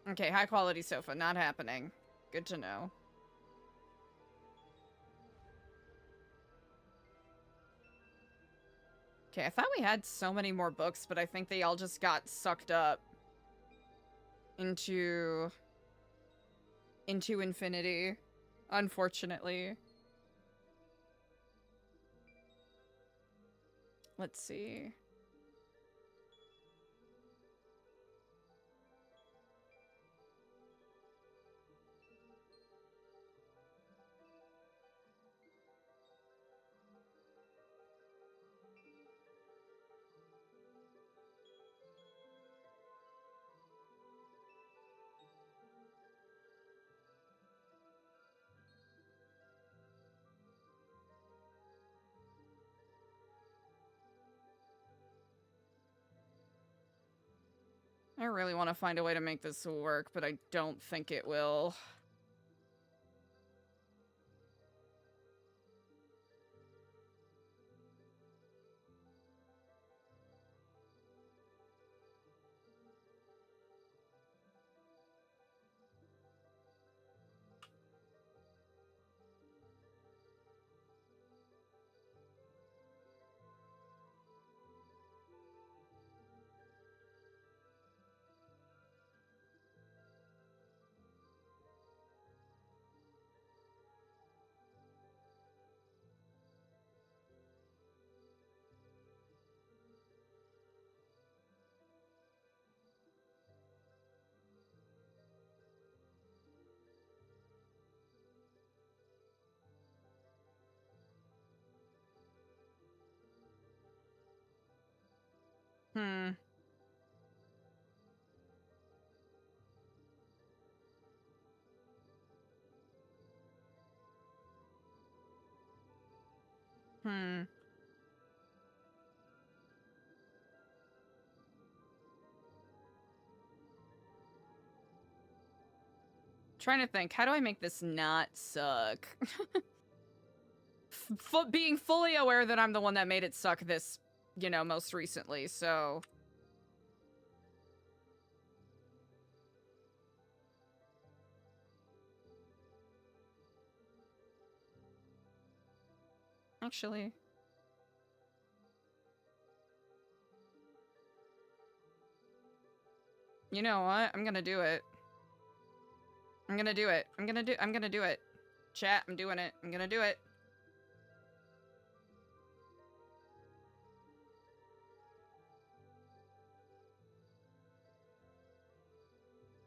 Okay, high quality sofa, not happening. Good to know. Okay, I thought we had so many more books, but I think they all just got sucked up into infinity, unfortunately. Let's see. I really want to find a way to make this work, but I don't think it will. Hmm. Trying to think, how do I make this not suck? Being fully aware that I'm the one that made it suck this, you know, most recently, so... Actually... You know what? I'm gonna do it. I'm gonna do it. I'm gonna do it. Chat, I'm doing it. I'm gonna do it.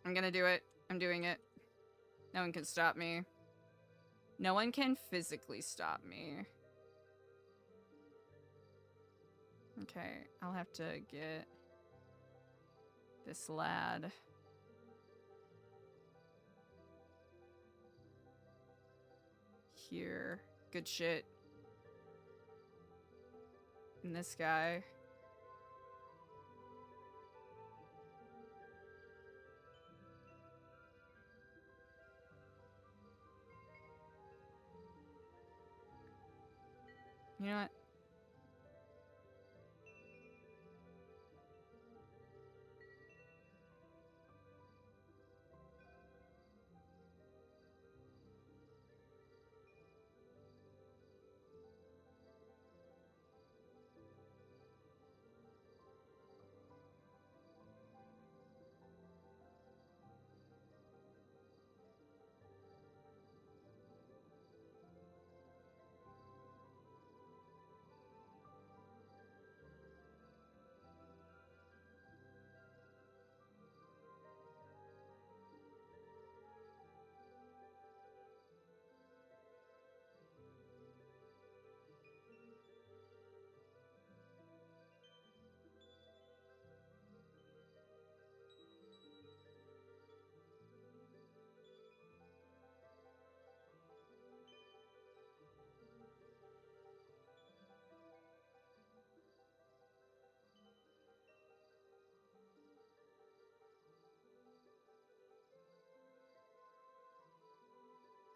I'm gonna do it. I'm doing it. No one can stop me. No one can physically stop me. Okay, I'll have to get this lad. Here. Good shit. And this guy. You know what?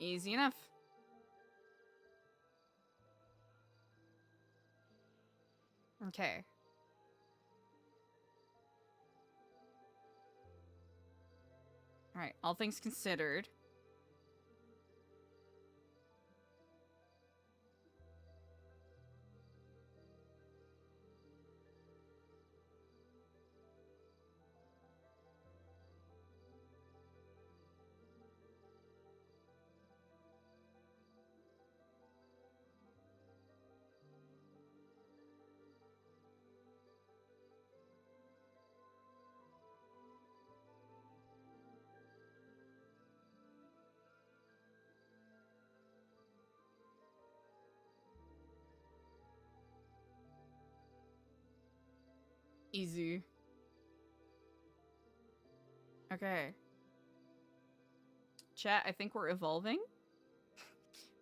Easy enough. Okay. Alright, all things considered. Easy. Okay. Chat, I think we're evolving.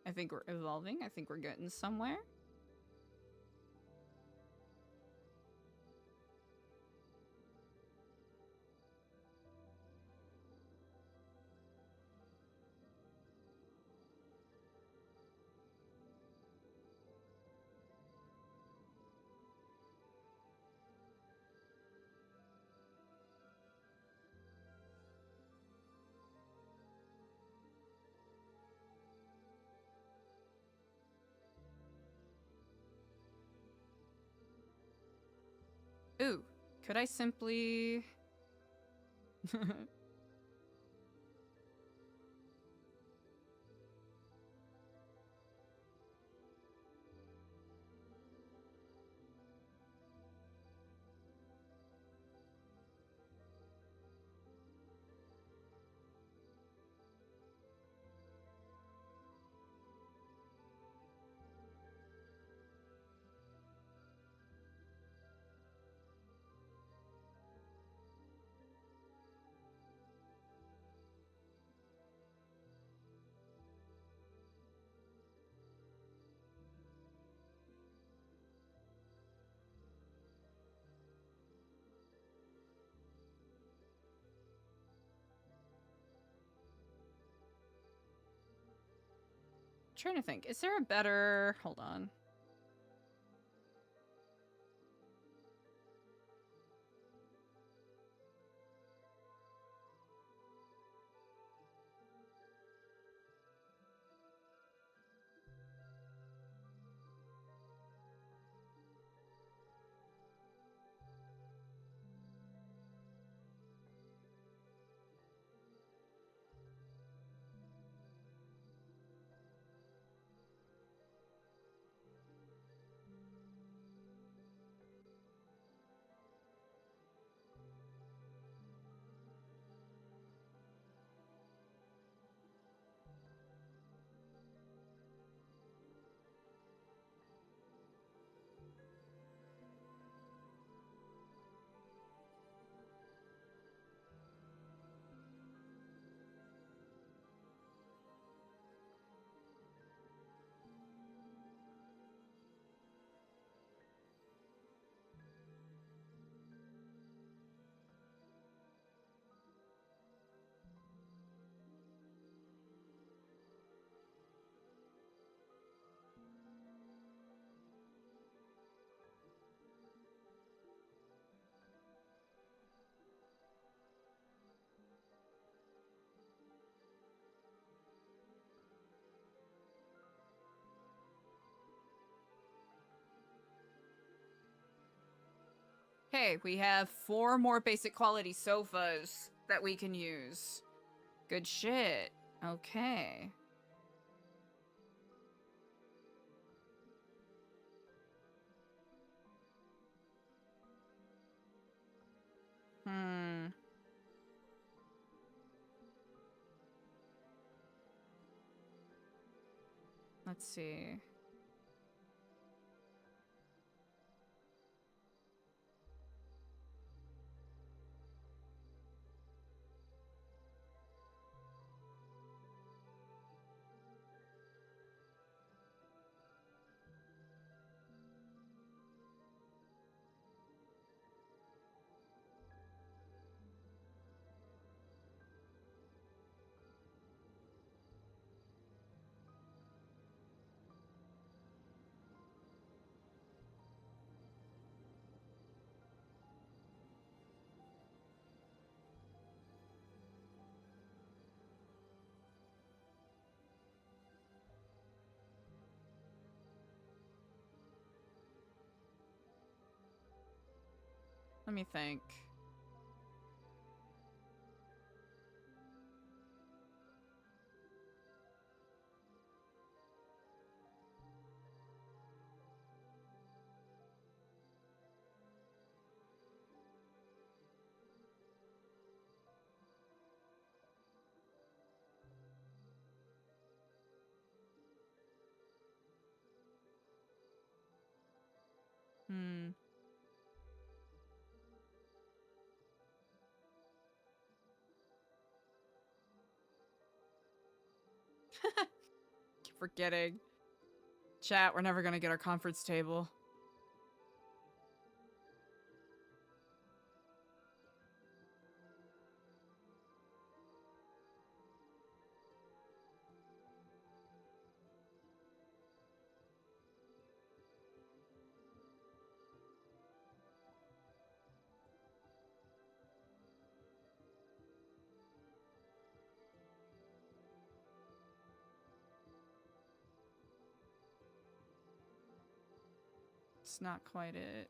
I think we're evolving. I think we're getting somewhere. Ooh, could I simply... trying to think. Is there a better... Hold on. Hey, we have 4 more basic quality sofas that we can use. Good shit. Okay. Let's see. Let me think. Keep forgetting. Chat, we're never gonna get our conference table. It's not quite it.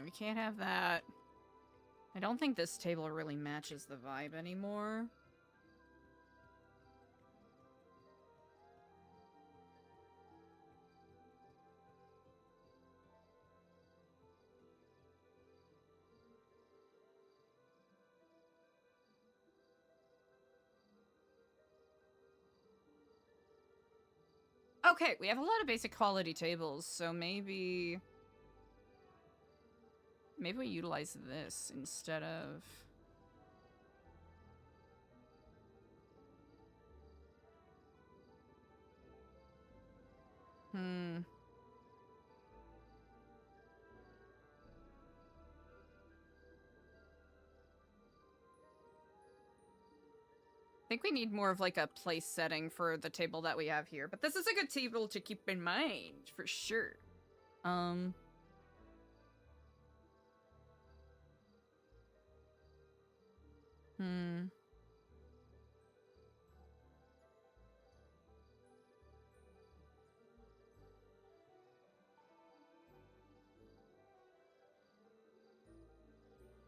We can't have that. I don't think this table really matches the vibe anymore. Okay, we have a lot of basic quality tables, so maybe we utilize this instead of... I think we need more of like a place setting for the table that we have here, but this is a good table to keep in mind, for sure.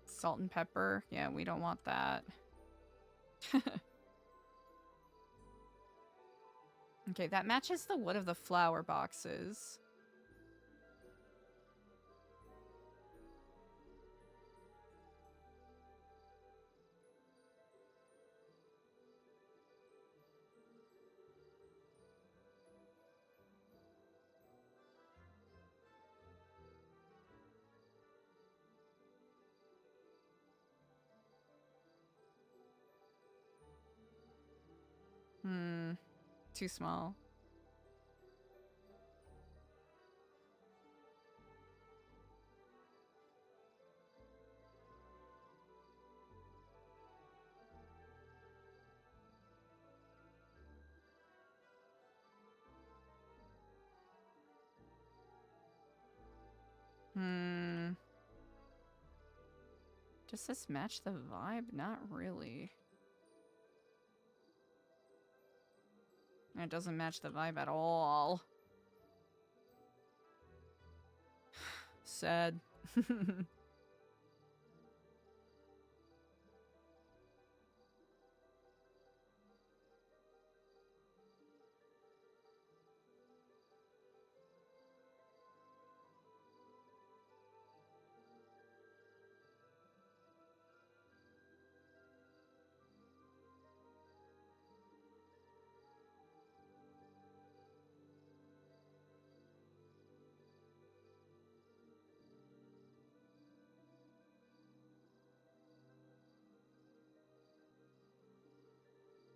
Salt and pepper. Yeah, we don't want that. Okay, that matches the wood of the flower boxes. Too small. Does this match the vibe? Not really. It doesn't match the vibe at all. Sad.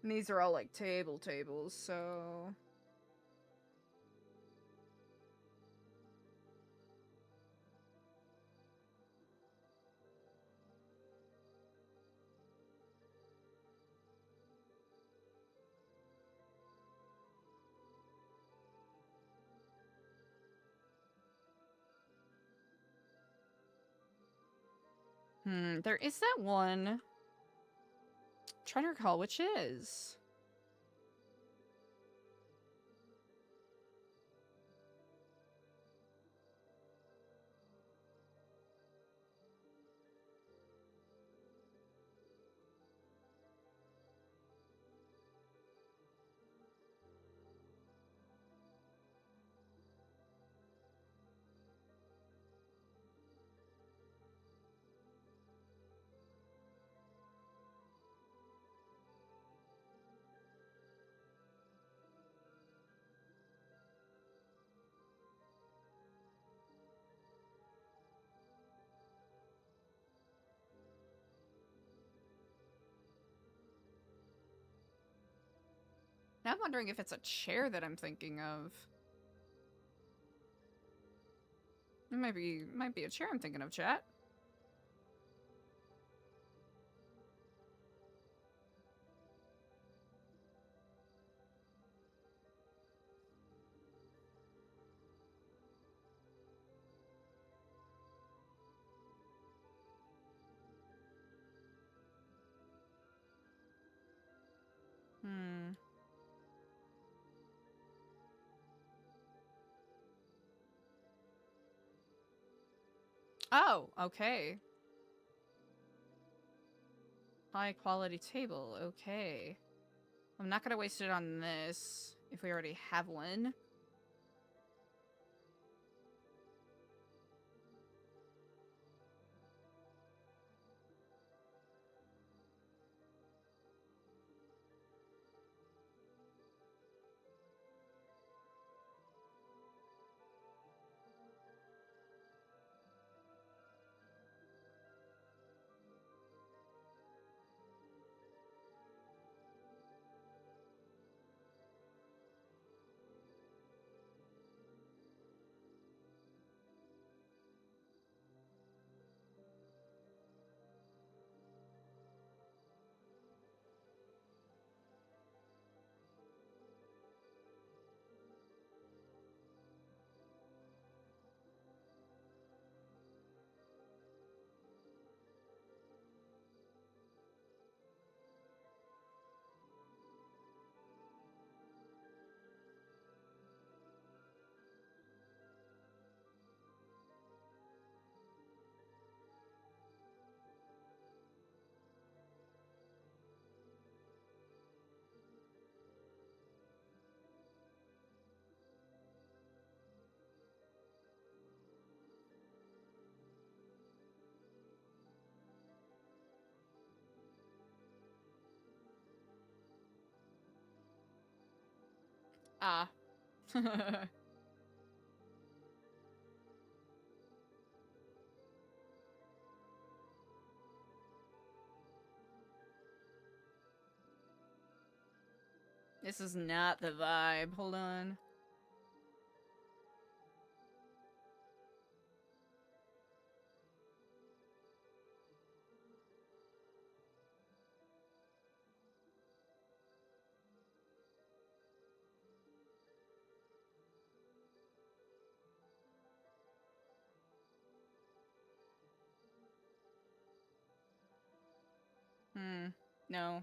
And these are all like tables, so... there is that one. I'm trying to recall which is. Now I'm wondering if it's a chair that I'm thinking of. It might be a chair I'm thinking of, chat. Oh, okay. High quality table, okay. I'm not gonna waste it on this if we already have one. Ah. This is not the vibe. Hold on. No.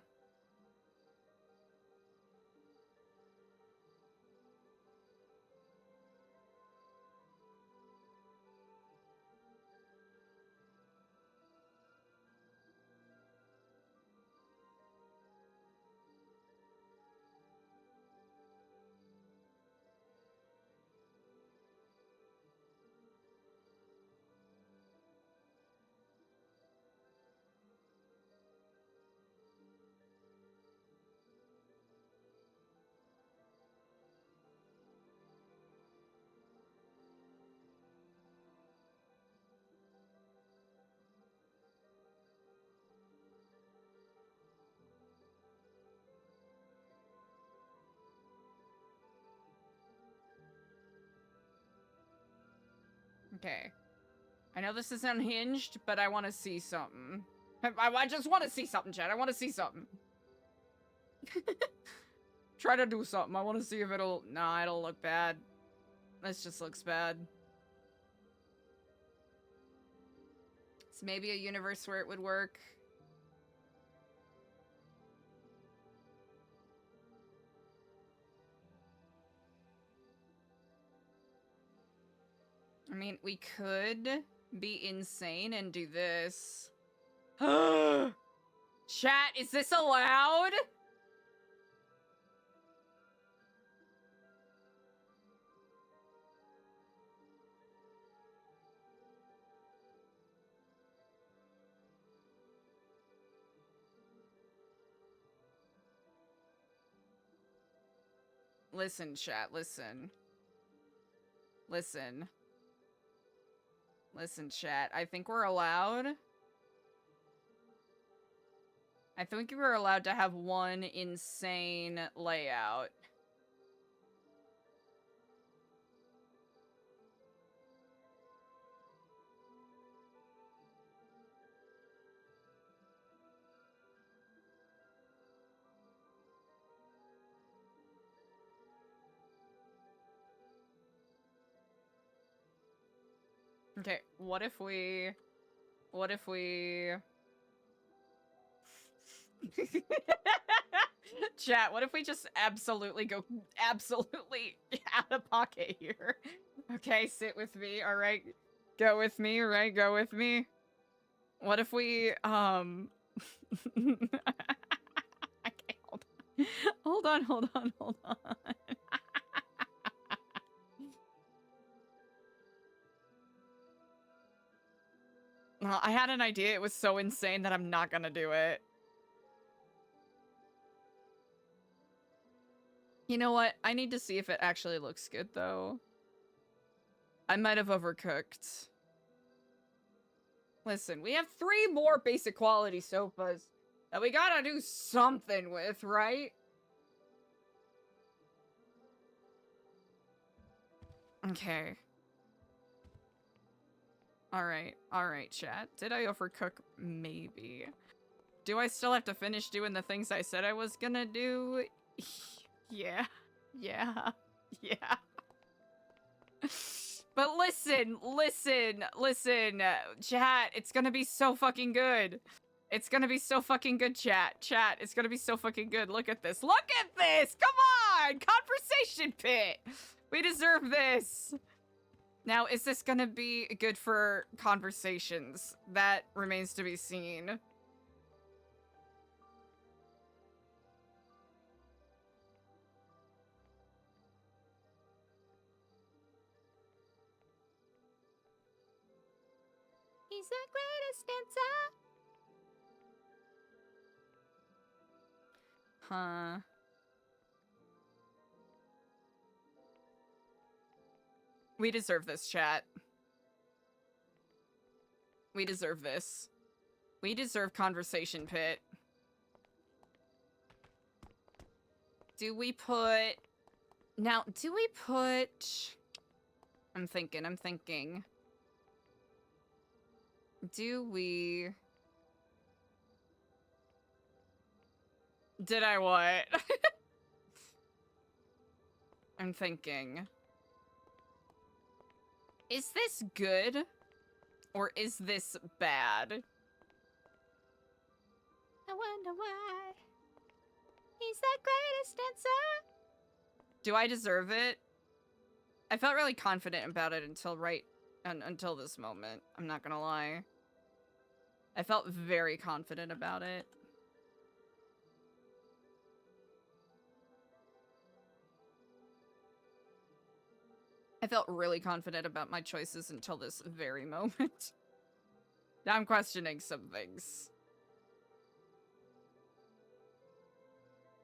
Okay. I know this is unhinged, but I want to see something. I just want to see something, Chad. I want to see something. Try to do something. I want to see if it'll... Nah, it'll look bad. This just looks bad. It's maybe a universe where it would work. I mean, we could be insane and do this. Chat, is this allowed? Listen, chat, listen. Listen. Listen, chat. I think we're allowed. I think we're allowed to have one insane layout. Okay, what if we... Chat, what if we just absolutely go absolutely out of pocket here? Okay, sit with me, alright? Go with me, right? Go with me. What if we, okay, hold on. Hold on. I had an idea. It was so insane that I'm not gonna do it. You know what? I need to see if it actually looks good, though. I might have overcooked. Listen, we have 3 more basic quality sofas that we gotta do something with, right? Okay. Alright, chat. Did I overcook? Maybe. Do I still have to finish doing the things I said I was gonna do? Yeah. But listen, chat, it's gonna be so fucking good. It's gonna be so fucking good, chat, it's gonna be so fucking good. Look at this, come on! Conversation pit! We deserve this! Now, is this gonna be good for conversations? That remains to be seen. He's the greatest dancer. Huh. We deserve this, chat. We deserve this. We deserve conversation pit. Do we put... Now, do we put... I'm thinking. Do we... Did I what? I'm thinking. Is this good? Or is this bad? I wonder why. He's the greatest dancer. Do I deserve it? I felt really confident about it until this moment. I'm not gonna lie. I felt very confident about it. I felt really confident about my choices until this very moment. Now I'm questioning some things.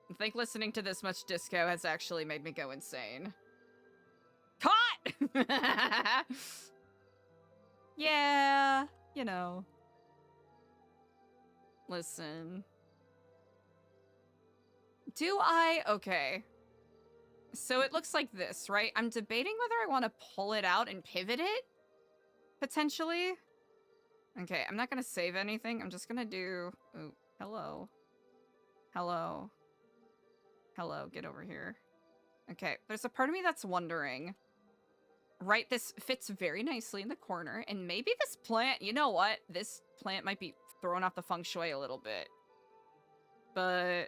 I think listening to this much disco has actually made me go insane. Caught! Yeah, you know. Listen. Do I? Okay. So it looks like this, right? I'm debating whether I want to pull it out and pivot it, potentially. Okay, I'm not gonna save anything. I'm just gonna do... Oh, hello. Hello. Hello, get over here. Okay, there's a part of me that's wondering... Right, this fits very nicely in the corner, and maybe this plant... You know what? This plant might be throwing off the feng shui a little bit. But...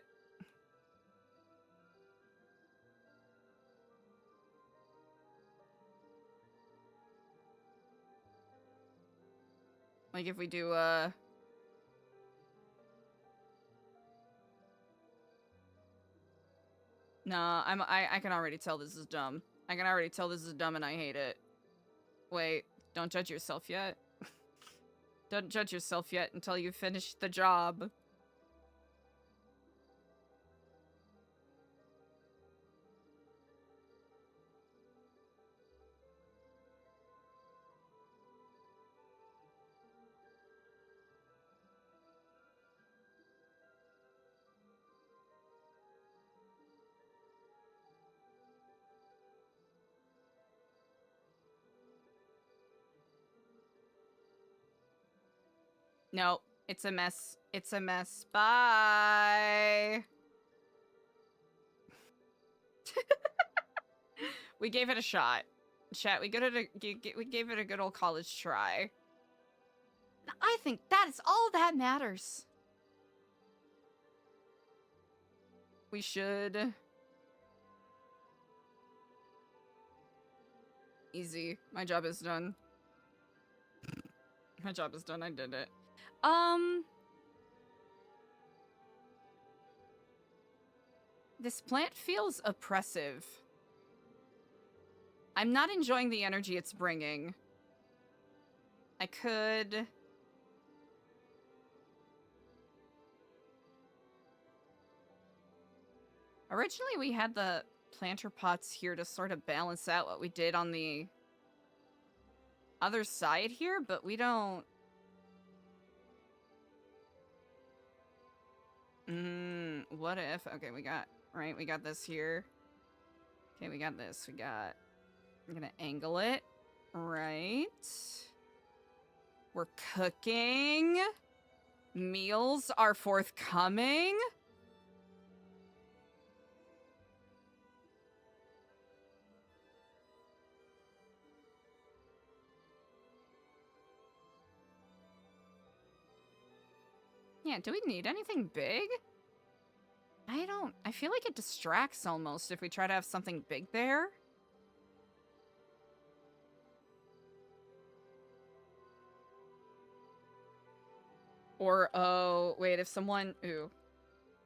Like if we do, Nah, I can already tell this is dumb. I can already tell this is dumb and I hate it. Wait, don't judge yourself yet. Don't judge yourself yet until you finish the job. No, it's a mess. It's a mess. Bye. We gave it a shot. Chat, we gave it a good old college try. I think that is all that matters. We should... Easy. My job is done. My job is done. I did it. This plant feels oppressive. I'm not enjoying the energy it's bringing. I could... Originally, we had the planter pots here to sort of balance out what we did on the other side here, but we don't... What if... Okay, we got... Right, we got this here. Okay, we got this. We got... I'm gonna angle it. Right. We're cooking. Meals are forthcoming. Yeah, do we need anything big? I feel like it distracts almost if we try to have something big there. Or, oh, wait, if someone... Ooh.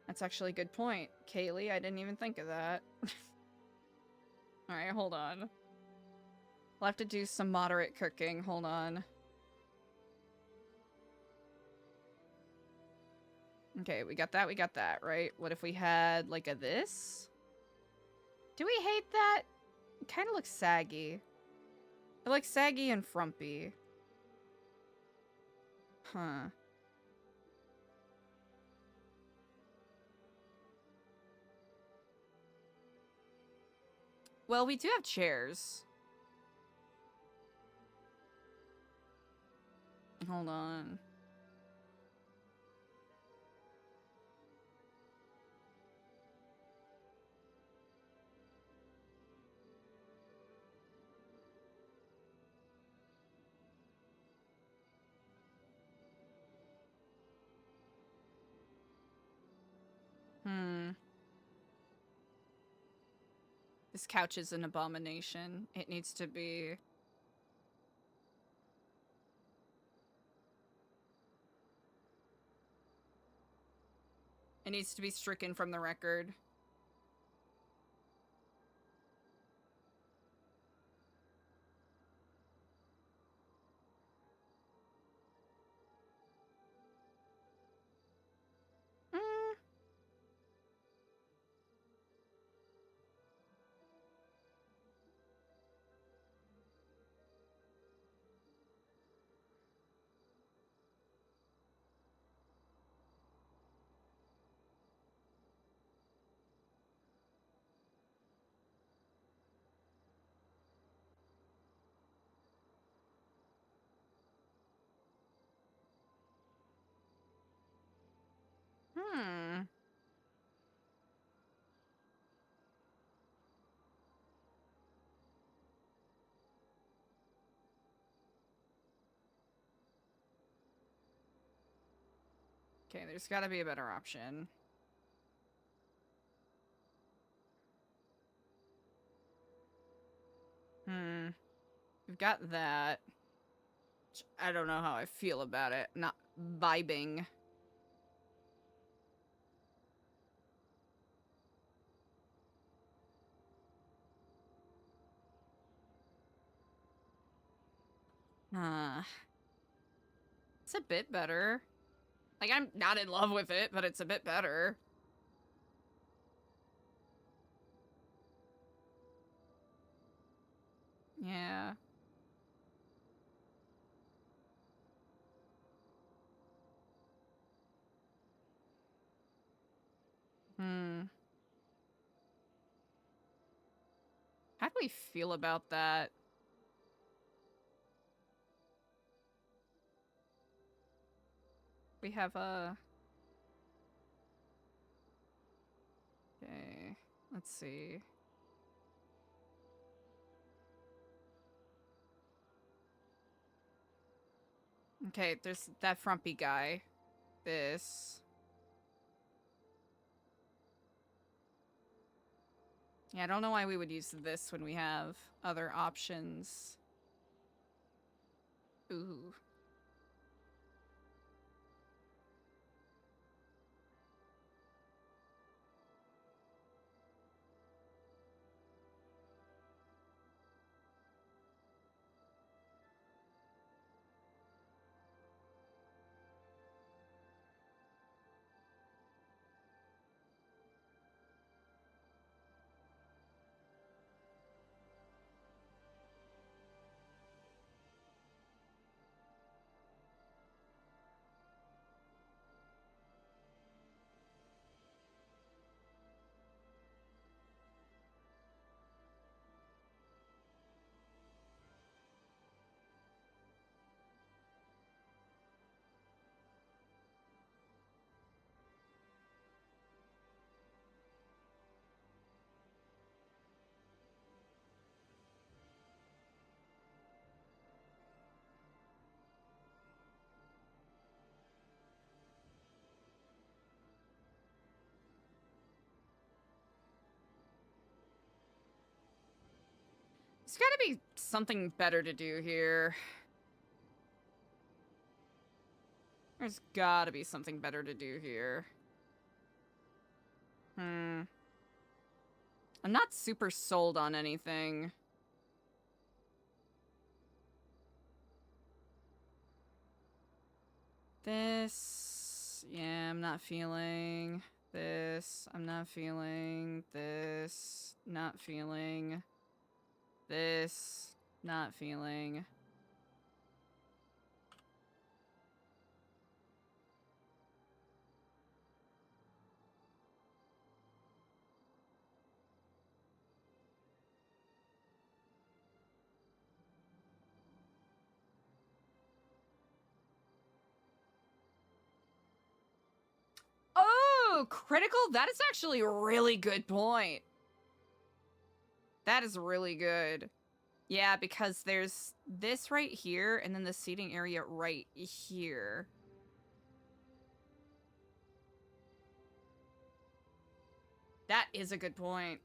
That's actually a good point. Kaelea, I didn't even think of that. Alright, hold on. We'll have to do some moderate cooking. Hold on. Okay, we got that, right? What if we had, like, a this? Do we hate that? It kind of looks saggy. It looks saggy and frumpy. Huh. Well, we do have chairs. Hold on. This couch is an abomination. It needs to be... It needs to be stricken from the record. Okay, there's gotta be a better option. We've got that. I don't know how I feel about it. Not vibing. It's a bit better. Like, I'm not in love with it, but it's a bit better. Yeah. How do we feel about that? We have a... Okay, let's see. Okay, there's that frumpy guy. This. Yeah, I don't know why we would use this when we have other options. Ooh. There's gotta be something better to do here. There's gotta be something better to do here. I'm not super sold on anything. This, yeah, I'm not feeling. This, I'm not feeling. This, not feeling. This, not feeling. Oh, critical? That is actually a really good point. That is really good. Yeah, because there's this right here, and then the seating area right here. That is a good point.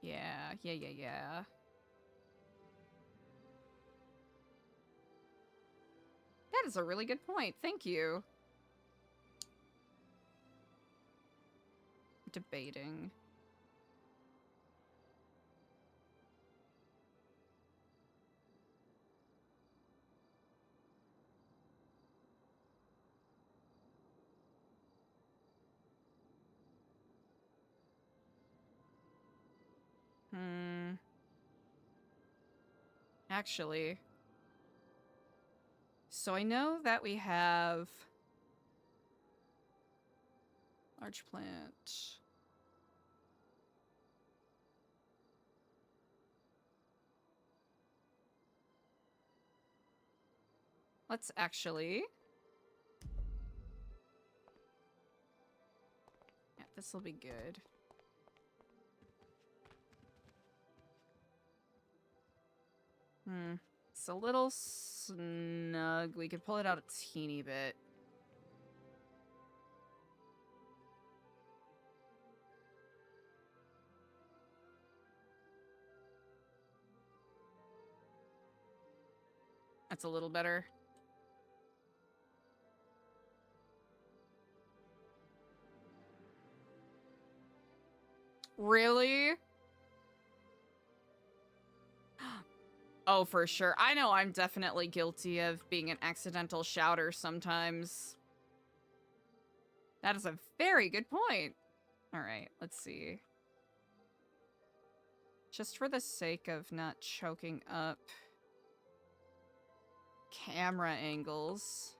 Yeah. That is a really good point. Thank you. Debating. Actually. So I know that we have large plant. Let's actually. Yeah, this will be good. It's a little snug. We could pull it out a teeny bit. That's a little better. Really? Oh, for sure. I know I'm definitely guilty of being an accidental shouter sometimes. That is a very good point. All right, let's see. Just for the sake of not choking up camera angles.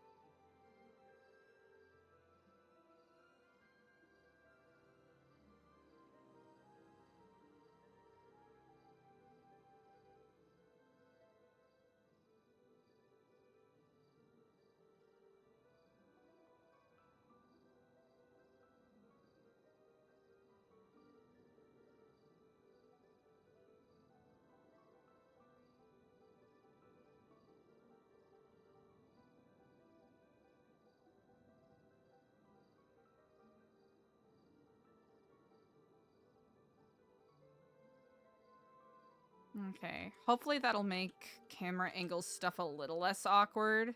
Okay, hopefully that'll make camera angle stuff a little less awkward.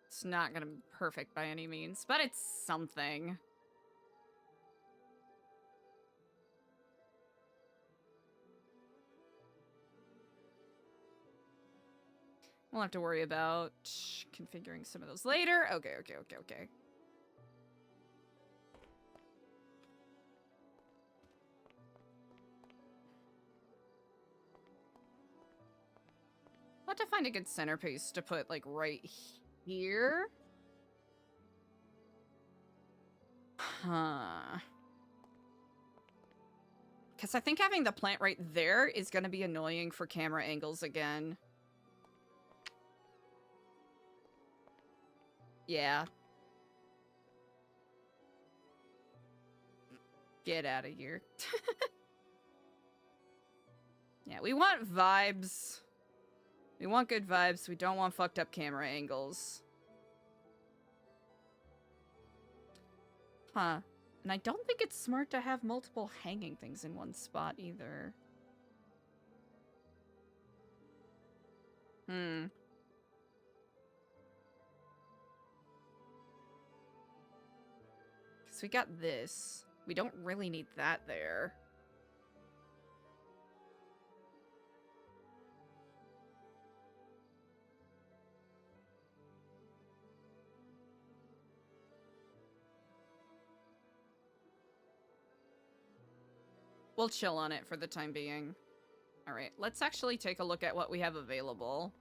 It's not gonna be perfect by any means, but it's something. We'll have to worry about configuring some of those later. Okay. I'll have to find a good centerpiece to put, like, right here. Huh. Because I think having the plant right there is going to be annoying for camera angles again. Yeah. Get out of here. Yeah, we want vibes. We want good vibes. We don't want fucked up camera angles. Huh. And I don't think it's smart to have multiple hanging things in one spot either. Hmm. Because we got this. We don't really need that there. We'll chill on it for the time being. Alright, let's actually take a look at what we have available.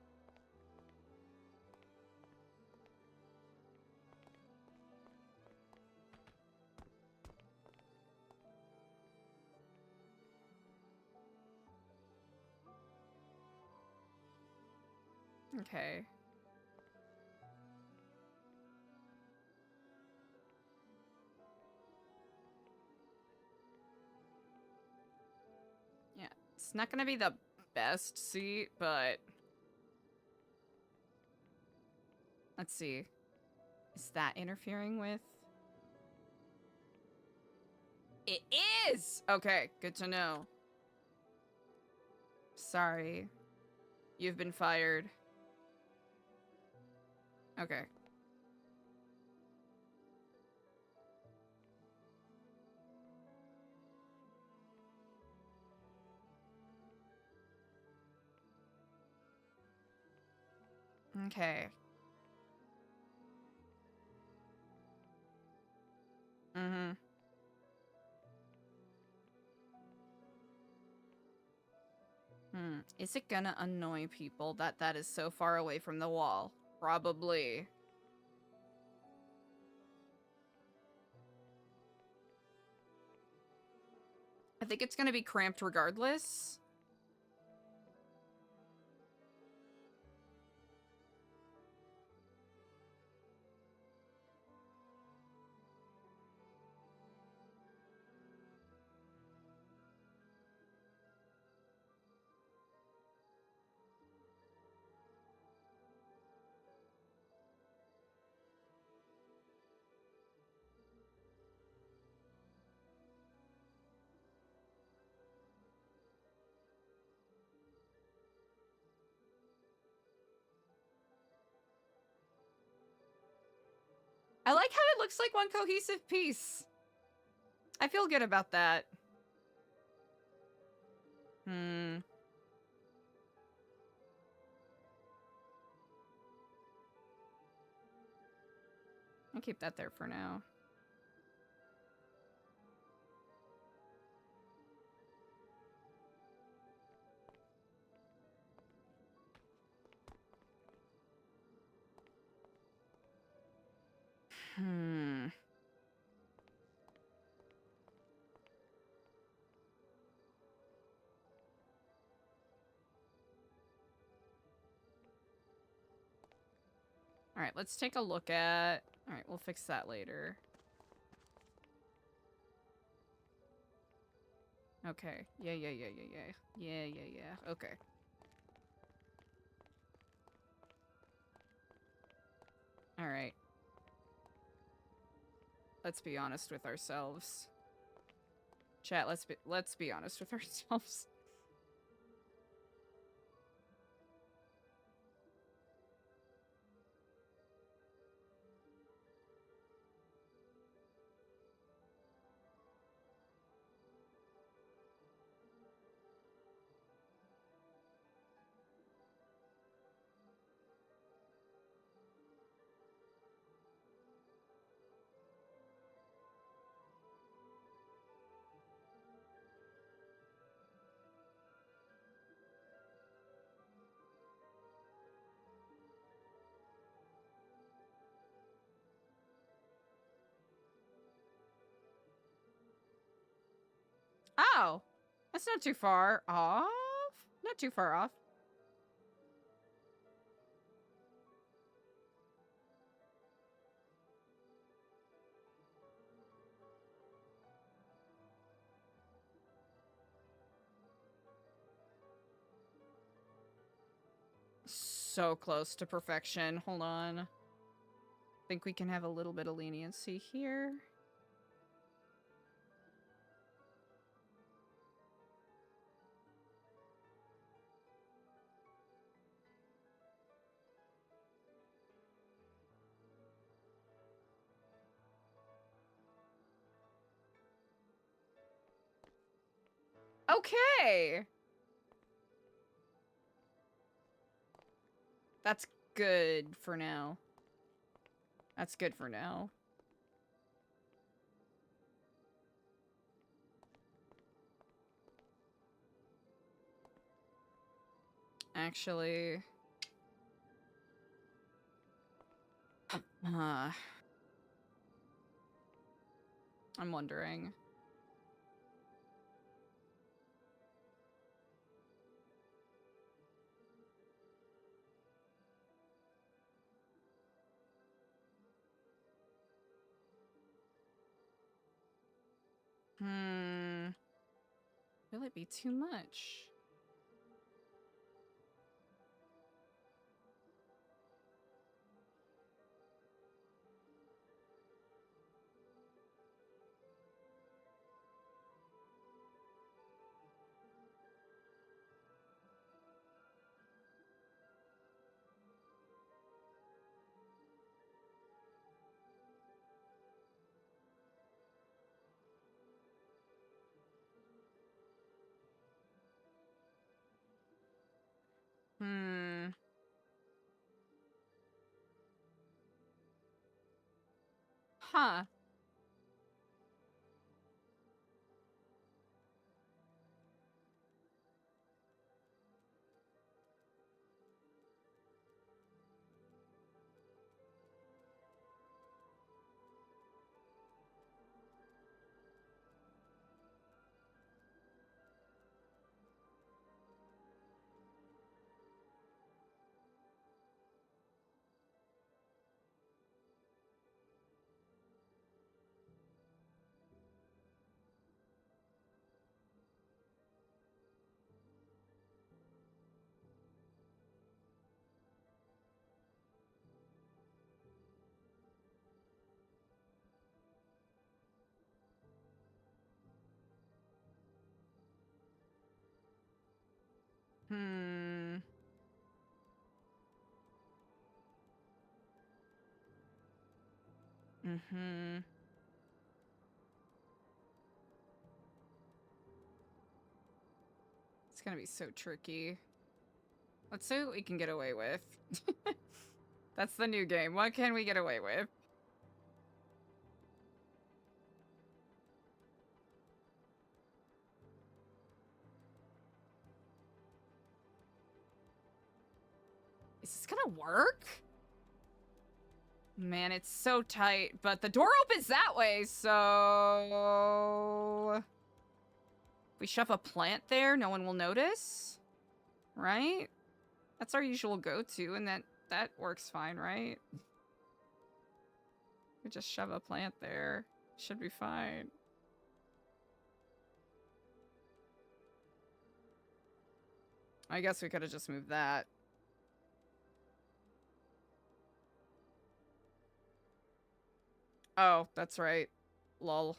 Okay. Yeah, it's not gonna be the best seat, but... Let's see. Is that interfering with... It is! Okay, good to know. Sorry. You've been fired. Okay. Okay. Mm-hmm. Is it gonna annoy people that that is so far away from the wall? Probably. I think it's gonna be cramped regardless. I like how it looks like one cohesive piece. I feel good about that. I'll keep that there for now. Alright, let's take a look at... Alright, we'll fix that later. Okay. Yeah. Okay. Alright. Let's be honest with ourselves. Chat, let's be honest with ourselves. Oh! That's not too far off. Not too far off. So close to perfection. Hold on. Think we can have a little bit of leniency here. Okay. That's good for now. That's good for now. Actually... I'm wondering. Will it be too much? Huh. It's gonna be so tricky. Let's see what we can get away with. That's the new game. What can we get away with? Is this gonna work? Man, it's so tight, but the door opens that way, so... If we shove a plant there, no one will notice, right? That's our usual go-to, and that works fine, right? We just shove a plant there. Should be fine. I guess we could have just moved that. Oh, that's right. Lol.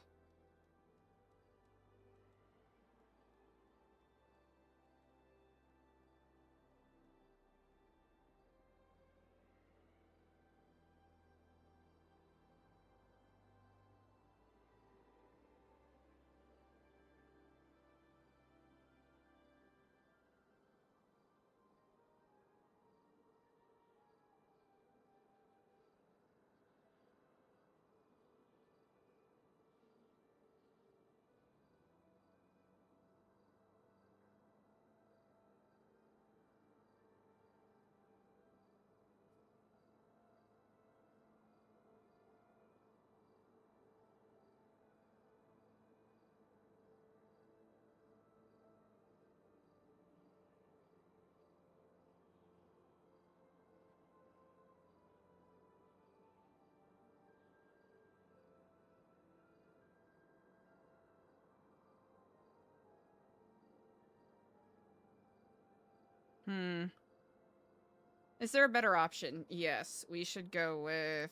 Is there a better option? Yes, we should go with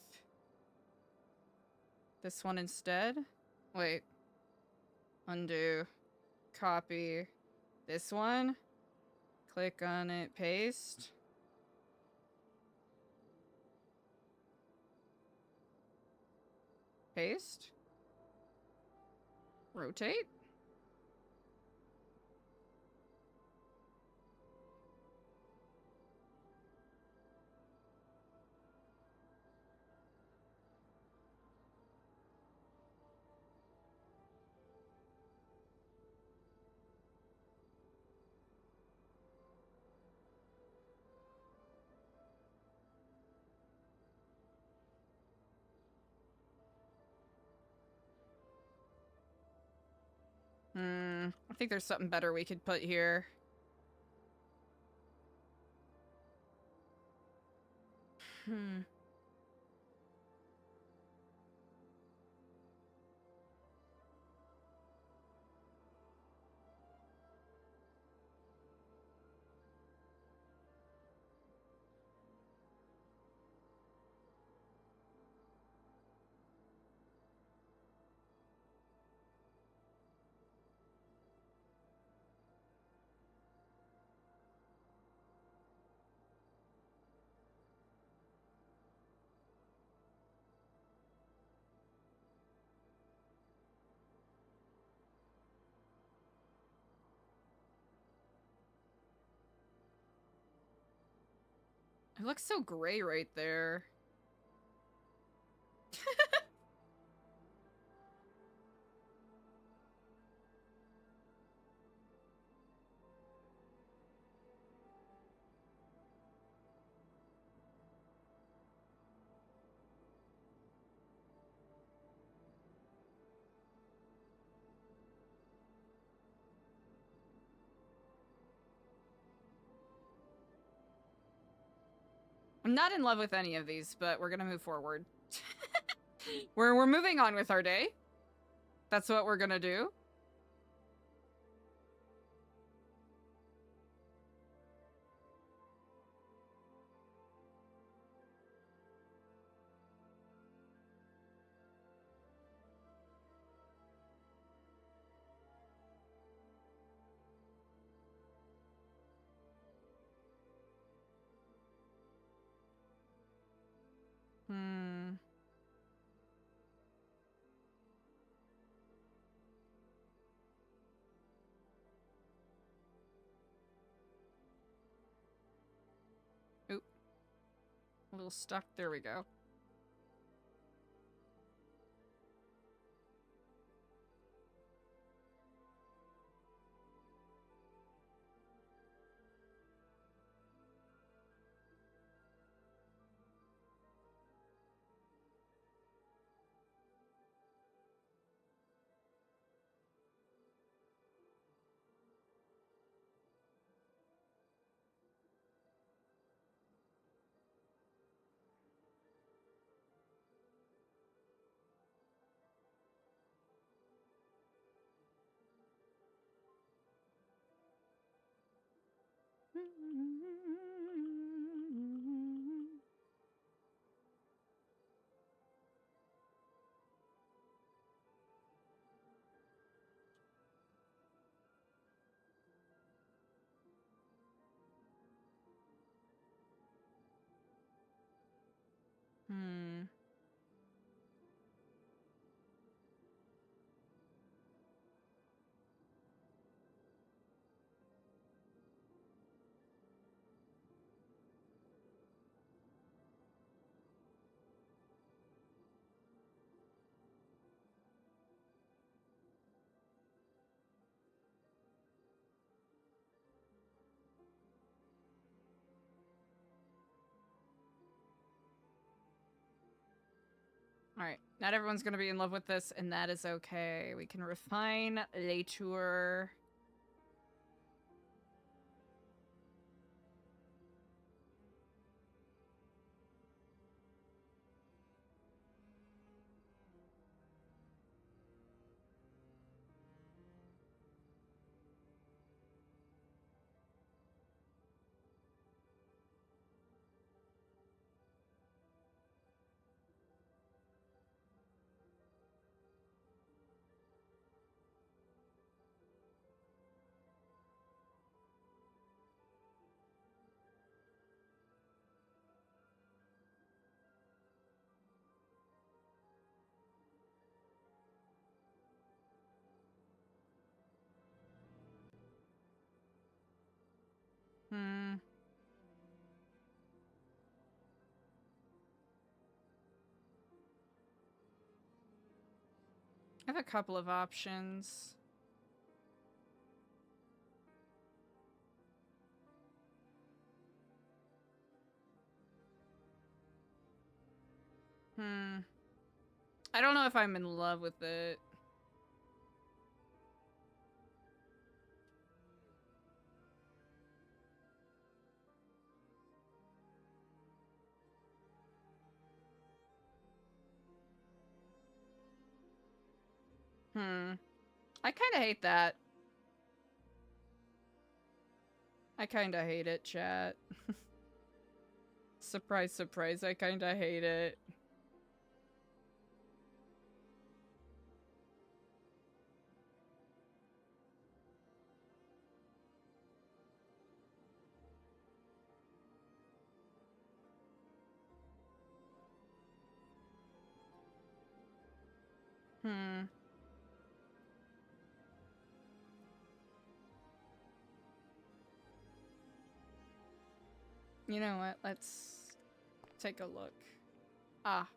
this one instead. Wait. Undo. Copy. This one. Click on it. Paste. Paste. Rotate. I think there's something better we could put here. It looks so gray right there. I'm not in love with any of these, but we're gonna move forward. We're moving on with our day. That's what we're gonna do. Oop. A little stuck. There we go. Alright, not everyone's gonna be in love with this, and that is okay. We can refine later. I have a couple of options. I don't know if I'm in love with it. I kind of hate that. I kind of hate it, chat. Surprise, surprise, I kind of hate it. You know what? Let's take a look. Ah.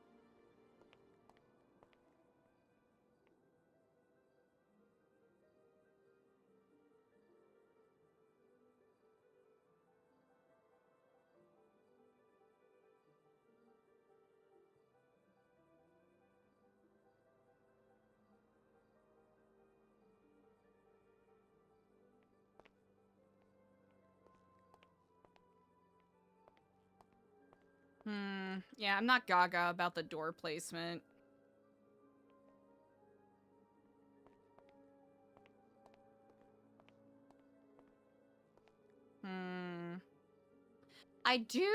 Yeah, I'm not gaga about the door placement. I do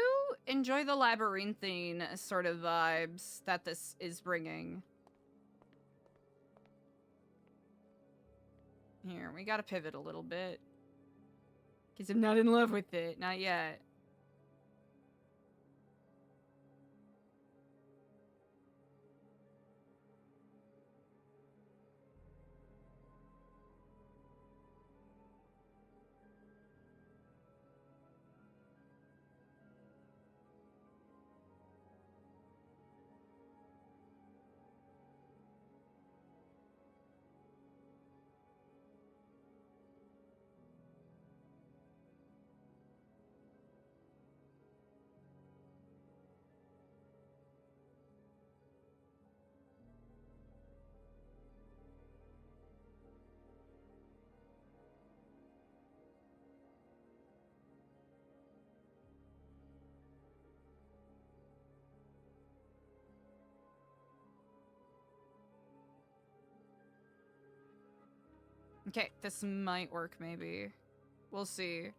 enjoy the labyrinthine sort of vibes that this is bringing. Here, we gotta pivot a little bit. Because I'm not in love with it. Not yet. Okay, this might work maybe. We'll see.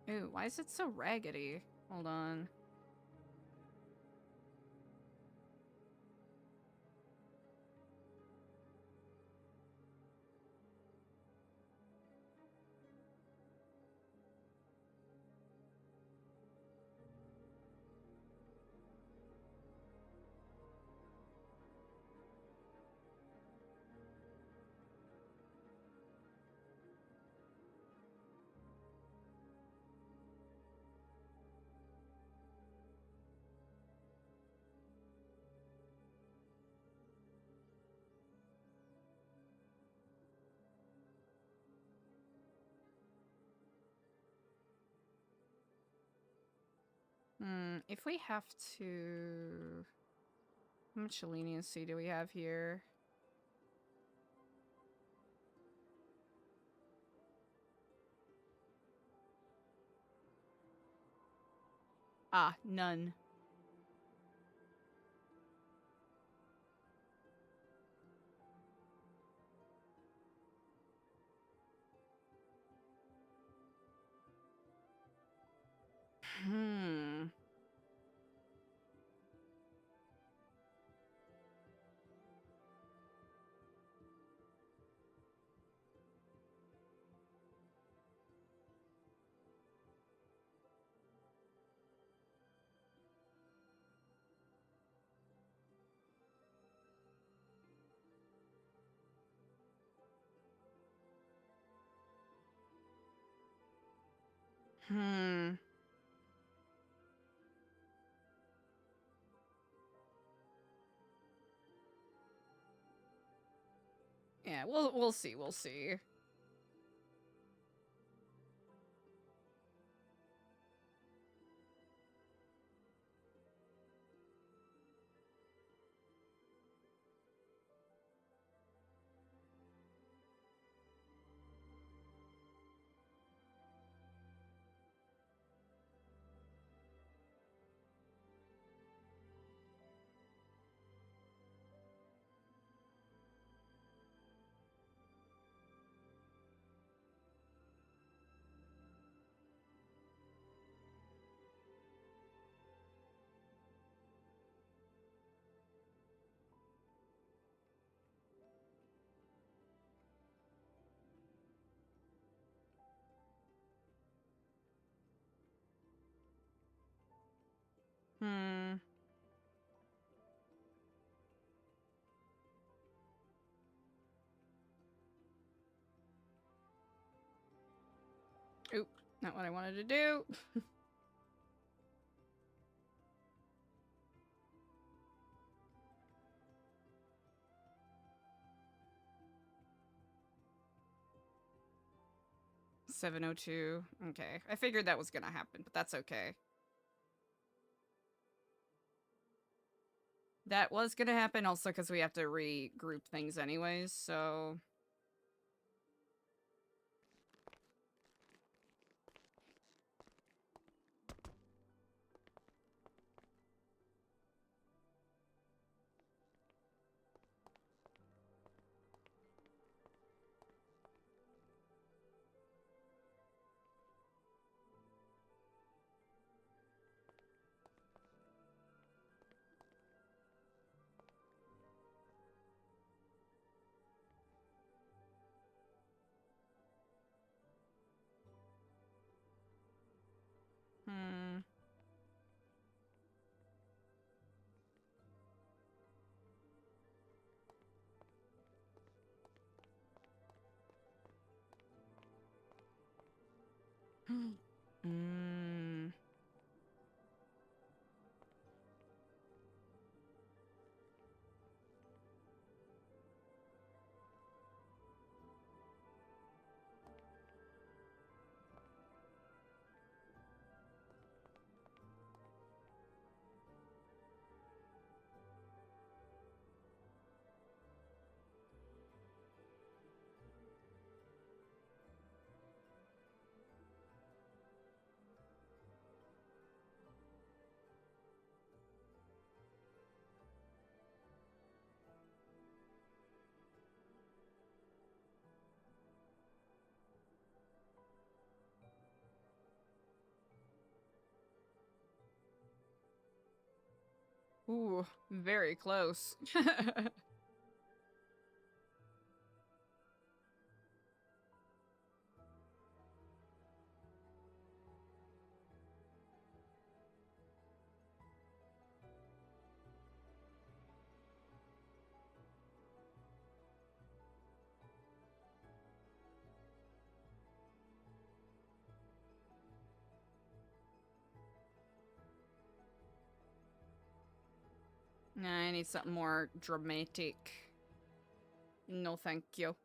Ooh, why is it so raggedy? Hold on. If we have to... How much leniency do we have here? Ah, none. Hmm. Hmm. Yeah, we'll see, we'll see. Oop, not what I wanted to do. 702. Okay. I figured that was gonna happen, but that's okay. That was gonna happen also because we have to regroup things anyways, so... Hmm. Mm. Ooh, very close. I need something more dramatic. No, thank you.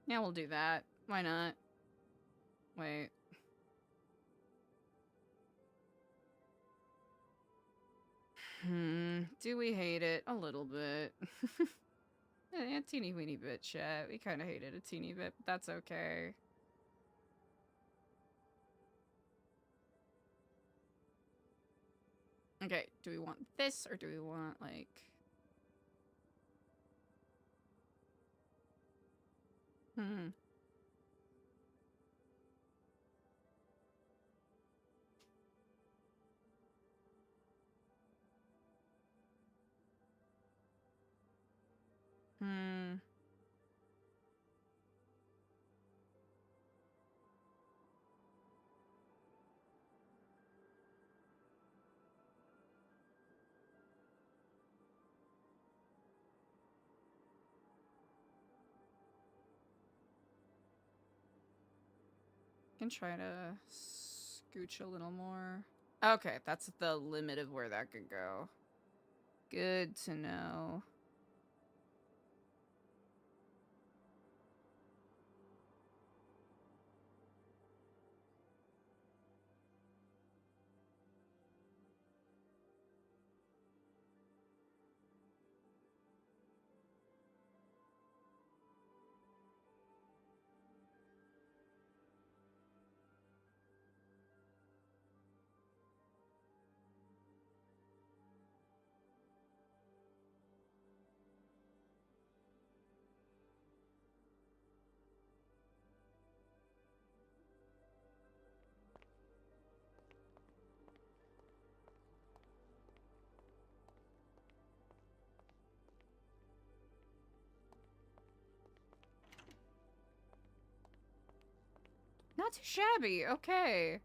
Yeah, we'll do that. Why not? Wait. Do we hate it? A little bit. A teeny weeny bit, chat. We kind of hate it a teeny bit, but that's okay. Okay, do we want this or do we want, like... Hmm. Hmm. Can try to scooch a little more. Okay, that's the limit of where that could go. Good to know. too shabby. Okay.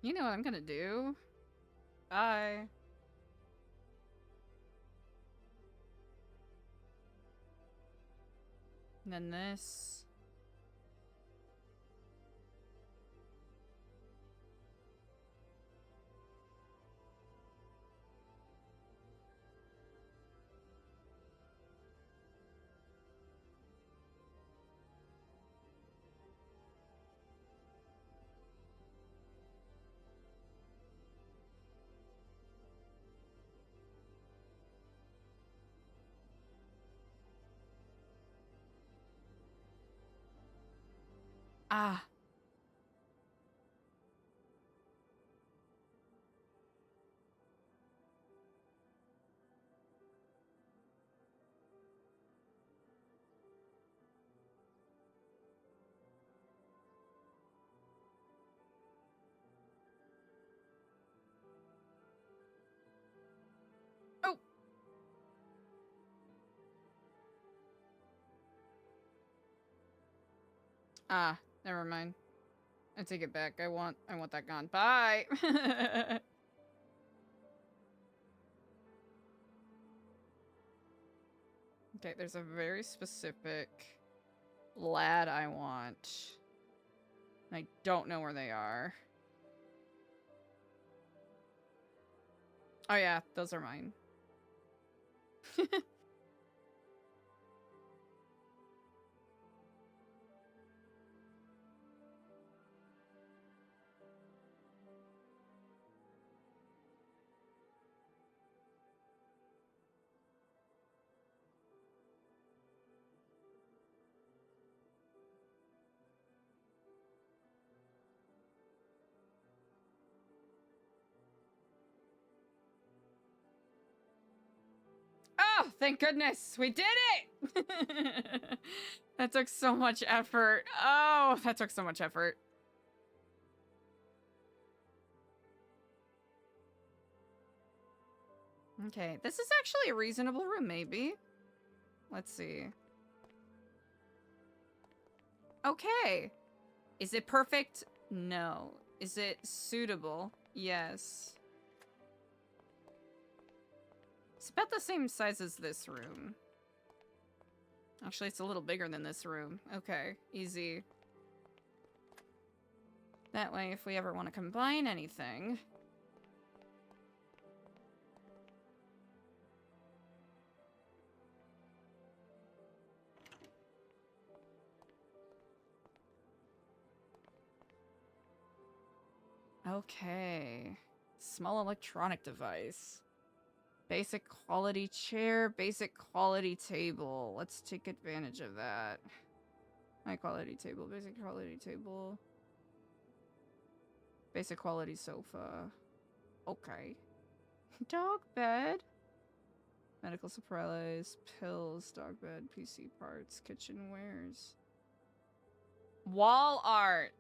You know what I'm gonna do? Bye. And then this. Ah. Oh. Ah, never mind. I take it back. I want that gone. Bye. Okay, there's a very specific lad I want. I don't know where they are. Oh yeah, those are mine. Oh, thank goodness. We did it! That took so much effort. Oh, that took so much effort. Okay, this is actually a reasonable room, maybe. Let's see. Okay. Is it perfect? No. Is it suitable? Yes. It's about the same size as this room. Actually, it's a little bigger than this room. Okay, easy. That way, if we ever want to combine anything... Okay. Small electronic device. Basic quality chair, basic quality table. Let's take advantage of that. High quality table, basic quality table. Basic quality sofa. Okay. Dog bed. Medical supplies, pills, dog bed, PC parts, kitchenwares. Wall art.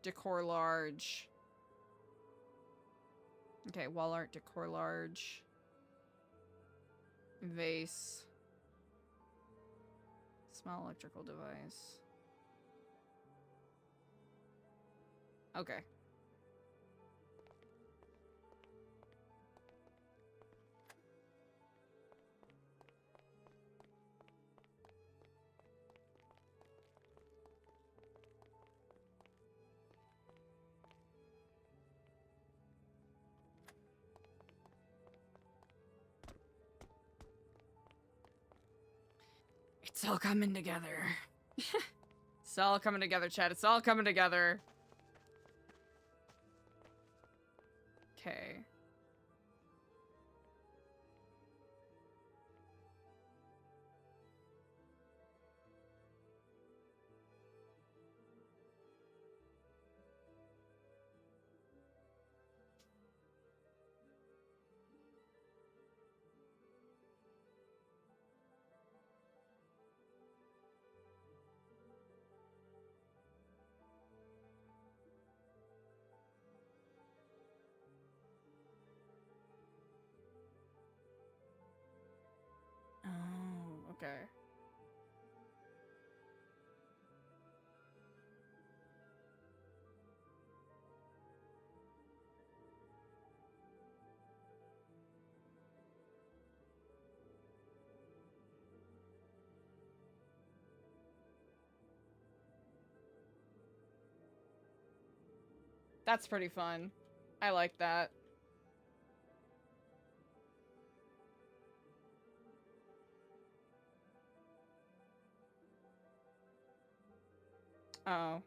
Decor large. Okay, wall art, decor large. Vase. Small electrical device. Okay. It's all coming together. It's all coming together, Chad. It's all coming together. Okay. Oh, okay. That's pretty fun. I like that. Oh.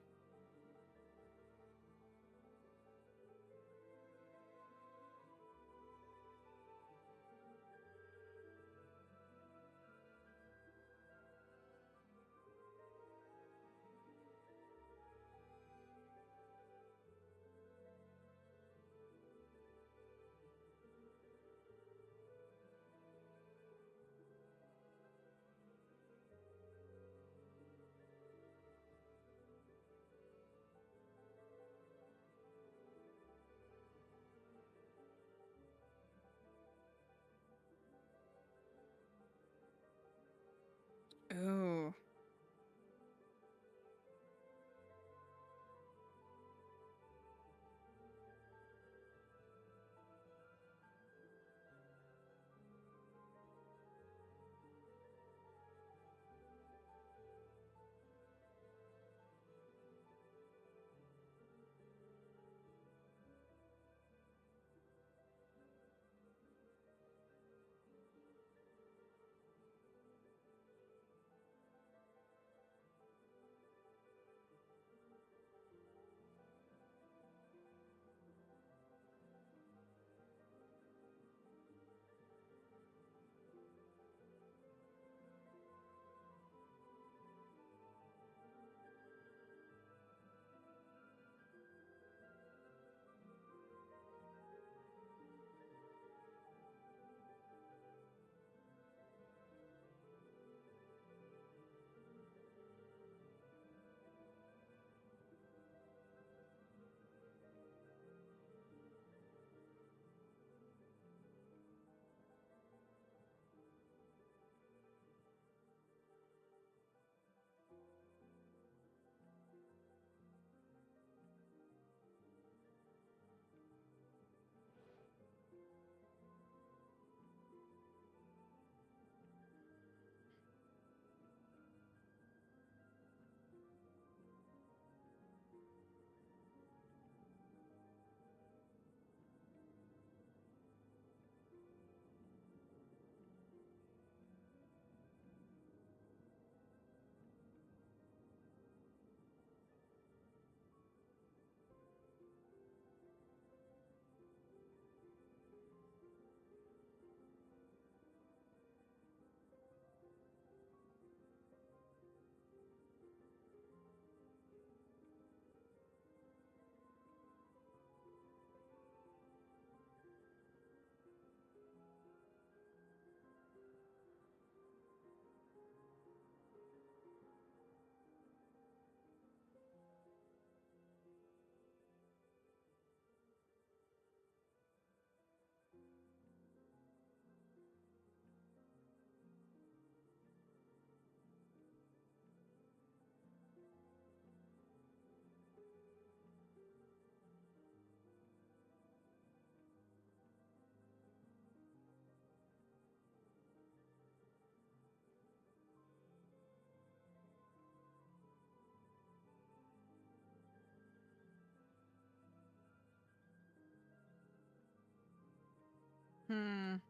There's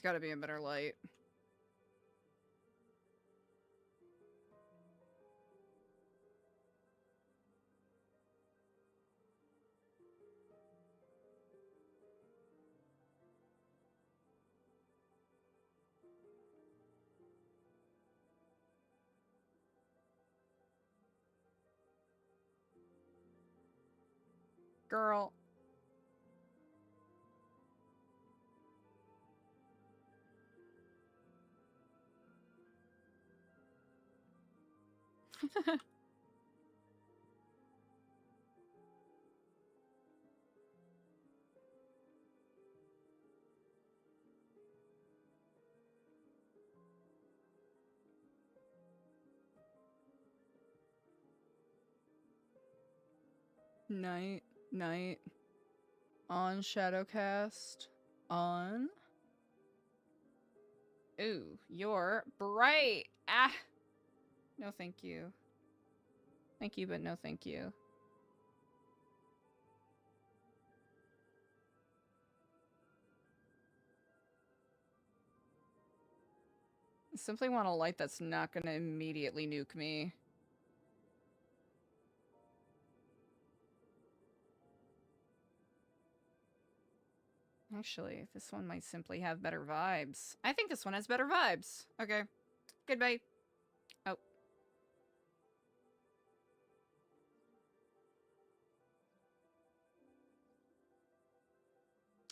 gotta be a better light. Girl. Night, night. On Shadowcast. On. Ooh, you're bright. Ah. No, thank you. Thank you, but no thank you. I simply want a light that's not gonna immediately nuke me. Actually, this one might simply have better vibes. I think this one has better vibes. Okay. Goodbye. Oh.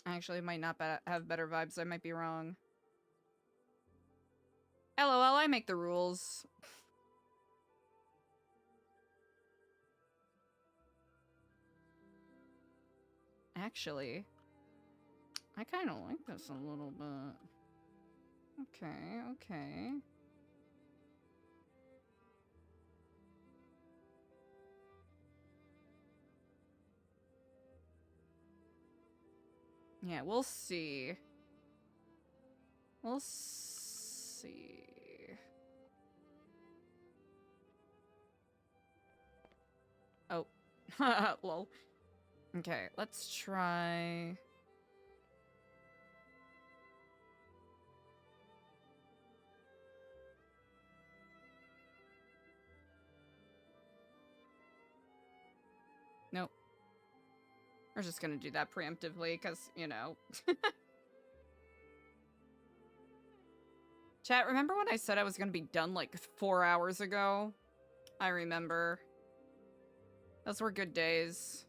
Actually, it might not have better vibes. I might be wrong. LOL, I make the rules. Actually, I kind of like this a little bit. Okay, okay. Yeah, we'll see. We'll see. Oh. Lol. Okay, let's try... Nope. We're just gonna do that preemptively, because, you know. Chat, remember when I said I was gonna be done like 4 hours ago? I remember. Those were good days.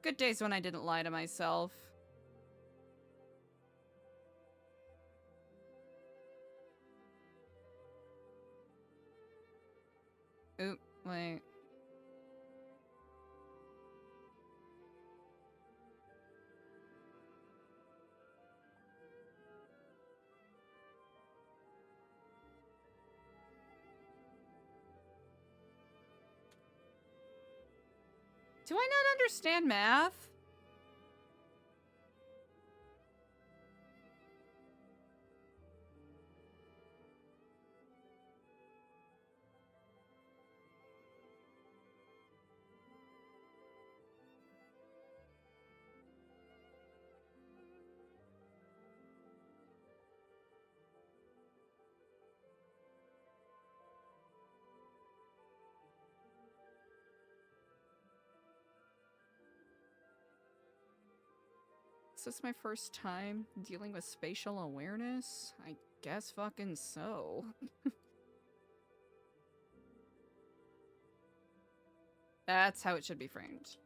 Good days when I didn't lie to myself. Oop, wait. Do I not understand math? Is this my first time dealing with spatial awareness? I guess fucking so. That's how it should be framed.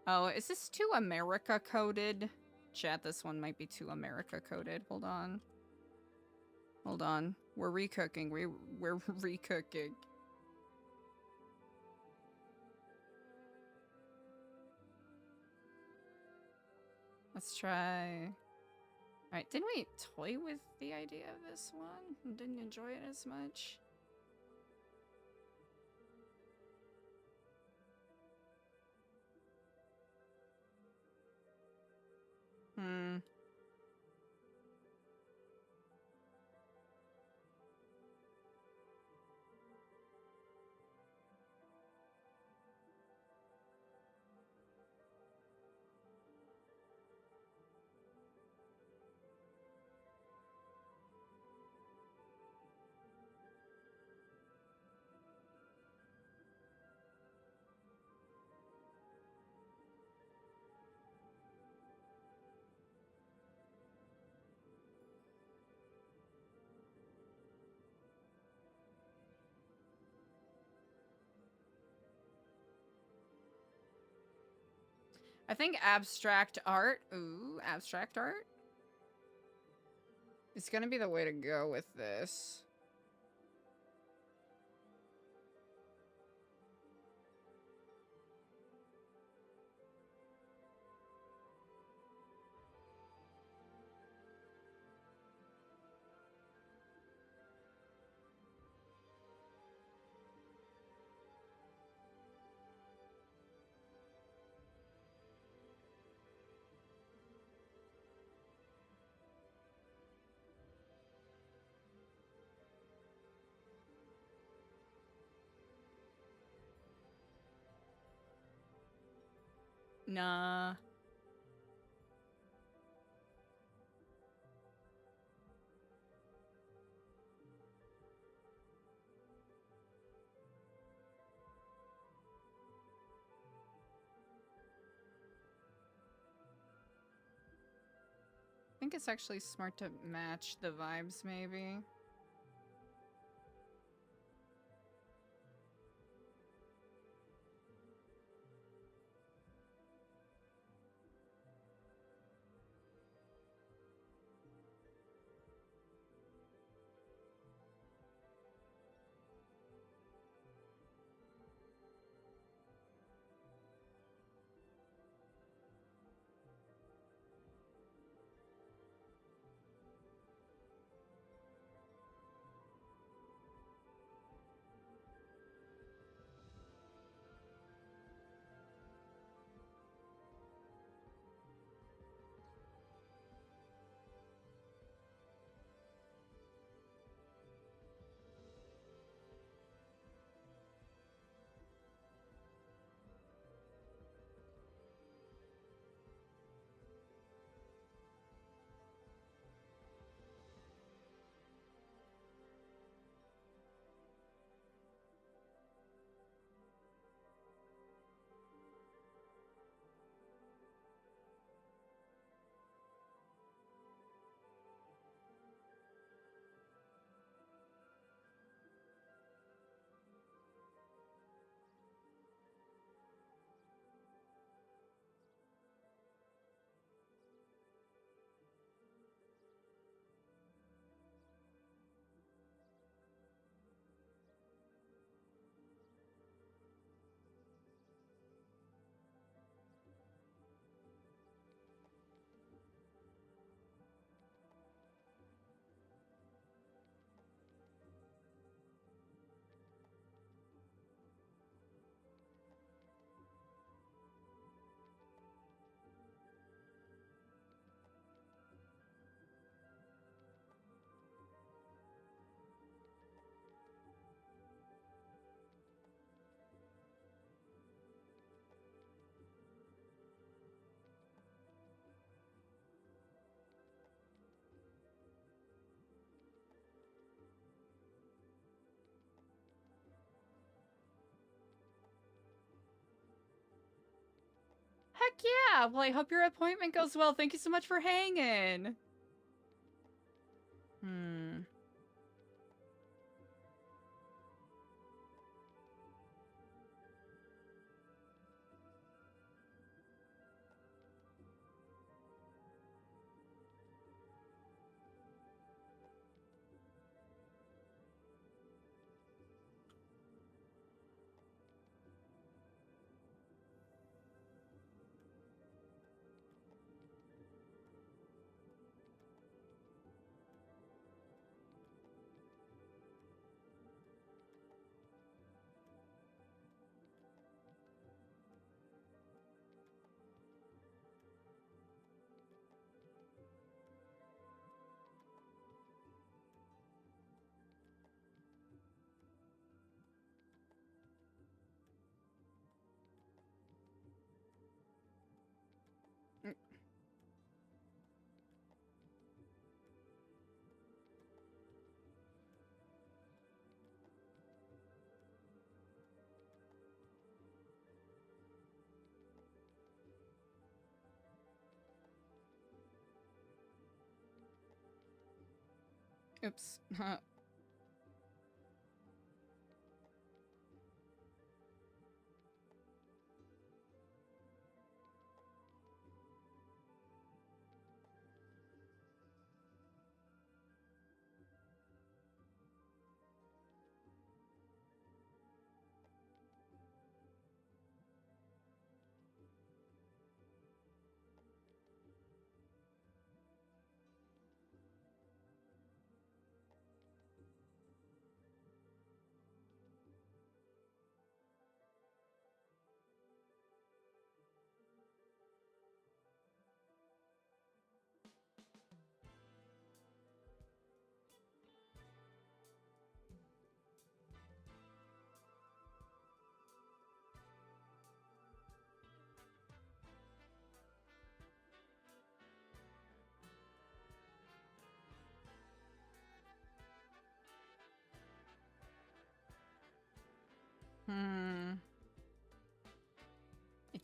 Oh, is this too America coded? Chat, this one might be too America coded. Hold on. Hold on. We're recooking. We're recooking. Let's try. Alright, didn't we toy with the idea of this one? Didn't enjoy it as much? I think abstract art. Ooh, abstract art. It's gonna be the way to go with this. Nah. I think it's actually smart to match the vibes, maybe. Heck yeah! Well, I hope your appointment goes well. Thank you so much for hanging. Oops.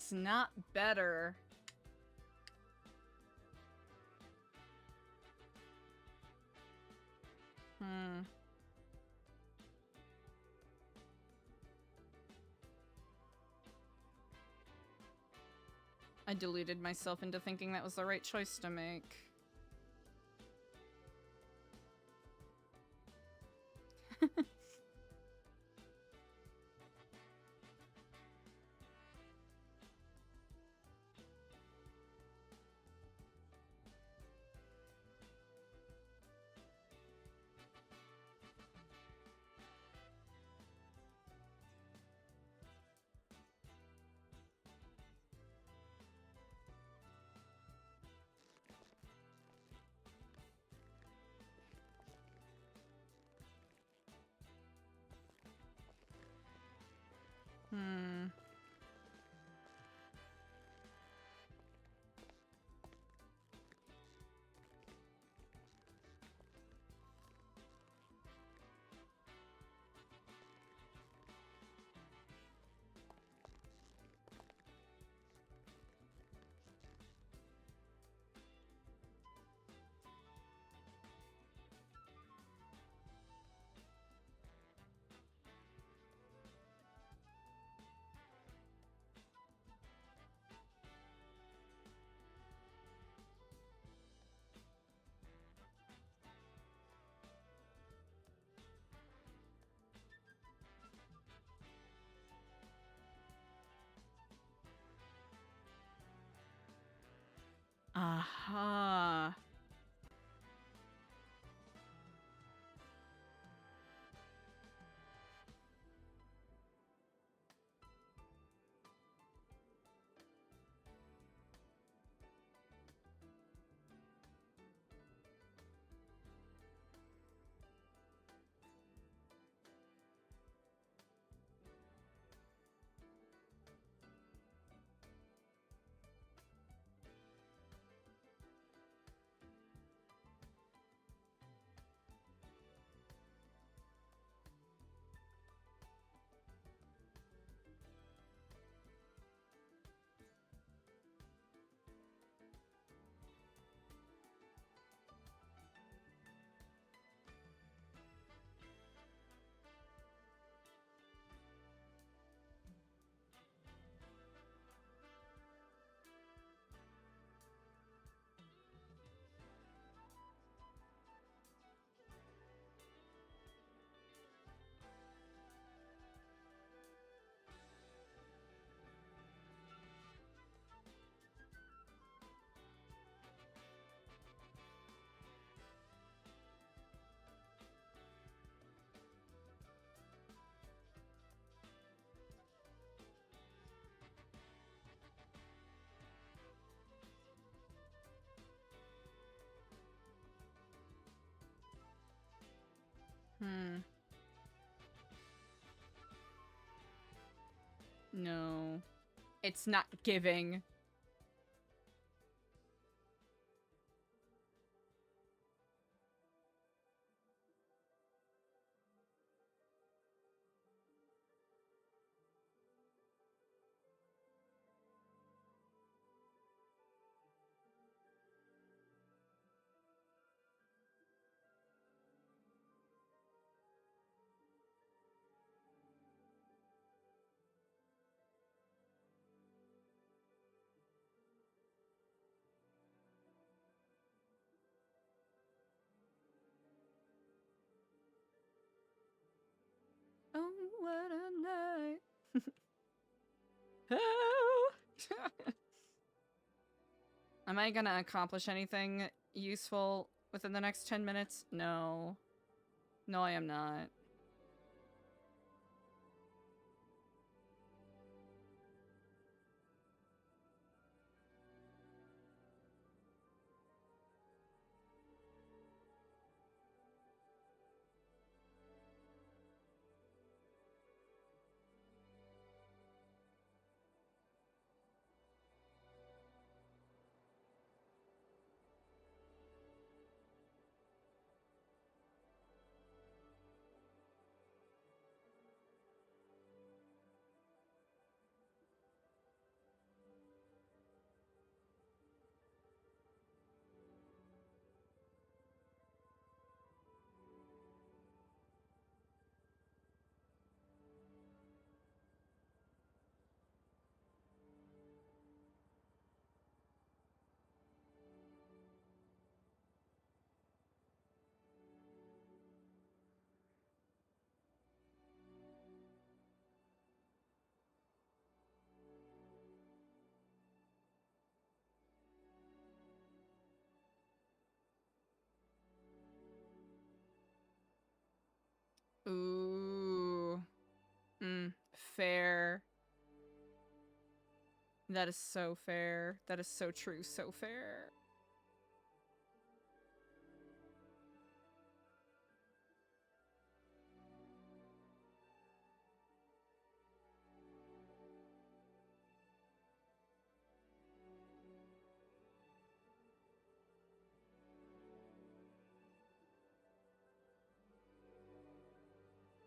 It's not better. I deluded myself into thinking that was the right choice to make. Aha. No. It's not giving. Oh, what a night. Oh. Am I gonna accomplish anything useful within the next 10 minutes? No. No, I am not. fair. That is so fair. That is so true, so fair.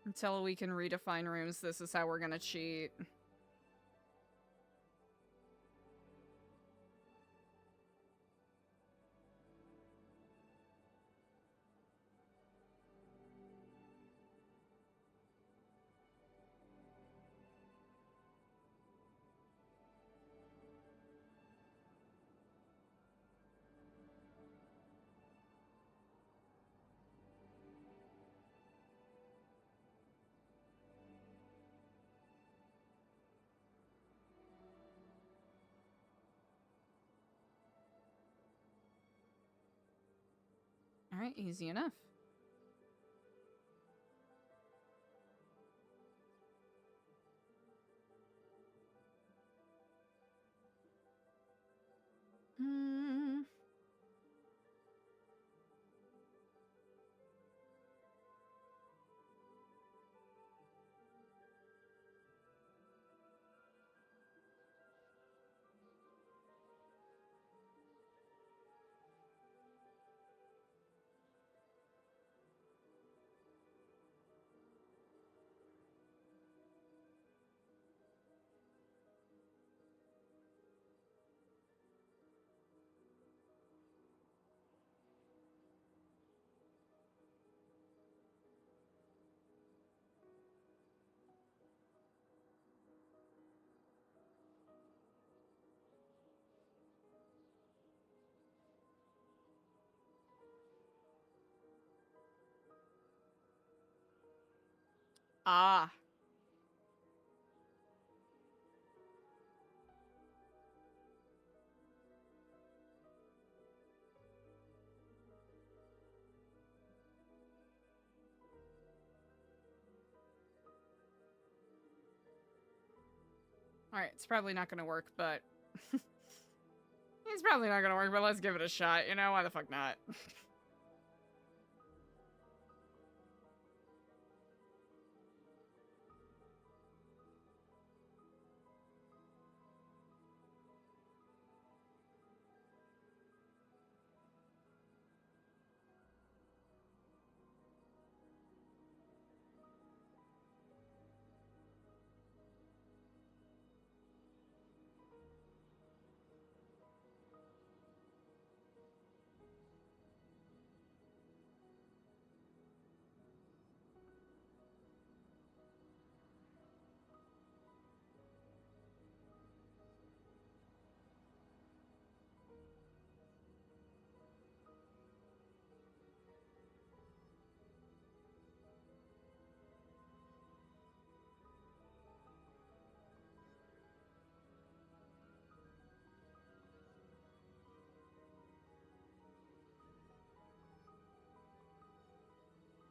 Until we can redefine rooms, this is how we're gonna cheat. Alright, easy enough. Hmm. Ah. Alright, it's probably not gonna work, but... it's probably not gonna work, but let's give it a shot, you know? Why the fuck not?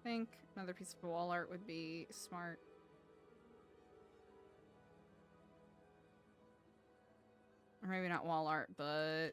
I think another piece of wall art would be smart. Or maybe not wall art, but...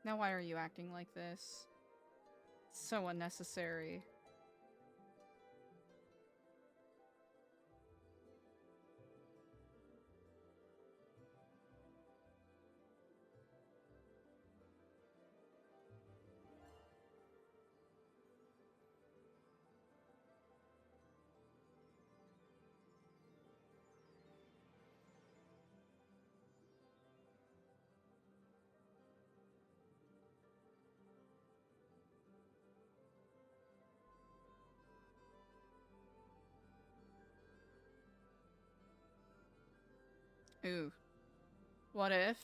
Now why are you acting like this? So unnecessary. Ooh. What if?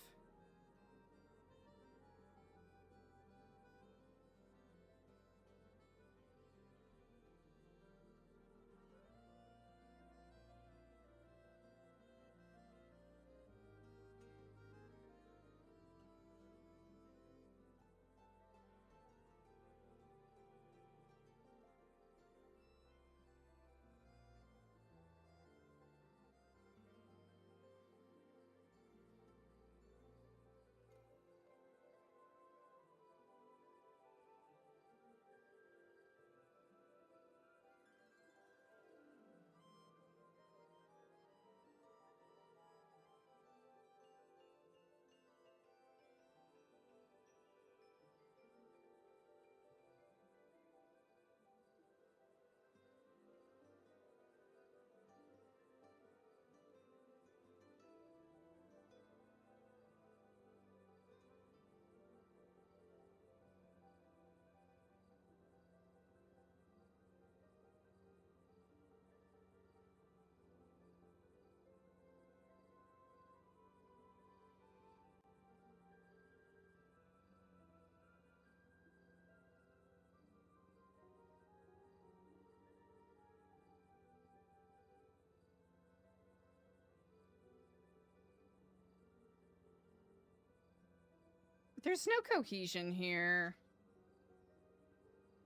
There's no cohesion here.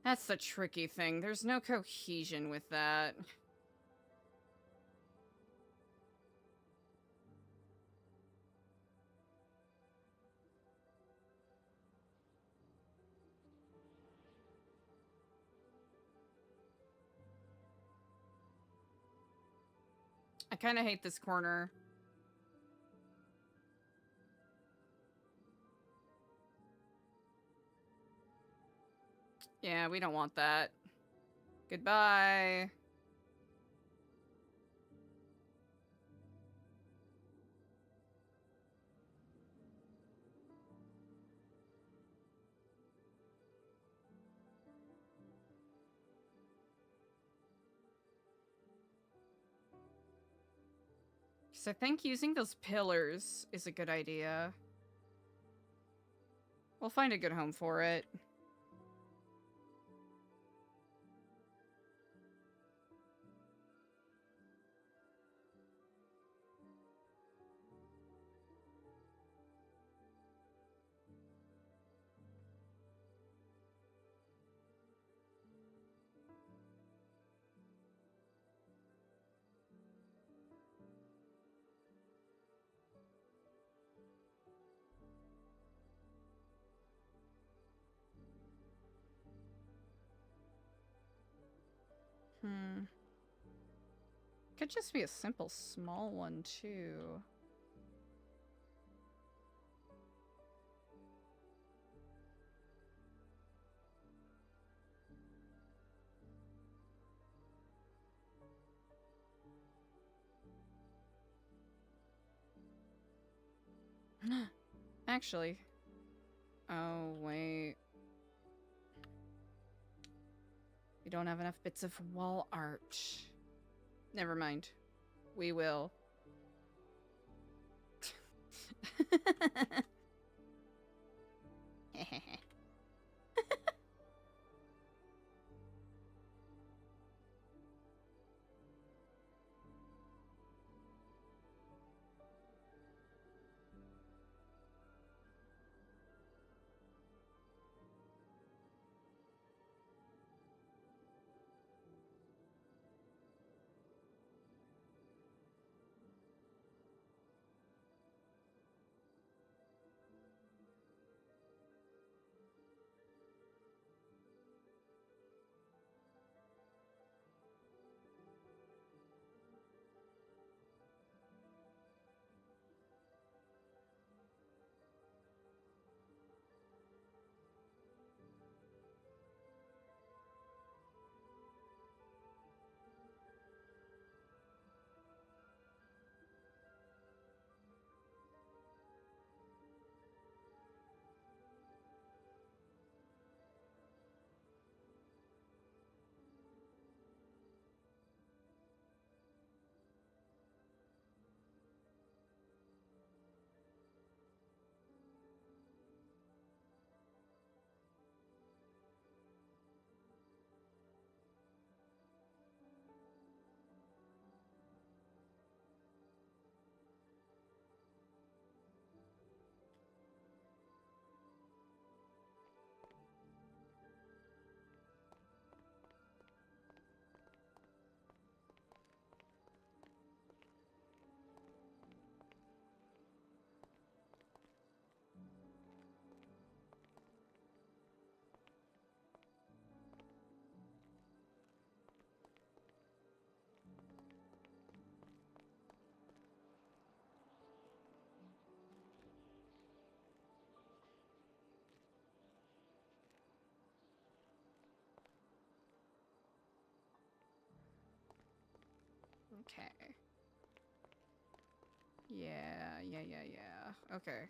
That's the tricky thing. There's no cohesion with that. I kind of hate this corner. Yeah, we don't want that. Goodbye. So I think using those pillars is a good idea. We'll find a good home for it. Could just be a simple small one, too. Actually. Oh, wait. We don't have enough bits of wall art. Never mind. We will. Okay. Yeah. Okay.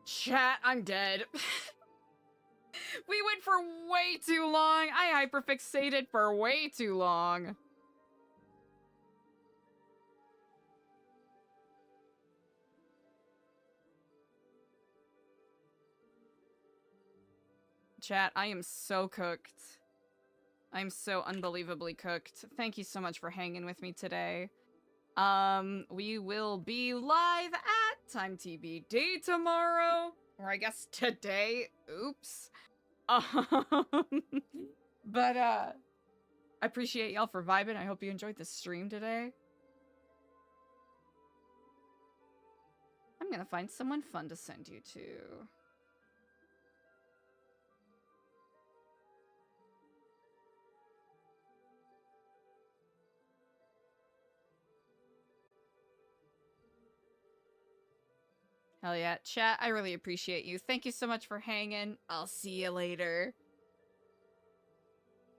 Chat, I'm dead. We went for way too long. I hyperfixated for way too long. Chat, I am so cooked. I'm so unbelievably cooked. Thank you so much for hanging with me today. We will be live at Time TBD tomorrow. Or I guess today. Oops. But, I appreciate y'all for vibing. I hope you enjoyed the stream today. I'm gonna find someone fun to send you to. Hell yeah. Chat, I really appreciate you. Thank you so much for hanging. I'll see you later.